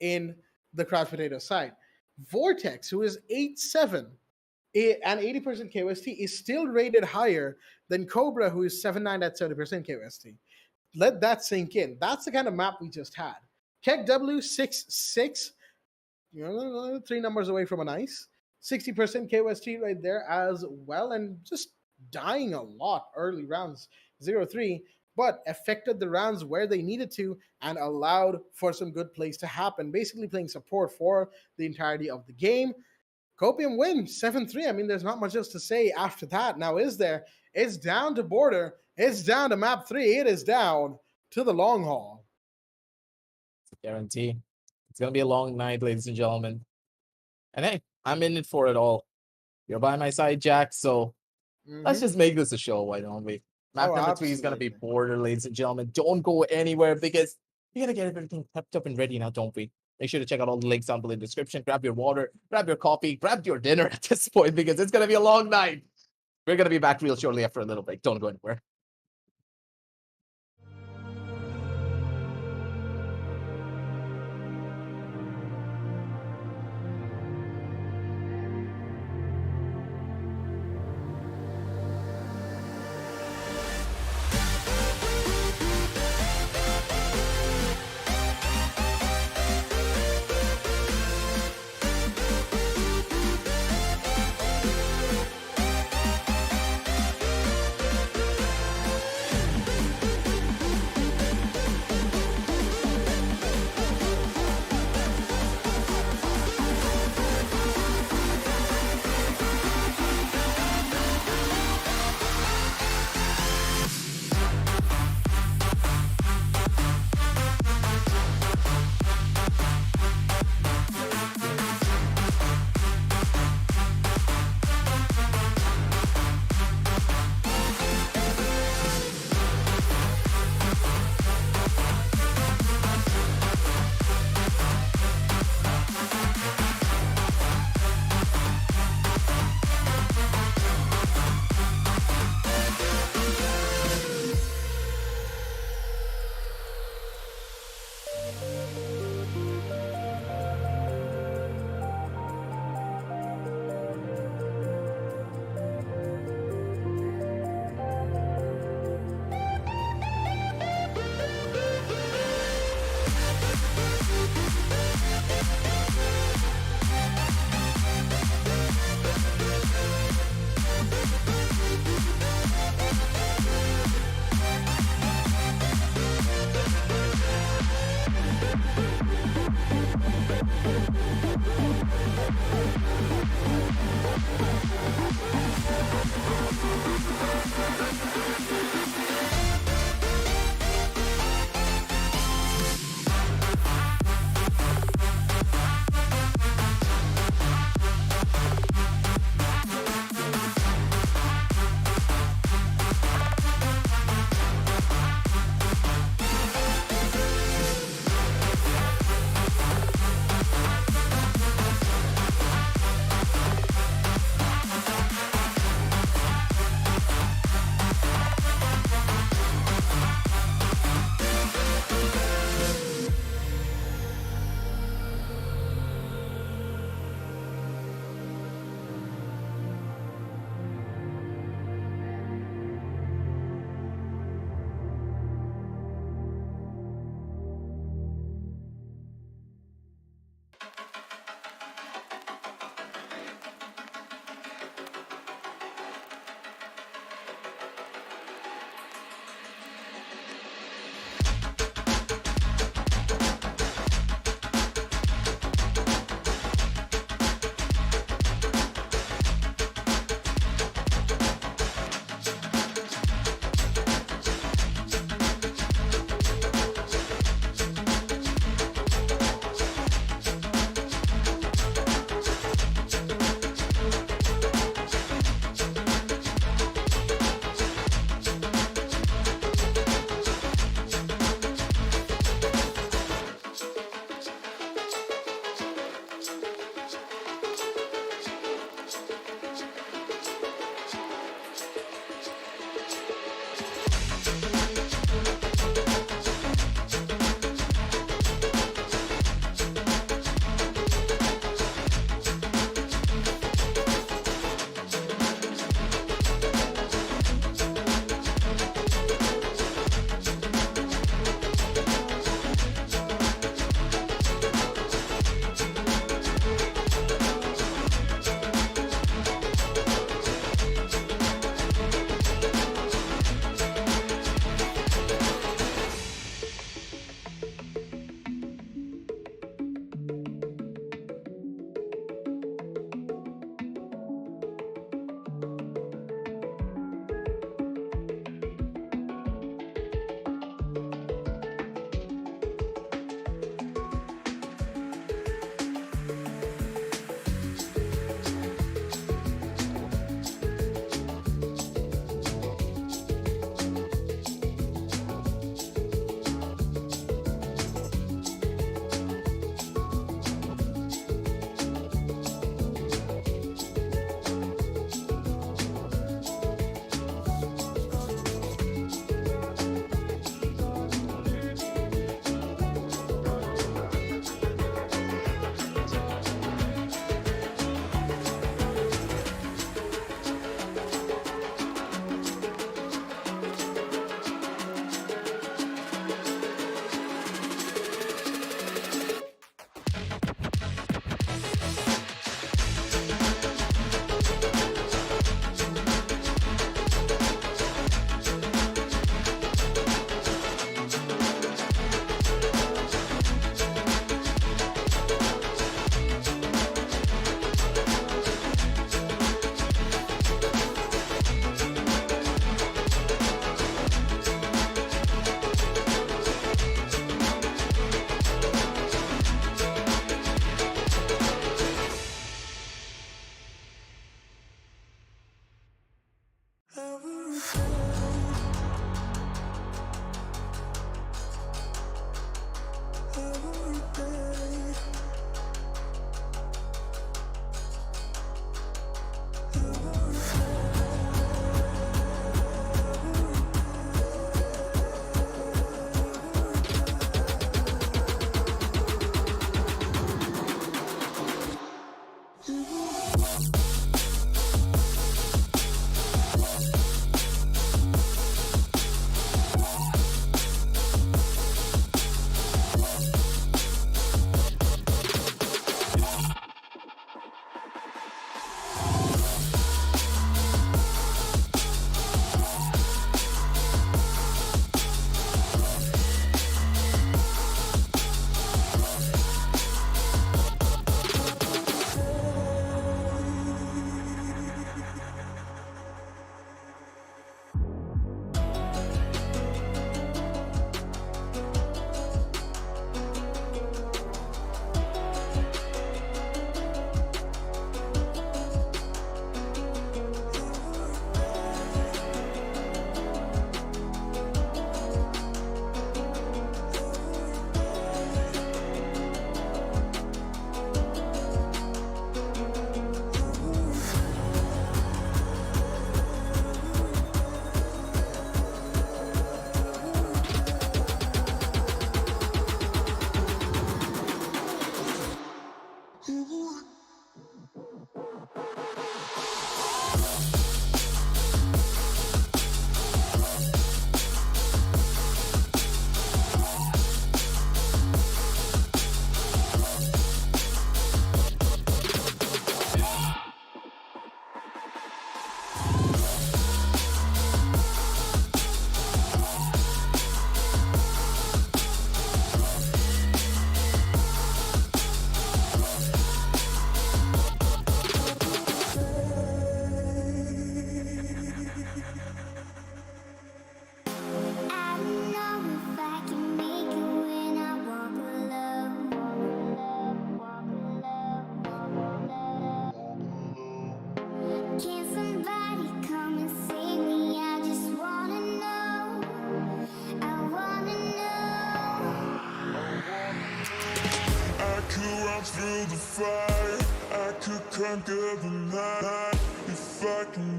in the Crouch Potato side. Vortex, who is 8-7 and 80% KOST, is still rated higher than Cobra, who is 7-9 at 70% KOST. Let that sink in. That's the kind of map we just had. Keck W 6-6, 3 numbers away from a nice 60% KOST right there as well, and just dying a lot early rounds 0-3, but affected the rounds where they needed to and allowed for some good plays to happen, basically playing support for the entirety of the game. Copium wins 7-3. I mean, there's not much else to say after that. Now, is there? It's down to border. It's down to map 3. It is down to the long haul. It's a guarantee. It's going to be a long night, ladies and gentlemen. And hey, I'm in it for it all. You're by my side, Jack, so let's just make this a show, why don't we? Map number 3 is going to be absolutely. border, ladies and gentlemen. Don't go anywhere because we got to get everything prepped up and ready now, don't we? Make sure to check out all the links down below in the description. Grab your water, grab your coffee, grab your dinner at this point because it's going to be a long night. We're going to be back real shortly after a little break. Don't go anywhere.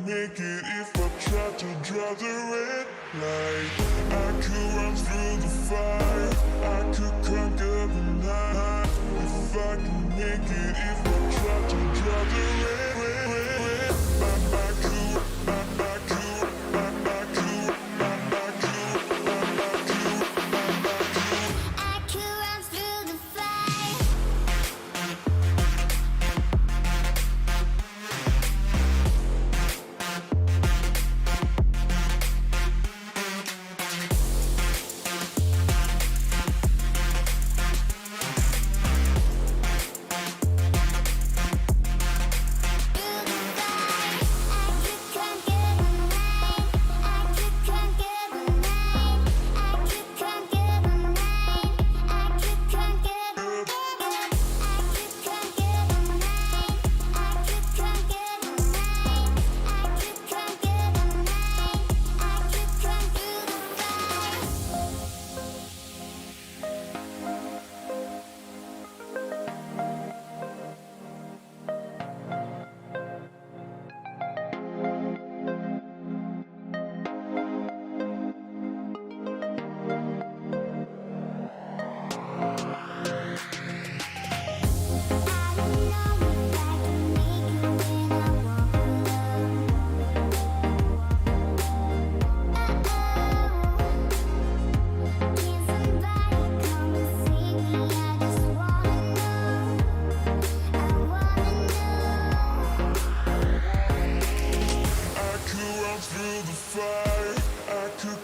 make it if I try to draw the red light. I could run through the fire, I could conquer the night. If I can make it if I try to draw the red, red, red, red. I could, I could, I could, I could, I could run through the fire.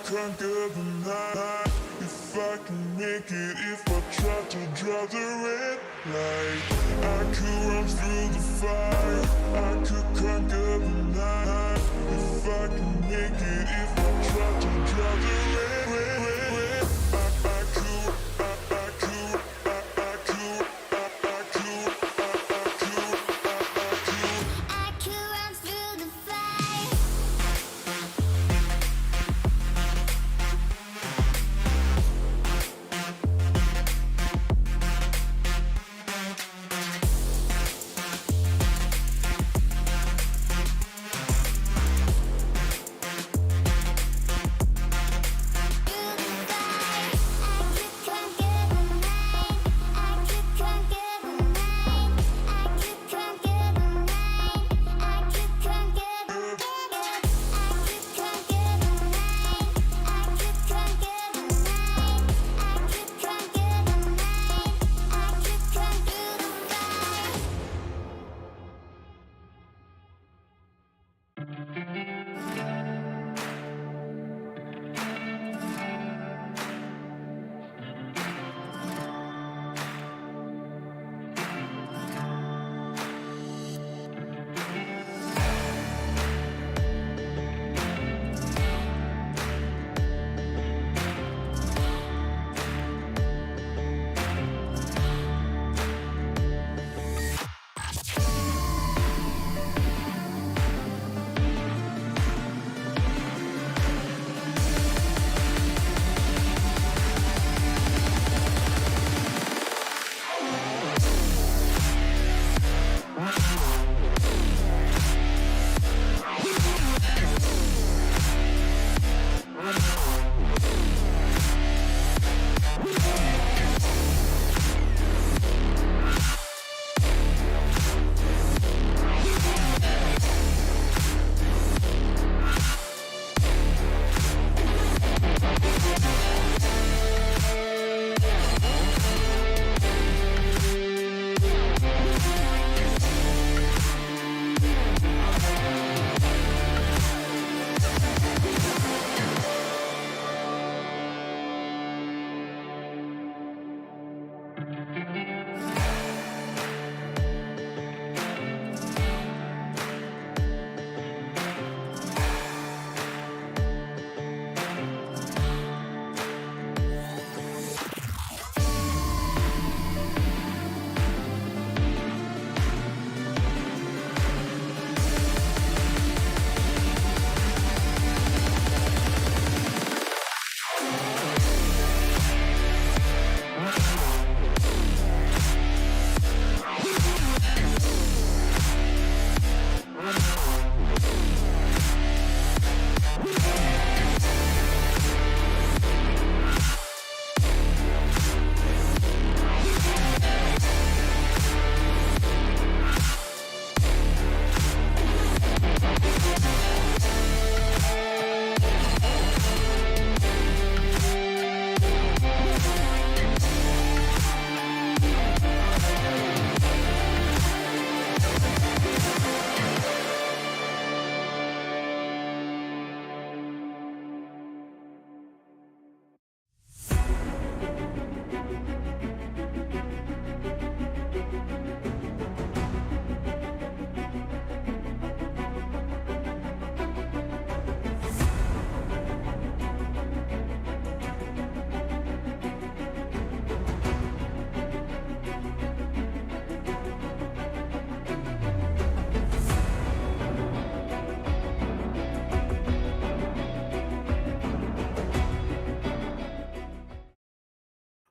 conquer the night. If I can make it, if I try to draw the red light. I could run through the fire, I could conquer the night. If I can make it, if I try to draw the red, red, red, red. I could, I could, I could, I could, I could, I could run through the fire.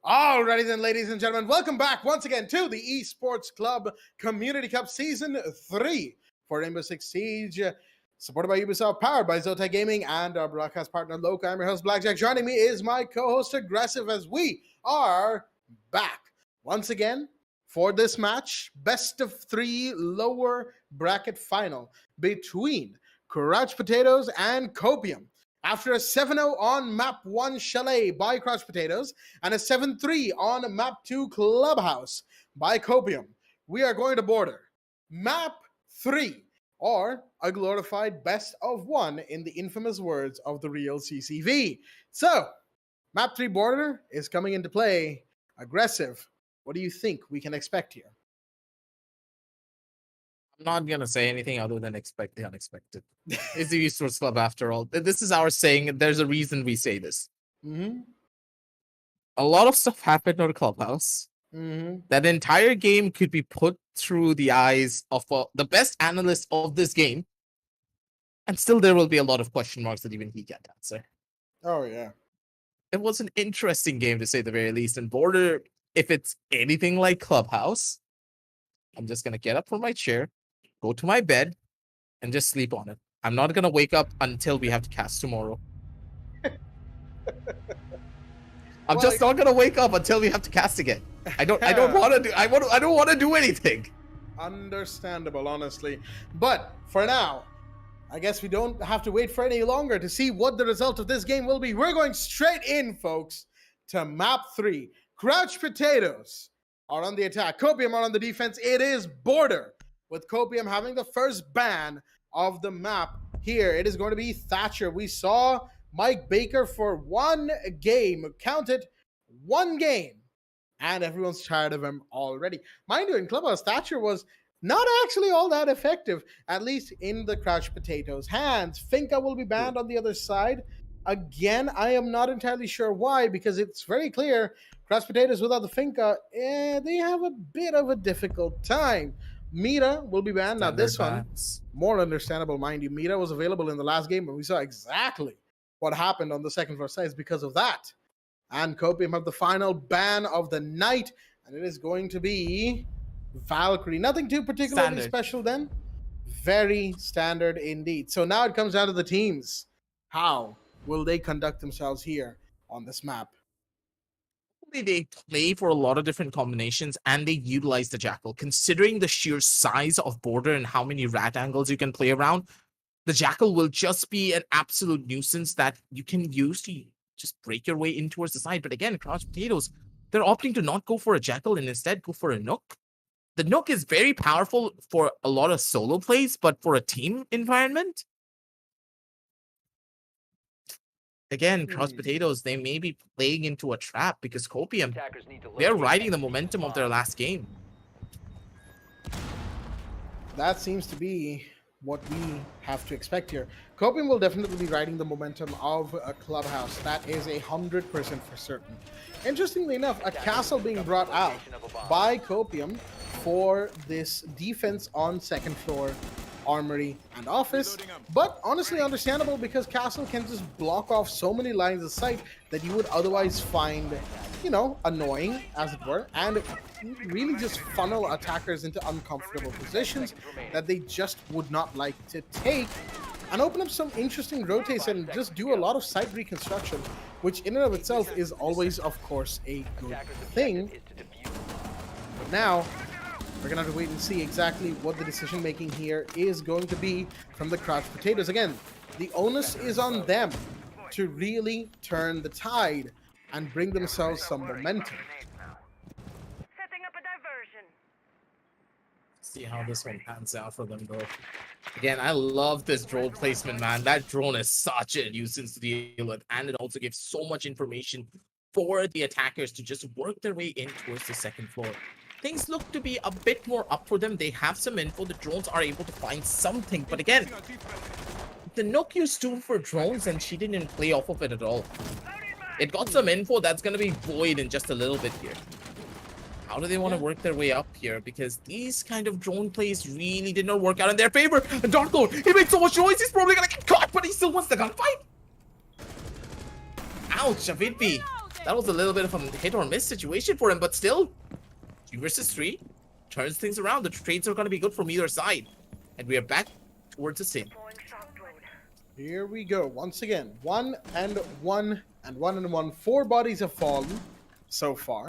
Alrighty then, ladies and gentlemen, welcome back once again to the Esports Club Community Cup Season 3 for Rainbow-Six-Siege, supported by Ubisoft, powered by Zotac Gaming, and our broadcast partner, Loka. I'm your host, Blackjack. Joining me is my co-host, Aggressive, as we are back once again for this match, best of 3 lower bracket final between Crouch Potatoes and Copium. After a 7-0 on map 1 Chalet by Crouch Potatoes and a 7-3 on map 2 Clubhouse by Copium, we are going to border map 3, or a glorified best of 1 in the infamous words of the real CCV. So, map 3 border is coming into play. Aggressive, what do you think we can expect here? I'm not gonna say anything other than expect the unexpected. It's the Esports Club after all. This is our saying. There's a reason we say this. Mm-hmm. A lot of stuff happened on Clubhouse. Mm-hmm. That entire game could be put through the eyes of the best analyst of this game, and still there will be a lot of question marks that even he can't answer. Oh, yeah. It was an interesting game to say the very least. And Border, if it's anything like Clubhouse, I'm just gonna get up from my chair, go to my bed, and just sleep on it. I'm not gonna wake up until we have to cast tomorrow. I'm just not gonna wake up until we have to cast again. I don't want to do anything. Understandable, honestly. But for now, I guess we don't have to wait for any longer to see what the result of this game will be. We're going straight in, folks, to map 3. Crouch Potatoes are on the attack. Copium are on the defense. It is border, with Copium having the first ban of the map here. It is going to be Thatcher. We saw Mike Baker for 1 game. Count it, 1 game. And everyone's tired of him already. Mind you, in Clubhouse, Thatcher was not actually all that effective, at least in the Crouch Potatoes' hands. Finka will be banned on the other side. Again, I am not entirely sure why, because it's very clear Crouch Potatoes without the Finka, they have a bit of a difficult time. Mira will be banned. Now, this one, more understandable, mind you. Mira was available in the last game, and we saw exactly what happened on the second floor sides because of that. And Copium have the final ban of the night, and it is going to be Valkyrie. Nothing too particularly special then. Very standard indeed. So now it comes down to the teams. How will they conduct themselves here on this map? They play for a lot of different combinations, and they utilize the Jackal. Considering the sheer size of Border and how many rat angles you can play around, the Jackal will just be an absolute nuisance that you can use to just break your way in towards the side. But again, Crouch Potatoes, they're opting to not go for a Jackal and instead go for a Nook. The Nook is very powerful for a lot of solo plays, but for a team environment, again, Crouch Potatoes, they may be playing into a trap because Copium, they're riding the momentum of their last game. That seems to be what we have to expect here. Copium will definitely be riding the momentum of a Clubhouse. That is 100% for certain. Interestingly enough, a castle being brought out by Copium for this defense on second floor, armory, and office, but honestly understandable because castle can just block off so many lines of sight that you would otherwise find, you know, annoying, as it were, and really just funnel attackers into uncomfortable positions that they just would not like to take, and open up some interesting rotates and just do a lot of site reconstruction, which in and of itself is always, of course, a good thing. But now, we're going to have to wait and see exactly what the decision-making here is going to be from the Crouch Potatoes. Again, the onus is on them to really turn the tide and bring themselves some momentum. Setting up a diversion. See how this one pans out for them, though. Again, I love this drone placement, man. That drone is such a nuisance to deal with, and it also gives so much information for the attackers to just work their way in towards the second floor. Things look to be a bit more up for them. They have some info. The drones are able to find something. But again, the Nook used 2 for drones, and she didn't play off of it at all. It got some info that's going to be void in just a little bit here. How do they want to work their way up here? Because these kind of drone plays really did not work out in their favor. And Darklord, he made so much noise, he's probably going to get caught, but he still wants the gunfight. Ouch, a Vidby. That was a little bit of a hit or miss situation for him, but still, 2 versus 3 turns things around. The trades are going to be good from either side. And we are back towards the same. Deploying shock drone. Here we go. Once again, 1 and 1 and 1 and 1. 4 bodies have fallen so far.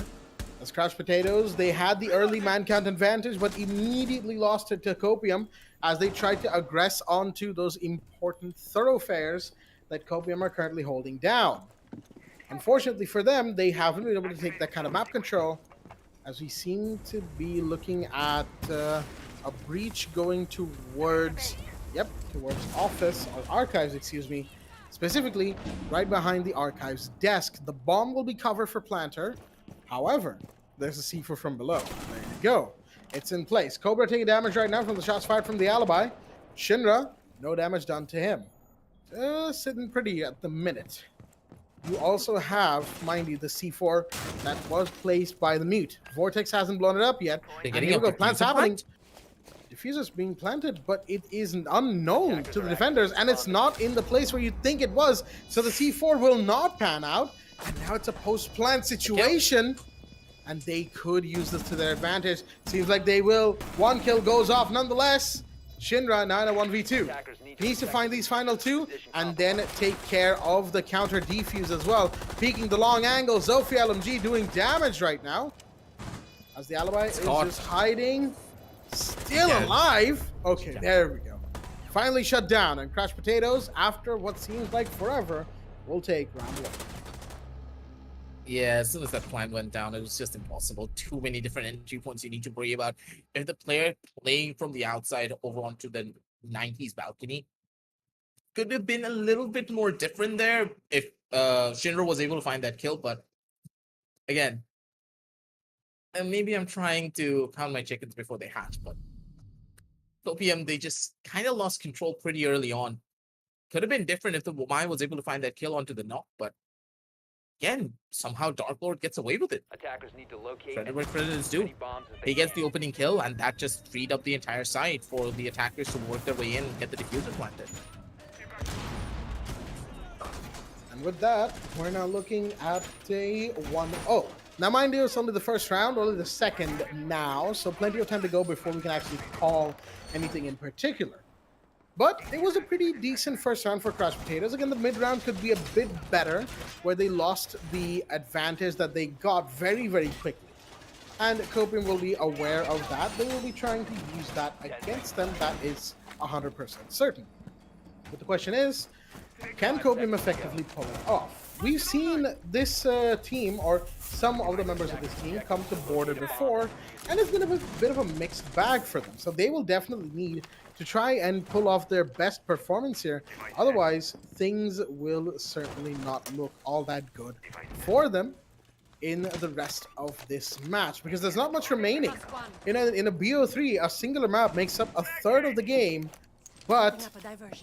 As Crash Potatoes, they had the early man count advantage, but immediately lost it to Copium as they tried to aggress onto those important thoroughfares that Copium are currently holding down. Unfortunately for them, they haven't been able to take that kind of map control, as we seem to be looking at a breach going towards, towards office, or archives, excuse me, specifically right behind the archives desk. The bomb will be covered for planter. However, there's a C4 from below. There you go. It's in place. Cobra taking damage right now from the shots fired from the alibi. Shinra, no damage done to him. Sitting pretty at the minute. You also have, mind you, the C4 that was placed by the mute. Vortex hasn't blown it up yet. They're And getting here we a go. Plant's diffuser happening. plant? Diffuser's being planted, but it is unknown to the defenders, and it's not in the place where you think it was. So the C4 will not pan out. And now it's a post-plant situation. And they could use this to their advantage. Seems like they will. 1 kill goes off nonetheless. Shinra, 9-1v2. Needs to find these final 2 and then take care of the counter defuse as well. Peeking the long angle. Zofia LMG doing damage right now. As the alibi is just hiding. Still alive. Okay, there we go. Finally shut down. And Crash Potatoes, after what seems like forever, will take round 1. Yeah, as soon as that plan went down, it was just impossible. Too many different entry points you need to worry about. If the player playing from the outside over onto the 90s balcony could have been a little bit more different there if Shinra was able to find that kill, but again, and maybe I'm trying to count my chickens before they hatch, but Copium, they just kind of lost control pretty early on. Could have been different if the Womai was able to find that kill onto the knock, but again, somehow Dark Lord gets away with it. Attackers need to locate Credit and where credit is as due. many bombs as they He gets can. the opening kill, and that just freed up the entire side for the attackers to work their way in and get the diffuser planted. And with that, we're now looking at a 1-0. Now, mind you, it's only the first round, only the second now, so plenty of time to go before we can actually call anything in particular. But it was a pretty decent first round for Crash Potatoes. Again, the mid round could be a bit better, where they lost the advantage that they got very, very quickly. And Copium will be aware of that. They will be trying to use that against them. That is 100% certain. But the question is, can Copium effectively pull it off? We've seen this team, or some of the members of this team, come to Border before, and it's been a bit of a mixed bag for them. So they will definitely need to try and pull off their best performance here. Otherwise, things will certainly not look all that good for them in the rest of this match, because there's not much remaining. In a BO3, a singular map makes up a third of the game, but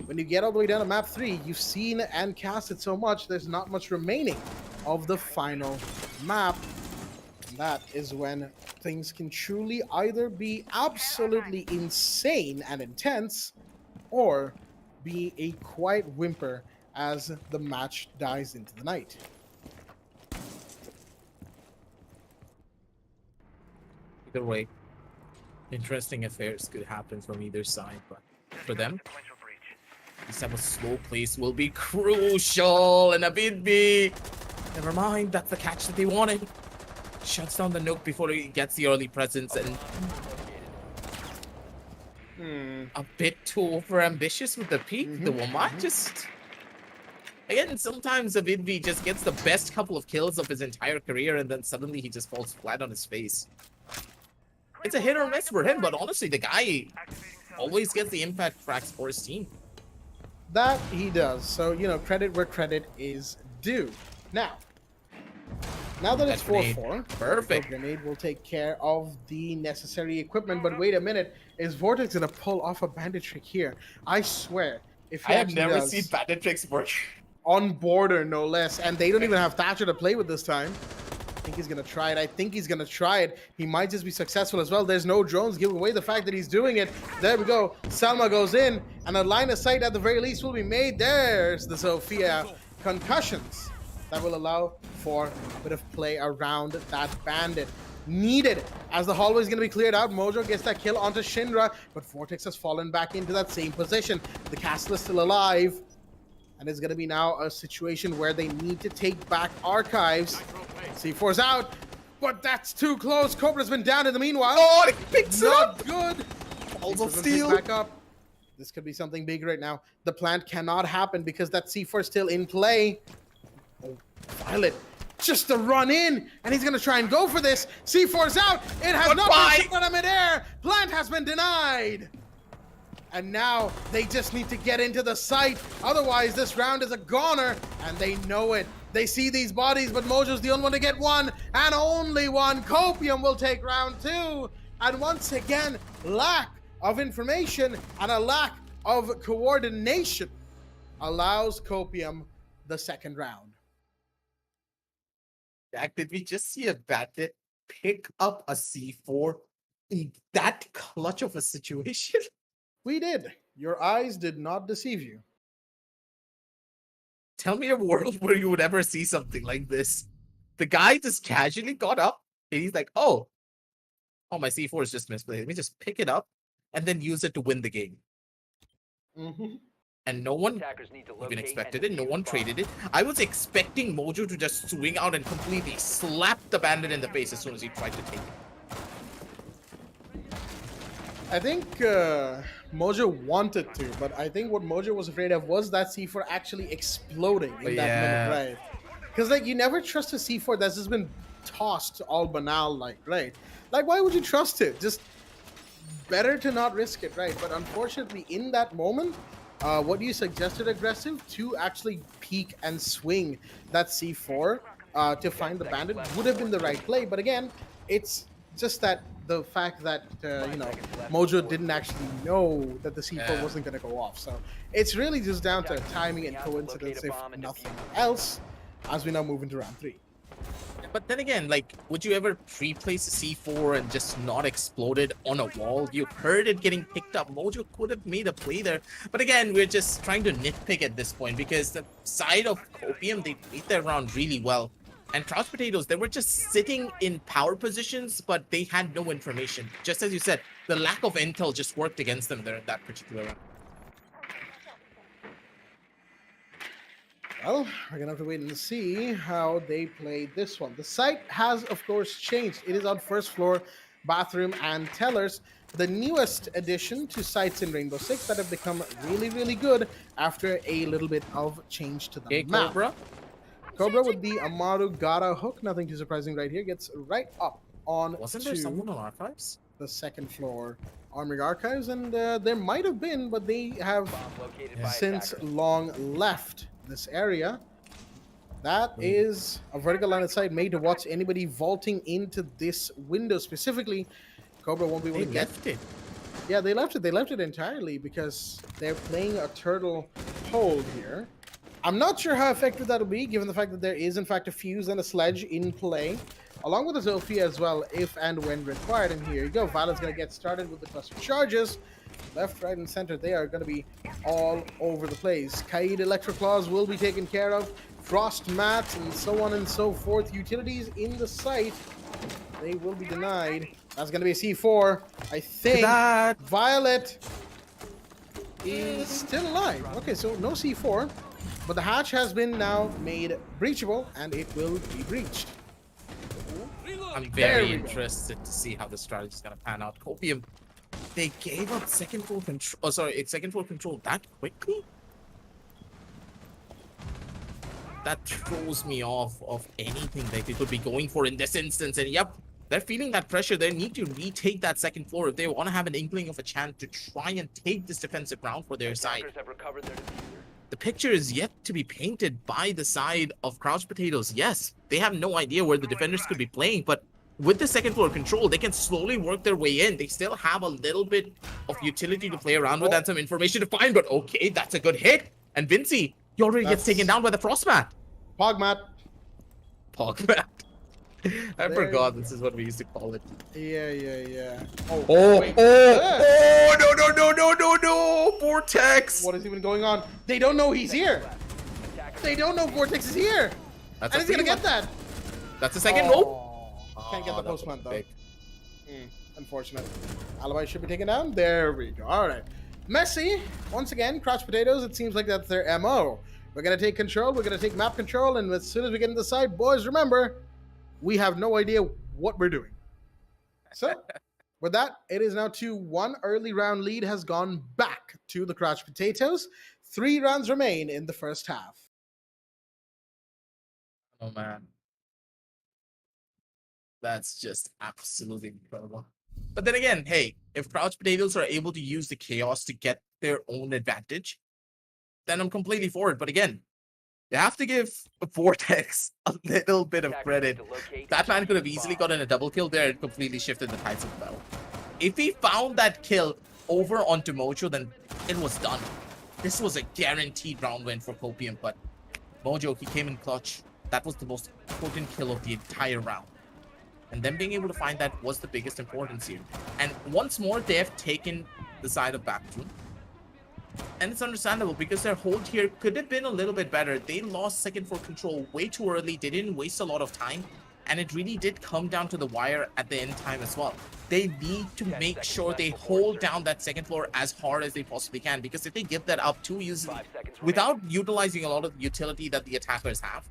when you get all the way down to map 3, you've seen and cast it so much, there's not much remaining of the final map. And that is when things can truly either be absolutely insane and intense, or be a quiet whimper as the match dies into the night. Either way, interesting affairs could happen from either side, but for them, this type of slow place will be crucial. And a bit be, never mind, that's the catch that they wanted. Shuts down the Nook before he gets the early presence, and a bit too over ambitious with the peak. The Womai just, again, sometimes a Vidvi just gets the best couple of kills of his entire career, and then suddenly he just falls flat on his face. It's a hit or miss for him, but honestly, the guy always gets the impact cracks for his team. That he does. So, you know, credit where credit is due. Now that it's 4-4, perfect. Grenade will take care of the necessary equipment. But wait a minute, is Vortex gonna pull off a bandit trick here? I swear, if he I have actually never does, seen bandit tricks work. on Border, no less, and they don't even have Thatcher to play with this time. I think he's gonna try it. He might just be successful as well. There's no drones giving away the fact that he's doing it. There we go. Salma goes in, and a line of sight at the very least will be made. There's the Sophia concussions. that will allow for a bit of play around that bandit. Needed, as the hallway is going to be cleared out. Mojo gets that kill onto Shinra, but Vortex has fallen back into that same position. The castle is still alive, and it's going to be now a situation where they need to take back Archives. C4's out, but that's too close. Cobra's been down in the meanwhile. Oh, it picks it Not up. good. Also C4's gonna steal. pick back up. This could be something big right now. The plant cannot happen because that C4 is still in play. Oh, Violet, just to run in, and he's gonna try and go for this. C4's out. It has not been shot in midair. Plant has been denied. And now they just need to get into the site. Otherwise, this round is a goner, and they know it. They see these bodies, but Mojo's the only one to get one, and only one. Copium will take round 2. And once again, lack of information and a lack of coordination allows Copium the second round. Jack, did we just see a bandit pick up a C4 in that clutch of a situation? We did. Your eyes did not deceive you. Tell me a world where you would ever see something like this. The guy just casually got up and he's like, oh, my C4 is just misplaced. Let me just pick it up and then use it to win the game. Mm-hmm. And no one Attackers need to even locate expected and it. No defuse one the traded bomb. it. I was expecting Mojo to just swing out and completely slap the bandit in the face as soon as he tried to take it. I think Mojo wanted to, but I think what Mojo was afraid of was that C4 actually exploding in that minute, right? Because like you never trust a C4 that's just been tossed all banal, like, right? Like, why would you trust it? Just better to not risk it, right? But unfortunately, in that moment, what you suggested, aggressive, to actually peek and swing that C4 to find the bandit would have been the right play. But again, it's just that the fact that Mojo didn't actually know that the C4 wasn't going to go off. So it's really just down to timing and coincidence, if nothing else, as we now move into round 3. But then again, like, would you ever pre-place a C4 and just not explode it on a wall? You heard it getting picked up. Mojo could have made a play there. But again, we're just trying to nitpick at this point because the side of Copium, they played their round really well. And Crouch Potatoes, they were just sitting in power positions, but they had no information. Just as you said, the lack of intel just worked against them there in that particular round. Well, we're gonna have to wait and see how they play this one. The site has, of course, changed. It is on first floor, bathroom, and tellers. The newest addition to sites in Rainbow Six that have become really, really good after a little bit of change to the Okay, map. Cobra. With the Amaru Gara hook, nothing too surprising right here, gets right up on Wasn't there someone on Archives? the second floor Armored Archives, and there might have been, but they have Bomb located by since attackers. long left this area. That is a vertical line of sight made to watch anybody vaulting into this window specifically. Cobra won't be able They to get. left it. Yeah, they left it. They left it entirely because they're playing a turtle hold here. I'm not sure how effective that'll be, given the fact that there is, in fact, a fuse and a sledge in play, along with a Zofia as well, if and when required. And here you go. Violet's going to get started with the cluster charges. Left, right, and center, they are going to be all over the place. Kaid Electroclaws will be taken care of. Frost mats and so on and so forth. Utilities in the site, they will be denied. That's going to be a C4. I think That. Violet is still alive. Okay, so no C4. But the hatch has been now made breachable, and it will be breached. I'm There very we go. interested to see how the strategy is going to pan out. Copium, they gave up second floor control. Oh, sorry, second floor control that quickly? That throws me off of anything that they could be going for in this instance. And yep, they're feeling that pressure. They need to retake that second floor if they want to have an inkling of a chance to try and take this defensive ground for their side. Attackers have recovered their diffuser. The picture is yet to be painted by the side of Crouch Potatoes. Yes, they have no idea where the defenders could be playing, but with the second floor control, they can slowly work their way in. They still have a little bit of utility to play around with and some information to find, but okay, that's a good hit. And Vinci, he already gets taken down by the Frostmat. Pogmat. Pogmat. I There forgot you this is what we used to call it. Yeah. Oh, wait. no, Vortex. What is even going on? They don't know he's here. Attackers They don't know Vortex is here. That's And a he's gonna free get one. that. That's the second rope. Oh, can't get the That was postman though. big. Unfortunate. Alibi should be taken down. There we go. All right. Messi, once again, crouch potatoes. It seems like that's their MO. We're going to take control. We're going to take map control. And as soon as we get inside, boys, remember, we have no idea what we're doing. So, with that, it is now 2-1. Early round lead has gone back to the crouch potatoes. 3 rounds remain in the first half. Oh man, that's just absolutely incredible. But then again, hey, if Crouch Potatoes are able to use the chaos to get their own advantage, then I'm completely for it. But again, you have to give Vortex a little bit of credit. That man could have easily gotten a double kill there and completely shifted the tides of the battle. If he found that kill over onto Mojo, then it was done. This was a guaranteed round win for Copium, but Mojo, he came in clutch. That was the most important kill of the entire round. And them being able to find that was the biggest importance here. And once more, they have taken the side of Backroom. And it's understandable because their hold here could have been a little bit better. They lost second floor control way too early. They didn't waste a lot of time. And it really did come down to the wire at the end time as well. They need to make sure they hold down that second floor as hard as they possibly can. Because if they give that up too easily, without utilizing a lot of the utility that the attackers have,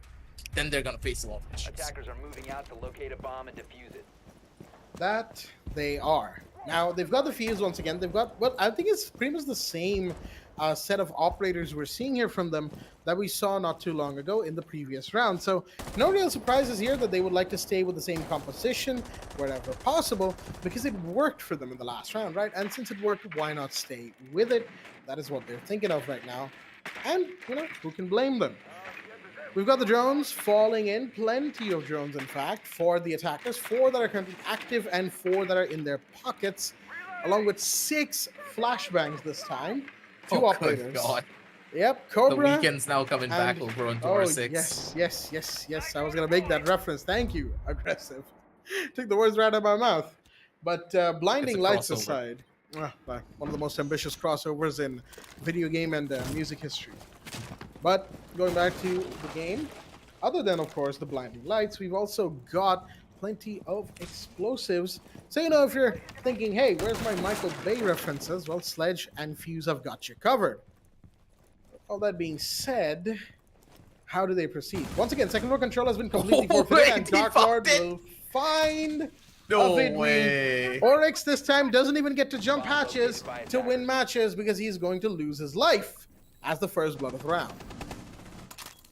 then they're going to face a lot of issues. Attackers are moving out to locate a bomb and defuse it. That they are. Now, they've got the fuse once again. They've got, well, I think it's pretty much the same set of operators we're seeing here from them that we saw not too long ago in the previous round. So, no real surprises here that they would like to stay with the same composition wherever possible because it worked for them in the last round, right? And since it worked, why not stay with it? That is what they're thinking of right now. And, you know, who can blame them? We've got the drones falling in, plenty of drones in fact, for the attackers. 4 that are currently active and 4 that are in their pockets, along with 6 flashbangs this time. 2 Oh, operators. good God. Yep, The Cobra. weekend's now coming back and- over onto oh, R6. yes. I was going to make that reference. Thank you, aggressive. Took the words right out of my mouth. But blinding It's a lights crossover. aside, one of the most ambitious crossovers in video game and music history. But going back to the game, other than, of course, the blinding lights, we've also got plenty of explosives. So, you know, if you're thinking, hey, where's my Michael Bay references? Well, Sledge and Fuse have got you covered. All that being said, how do they proceed? Once again, second floor control has been completely Oh, forfeited, wait, and he Dark fucked Lord it. will find No a victory. way. Oryx this time doesn't even get to jump hatches to win matches because he's going to lose his life as the first blood of the round.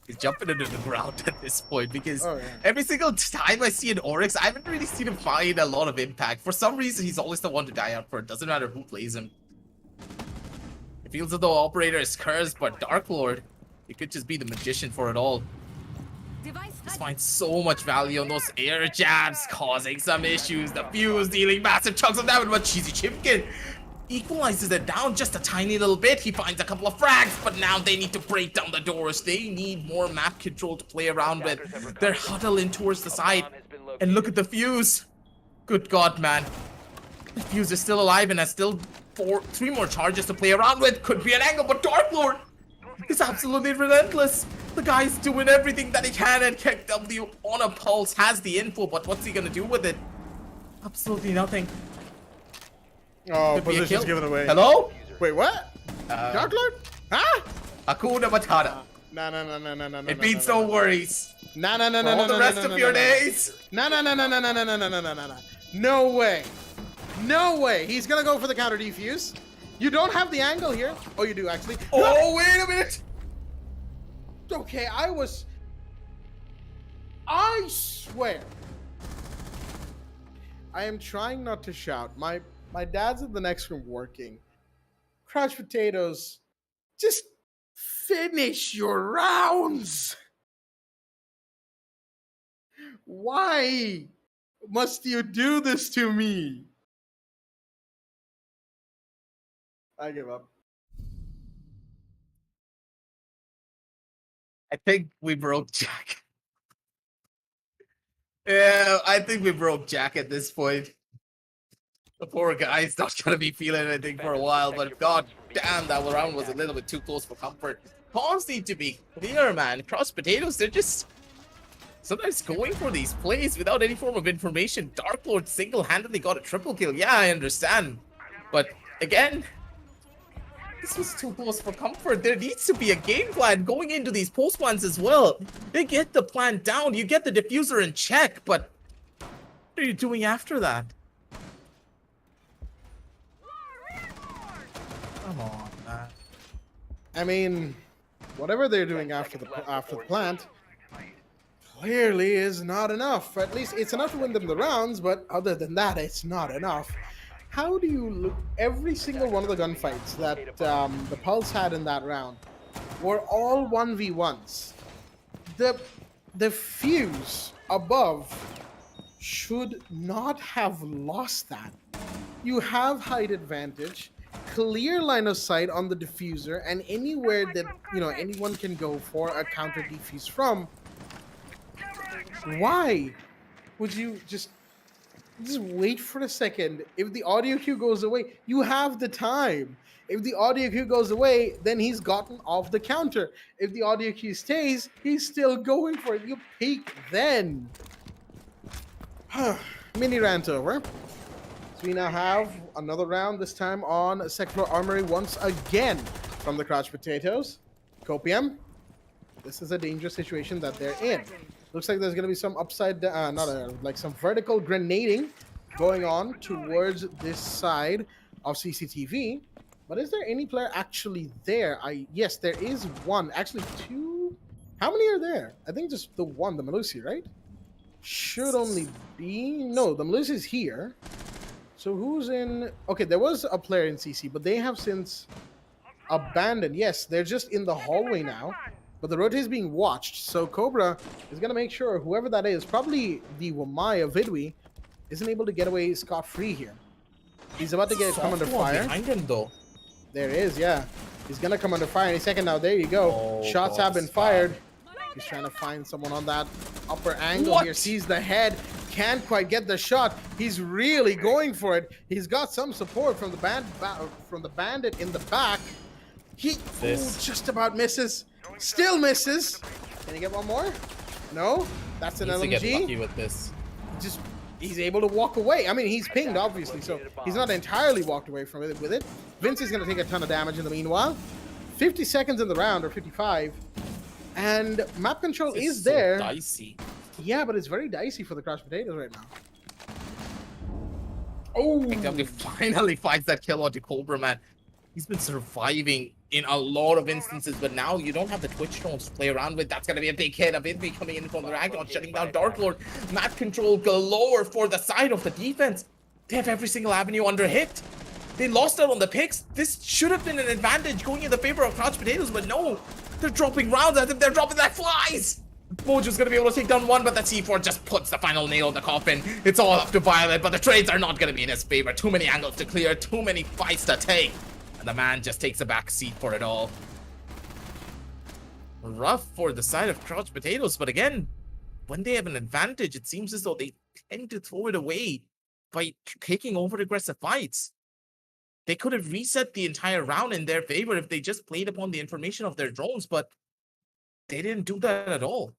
He's jumping into the ground at this point because Oh, yeah. every single time I see an Oryx, I haven't really seen him find a lot of impact. For some reason, he's always the one to die out for. It doesn't matter who plays him. It feels as though Operator is cursed, but Dark Lord, he could just be the magician for it all. Just finds so much value on those air jabs, causing some issues. The Fuse dealing massive chunks of damage, but Cheesy Chimkin equalizes it down just a tiny little bit. He finds a couple of frags, but now they need to break down the doors. They need more map control to play around with. They're huddled in towards the side. And look at the Fuse. Good God, man. The Fuse is still alive and has still 3 more charges to play around with. Could be an angle, but Dark Lord is absolutely relentless. The guy's doing everything that he can, and KW on a pulse has the info, but what's he gonna do with it? Absolutely nothing. Oh, Could be a position's kill. given away. Hello? Wait, what? Dark Lord? Huh? Hakuna Matata. No. It means no worries. No. For all the rest of your days. No. No way. No way. He's gonna go for the counter defuse. You don't have the angle here. Oh, you do actually. Oh, wait a minute. Okay, I swear. I am trying not to shout. My dad's in the next room working. Crouch potatoes. Just finish your rounds. Why must you do this to me? I give up. I think we broke Jack. Yeah, I think we broke Jack at this point. The poor guy's not gonna be feeling anything for a while, but god damn, that round was a little bit too close for comfort. Comms need to be clear, man. Cross potatoes, they're just sometimes going for these plays without any form of information. Dark Lord single-handedly got a triple kill. Yeah, I understand. But again, this was too close for comfort. There needs to be a game plan going into these post plans as well. They get the plan down, you get the diffuser in check, but what are you doing after that? Come on, man. I mean, whatever they're doing after the plant clearly is not enough. At least it's enough to win them the rounds, but other than that, it's not enough. How do you look? Every single one of the gunfights that the Pulse had in that round were all 1v1s. The fuse above should not have lost that. You have height advantage, clear line of sight on the diffuser, and anywhere that anyone can go for a counter defuse from. Why would you just wait for a second? If the audio cue goes away, you have the time. If the audio cue goes away, then he's gotten off the counter. If the audio cue stays, he's still going for it. You peek then. Mini rant over. So we now have another round, this time on second floor armory once again from the Crouch Potatoes. Copium. This is a dangerous situation that they're in. Looks like there's going to be some some vertical grenading going on towards this side of CCTV. But is there any player actually there? Yes, there is one. Actually, two. How many are there? I think just the one, the Malusi, right? Should only be... No, the Malusi is here. So who's in... Okay, there was a player in CC, but they have since abandoned. Yes, they're just in the hallway now. But the rotate is being watched, so Cobra is going to make sure whoever that is, probably the Wamaya Vidwi, isn't able to get away scot-free here. He's about to come under fire. Behind him, though. There is, yeah. He's going to come under fire any second now. There you go. Oh, Shots have been fired. He's trying to find someone on that upper angle here. Sees the head. Can't quite get the shot. He's really going for it. He's got some support from the bandit in the back. He just about misses. Still misses. Can he get one more? No. That's an Needs LMG. to get lucky with this. He's able to walk away. I mean, he's pinged, obviously, so he's not entirely walked away from it with it. Vince is going to take a ton of damage in the meanwhile. 50 seconds in the round, or 55. And map control is there. So dicey. Yeah, but it's very dicey for the Crouch Potatoes right now. Oh! XW finally finds that kill onto Cobra, man. He's been surviving in a lot of instances, but now you don't have the Twitch drones to play around with. That's going to be a big hit. A Vidvi coming in from the Ragdoll, shutting down Dark Lord. Map control galore for the side of the defense. They have every single avenue under hit. They lost out on the picks. This should have been an advantage going in the favor of Crouch Potatoes, but no. They're dropping rounds as if they're dropping like flies. Mojo's going to be able to take down one, but the C4 just puts the final nail in the coffin. It's all up to Violet, but the trades are not going to be in his favor. Too many angles to clear, too many fights to take. And the man just takes a back seat for it all. Rough for the side of Crouch Potatoes, but again, when they have an advantage, it seems as though they tend to throw it away by taking over aggressive fights. They could have reset the entire round in their favor if they just played upon the information of their drones, but they didn't do that at all.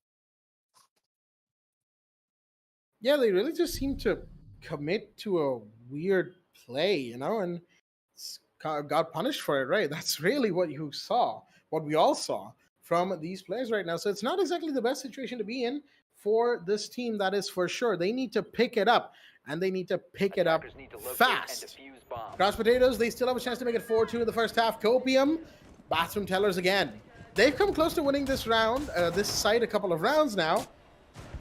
Yeah, they really just seem to commit to a weird play, and got punished for it, right? That's really what you saw, what we all saw from these players right now. So it's not exactly the best situation to be in for this team, that is for sure. They need to pick it up, and they need to pick it up fast. Crouch Potatoes, they still have a chance to make it 4-2 in the first half. Copium, bathroom tellers again. They've come close to winning this round, this side a couple of rounds now,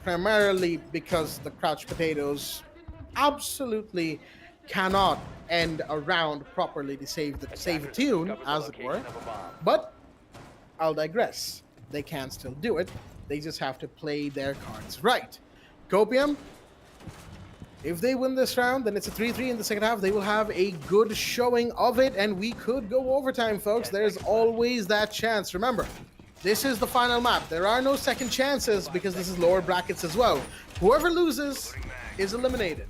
primarily because the Crouch Potatoes absolutely cannot end a round properly to save a tune, as it were. But I'll digress. They can still do it. They just have to play their cards right. Copium, if they win this round, then it's a 3-3 in the second half. They will have a good showing of it, and we could go overtime, folks. There's always that chance. Remember, this is the final map. There are no second chances because this is lower brackets as well. Whoever loses is eliminated.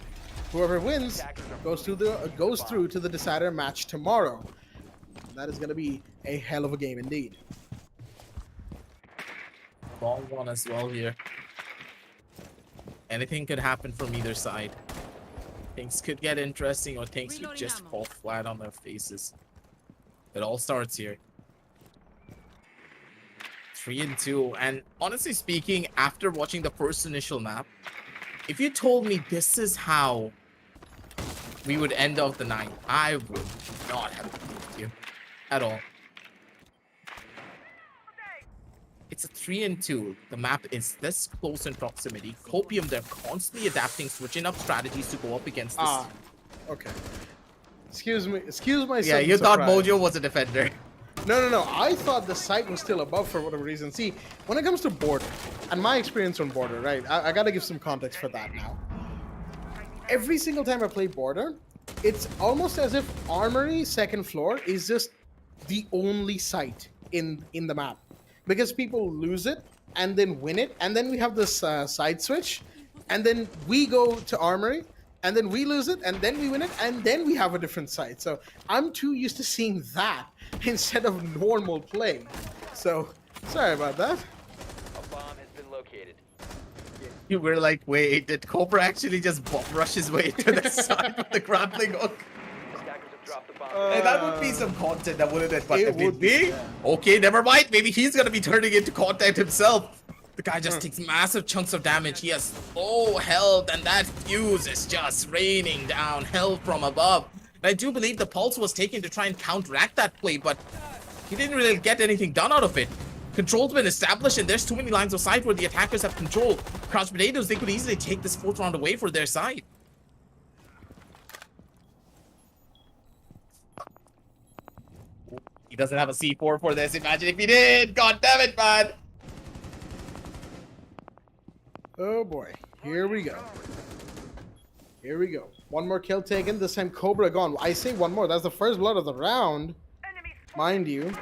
Whoever wins goes through to the decider match tomorrow. That is going to be a hell of a game indeed. Ball one as well here. Anything could happen from either side. Things could get interesting, or things could just fall flat on their faces. It all starts here. 3-2, and honestly speaking, after watching the first initial map, if you told me this is how we would end off the night, I would not have believed you at all. It's a 3-2. The map is this close in proximity. Copium, they're constantly adapting, switching up strategies to go up against this. Okay. Excuse me. Excuse my. Yeah, you thought Mojo was a defender. No. I thought the site was still above for whatever reason. See, when it comes to border, and my experience on border, right? I gotta give some context for that now. Every single time I play border, it's almost as if Armory second floor is just the only site in the map, because people lose it and then win it, and then we have this side switch, and then we go to Armory, and then we lose it, and then we win it, and then we have a different site. So I'm too used to seeing that instead of normal play. So sorry about that. A bomb has been located. You were like, wait, did Cobra actually just bomb rush his way to the side with the grappling hook? Attackers have dropped the bomb. Hey, that would be some content, that wouldn't it? But It if would it be, be, yeah. okay, never mind. Maybe he's gonna be turning into content himself. The guy just takes massive chunks of damage. He has low health, and that fuse is just raining down hell from above. And I do believe the pulse was taken to try and counteract that play, but he didn't really get anything done out of it. Control's been established, and there's too many lines of sight where the attackers have control. Crouch Potatoes, they could easily take this fourth round away for their side. He doesn't have a C4 for this. Imagine if he did. God damn it, man. Oh boy, here we go. Here we go. One more kill taken. This time Cobra gone. I say one more. That's the first blood of the round, mind you.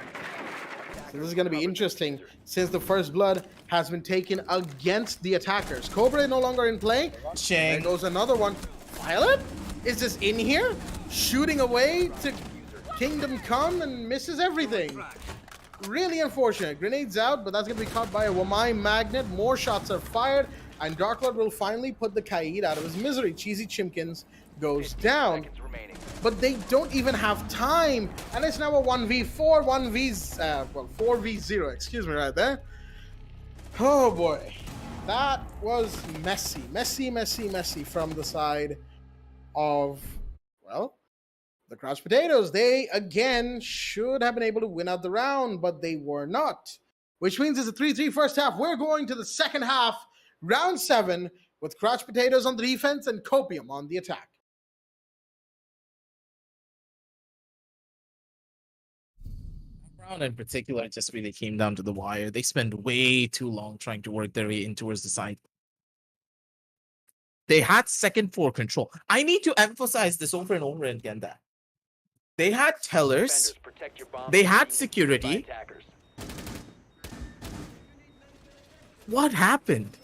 So this is going to be interesting, since the first blood has been taken against the attackers. Cobra no longer in play. There Chang. goes another one. Violet is just in here, shooting away to Kingdom Come, and misses everything. Really unfortunate. Grenades out, but that's going to be caught by a Wamai Magnet. More shots are fired, and Dark Lord will finally put the Kaid out of his misery. Cheesy Chimkins goes down, Seconds remaining. but they don't even have time, and it's now a 1v4, 4v0, excuse me, right there. Oh boy, that was messy from the side of, well, the Crouch Potatoes. They again should have been able to win out the round, but they were not, which means it's a 3-3 first half. We're going to the second half, round 7, with Crouch Potatoes on the defense and Copium on the attack. Round in particular, it just really came down to the wire. They spent way too long trying to work their way in towards the side. They had second floor control. I need to emphasize this over and over again, that they had tellers, Defenders, protect your bomb they had by security. attackers. What happened?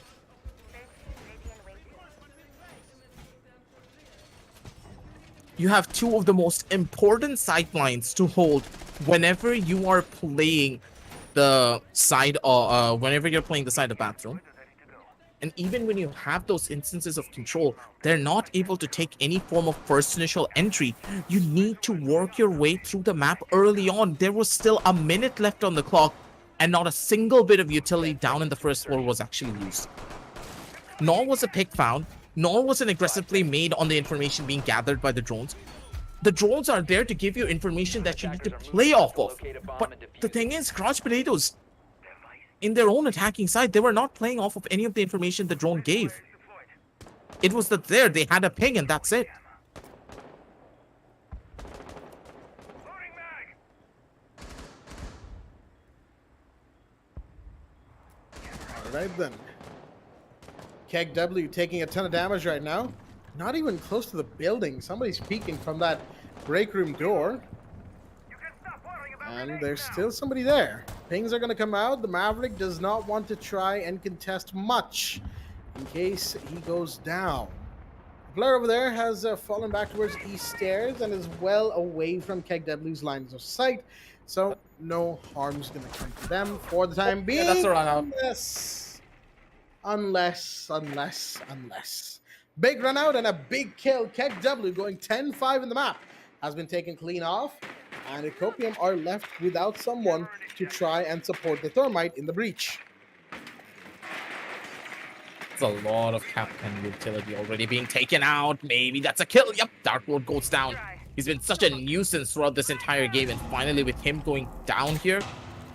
You have two of the most important sidelines to hold whenever you are playing the side, whenever you're playing the side of bathroom. And even when you have those instances of control, they're not able to take any form of first initial entry. You need to work your way through the map early on. There was still a minute left on the clock, and not a single bit of utility down in the first floor was actually used. Nor was a pick found, nor was an aggressive play made on the information being gathered by the drones. The drones are there to give you information that you need to play off of. But the thing is, Crouch Potatoes, in their own attacking side, they were not playing off of any of the information the drone gave. It was that they had a ping, and that's it. All right then. Keg W taking a ton of damage right now. Not even close to the building. Somebody's peeking from that break room door. And there's still somebody there. Pings are going to come out. The Maverick does not want to try and contest much in case he goes down. The player over there has fallen back towards east stairs and is well away from Keg W's lines of sight. So no harm's going to come to them for the time being. Yeah, that's a run out. Yes. Unless. Big run out and a big kill. Keck W going 10-5 in the map has been taken clean off. And the Copium are left without someone to try and support the Thermite in the breach. It's a lot of Captain utility already being taken out. Maybe that's a kill. Yep, Dark Lord goes down. He's been such a nuisance throughout this entire game, and finally with him going down here,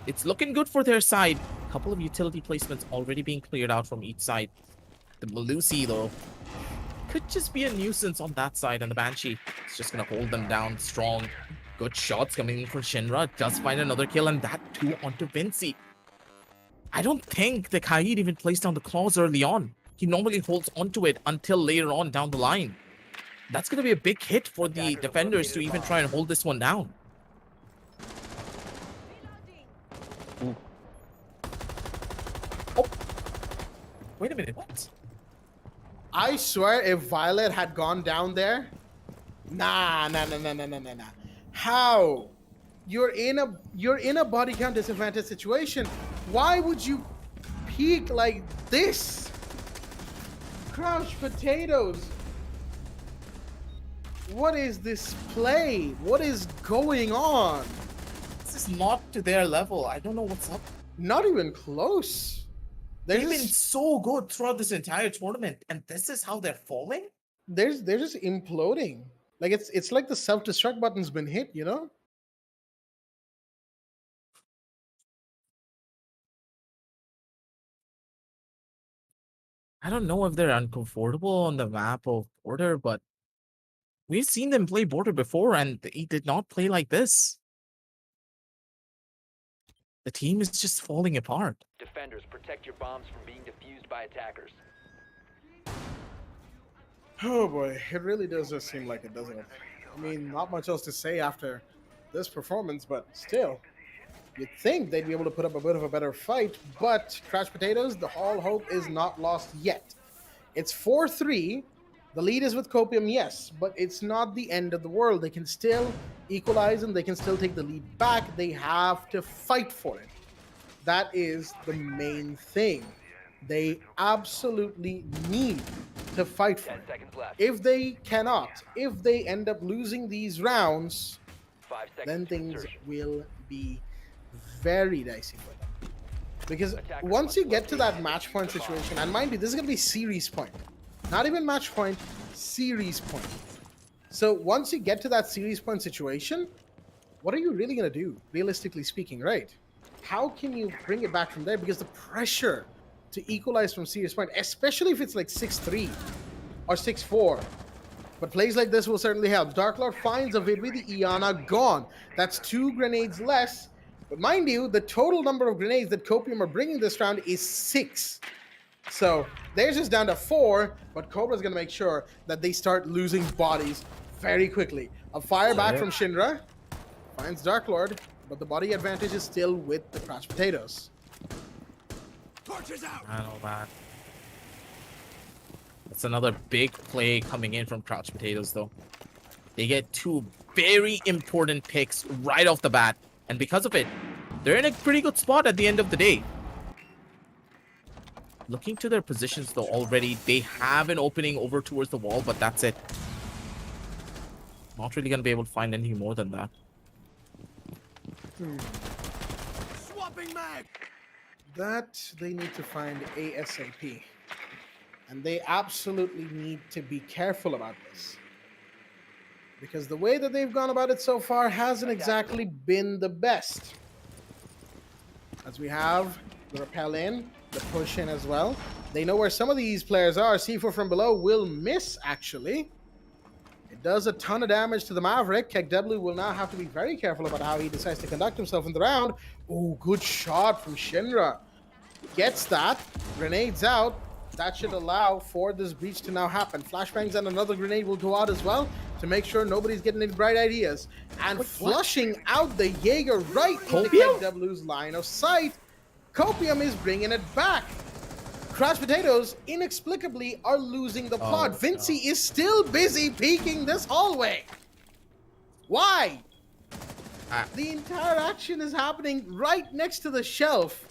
it's looking good for their side. A couple of utility placements already being cleared out from each side. The Malusi, though, could just be a nuisance on that side, and the Banshee is just going to hold them down strong. Good shots coming in from Shinra. Does find another kill, and that too onto Vinci. I don't think the Kaid even placed down the claws early on. He normally holds onto it until later on down the line. That's going to be a big hit for the defenders to even try and hold this one down. Ooh. Oh. Wait a minute, what? I swear if Violet had gone down there, nah. How? You're in a body count disadvantage situation. Why would you peek like this? Crouch potatoes. What is this play? What is going on? This is not to their level. I don't know what's up. Not even close. They've been so good throughout this entire tournament, and this is how they're falling? They're just imploding. Like it's like the self-destruct button's been hit, you know? I don't know if they're uncomfortable on the map of Border, but we've seen them play Border before, and they did not play like this. The team is just falling apart. Defenders, protect your bombs from being defused by attackers. Oh boy, it really does just seem like it, doesn't it? I mean, not much else to say after this performance, but still, you'd think they'd be able to put up a bit of a better fight, but Crash Potatoes, the all hope is not lost yet. It's 4-3. The lead is with Copium, yes, but it's not the end of the world. They can still equalize and they can still take the lead back. They have to fight for it. That is the main thing. They absolutely need to fight for 10 it. seconds left. If they cannot, if they end up losing these rounds, 5 seconds then to things insertion. will be very dicey for them. Because Attackers once must you get to locate that match and point defuse the situation, and mind you, this is going to be series point. Not even match point, series point. So once you get to that series point situation, what are you really going to do, realistically speaking, right? How can you bring it back from there? Because the pressure to equalize from series point, especially if it's like 6-3 or 6-4. But plays like this will certainly help. Dark Lord finds a vid with the Iana gone. That's 2 grenades less. But mind you, the total number of grenades that Copium are bringing this round is 6. So they're just down to 4, but Cobra's going to make sure that they start losing bodies very quickly. A fire back from Shinra. Finds Dark Lord, but the body advantage is still with the Crouch Potatoes. I know that. That's another big play coming in from Crouch Potatoes, though. They get 2 very important picks right off the bat, and because of it, they're in a pretty good spot at the end of the day. Looking to their positions, though, already, they have an opening over towards the wall, but that's it. Not really going to be able to find anything more than that. Swapping mag! That they need to find ASAP. And they absolutely need to be careful about this. Because the way that they've gone about it so far hasn't exactly been the best. As we have the repel in, the push in as well. They know where some of these players are. C4 from below will miss, actually. It does a ton of damage to the Maverick. KW will now have to be very careful about how he decides to conduct himself in the round. Oh, good shot from Shinra. Gets that. Grenades out. That should allow for this breach to now happen. Flashbangs and another grenade will go out as well to make sure nobody's getting any bright ideas. And flushing out the Jaeger right into KW's line of sight. Copium is bringing it back. Crouch Potatoes inexplicably are losing the plot. Vinci is still busy peeking this hallway. Why? The entire action is happening right next to the shelf.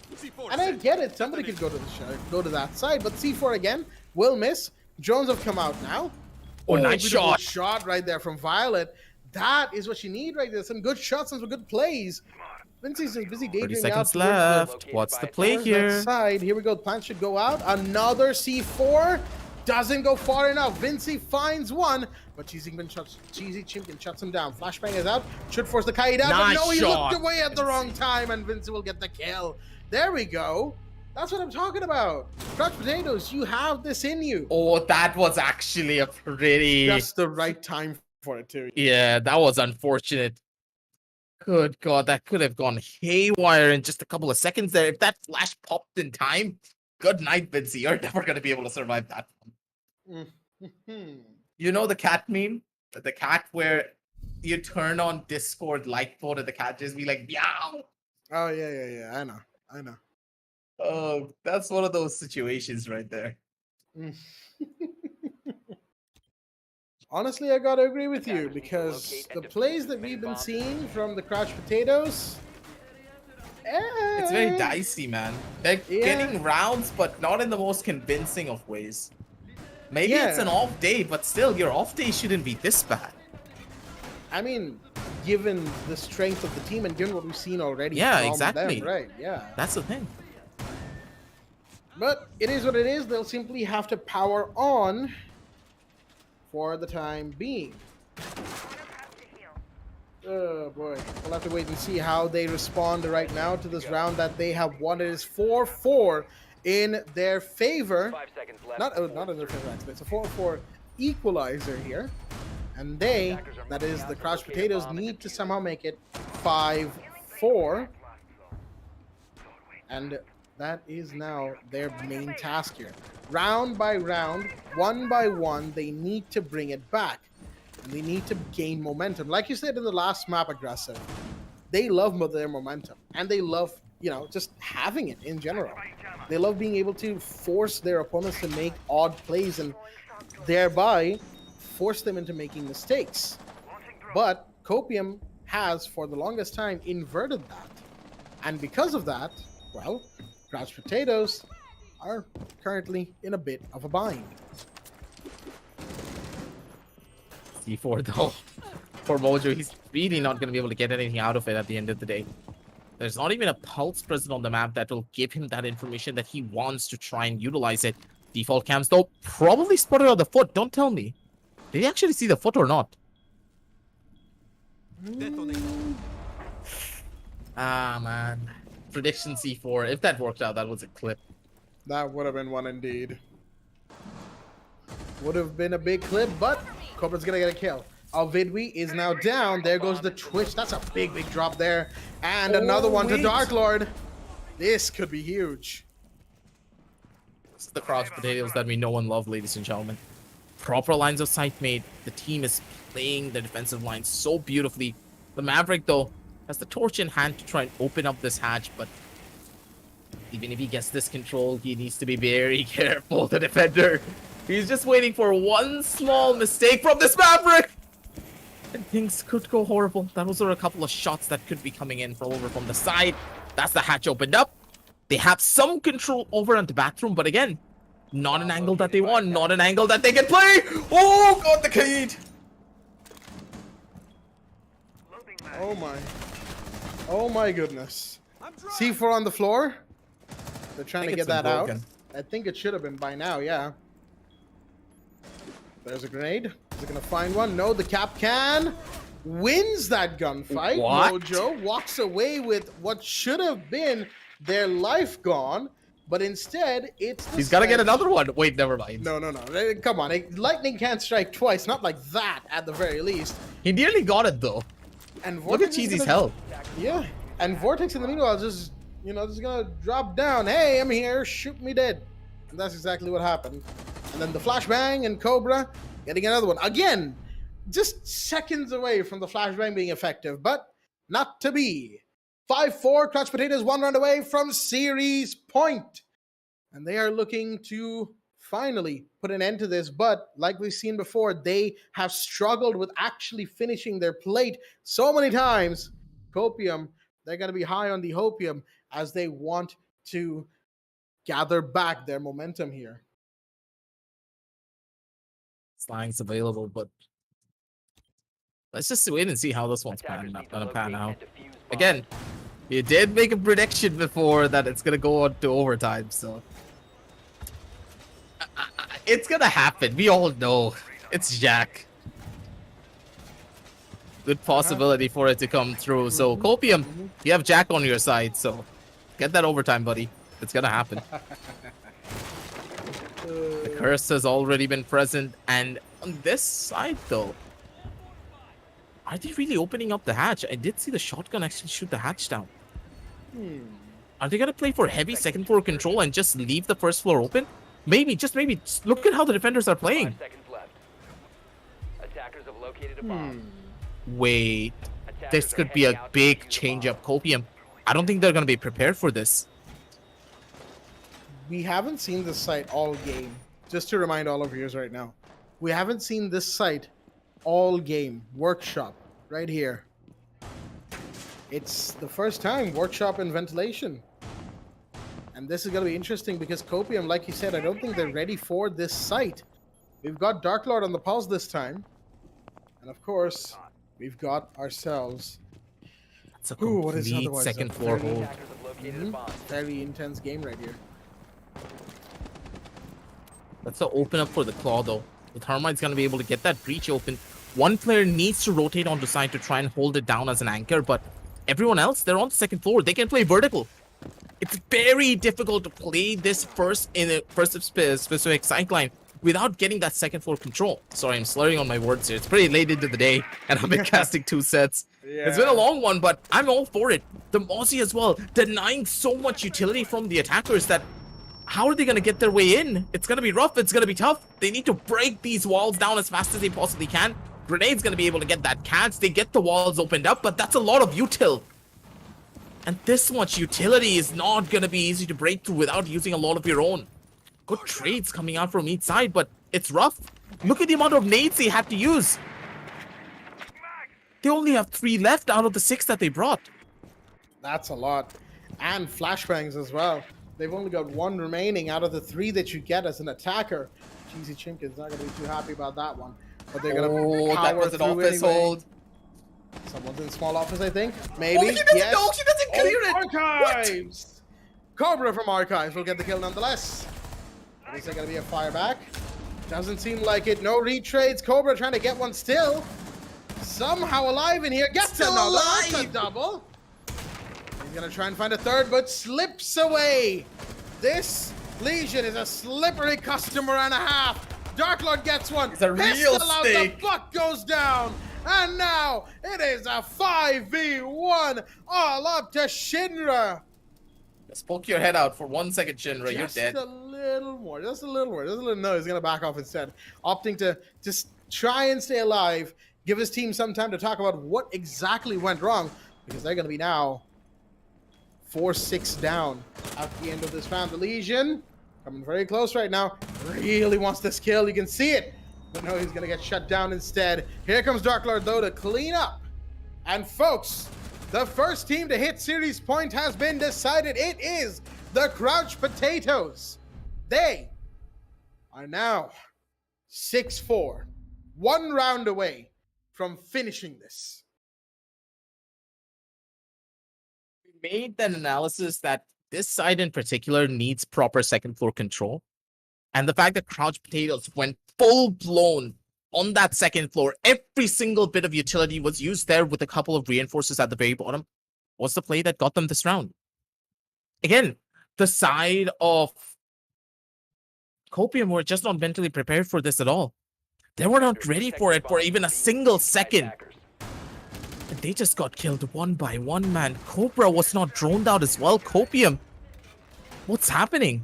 And I get it. Somebody could go to that side, but C4 again will miss. Drones have come out now. Oh, nice beautiful shot. shot right there from Violet. That is what you need right there. Some good shots and some good plays. Vincey's just busy 30 daydreaming out seconds towards left. What's the play towards that here? side. Here we go. Plan should go out. Another C4 doesn't go far enough. Vincey finds one, but Cheesy Chimkin shuts him down. Flashbang is out. Should force the Kai down, Nice but no, he shot, looked away at the wrong time, and Vincey will get the kill. There we go. That's what I'm talking about. Crushed potatoes, you have this in you. Oh, that was actually a pretty... Just the right time for it too. Yeah, that was unfortunate. Good God, that could have gone haywire in just a couple of seconds there. If that flash popped in time, good night, Vincey. You're never going to be able to survive that one. You know the cat meme? The cat where you turn on Discord light mode and the cat just be like, meow. Oh, yeah. I know. Oh, that's one of those situations right there. Honestly, I gotta agree with you because the plays that we've been seeing from the Crushed Potatoes, It's very dicey, man. They're getting rounds, but not in the most convincing of ways. Maybe it's an off day, but still, your off day shouldn't be this bad. I mean, given the strength of the team and given what we've seen already. Yeah, from exactly. them, right, yeah. That's the thing. But it is what it is. They'll simply have to power on for the time being. Oh boy, we'll have to wait and see how they respond right now to this round that they have won. It is 4-4 in their favor. 5 seconds left. Not in their favor, actually. It's a 4-4 equalizer here. And they, that is the Crushed Potatoes, need to somehow make it 5-4. And that is now their main task here. Round by round, one by one, they need to bring it back. And they need to gain momentum. Like you said in the last map, Aggressive, they love their momentum. And they love, just having it in general. They love being able to force their opponents to make odd plays and thereby force them into making mistakes. But Copium has, for the longest time, inverted that. And because of that, well, Crushed Potatoes are currently in a bit of a bind. C4 though. For Mojo, he's really not going to be able to get anything out of it at the end of the day. There's not even a pulse present on the map that will give him that information that he wants to try and utilize it. Default cams though, probably spotted on the foot. Don't tell me. Did he actually see the foot or not? Ah, man. Prediction C4. If that worked out, that was a clip. That would have been one indeed. Would have been a big clip, but Cobra's gonna get a kill. Alvidwi is now down. There goes the Twitch. That's a big drop there. And another one to Dark Lord. This could be huge. This is the Crushed Potatoes that we know and love, ladies and gentlemen. Proper lines of sight made. The team is playing the defensive line so beautifully. The Maverick, though, has the torch in hand to try and open up this hatch, but even if he gets this control, he needs to be very careful, the defender. He's just waiting for one small mistake from this Maverick! And things could go horrible. Those are a couple of shots that could be coming in from over from the side. That's the hatch opened up. They have some control over on the bathroom, but again, not an angle that they want, not an angle that they can play! Oh, got the Kaid! Oh my. Oh my goodness. C4 on the floor. They're trying to get that out. I think it should have been by now, yeah. There's a grenade. Is it gonna find one? No, the Cap can wins that gunfight. What? Mojo walks away with what should have been their life gone, but instead it's the He's gotta get Sledge. another one. Wait, never mind. No. Come on. Lightning can't strike twice. Not like that, at the very least. He nearly got it, though. And Look Vortex at is Cheesy's gonna- health. Yeah. And Vortex in the meanwhile just gonna drop down. Hey, I'm here. Shoot me dead. And that's exactly what happened. And then the flashbang and Cobra getting another one. Again, just seconds away from the flashbang being effective, but not to be. 5-4, Crushed Potatoes, one round away from series point. And they are looking to finally put an end to this, but like we've seen before, they have struggled with actually finishing their plate so many times. Copium, they're going to be high on the hopium as they want to gather back their momentum here. Slang's available, but let's just wait and see how this one's Attackers gonna need to pan locate out. and defuse bombs. Again, you did make a prediction before that it's gonna go on to overtime, so it's gonna happen. We all know it's Jack. Good possibility for it to come through. So Copium, you have Jack on your side, so get that overtime, buddy. It's gonna happen. The curse has already been present, and on this side though, are they really opening up the hatch? I did see the shotgun actually shoot the hatch down. Are they gonna play for heavy second floor control and just leave the first floor open? Maybe, just maybe. Just look at how the defenders are playing. 5 seconds left. Attackers have located a bomb. Wait, Attackers this are could be heading a out to big defuse change the up. Copium, I don't think they're gonna be prepared for this. We haven't seen this site all game. Just to remind all of viewers right now, we haven't seen this site all game. Workshop, right here. It's the first time workshop and ventilation. And this is going to be interesting because Copium, like you said, I don't think they're ready for this site. We've got Dark Lord on the pulse this time. And of course, we've got ourselves It's a what is complete otherwise second a floor very- hold. Attackers have located a bomb. very intense game right here. That's the open up for the claw though. The Thermite's gonna be able to get that breach open. One player needs to rotate onto side to try and hold it down as an anchor, but everyone else, they're on the second floor. They can play vertical. It's very difficult to play this first in a specific sight line without getting that second floor control. Sorry, I'm slurring on my words here. It's pretty late into the day, and I've been casting 2 sets. It's been a long one, but I'm all for it. The Mozzie as well, denying so much utility from the attackers that how are they going to get their way in? It's going to be rough. It's going to be tough. They need to break these walls down as fast as they possibly can. Grenade's going to be able to get that catch. They get the walls opened up, but that's a lot of util. And this much utility is not going to be easy to break through without using a lot of your own. Good trades coming out from each side, but it's rough. Look at the amount of nades they had to use. They only have 3 left out of the 6 that they brought. That's a lot. And flashbangs as well. They've only got 1 remaining out of the 3 that you get as an attacker. Cheesy Chimkin's not going to be too happy about that one. But they're going to power that was an through office anyway. hold. Someone's in small office, I think. Maybe. Oh, he doesn't yes. know. He doesn't clear it. Archives. Cobra from Archives will get the kill nonetheless. Is there going to be a fire back? Doesn't seem like it. No retrades. Cobra trying to get one still. Somehow alive in here. Gets Still another. alive. That's a double. He's going to try and find a third, but slips away. This Legion is a slippery customer and a half. Dark Lord gets one. It's a real Pistol out, the stake. buck goes down. And now it is a 5v1 all up to Shinra. Just poke your head out for 1 second, Shinra. You're Just dead. a little more. Just a little more. Just a little. No, he's going to back off instead. Opting to just try and stay alive. Give his team some time to talk about what exactly went wrong. Because they're going to be now 4-6 down at the end of this round. The Legion coming very close right now. Really wants this kill. You can see it. But no, he's going to get shut down instead. Here comes Dark Lord, though, to clean up. And folks, the first team to hit series point has been decided. It is the Crouch Potatoes. They are now 6-4. 1 round away from finishing this. We made that analysis that this side in particular needs proper second floor control. And the fact that Crouch Potatoes went full blown on that second floor, every single bit of utility was used there with a couple of reinforcers at the very bottom, was the play that got them this round. Again, the side of Copium were just not mentally prepared for this at all. They were not ready for it for even a single second. Attackers. And they just got killed 1 by 1, man. Cobra was not droned out as well. Copium, what's happening?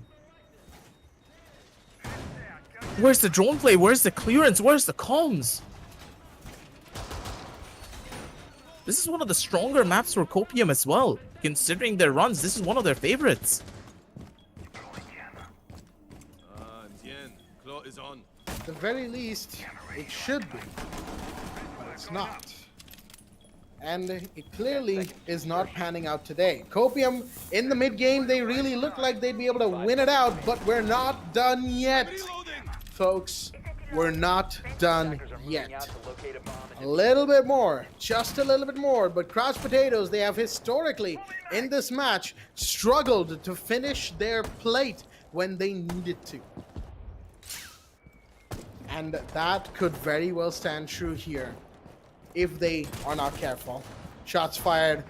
Where's the drone play? Where's the clearance? Where's the comms? This is one of the stronger maps for Copium as well. Considering their runs, this is one of their favorites. Claw is on. At the very least, it should be. But it's not. and it clearly is not panning out today. Copium, in the mid-game, they really look like they'd be able to win it out, but we're not done yet. Folks, we're not done yet. A little bit more, just a little bit more, but Crouch Potatoes, they have historically, in this match, struggled to finish their plate when they needed to. And that could very well stand true here if they are not careful. Shots fired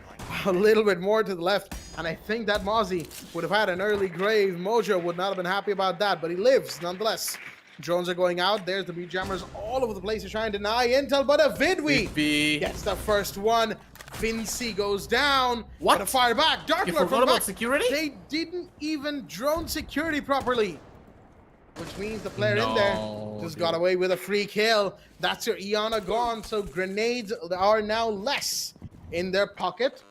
a little bit more to the left, and I think that Mozzie would have had an early grave. Mojo would not have been happy about that, but he lives nonetheless. Drones are going out. There's the beat jammers all over the place to try and deny intel, but a Vidwi gets the first one. Vinci goes down. What? Gonna fire back. Dark You Lord forgot from the about back. security? They didn't even drone security properly, which means the player in there just got away with a free kill. That's your Iana gone, so grenades are now less in their pocket.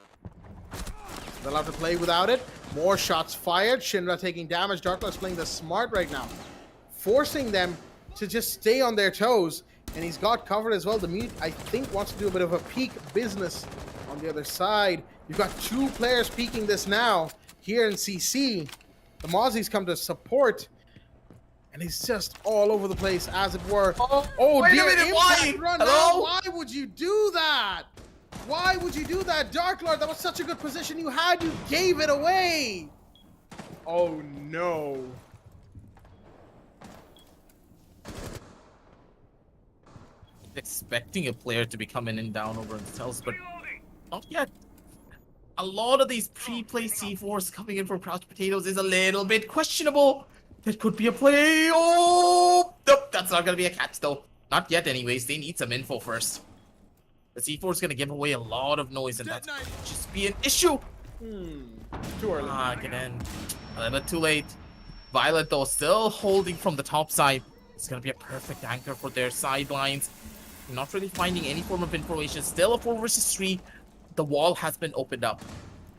They'll have to play without it. More shots fired. Shinra taking damage. Darklo's playing the smart right now, forcing them to just stay on their toes. And he's got covered as well. The Mute, I think, wants to do a bit of a peek business on the other side. You've got two players peeking this now here in CC. The Mozzie's come to support, and he's just all over the place, as it were. Oh wait a dear, minute, impact why? run Hello? now. Why would you do that? Why would you do that, Dark Lord? That was such a good position you had. You gave it away. Oh no. Expecting a player to be coming in down over themselves, but not yet. A lot of these pre-play C4s coming in from Crouch Potatoes is a little bit questionable. That could be a play. Oh, nope, that's not going to be a catch though. Not yet anyways. They need some info first. The C4 is going to give away a lot of noise, and that's going to just be an issue. Too early. Get in. A little bit too late. Violet, though, still holding from the top side. It's going to be a perfect anchor for their sidelines. Not really finding any form of information. Still a 4 versus 3. The wall has been opened up.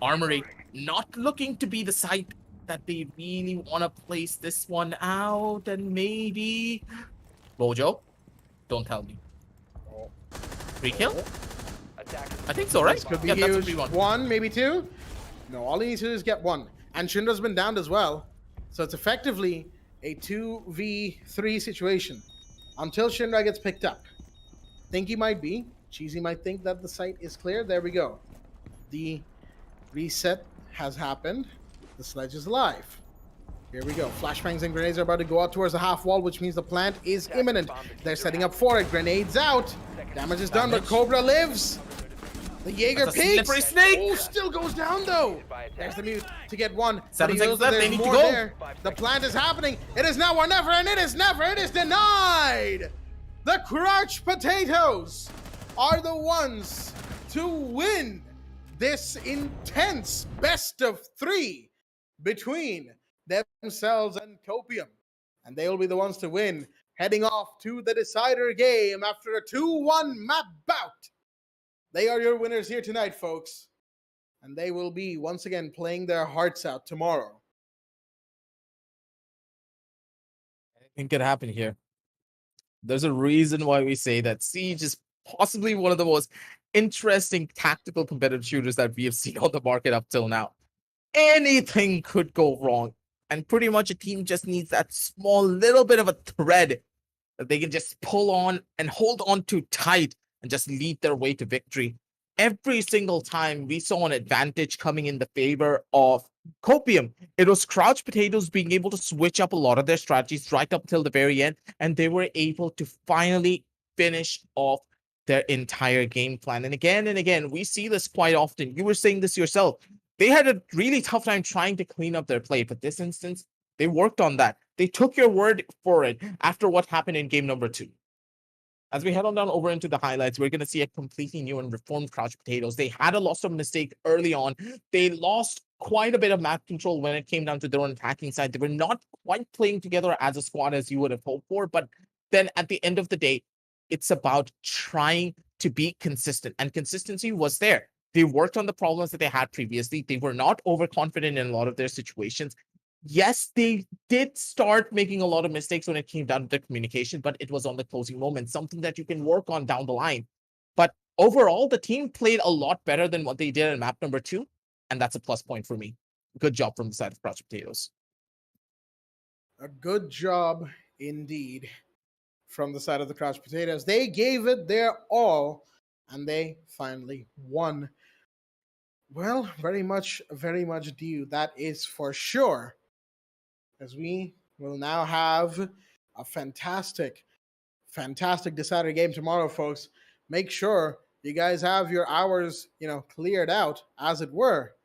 Armory not looking to be the site that they really want to place this one out. And maybe... Mojo? Don't tell me. Free kill? I think so, right? Could be Yeah, that's a huge. free one. One, maybe two. No, all he needs to do is get one. And Shinra's been downed as well. So it's effectively a 2v3 situation until Shinra gets picked up. Think he might be. Cheesy might think that the site is clear. There we go. The reset has happened. The sledge is alive. Here we go. Flashbangs and grenades are about to go out towards the half wall, which means the plant is imminent. They're setting up for it. Grenades out. Damage is done, but Cobra lives. The Jaeger That's a slippery peeks. snake. Oh, still goes down though. There's the Mute to get one. 7 But he knows seconds that left. They there's need to more go. there. The plant is happening. It is now or never, and it is never. It is denied. The Crouch Potatoes are the ones to win this intense best of 3 between themselves and Copium. And they will be the ones to win, heading off to the decider game after a 2-1 map bout. They are your winners here tonight, folks. And they will be, once again, playing their hearts out tomorrow. Anything could happen here. There's a reason why we say that Siege is possibly one of the most interesting tactical competitive shooters that we have seen on the market up till now. Anything could go wrong. And pretty much a team just needs that small little bit of a thread that they can just pull on and hold on to tight and just lead their way to victory. Every single time we saw an advantage coming in the favor of Copium, it was Crouch Potatoes being able to switch up a lot of their strategies right up till the very end, and they were able to finally finish off their entire game plan. And again, we see this quite often. You were saying this yourself. They had a really tough time trying to clean up their play, but this instance, they worked on that. They took your word for it after what happened in game number 2. As we head on down over into the highlights, we're going to see a completely new and reformed Crouch Potatoes. They had a lot of mistake early on. They lost quite a bit of map control when it came down to their own attacking side. They were not quite playing together as a squad as you would have hoped for, but then at the end of the day, it's about trying to be consistent, and consistency was there. They worked on the problems that they had previously. They were not overconfident in a lot of their situations. Yes, they did start making a lot of mistakes when it came down to the communication, but it was on the closing moment, something that you can work on down the line. But overall, the team played a lot better than what they did in map number 2, and that's a plus point for me. Good job from the side of Crouch Potatoes. A good job indeed from the side of the Crouch Potatoes. They gave it their all, and they finally won. Well, very much due. That is for sure. As we will now have a fantastic decider game tomorrow, folks. Make sure you guys have your hours, cleared out, as it were,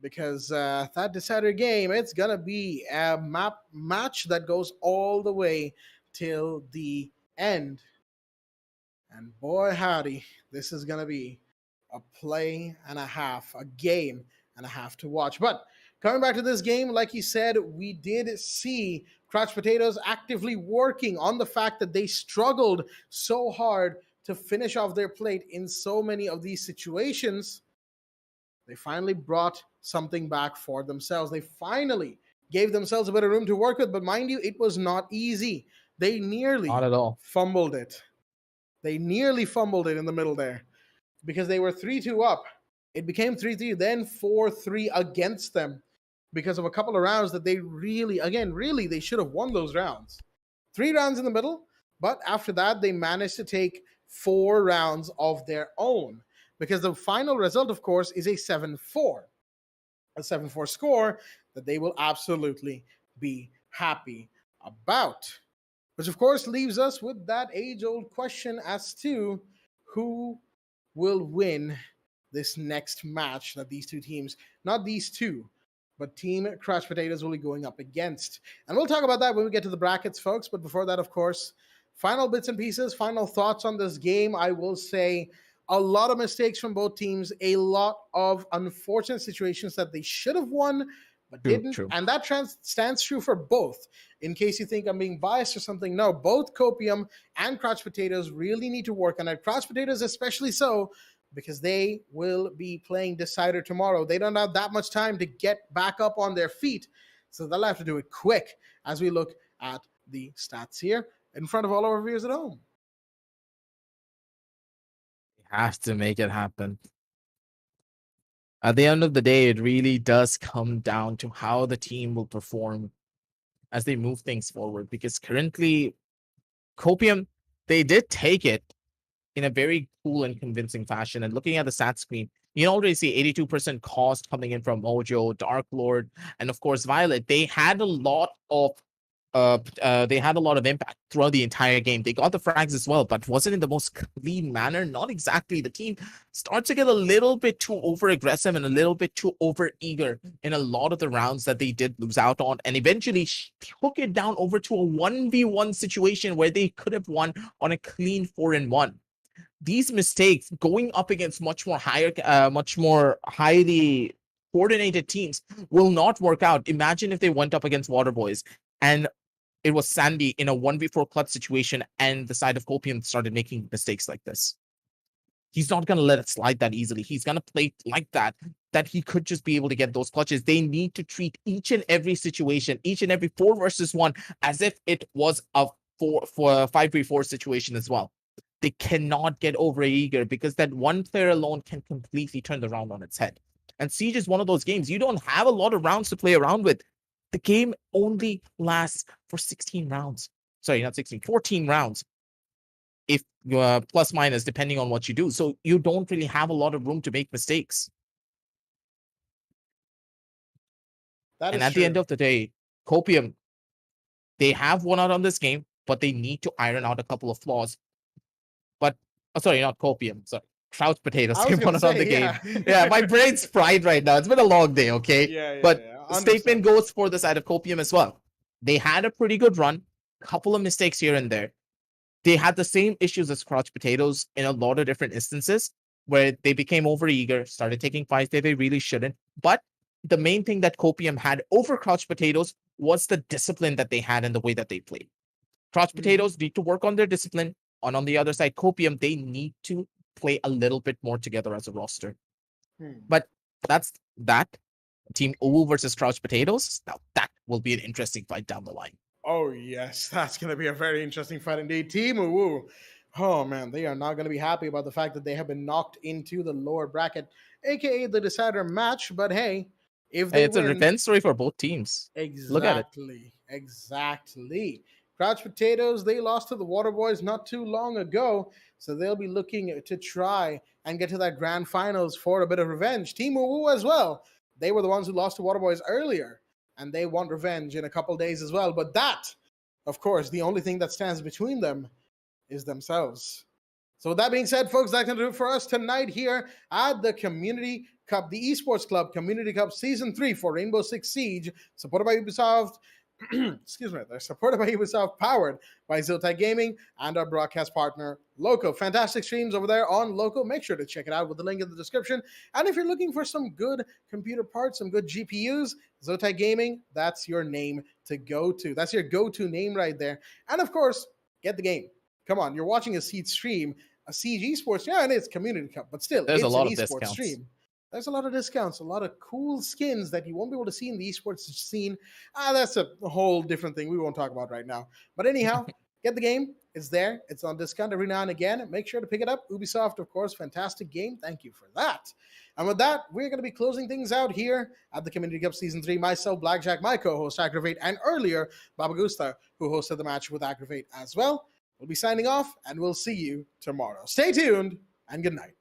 because that decider game, it's gonna be a match that goes all the way till the end. And boy howdy, this is gonna be a play and a half, a game and a half to watch. But coming back to this game, like you said, we did see Crouch Potatoes actively working on the fact that they struggled so hard to finish off their plate in so many of these situations. They finally brought something back for themselves. They finally gave themselves a bit of room to work with, but mind you, it was not easy. They nearly Not at all. fumbled it. They nearly fumbled it in the middle there because they were 3-2 up. It became 3-3, then 4-3 against them because of a couple of rounds that they really, they should have won those rounds. 3 rounds in the middle, but after that, they managed to take 4 rounds of their own because the final result, of course, is a 7-4. A 7-4 score that they will absolutely be happy about. Which, of course, leaves us with that age-old question as to who will win this next match that these two teams, not these two, but Team Crouch Potatoes will be going up against. And we'll talk about that when we get to the brackets, folks. But before that, of course, final bits and pieces, final thoughts on this game. I will say a lot of mistakes from both teams, a lot of unfortunate situations that they should have won, but didn't. True. And that stands true for both. In case you think I'm being biased or something, no, both Copium and Crouch Potatoes really need to work on it. Crouch Potatoes especially so, because they will be playing Decider tomorrow. They don't have that much time to get back up on their feet, so they'll have to do it quick as we look at the stats here in front of all our viewers at home. Have to make it happen. At the end of the day, it really does come down to how the team will perform as they move things forward. Because currently, Copium, they did take it in a very cool and convincing fashion. And looking at the stat screen, you already see 82% cost coming in from Mojo, Dark Lord, and of course Violet. They had a lot of impact throughout the entire game. They got the frags as well, but wasn't in the most clean manner. Not exactly. The team starts to get a little bit too over aggressive and a little bit too over eager in a lot of the rounds that they did lose out on, and eventually took it down over to a 1v1 situation where they could have won on a clean 4-1. These mistakes going up against much more highly coordinated teams will not work out. Imagine if they went up against waterboyz and it was Sandy in a 1v4 clutch situation and the side of Copium started making mistakes like this. He's not going to let it slide that easily. He's going to play like that he could just be able to get those clutches. They need to treat each and every situation, each and every 4 versus 1, as if it was a 5v4 situation as well. They cannot get over eager because that one player alone can completely turn the round on its head. And Siege is one of those games you don't have a lot of rounds to play around with. The game only lasts for 16 rounds. Sorry, not 16, 14 rounds. If plus minus, depending on what you do. So you don't really have a lot of room to make mistakes. And at the end of the day, Copium, they have won out on this game, but they need to iron out a couple of flaws. But, sorry, not Copium, sorry. Crouch Potatoes, they won out on the game. Yeah, my brain's fried right now. It's been a long day, okay? But the statement goes for the side of Copium as well. They had a pretty good run, couple of mistakes here and there. They had the same issues as Crouch Potatoes in a lot of different instances where they became overeager, started taking fights that they really shouldn't. But the main thing that Copium had over Crouch Potatoes was the discipline that they had and the way that they played. Crouch Potatoes need to work on their discipline. And on the other side, Copium, they need to play a little bit more together as a roster. But that's that. Team Uwu versus Crouch Potatoes. Now that will be an interesting fight down the line. Oh, yes. That's going to be a very interesting fight indeed. Team Uwu. Oh man, they are not going to be happy about the fact that they have been knocked into the lower bracket, aka the decider match. But hey, if Hey, they it's a win, revenge story for both teams. Look at it. exactly. Crouch Potatoes, they lost to the Waterboyz not too long ago, so they'll be looking to try and get to that grand finals for a bit of revenge. Team Woo as well. They were the ones who lost to Waterboyz earlier, and they want revenge in a couple days as well. But that, of course, the only thing that stands between them is themselves. So with that being said, folks, that's going to do it for us tonight here at the Community Cup, the Esports Club Community Cup Season 3 for Rainbow-Six-Siege, supported by Ubisoft. Excuse me, they're supported by Ubisoft, powered by Ziltai Gaming, and our broadcast partner, Loco. Fantastic streams over there on Loco. Make sure to check it out with the link in the description. And if you're looking for some good computer parts, some good GPUs, Ziltai Gaming, that's your name to go to. That's your go-to name right there. And of course, get the game. Come on, you're watching a Siege stream, a Siege Esports, yeah, and it's Community Cup, but still, There's it's a lot an of esports discounts. stream. There's a lot of discounts, a lot of cool skins that you won't be able to see in the esports scene. That's a whole different thing we won't talk about right now. But anyhow, get the game. It's there. It's on discount every now and again. Make sure to pick it up. Ubisoft, of course, fantastic game. Thank you for that. And with that, we're going to be closing things out here at the Community Cup Season 3. Myself, Blackjack, my co-host, Aggravate, and earlier, Baba Gusta, who hosted the match with Aggravate as well. We'll be signing off, and we'll see you tomorrow. Stay tuned, and good night.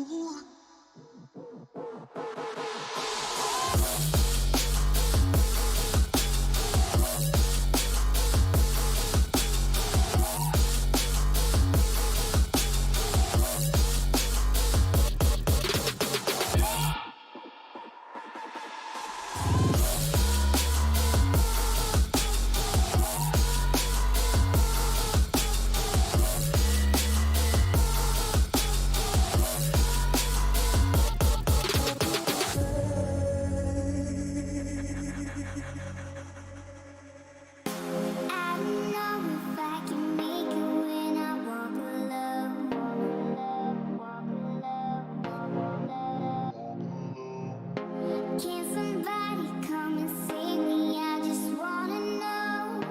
I don't know if I can make it when I walk alone. Can somebody come and save me? I just wanna know.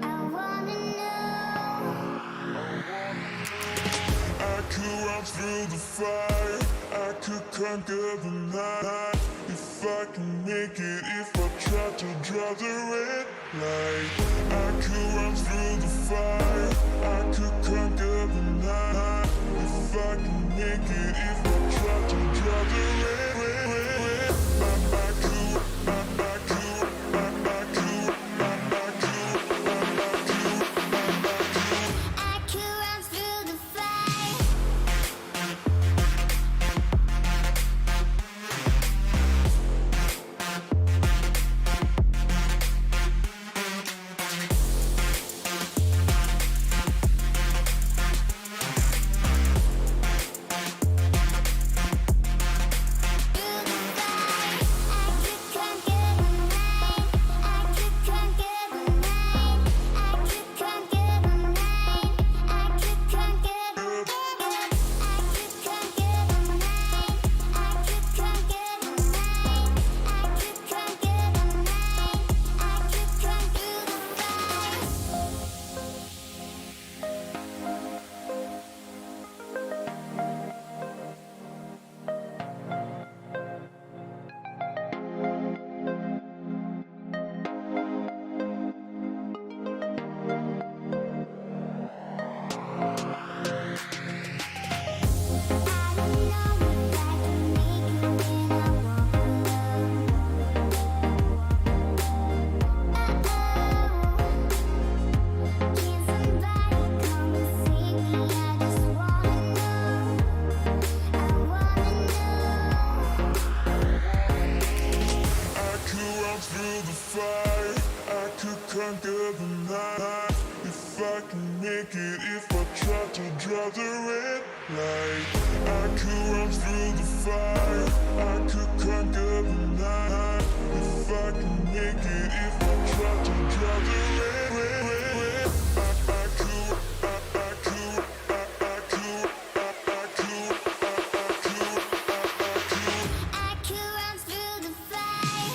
I wanna know. I could run through the fire, I could conquer the night. If I can make it, if I try to draw the red light. I could run through the fire, I could conquer the night. If I can make it, if I try to draw the red, I could, I could, I could, I could, I could run through the fire. conquer the night. If I can make it, if I try to draw the red light, I could run through the fire, I could conquer the night. If I can make it, if I try to draw the red, I could, I could, I could, I could, I could run through the fire.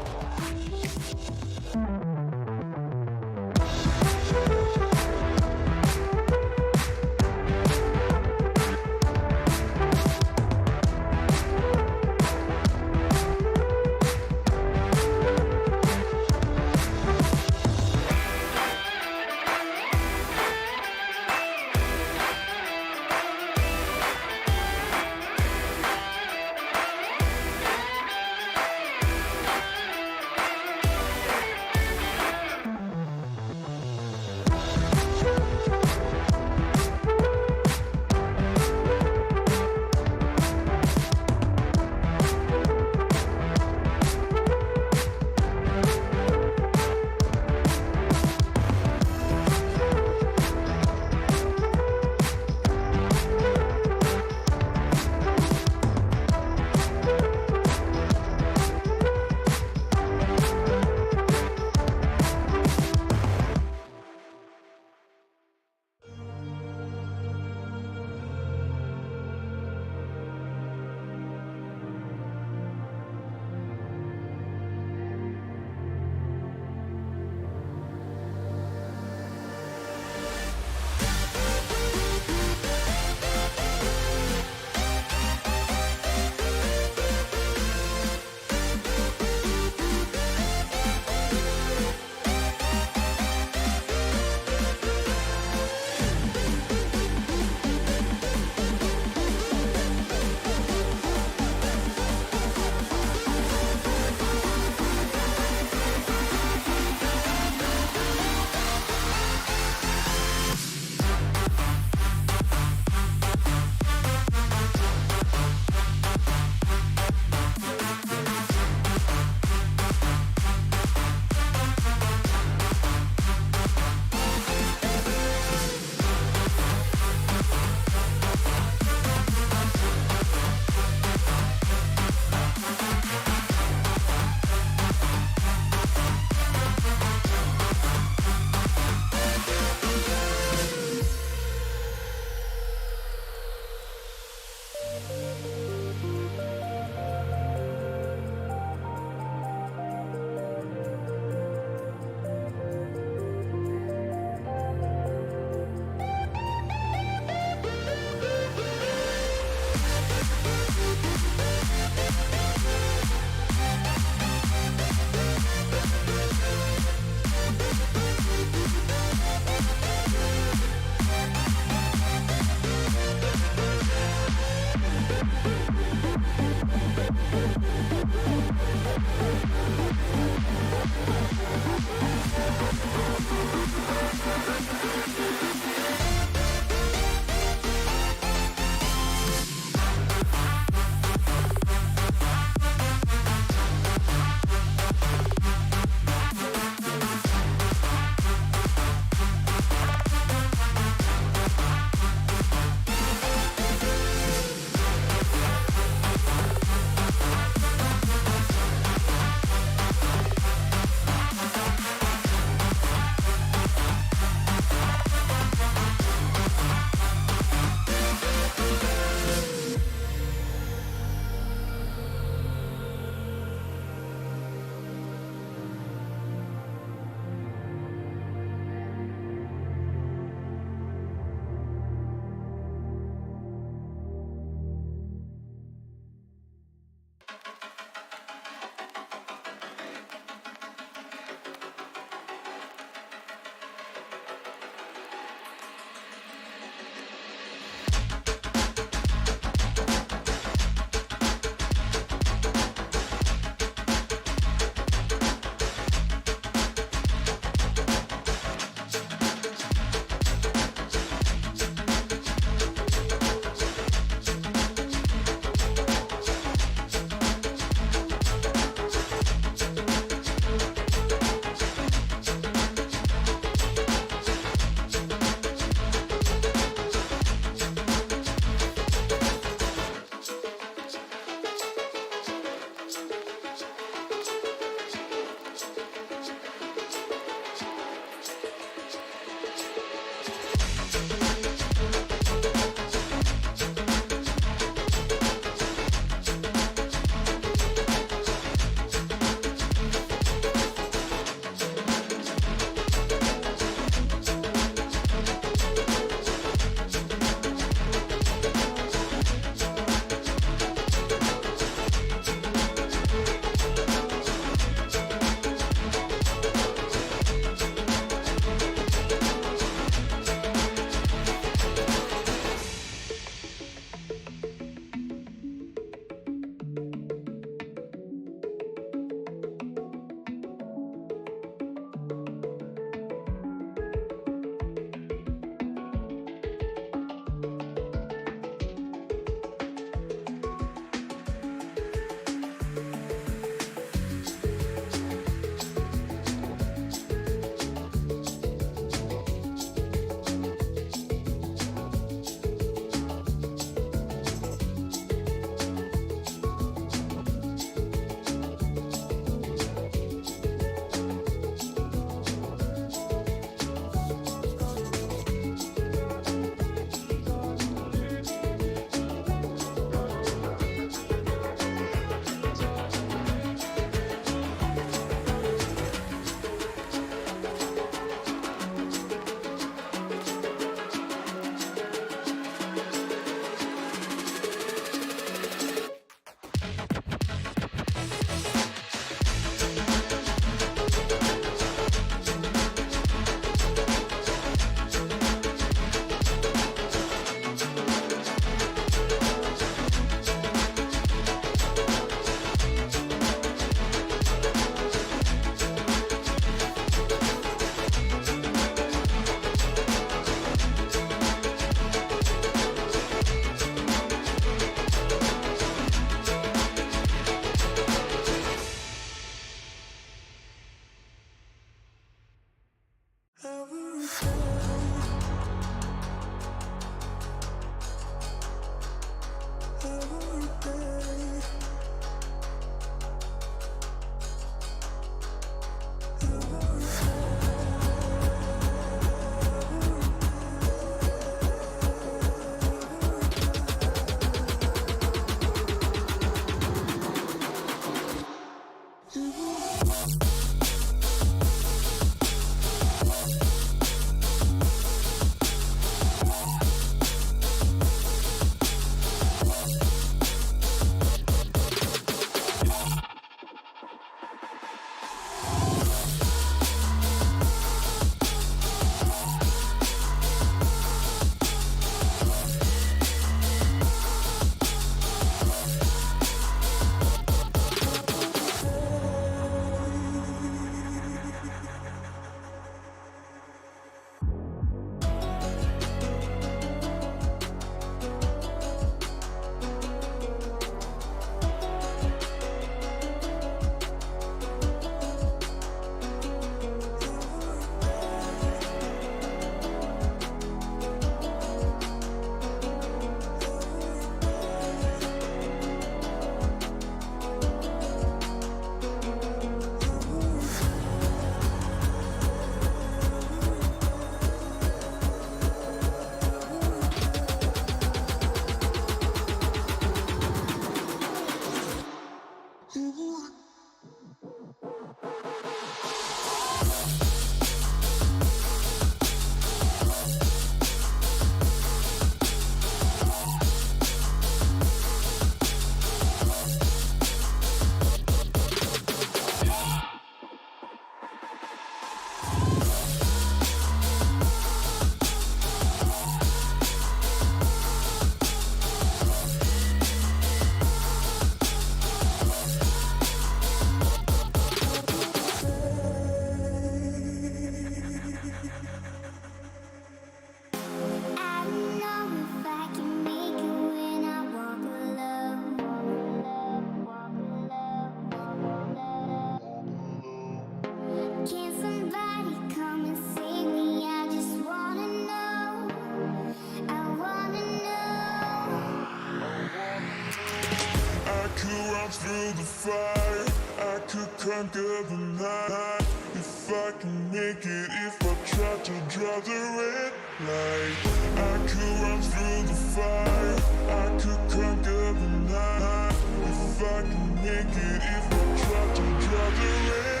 conquer the night. If I can make it, if I try to draw the red light, I could run through the fire. I could conquer the night. If I can make it, if I try to draw the red,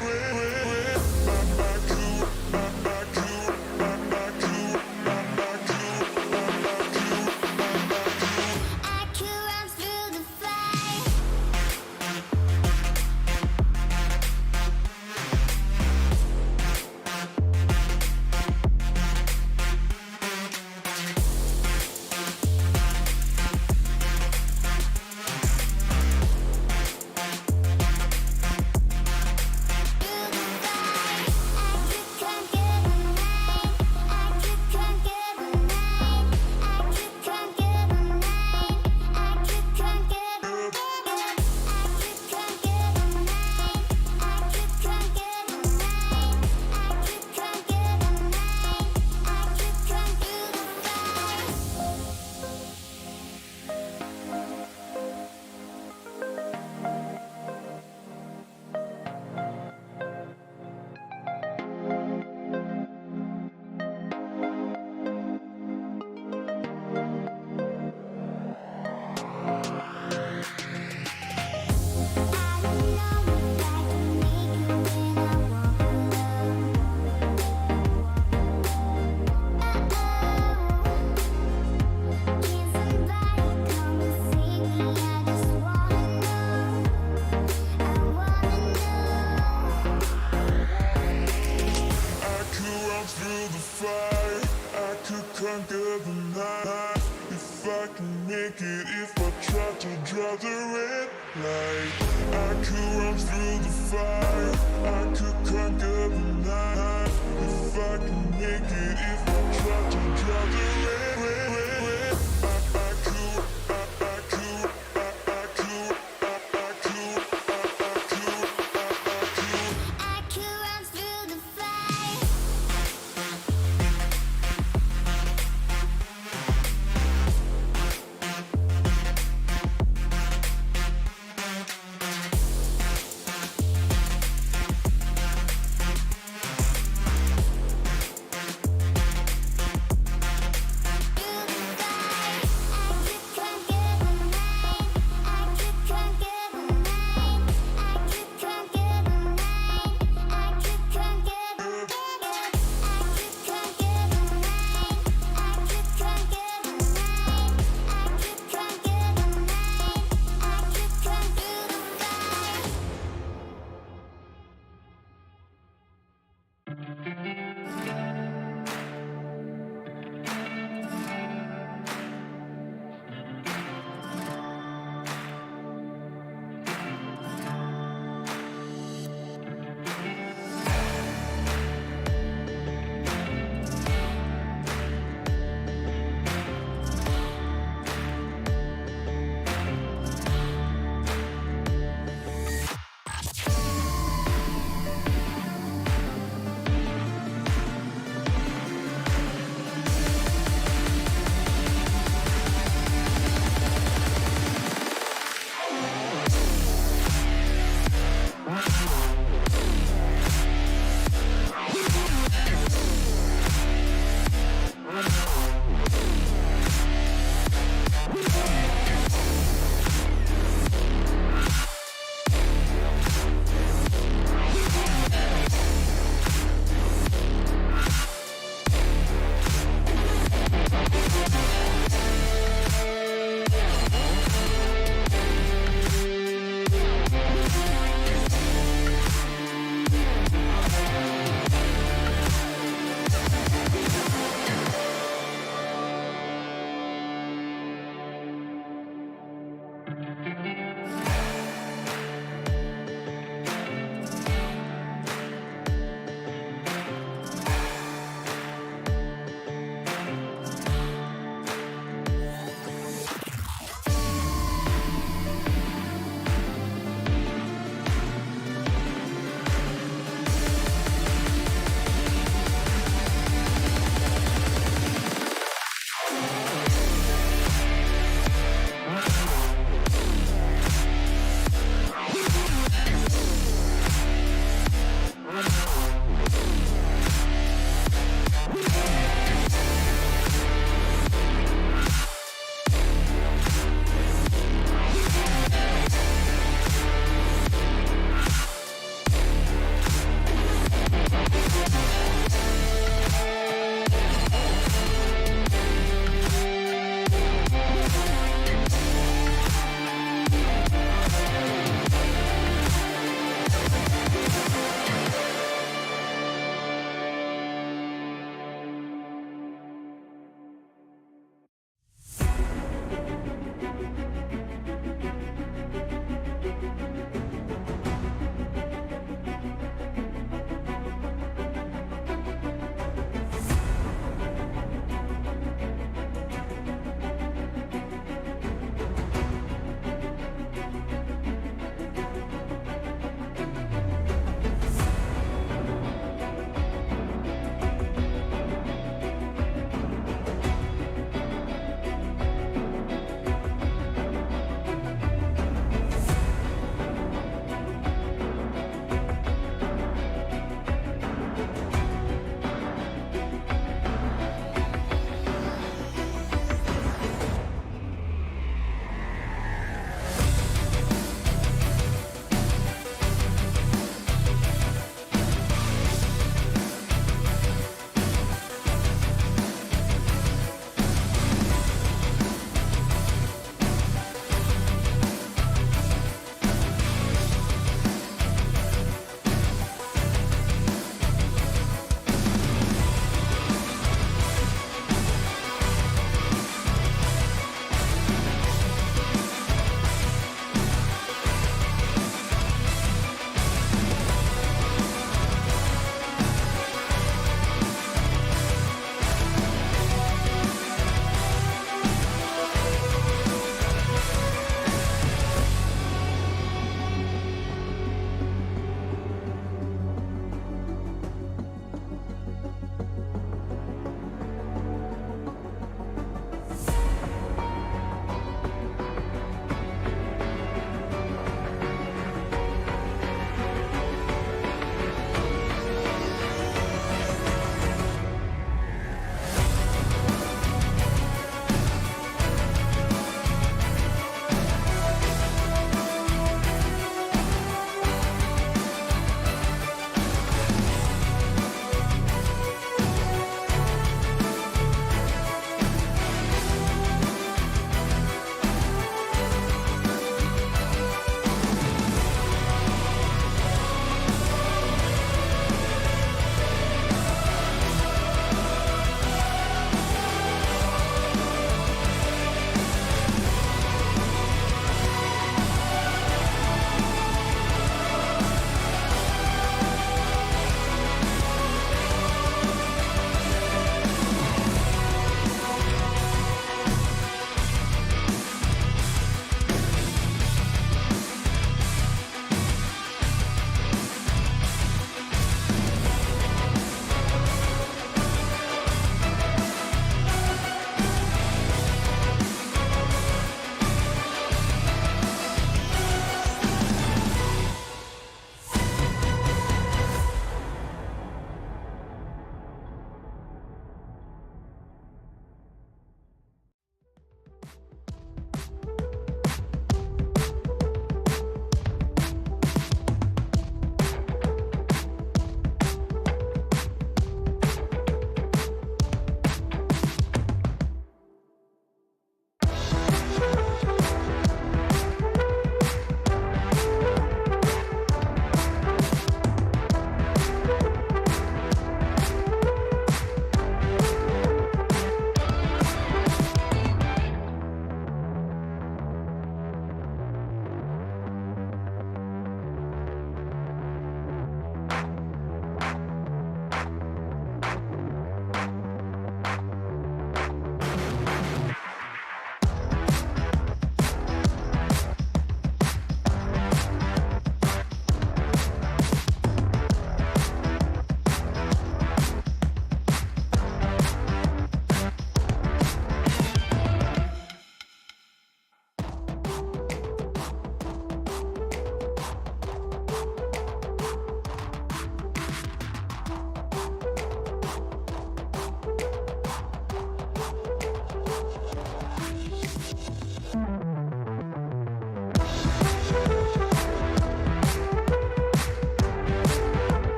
I could, I could, I could, I could, I could run through the fire. conquer the night. If I can make it, if I try to draw the red light, I could run through the fire. I could conquer the night. If I can make it, if I try to draw the red